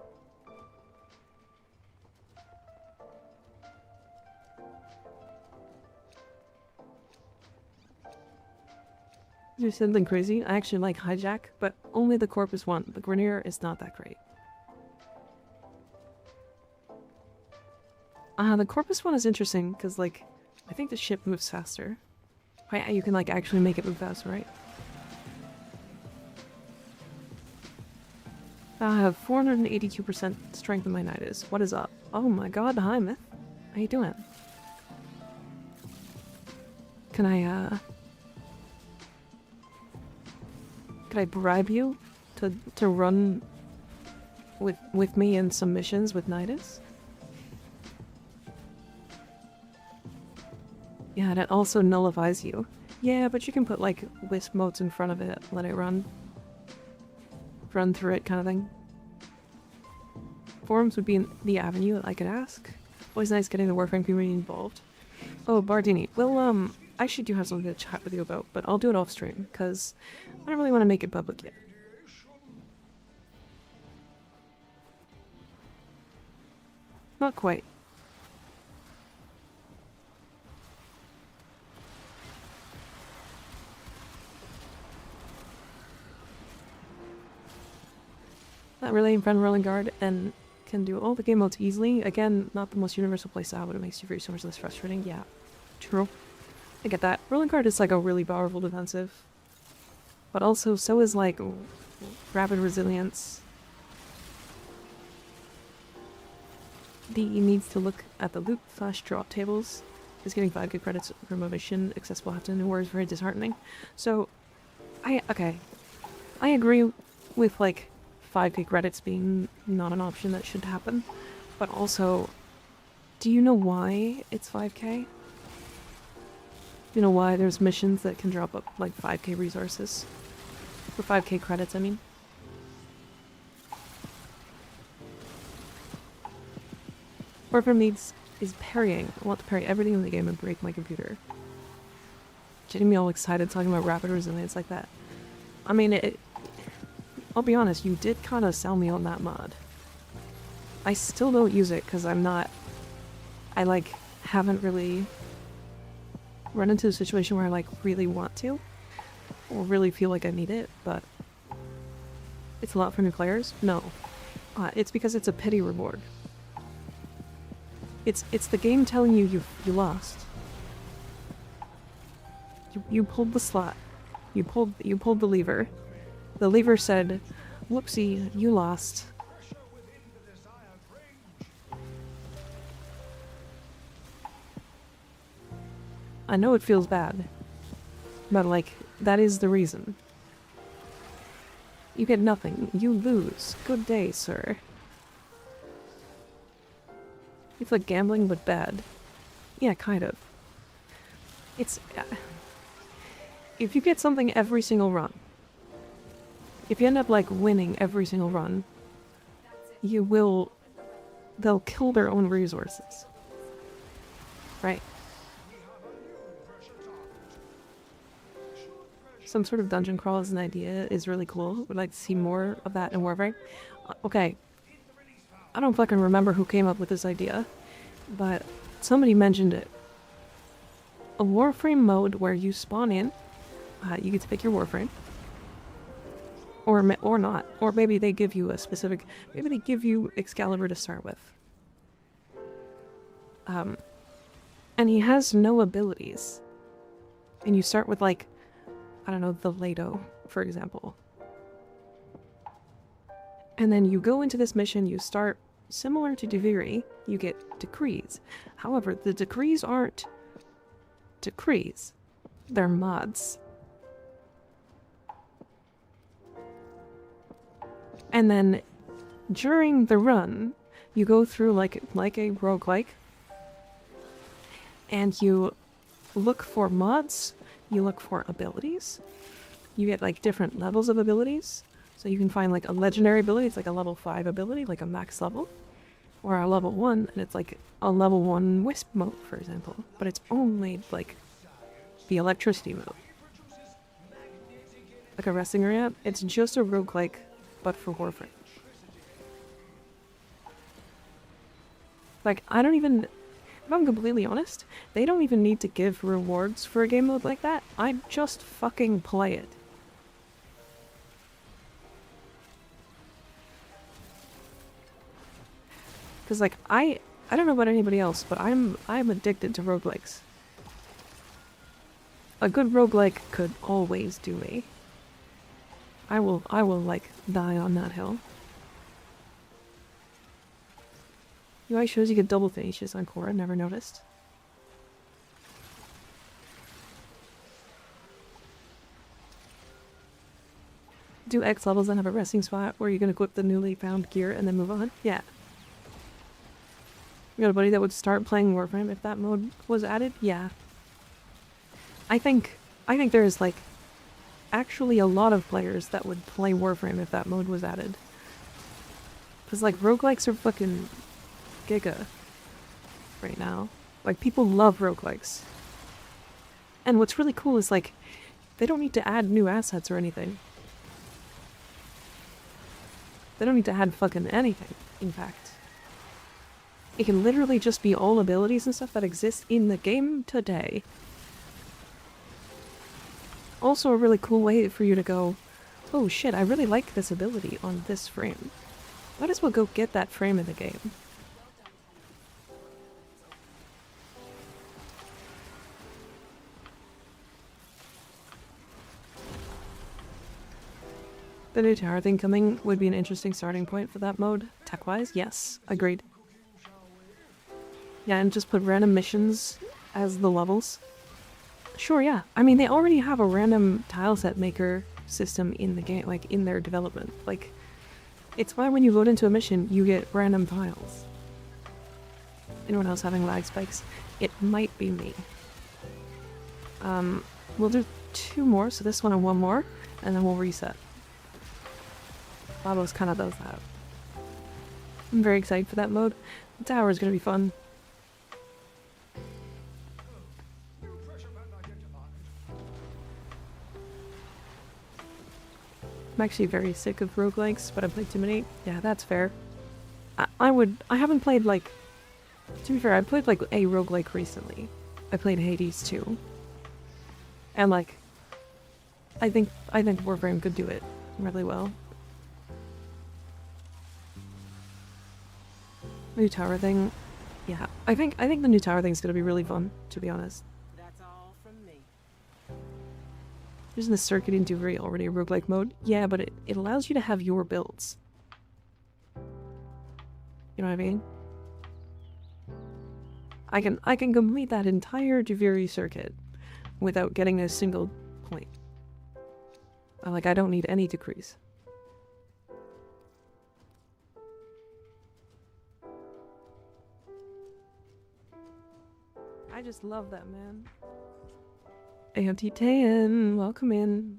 Do something crazy. I actually like hijack, but only the corpus one. The Grenier is not that great. The corpus one is interesting because, like, I think the ship moves faster. Right? You can, like, actually make it move faster, right? I have 482% strength in my nidus. What is up? Oh my god, hi Myth. How you doing? Can I bribe you to run with me in some missions with nidus? Yeah, and it also nullifies you. Yeah, but you can put like wisp modes in front of it, let it run through it kind of thing. Forums would be the avenue that I could ask. Always nice getting the Warframe community involved. Oh, Bardini. Well, I actually do have something to chat with you about, but I'll do it off stream, because I don't really want to make it public yet. Not quite. That really in front of Rolling Guard and can do all the game modes easily. Again, not the most universal playstyle, but it makes you very so much less frustrating. Yeah, true. I get that. Rolling Guard is like a really powerful defensive. But also, so is like rapid resilience. DE needs to look at the loot / drop tables. Is getting 5 good credits for motivation accessible often and is very disheartening. So, I agree with like 5k credits being not an option that should happen, but also, do you know why it's 5k? You know why there's missions that can drop up like 5k resources? For 5k credits, I mean. Warframe needs is parrying. I want to parry everything in the game and break my computer. Getting me all excited talking about rapid resilience like that. I mean, I'll be honest, you did kind of sell me on that mod. I still don't use it because I like haven't really run into a situation where I like really want to or really feel like I need it, but it's a lot for new players. No, it's because it's a pity reward. It's the game telling you you lost. You pulled the slot. You pulled the lever. The lever said, "Whoopsie, you lost." I know it feels bad, but like that is the reason. You get nothing. You lose. Good day, sir. It's like gambling, but bad. Yeah, kind of. It's... if you get something every single run, if you end up, like, winning every single run, you will... they'll kill their own resources. Right. Some sort of dungeon crawl as an idea is really cool. Would like to see more of that in Warframe. Okay. I don't fucking remember who came up with this idea, but somebody mentioned it. A Warframe mode where you spawn in, you get to pick your Warframe, or not, or maybe they give you a specific, maybe they give you Excalibur to start with. And he has no abilities, and you start with like, I don't know, the Lado, for example. And then you go into this mission, you start similar to Deviri, you get decrees. However, the decrees aren't decrees, they're mods. And then during the run, you go through like a roguelike, and you look for mods, you look for abilities. You get like different levels of abilities. So you can find like a legendary ability, it's like a level 5 ability, like a max level. Or a level 1, and it's like a level 1 wisp mode, for example. But it's only like the electricity mode. Like a resting area, it's just a roguelike, but for Warframe. Like, I don't even... If I'm completely honest, they don't even need to give rewards for a game mode like that. I just fucking play it. Cause like I don't know about anybody else, but I'm addicted to roguelikes. A good roguelike could always do me. I will like die on that hill. UI shows you get double finishes on Korra, never noticed. Do X levels then have a resting spot where you can equip the newly found gear and then move on? Yeah. You got a buddy that would start playing Warframe if that mode was added? Yeah. I think there's like actually a lot of players that would play Warframe if that mode was added. Cause like roguelikes are fucking giga right now. Like people love roguelikes. And what's really cool is like they don't need to add new assets or anything. They don't need to add fucking anything, in fact. It can literally just be all abilities and stuff that exist in the game today. Also a really cool way for you to go, oh shit, I really like this ability on this frame. Might as well go get that frame in the game. The new tower thing coming would be an interesting starting point for that mode. Tech-wise, yes. Agreed. Yeah, and just put random missions as the levels. Sure, yeah. I mean, they already have a random tileset maker system in the game, like, in their development. Like, it's why when you load into a mission, you get random tiles. Anyone else having lag spikes? It might be me. We'll do 2 more, so this one and 1 more, and then we'll reset. Babos kind of does that. I'm very excited for that mode. The tower is going to be fun. I'm actually very sick of roguelikes, but I played too many. Yeah, that's fair. I haven't played like... To be fair, I played like a roguelike recently. I played Hades 2. And like... I think Warframe could do it really well. New tower thing. Yeah, I think the new tower thing is gonna be really fun, to be honest. That's all from me. Isn't the circuit in Duvry already a roguelike mode? Yeah, but it allows you to have your builds. You know what I mean? I can complete that entire Duvry circuit without getting a single point. Like, I don't need any decrease. I just love that, man. AMT Tan, welcome in.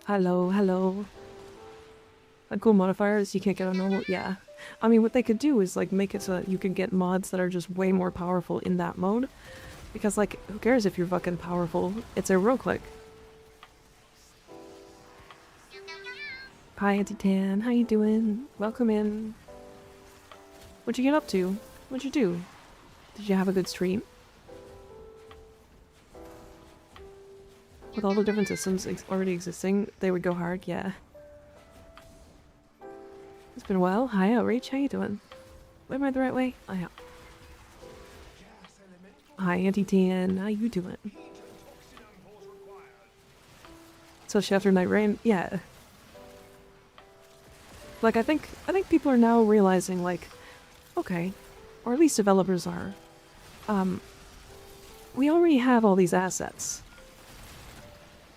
Hello, hello. A cool modifier is you can't get a normal. Yeah. I mean, what they could do is like make it so that you can get mods that are just way more powerful in that mode. Because like, who cares if you're fucking powerful? It's a roguelike. Hi, Auntie Tan. How you doing? Welcome in. What'd you get up to? What'd you do? Did you have a good stream? With all the different systems already existing, they would go hard, yeah. It's been a while. Hi, Outreach. How you doing? Am I the right way? I am. Hi, Auntie Tan. How you doing? Especially after Night Rain? Yeah. Like, I think people are now realizing, like, okay, or at least developers are, we already have all these assets.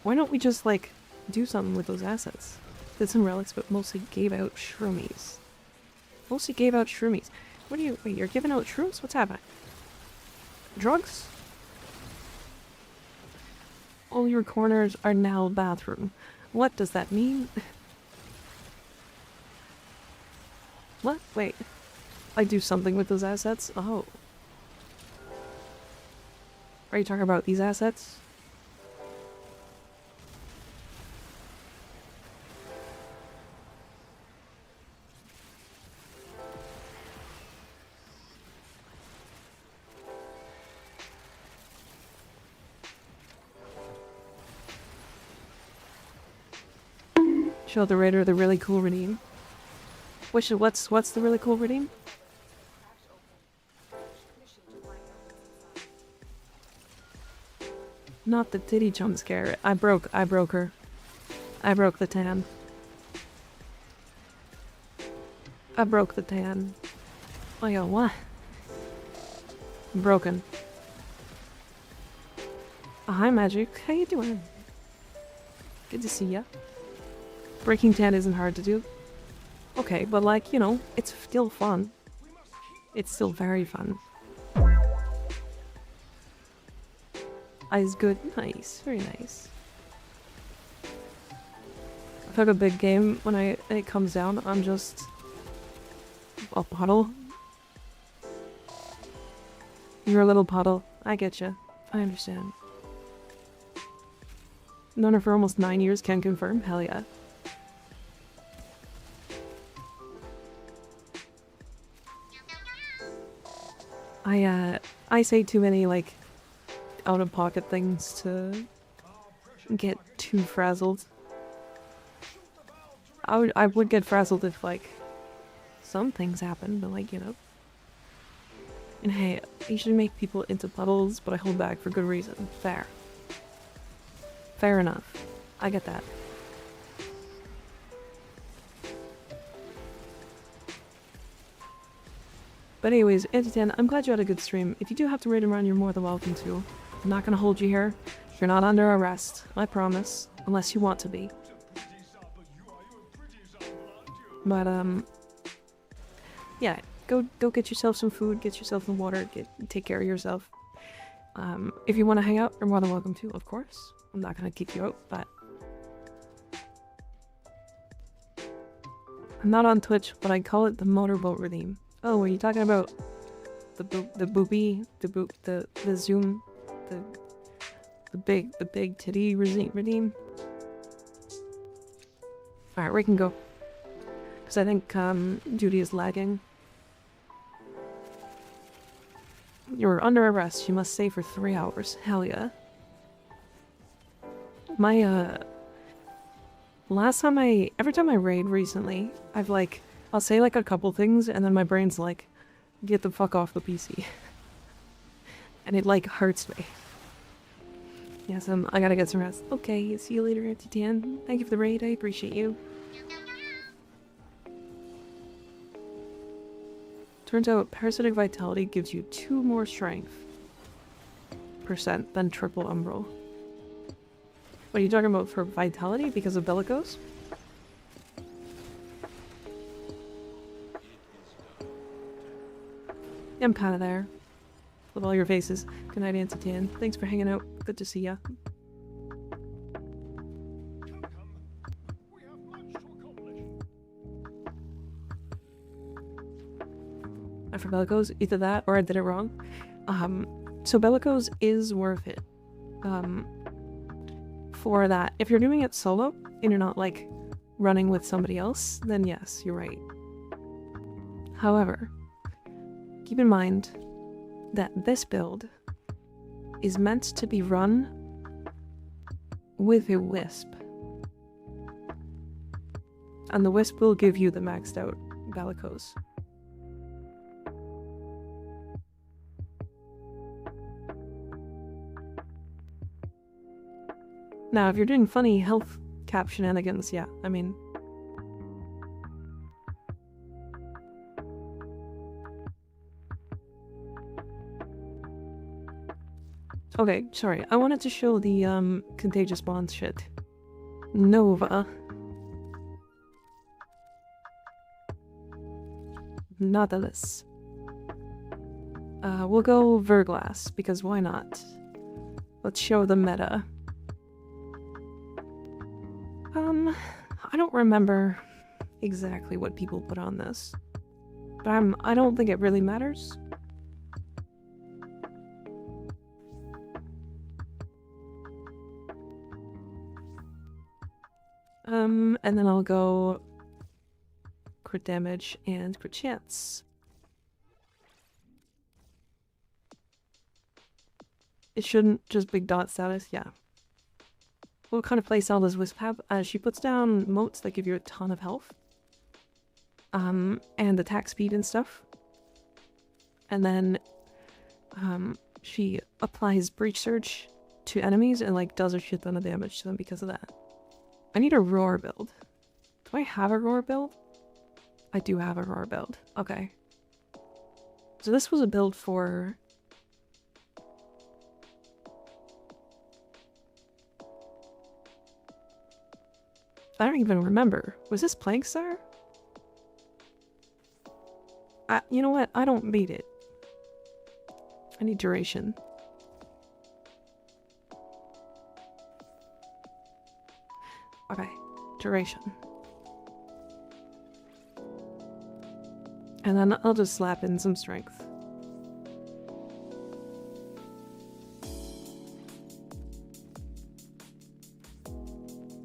Why don't we just, like, do something with those assets? Did some relics, but mostly gave out shroomies. Mostly gave out shroomies. What do you... Wait, you're giving out shrooms? What's happening? Drugs? All your corners are now bathroom. What does that mean? What? Wait. I do something with those assets? Oh. Are you talking about these assets? show the raider the really cool redeem. What's the really cool redeem? Not the titty jump scare. I broke her. I broke the tan. I broke the tan. Oh yeah, what? Broken. Oh, hi Magic, how you doing? Good to see ya. Breaking tan isn't hard to do. Okay, but like, you know, it's still fun. It's still very fun. Eyes good. Nice. Very nice. If I have a big game, when it comes down, I'm just a puddle. You're a little puddle. I get you. I understand. Known her for almost 9 years, can confirm. Hell yeah. I say too many, like, out-of-pocket things to get too frazzled. I would get frazzled if, like, some things happen, but, like, you know. And hey, you should make people into puddles, but I hold back for good reason. Fair. Fair enough. I get that. But anyways, Antitan, I'm glad you had a good stream. If you do have to raid and run, you're more than welcome to. I'm not gonna hold you here. You're not under arrest. I promise. Unless you want to be. But, yeah. Go get yourself some food, get yourself some water, take care of yourself. If you want to hang out, you're more than welcome to, of course. I'm not gonna kick you out, but... I'm not on Twitch, but I call it the motorboat redeem. Oh, are you talking about the zoom, the big titty redeem? Alright, we can go. Because I think, Judy is lagging. You're under arrest. You must stay for 3 hours. Hell yeah. My, every time I raid recently, I'll say like a couple things and then my brain's like, get the fuck off the PC. And it like hurts me. Yes, I gotta get some rest. Okay, see you later, Titan. Thank you for the raid, I appreciate you. Turns out parasitic vitality gives you 2 more strength % than triple umbral. What are you talking about for vitality? Because of bellicose? I'm kinda there. With all your faces. Good night, Antitan. Thanks for hanging out. Good to see ya. And for bellicose, either that or I did it wrong. So bellicose is worth it. For that. If you're doing it solo, and you're not, like, running with somebody else, then yes, you're right. However, keep in mind that this build is meant to be run with a wisp. And the wisp will give you the maxed out bellicose. Now, if you're doing funny health cap shenanigans, yeah, I mean... Okay, sorry, I wanted to show the, contagious bonds shit. Nova. Nautilus. We'll go Verglass, because why not? Let's show the meta. I don't remember exactly what people put on this, but I don't think it really matters. And then I'll go crit damage and crit chance. It shouldn't just big dot status, yeah. what kind of playstyle does Wisp have? She puts down motes that give you a ton of health. And attack speed and stuff. And then, she applies Breach Surge to enemies and, like, does a shit ton of damage to them because of that. I need a Roar build. Do I have a Roar build? I do have a Roar build. Okay. So this was a build for... I don't even remember. Was this Plankstar? You know what? I don't beat it. I need duration. Okay. Duration. And then I'll just slap in some strength.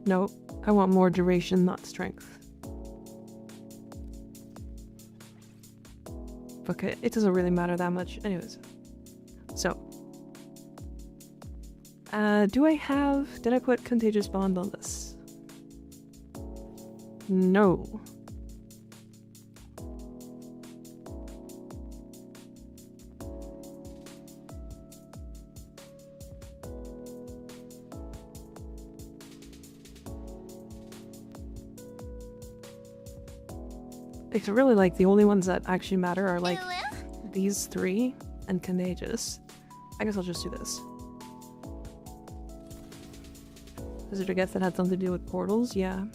No, I want more duration, not strength. Okay, it doesn't really matter that much. Anyways. So. Did I put Contagious Bond on this? No. It's really like the only ones that actually matter are like these three and Contagious. I guess I'll just do this. Is it a guess that had something to do with portals? Yeah.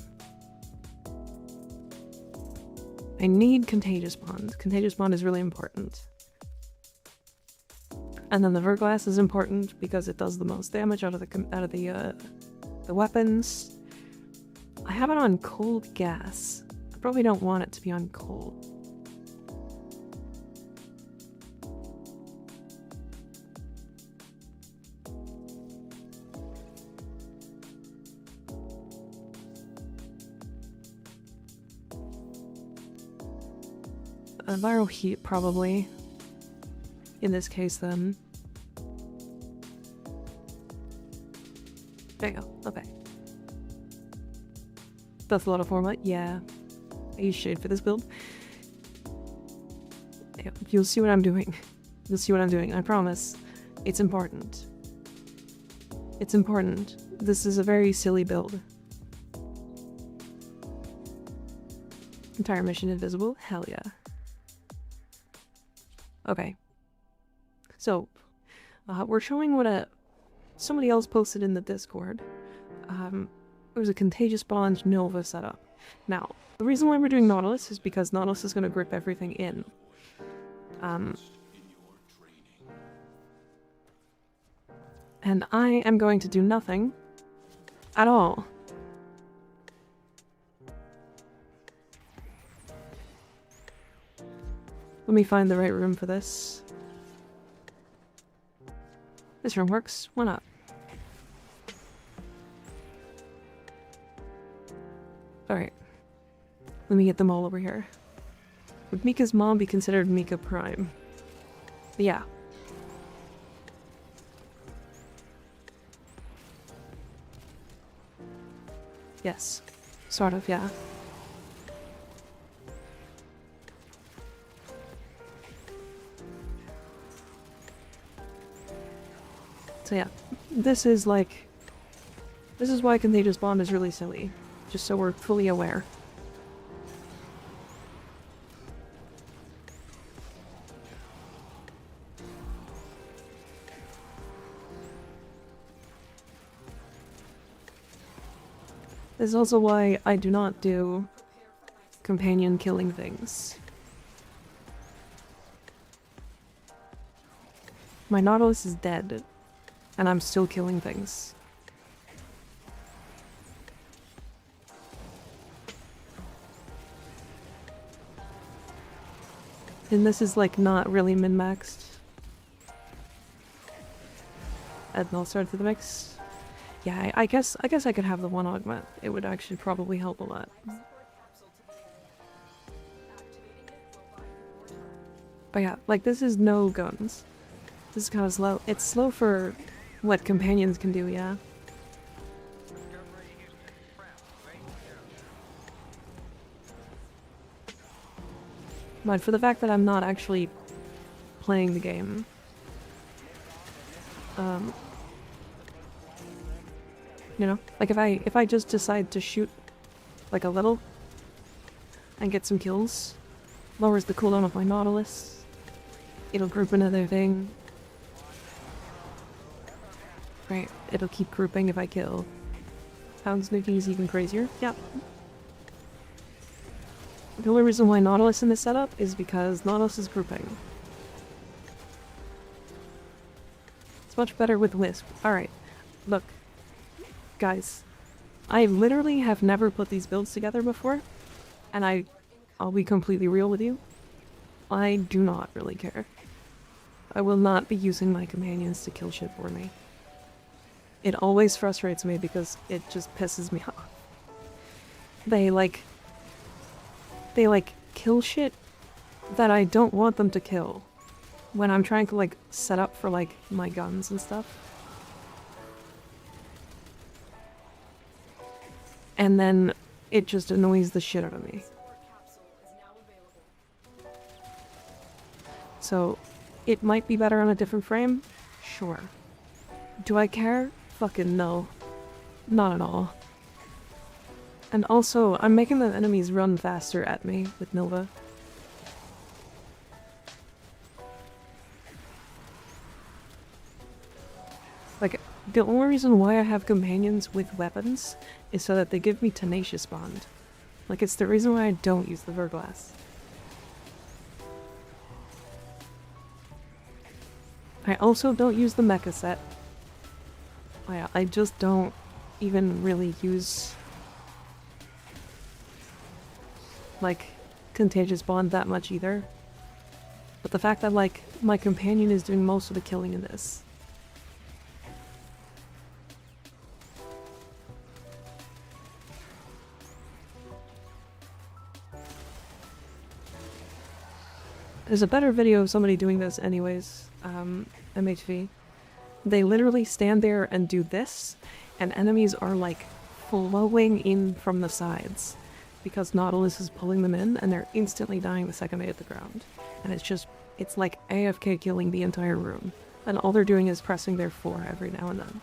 I need Contagious Bond. Contagious Bond is really important. And then the Verglass is important because it does the most damage out of the weapons. I have it on Cold Gas. I probably don't want it to be on cold. Viral heat, probably. In this case, then. There you go. Okay. That's a lot of format. Yeah. I use Shade for this build. Yeah, you'll see what I'm doing. You'll see what I'm doing. I promise. It's important. It's important. This is a very silly build. Entire mission invisible? Hell yeah. Okay. So, we're showing what somebody else posted in the Discord. It was a Contagious Bond Nova setup. Now, the reason why we're doing Nautilus is because Nautilus is going to grip everything in. And I am going to do nothing at all. Let me find the right room for this. This room works. Why not? Alright. Let me get them all over here. Would Mika's mom be considered Mika Prime? Yeah. Yes. Sort of, yeah. So yeah, this is why Contagious Bond is really silly. Just so we're fully aware. This is also why I do not do companion killing things. My Nautilus is dead, and I'm still killing things. And this is like not really min-maxed. Add null start to the mix. Yeah, I guess I could have the one augment. It would actually probably help a lot. But yeah, like this is no guns. This is kind of slow. It's slow for what companions can do, yeah. But for the fact that I'm not actually playing the game, you know, like if I just decide to shoot like a little and get some kills, lowers the cooldown of my Nautilus, it'll group another thing. Right, it'll keep grouping if I kill. Hound snooping is even crazier. Yep. The only reason why Nautilus in this setup is because Nautilus is grouping. It's much better with Wisp. Alright, look. Guys, I literally have never put these builds together before, and I'll be completely real with you. I do not really care. I will not be using my companions to kill shit for me. It always frustrates me because it just pisses me off. They kill shit that I don't want them to kill when I'm trying to like set up for like my guns and stuff. And then it just annoys the shit out of me. So it might be better on a different frame? Sure. Do I care? Fucking no. Not at all. And also, I'm making the enemies run faster at me with Nova. Like, the only reason why I have companions with weapons is so that they give me tenacious bond. Like, it's the reason why I don't use the Verglass. I also don't use the mecha set. I just don't even really use like contagious bond that much either. But the fact that like my companion is doing most of the killing in this. There's a better video of somebody doing this anyways, MHV. They literally stand there and do this, and enemies are like flowing in from the sides because Nautilus is pulling them in, and they're instantly dying the second they hit the ground. And it's like AFK killing the entire room, and all they're doing is pressing their 4 every now and then.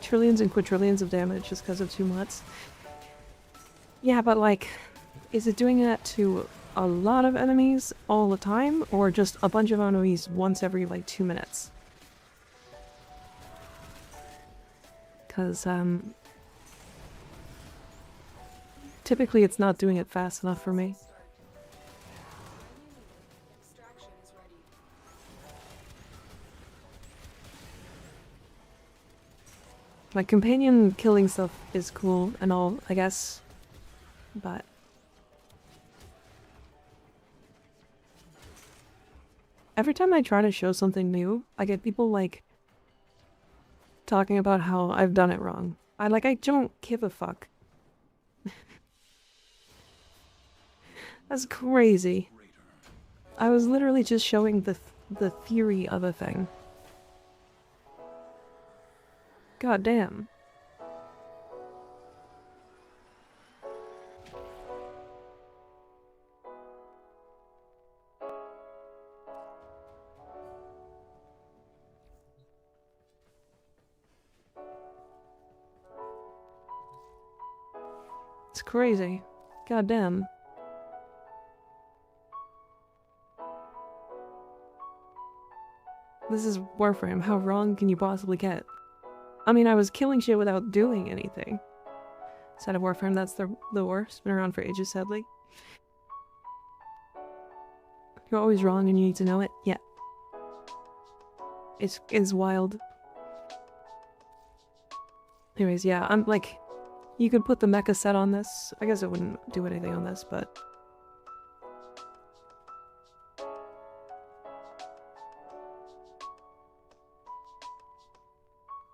Trillions and quadrillions of damage just because of 2 mutts. Yeah, but like, is it doing that to a lot of enemies all the time, or just a bunch of enemies once every like 2 minutes? Because typically it's not doing it fast enough for me. My companion killing stuff is cool and all, I guess, but every time I try to show something new, I get people like talking about how I've done it wrong. I don't give a fuck. That's crazy. I was literally just showing the theory of a thing. God damn. It's crazy. God damn. This is Warframe. How wrong can you possibly get? I mean, I was killing shit without doing anything. Side of Warframe, that's the worst. Been around for ages, sadly. You're always wrong and you need to know it. Yeah. It's wild. Anyways, yeah, I'm like... You could put the mecha set on this. I guess it wouldn't do anything on this, but...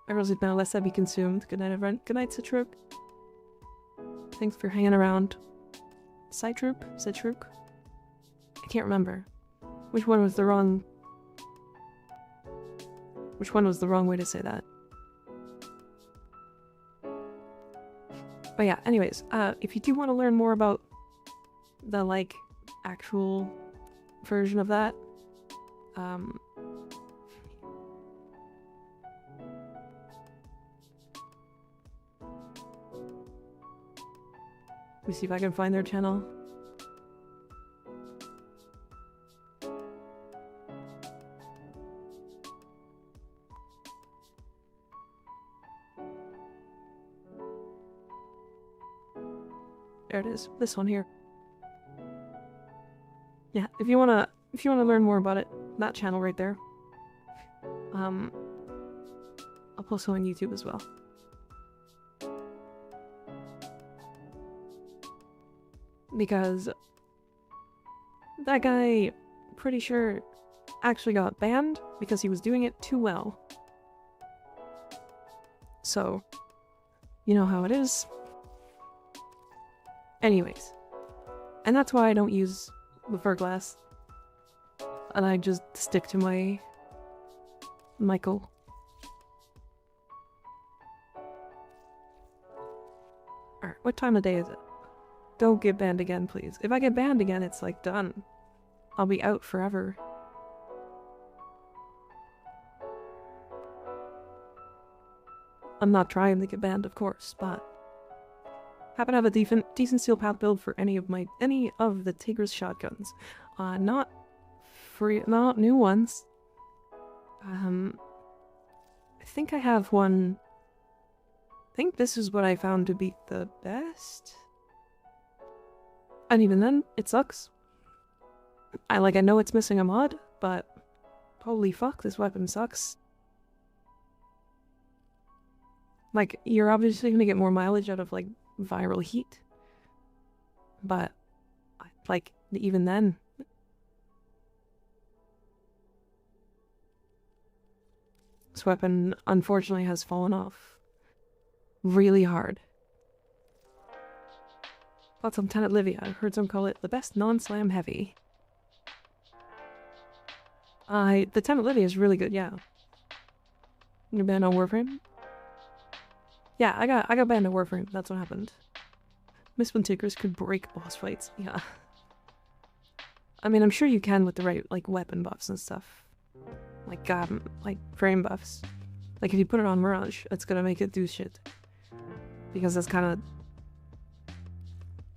I really now lest that be consumed. Good night, everyone. Good night, Citrook. Thanks for hanging around. Citroop? Citroop? I can't remember. Which one was the wrong... Which one was the wrong way to say that? But yeah, anyways, if you do want to learn more about the, like, actual version of that, let me see if I can find their channel. There it is. This one here. Yeah, if you wanna learn more about it, that channel right there. I'll post it on YouTube as well. Because that guy, pretty sure, actually got banned because he was doing it too well. So, you know how it is. Anyways. And that's why I don't use the fur glass. And I just stick to my Michael. Alright, what time of day is it? Don't get banned again, please. If I get banned again, it's like done. I'll be out forever. I'm not trying to get banned, of course, but happen to have a decent steel path build for any of the Tigris shotguns. Not new ones. I think I have one. I think this is what I found to be the best. And even then, it sucks. I know it's missing a mod, but holy fuck, this weapon sucks. Like, you're obviously gonna get more mileage out of, like, viral heat. But, like, even then. This weapon, unfortunately, has fallen off really hard. Thoughts on Tenet Livia. I've heard some call it the best non-slam heavy. The Tenet Livia is really good, yeah. You're banned on Warframe? Yeah, I got banned on Warframe. That's what happened. Mistborn Tigris could break boss fights. Yeah. I mean, I'm sure you can with the right, like, weapon buffs and stuff. Like frame buffs. Like, if you put it on Mirage, it's gonna make it do shit. Because that's kind of...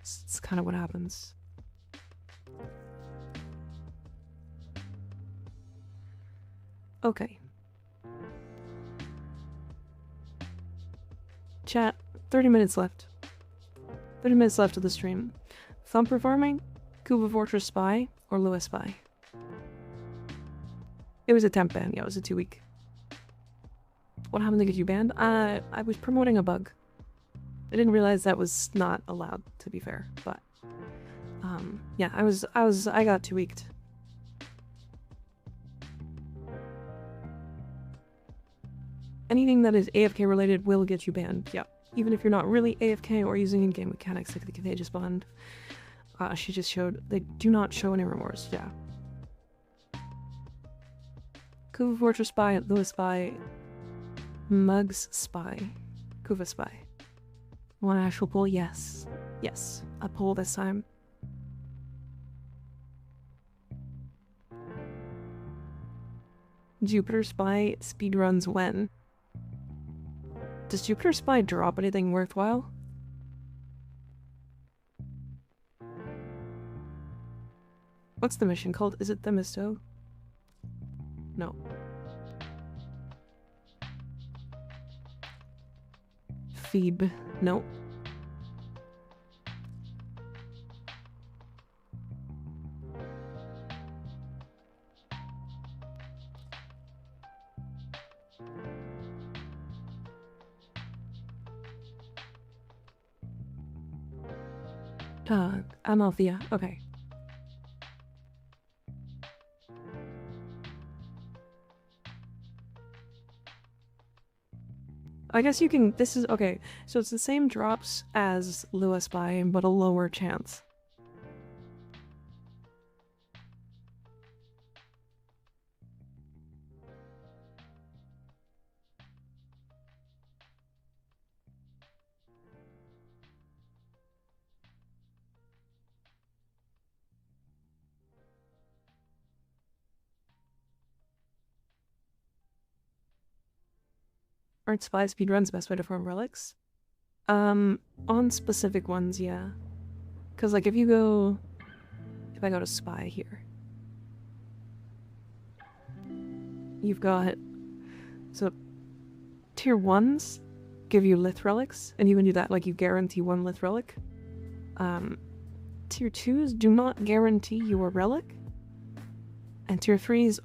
It's kind of what happens. Okay. Chat, 30 minutes left. 30 minutes left of the stream. Thumper farming, Kuva Fortress Spy, or Lewis Spy? It was a temp ban, yeah, it was a 2-week. What happened to get you banned? I was promoting a bug. I didn't realize that was not allowed, to be fair, but yeah, I got 2-weeked. Anything that is AFK related will get you banned, yeah. Even if you're not really AFK or using in-game mechanics like the Contagious Bond. She just showed, they do not show any remorse, yeah. Kuva Fortress Spy, Lewis Spy, Mugs Spy, Kuva Spy. One actual pull? Yes. Yes. A pull this time. Jupiter Spy speedruns when? Does Jupiter Spy drop anything worthwhile? What's the mission called? Is it Themisto? No. Phoebe. No. Amalthea. Okay. I guess you can, this is, okay, so it's the same drops as Lewis Spy, but a lower chance. Aren't spy speedruns the best way to farm relics? On specific ones, yeah. Because, like, if I go to spy here, you've got, so, tier 1s give you lith relics, and you can do that, like, you guarantee 1 lith relic. Tier 2s do not guarantee you a relic, and tier 3s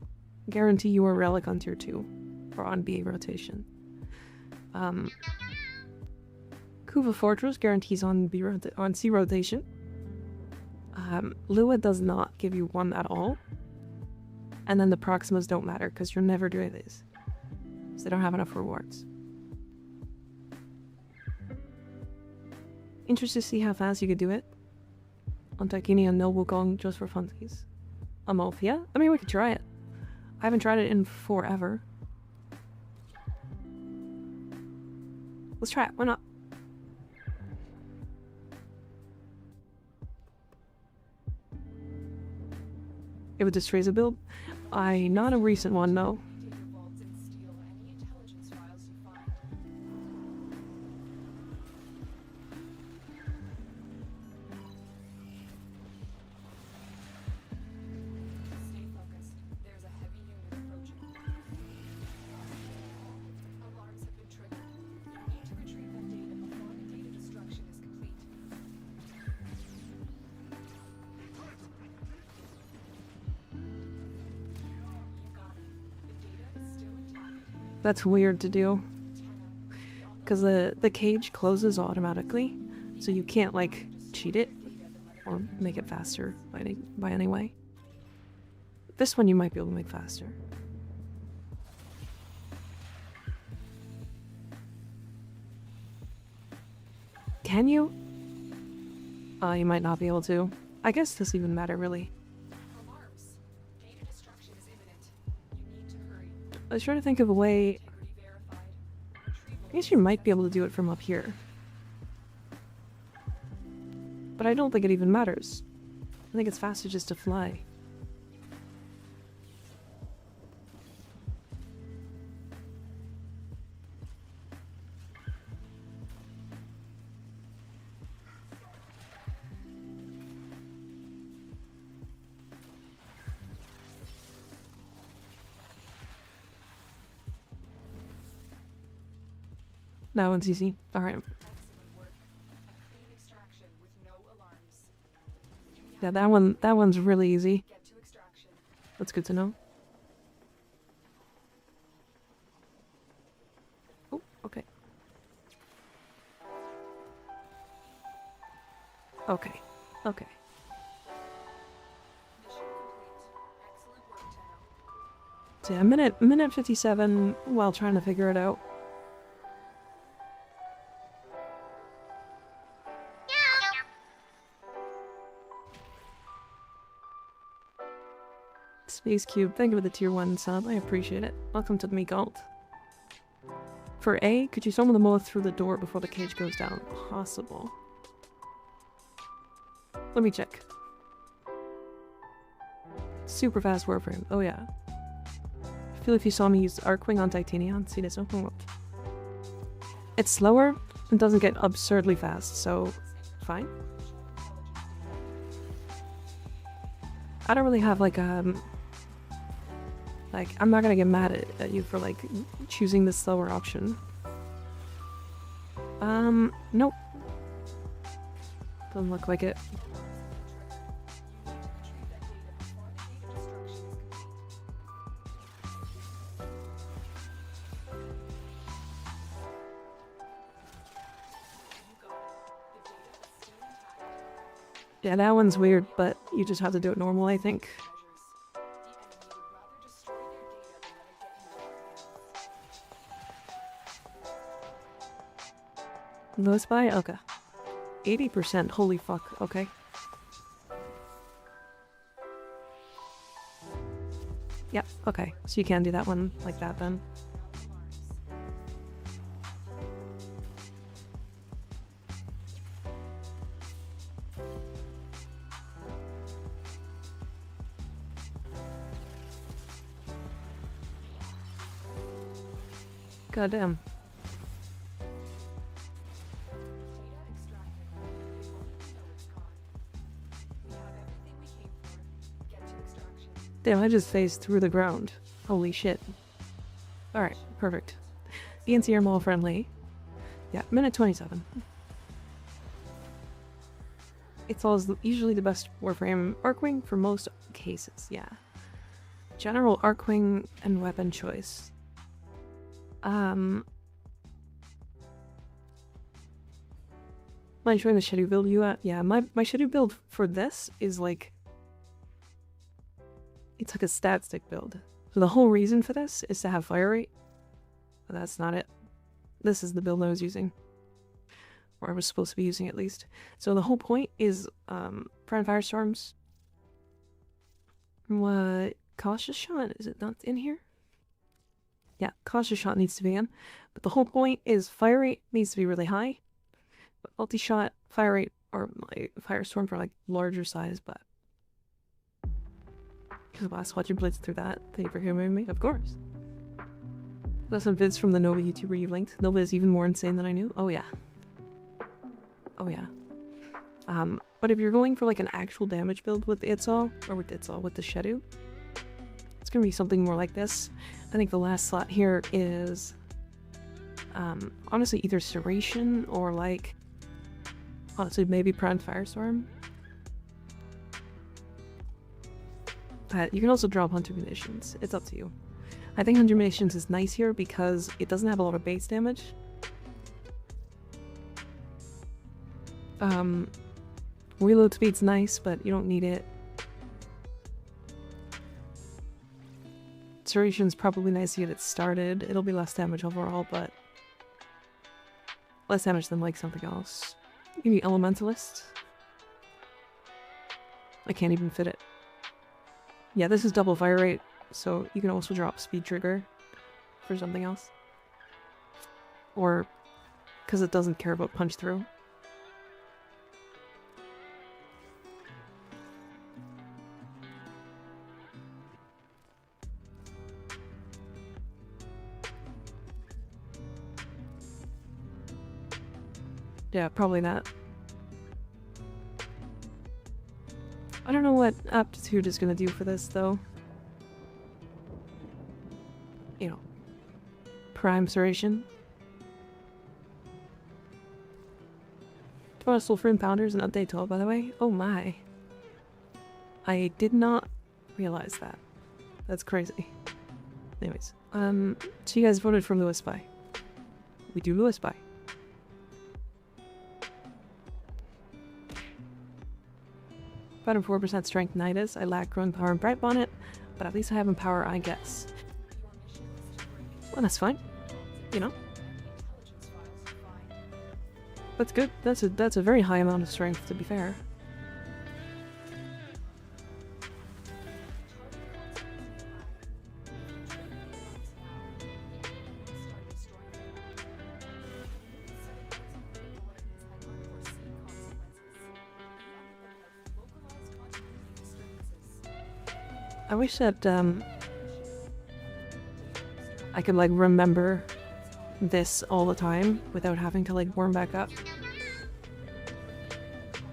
guarantee you a relic on tier 2, or on BA rotation. Kuva Fortress guarantees on C rotation. Lua does not give you 1 at all. And then the Proximas don't matter because you're never doing these. So they don't have enough rewards. Interested to see how fast you could do it. On Taikini and Noble Gong just for funsies. A month, yeah? I mean, we could try it. I haven't tried it in forever. Let's try it, why not? It would destroy a build? Not a recent one, no. Take your vaults and steal any intelligence files you find. Stay focused. There's a heavy unit approaching. Alarms have been triggered. You need to retrieve that data before the data destruction is complete. You got it. The data is still intact. That's weird to do. Because the cage closes automatically, so you can't, like, cheat it or make it faster by any way. This one you might be able to make faster. Can you? You might not be able to. I guess it doesn't even matter, really. Alarms. Data destruction is imminent. You need to hurry. I was trying to think of a way. Integrity verified. Retrieval. I guess you might be able to do it from up here. But I don't think it even matters. I think it's faster just to fly. That one's easy. Alright. Excellent work. A clean extraction with no alarms. Yeah, that one's really easy. Get to extraction. That's good to know. Oh, okay. Okay. Okay. Mission complete. Excellent work, Tenno. So yeah, minute 57 while trying to figure it out. Space Cube, thank you for the tier 1 sub, I appreciate it. Welcome to the Meek Alt. For A, could you summon the moth through the door before the cage goes down? Possible. Let me check. Super fast Warframe, oh yeah. I feel if you saw me use Arcwing on Titanion, see this open world. It's slower and doesn't get absurdly fast, so fine. I don't really have like I'm not gonna get mad at you for like choosing the slower option. Nope. Doesn't look like it. Yeah, that one's weird, but you just have to do it normal, I think. No spy? Okay. 80%, holy fuck, okay. Yep, okay. So you can do that one like that then. Goddamn. Damn, I just phased through the ground. Holy shit. Alright, perfect. BNC are mall friendly. Yeah, minute 27. It's usually the best Warframe Arcwing for most cases, yeah. General Arcwing and weapon choice. Mind showing the schedule build you at? Yeah, my schedule build for this is like... It's like a stat stick build. So the whole reason for this is to have fire rate. But that's not it. This is the build I was using. Or I was supposed to be using at least. So the whole point is prime firestorms. What? Cautious shot? Is it not in here? Yeah, cautious shot needs to be in. But the whole point is fire rate needs to be really high. But multi-shot, fire rate, or like firestorm for like larger size, but... Because last watch you blitz through that. Thank you for hearing me. Of course. That's some vids from the Nova YouTuber you linked. Nova is even more insane than I knew. Oh yeah. Oh yeah. But if you're going for like an actual damage build with with the Shedu, it's gonna be something more like this. I think the last slot here is honestly either Serration or like honestly maybe Prime Firestorm. You can also drop Hunter Munitions. It's up to you. I think Hunter Munitions is nice here because it doesn't have a lot of base damage. Reload speed's nice, but you don't need it. Seration's probably nice to get it started. It'll be less damage overall, but less damage than like something else. Maybe Elementalist. I can't even fit it. Yeah, this is double fire rate, so you can also drop speed trigger for something else. Or because it doesn't care about punch through. Yeah, probably not. I don't know what aptitude is gonna do for this though. You know, prime Serration. 12 Soulframe Pounders and update 12, by the way. Oh my. I did not realize that. That's crazy. Anyways, so you guys voted for Lewis by. We do Lewis by. About 4% strength nidus. I lack growing power and bright bonnet, but at least I have empower, I guess. Well, that's fine. You know. That's good. That's a very high amount of strength, to be fair. I wish that I could like remember this all the time without having to like warm back up.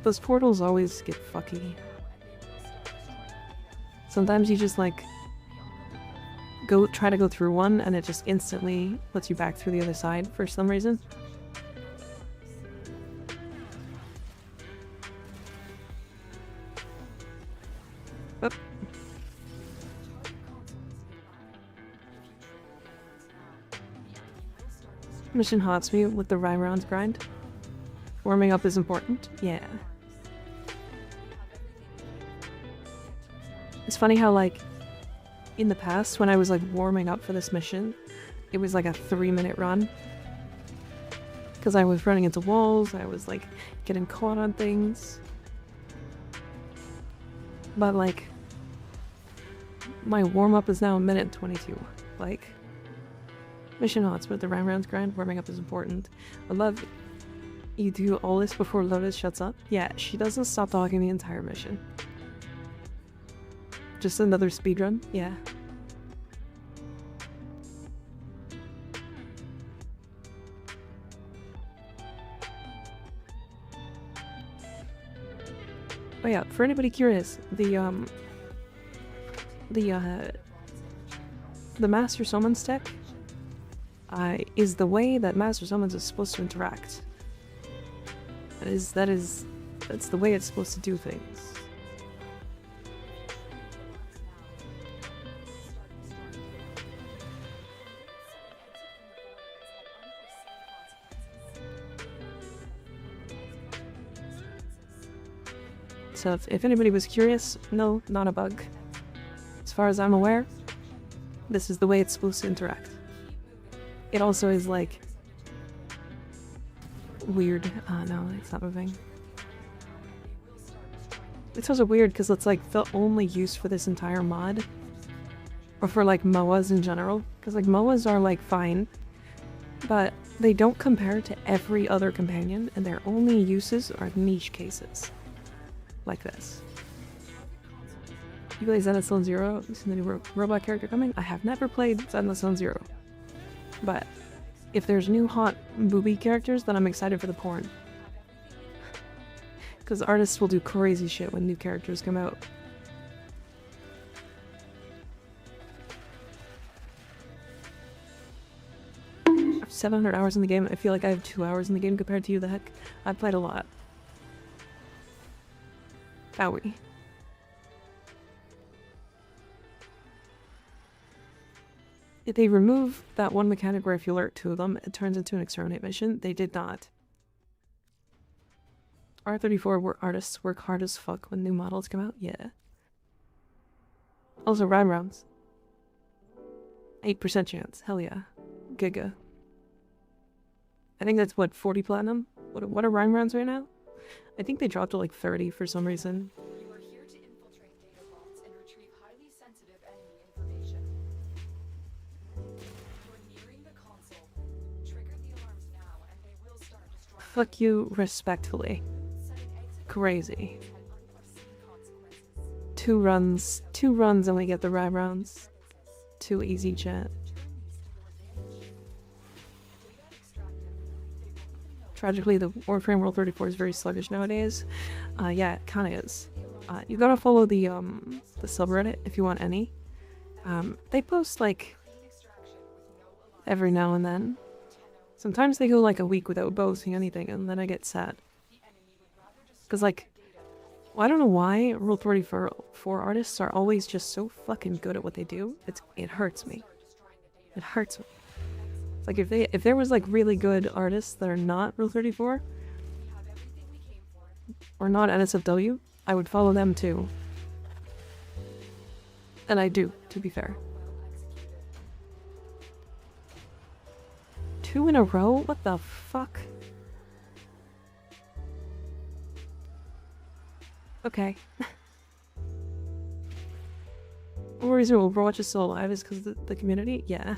Those portals always get fucky. Sometimes you just like try to go through one and it just instantly lets you back through the other side for some reason. Oop. Mission haunts me with the rounds grind. Warming up is important. Yeah. It's funny how like in the past when I was like warming up for this mission, it was like a 3-minute run. Because I was running into walls, I was like getting caught on things. But like my warm up is now 1:22. Like mission haunts with the rounds grind, warming up is important. I love you do all this before Lotus shuts up. Yeah, she doesn't stop talking the entire mission. Just another speedrun? Yeah. Oh yeah, for anybody curious, the the Master Summons tech is the way that Master Summons is supposed to interact. That's the way it's supposed to do things. So if anybody was curious, no, not a bug. As far as I'm aware, this is the way it's supposed to interact. It also is like weird. No, it's not moving. It's also weird because it's like the only use for this entire mod, or for like MOAs in general. Because like MOAs are like fine, but they don't compare to every other companion, and their only uses are niche cases. Like this. You play Zenith Zone Zero? You seen the new robot character coming? I have never played Zenith Zone Zero. But if there's new hot booby characters, then I'm excited for the porn. Because artists will do crazy shit when new characters come out. I have 700 hours in the game. I feel like I have 2 hours in the game compared to you, the heck. I've played a lot. Owie. If they remove that one mechanic where if you alert 2 of them, it turns into an exterminate mission, they did not. R34 artists work hard as fuck when new models come out, yeah. Also, rhyme rounds. 8% chance, hell yeah. Giga. I think that's what, 40 platinum? What are rhyme rounds right now? I think they dropped to like 30 for some reason. You are here to infiltrate data vaults and retrieve highly sensitive enemy information. You are nearing the console. Trigger the alarms now and they will start destroying. Fuck you respectfully. Set an exit Crazy. at unforeseen consequences. 2 runs and we get the rhyme rounds. 2 easy chat. Turn these to your advantage. Data extracted. They won't even know. Tragically, the Warframe World 34 is very sluggish nowadays. Yeah, it kinda is. You gotta follow the subreddit if you want any. They post like Clean extraction with no alarm. every now and then. Sometimes they go like a week without posting anything, and then I get sad. The enemy would rather destroy Cause like, well, I don't know why Rule 34 artists are always just so fucking good at what they do. It hurts me. It hurts me. It's like if there was like really good artists that are not Rule 34 We have everything we came for. or not NSFW, I would follow them too. And I do, to be fair. Well executed. 2 in a row? What the fuck? Okay. One reason Overwatch is still alive is because of the community? Yeah.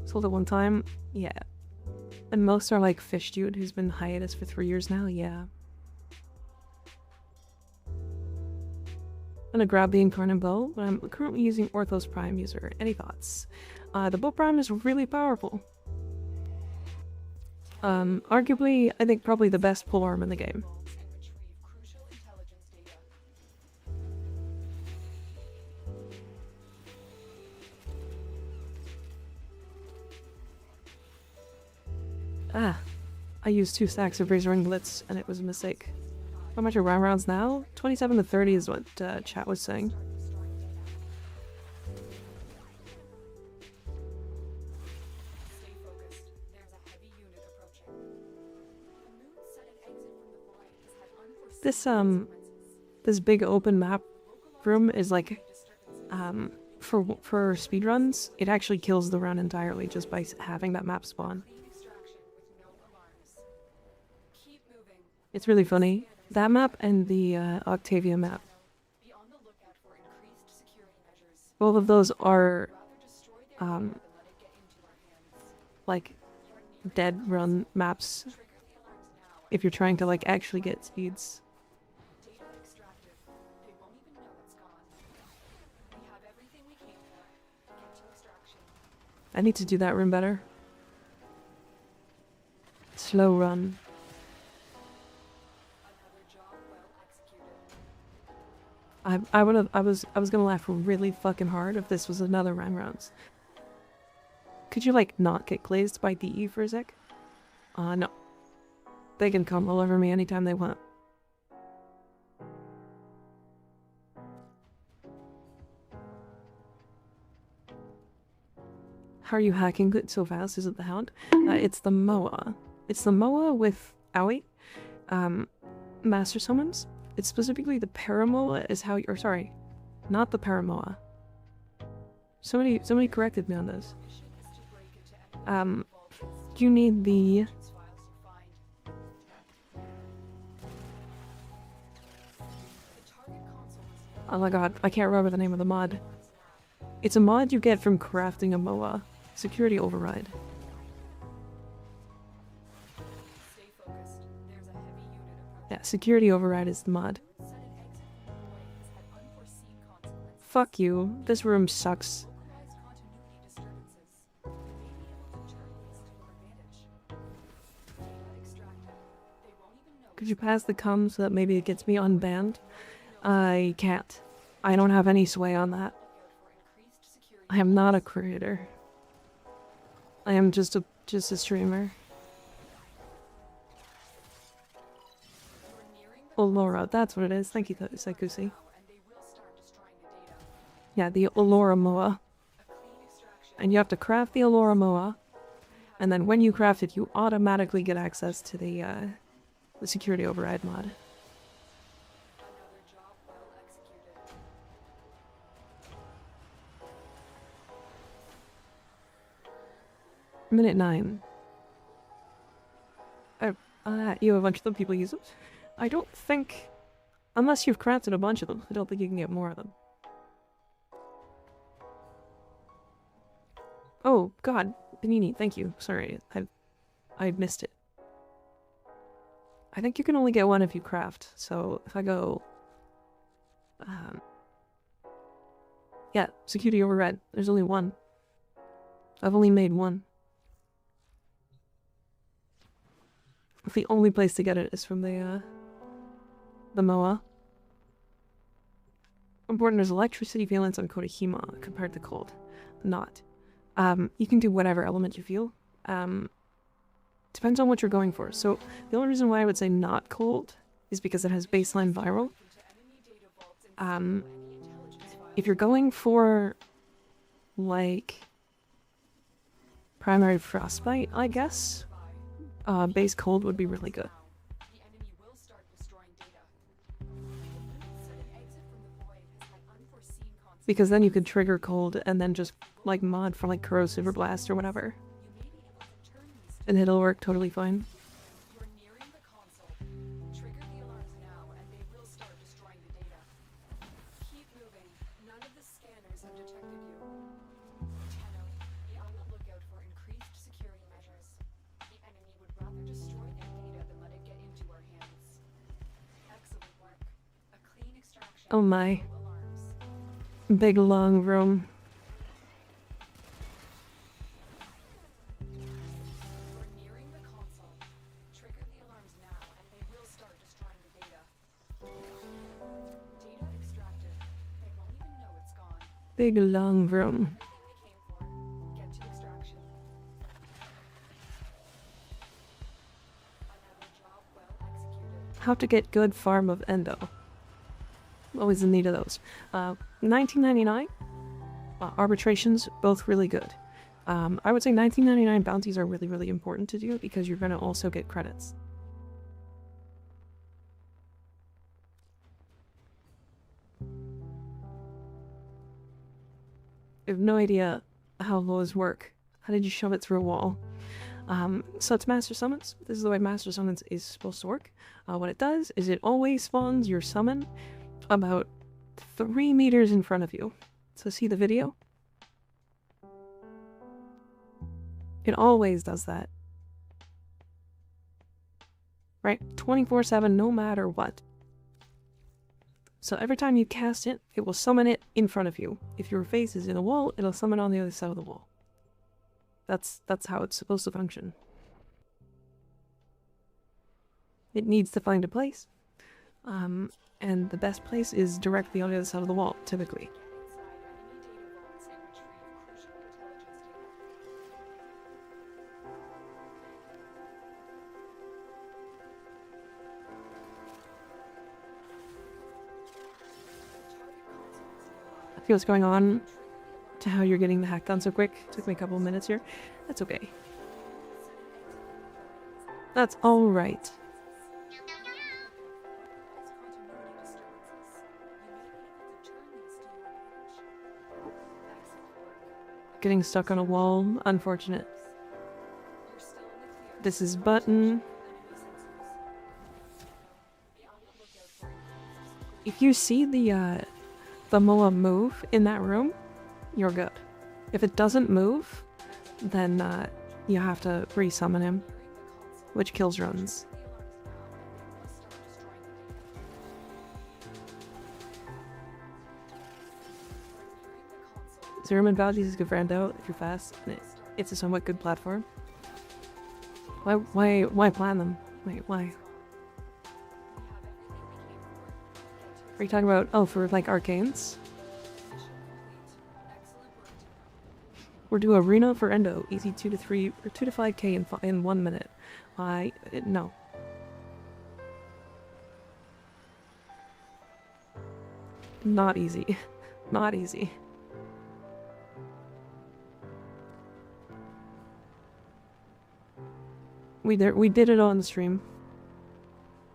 Sold it one time? Yeah. And most are like Fish Dude, who's been hiatus for 3 years now? Yeah. I'm gonna grab the Incarnate Bow, but I'm currently using Orthos Prime user. Any thoughts? The Bow Prime is really powerful. Arguably, I think probably the best polearm in the game. Vaults and retrieve crucial intelligence data. Ah, I used 2 stacks of Razor Ring Blitz and it was a mistake. How much are round rounds now? 27 to 30 is what chat was saying. Stay focused. There's a heavy unit approaching. The moon set an exit from the void has had unforeseen This consequences. this big open map room is like Disturbances. for speedruns, it actually kills the run entirely just by having that map spawn. Clean extraction with no alarms. Keep moving. It's really funny. That map and the Octavia map. Be on the lookout for increased security measures. Both of those are Rather destroy the area than let it get into our hands. like You're near dead run maps trigger the alarms now. if you're trying to like actually get speeds. Data extracted. They won't even know it's gone. We have everything we came for. Get to extraction. I need to do that room better. Slow run. Another job well executed. I was gonna laugh really fucking hard if this was another rounds. Could you like not get glazed by DE for a sec? No. They can come all over me anytime they want. How are you hacking it so fast? Is it the Hound? It's the Moa. It's the Moa with Owie. Master Summons. It's specifically the Paramoa is how you- or sorry, not the Paramoa. Somebody corrected me on this. You need the... Oh my god, I can't remember the name of the mod. It's a mod you get from crafting a MOA. Security Override. Yeah, Security Override is the mod. Fuck you. This room sucks. Could you pass the cum so that maybe it gets me unbanned? I can't. I don't have any sway on that. I am not a creator. I am just a streamer. Allura, that's what it is. Thank you, Saikusi. Yeah, the Allura Moa. And you have to craft the Allura Moa, and then when you craft it, you automatically get access to the Security Override mod. Minute 9. You have a bunch of them, people use it. I don't think... Unless you've crafted a bunch of them, I don't think you can get more of them. Oh, god. Panini, thank you. Sorry, I missed it. I think you can only get one if you craft, so if I go... yeah, Security Override. There's only one. I've only made one. The only place to get it is from the MOA. Important is electricity valence on Kodahima compared to cold. Not. You can do whatever element you feel. Depends on what you're going for. So the only reason why I would say not cold is because it has baseline viral. If you're going for like primary frostbite, I guess, base cold would be really good. Because then you could trigger cold and then just like mod for like corrosive or blast or whatever. And it'll work totally fine. Oh my. Big long room. Big long room. How to get good farm of endo. Always in need of those. 1999 arbitrations, both really good. I would say 1999 bounties are really, really important to do because you're going to also get credits. I have no idea how those work. How did you shove it through a wall? So it's Master Summons. This is the way Master Summons is supposed to work. What it does is it always spawns your summon about 3 meters in front of you. So see the video? It always does that. Right? 24/7, no matter what. So every time you cast it, it will summon it in front of you. If your face is in a wall, it'll summon on the other side of the wall. That's how it's supposed to function. It needs to find a place. And the best place is directly on the other side of the wall, typically. See what's going on to how you're getting the hack done so quick. Took me a couple of minutes here. That's okay. That's alright. Getting stuck on a wall, unfortunate. This is button. If you see the Moa move in that room, you're good. If it doesn't move, then you have to resummon him, which kills runs. Zero Valley is a good friend though, if you're fast. It's a somewhat good platform. Why plan them? Wait, why? Are you talking about, oh, for like arcanes? We're doing arena for endo, easy 2 to 3 or 2 to 5k in 1 minute. No. Not easy. Not easy. We did it on stream.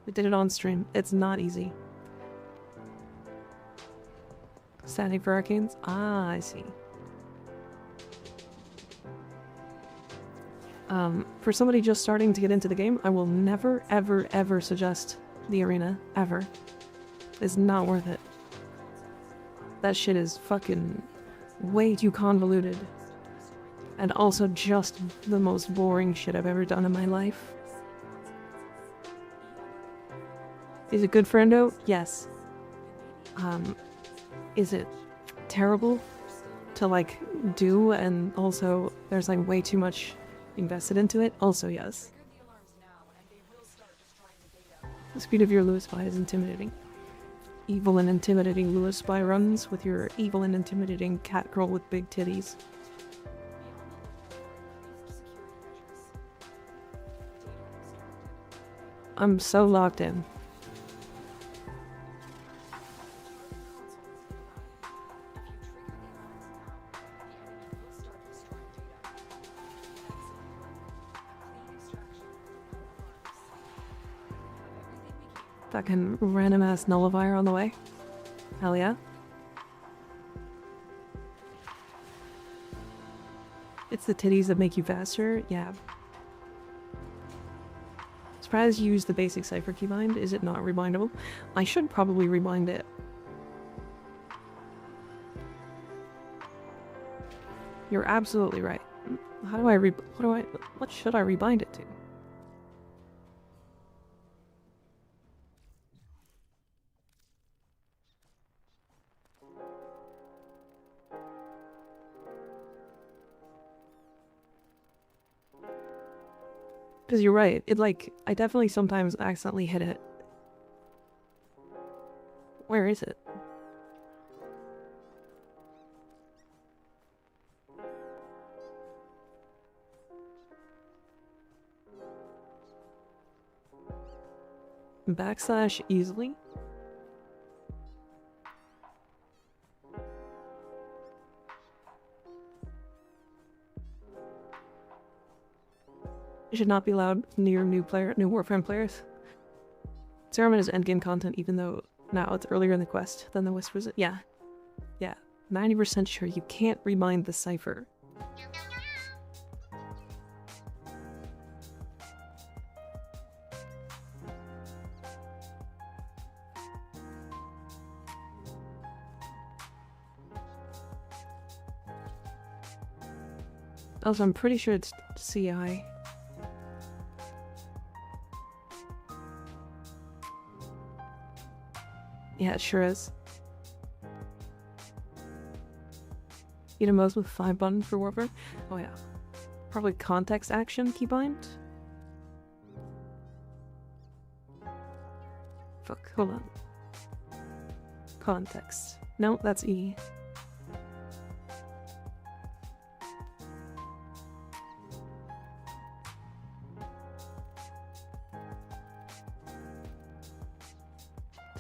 We did it on stream. It's not easy. Standing for arcanes? Ah, I see. For somebody just starting to get into the game, I will never, ever, ever suggest the arena. Ever. It's not worth it. That shit is fucking way too convoluted. And also just the most boring shit I've ever done in my life. Is it good for endo? Yes. Is it terrible to like do, and also there's like way too much invested into it? Also yes. The speed of your Lewis spy is intimidating. Evil and intimidating Lewis spy runs with your evil and intimidating cat girl with big titties. I'm so locked in. Fucking random ass nullifier on the way. Hell yeah. It's the titties that make you faster? Yeah. Surprised you use the basic cipher keybind. Is it not rebindable? I should probably rebind it. You're absolutely right. How do I what should I rebind it to? Because you're right, I definitely sometimes accidentally hit it. Where is it? Backslash easily? It should not be allowed near new Warframe players. Ceremon is endgame content, even though now it's earlier in the quest than the wisp was. Yeah. Yeah. 90% sure you can't rebind the cipher. Also, I'm pretty sure it's CI. Yeah, it sure is. Eat emotes with 5 buttons for Warframe? Oh yeah. Probably context action keybind? Fuck, hold on. Context. No, that's E.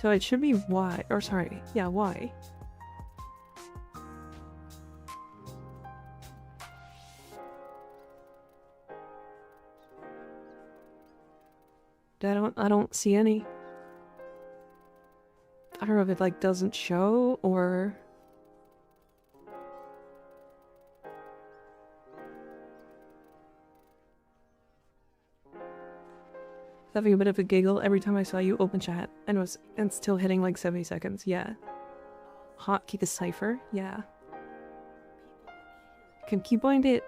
So it should be Y, or sorry, yeah, Y. I don't see any. I don't know if it like doesn't show or having a bit of a giggle every time I saw you open chat and still hitting like 70 seconds. Yeah. Hotkey the cipher. Yeah. Can keybind it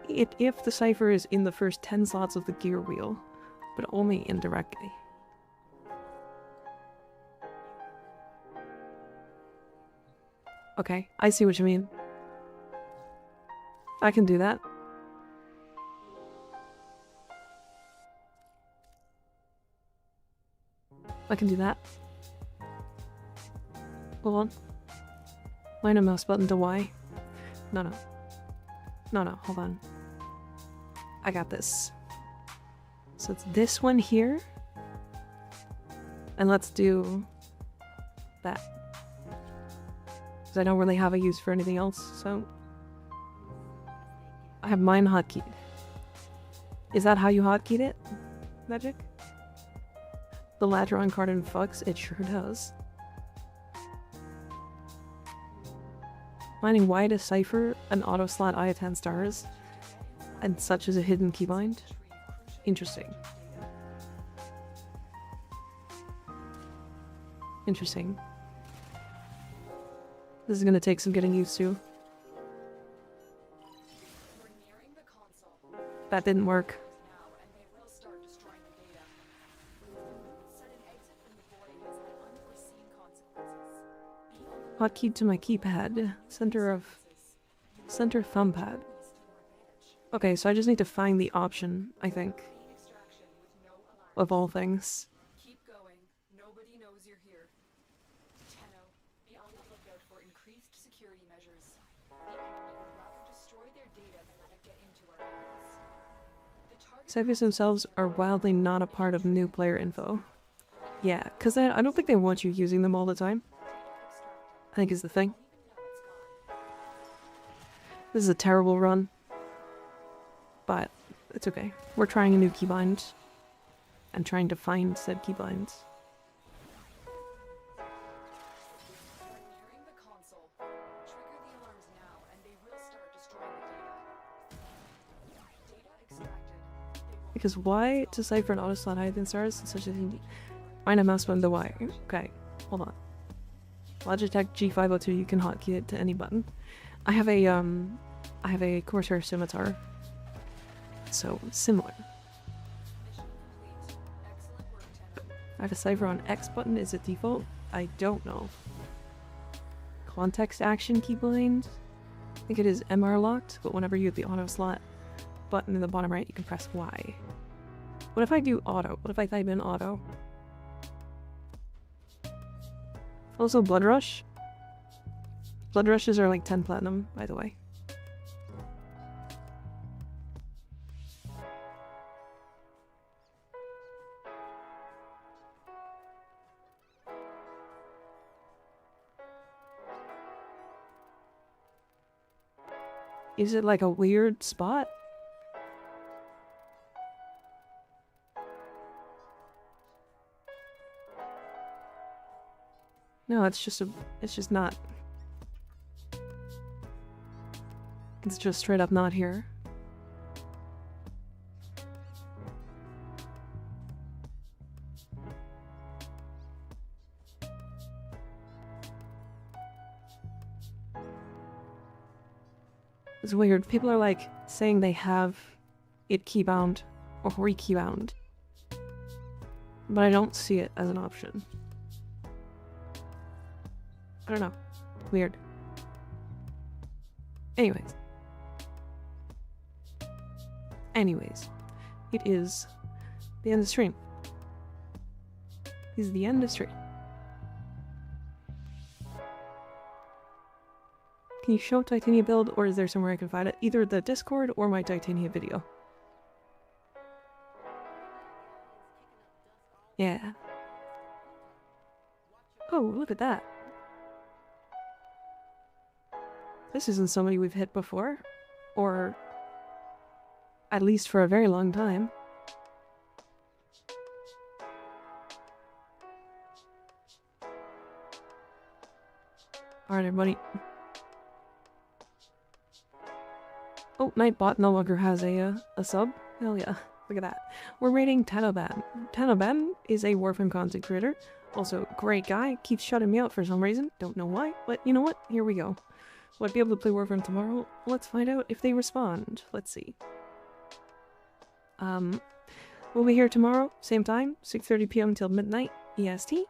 if the cipher is in the first 10 slots of the gear wheel, but only indirectly. Okay, I see what you mean. I can do that. I can do that. Hold on. Line a mouse button to Y. No, hold on. I got this. So it's this one here. And let's do that. Because I don't really have a use for anything else, so... I have mine hotkeyed. Is that how you hotkeyed it, Magic? The Ladron card in Fux? It sure does. Finding Y to cipher an auto slot I at 10 stars, and such as a hidden keybind? Interesting. Interesting. This is gonna take some getting used to. We're nearing the console. That didn't work. Now, and they will start destroying the data. Set an exit from the void has had unforeseen consequences. Be on the Hotkeyed to my keypad. Center thumb pad. Okay, so I just need to find the option, I think, extraction with no alarm. of all things. Keep going. Nobody knows you're here. Tenno, be on the lookout for increased security measures. The enemy would rather destroy their data than let it get into our hands. The target Ciphers themselves are wildly not a part of new player info. Yeah, because I don't think they want you using them all the time, I think is the thing. This is a terrible run. But it's okay. We're trying a new keybind. And trying to find said keybinds. We're nearing the console. Trigger the alarms now, and they will start destroying the data. Data extracted. They will Because Y to cipher an auto slot higher than stars, such as find a mouse button to Y. Okay, hold on. Logitech G502, you can hotkey it to any button. I have a Corsair Scimitar. So similar. mission complete. Excellent work, Tenno. I have a cipher on X button. Is it default? I don't know. Context action keybind. I think it is MR locked, but whenever you hit the auto slot button in the bottom right, you can press Y. What if I do auto? What if I type in auto? Also, Blood Rush. Blood Rushes are like 10 platinum, by the way. Is it like a weird spot? No, it's just not. It's just straight up not here. It's weird. People are like saying they have it keybound or re-keybound, but I don't see it as an option. I don't know. Weird. Anyways, it is the end of the stream. This is the end of stream. Can you show Titania build, or is there somewhere I can find it? Either the Discord or my Titania video. Yeah. Oh, look at that. This isn't somebody we've hit before. Or at least for a very long time. Alright, everybody. Oh, Nightbot no longer has a sub. Hell yeah. Look at that. We're rating Tanoban. Tanoban is a Warframe content creator. Also, great guy. Keeps shutting me out for some reason. Don't know why. But you know what? Here we go. Will I be able to play Warframe tomorrow? Let's find out if they respond. Let's see. We'll be here tomorrow. Same time. 6:30 p.m. until midnight. EST.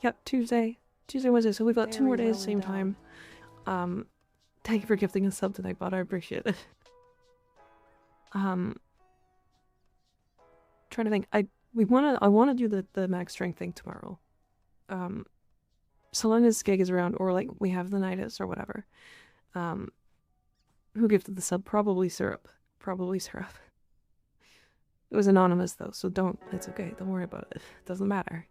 Yep, Tuesday, Wednesday, so we've got 2 more days, same time. Thank you for gifting a sub tonight, bot, I appreciate it. Trying to think, I wanna do the max strength thing tomorrow. So long as Gig is around, or like we have the nidus or whatever. Who gifted the sub? Probably Syrup. Probably Syrup. It was anonymous though, so it's okay, don't worry about it. It doesn't matter.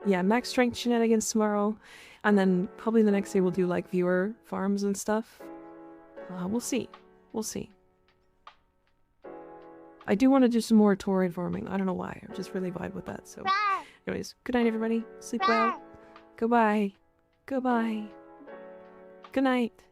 Yeah, max strength shenanigans tomorrow, and then probably the next day we'll do like viewer farms and stuff. We'll see. We'll see. I do want to do some more toroid farming. I don't know why. I just really vibe with that. So, anyways, good night, everybody. Sleep well. Goodbye. Goodbye. Good night.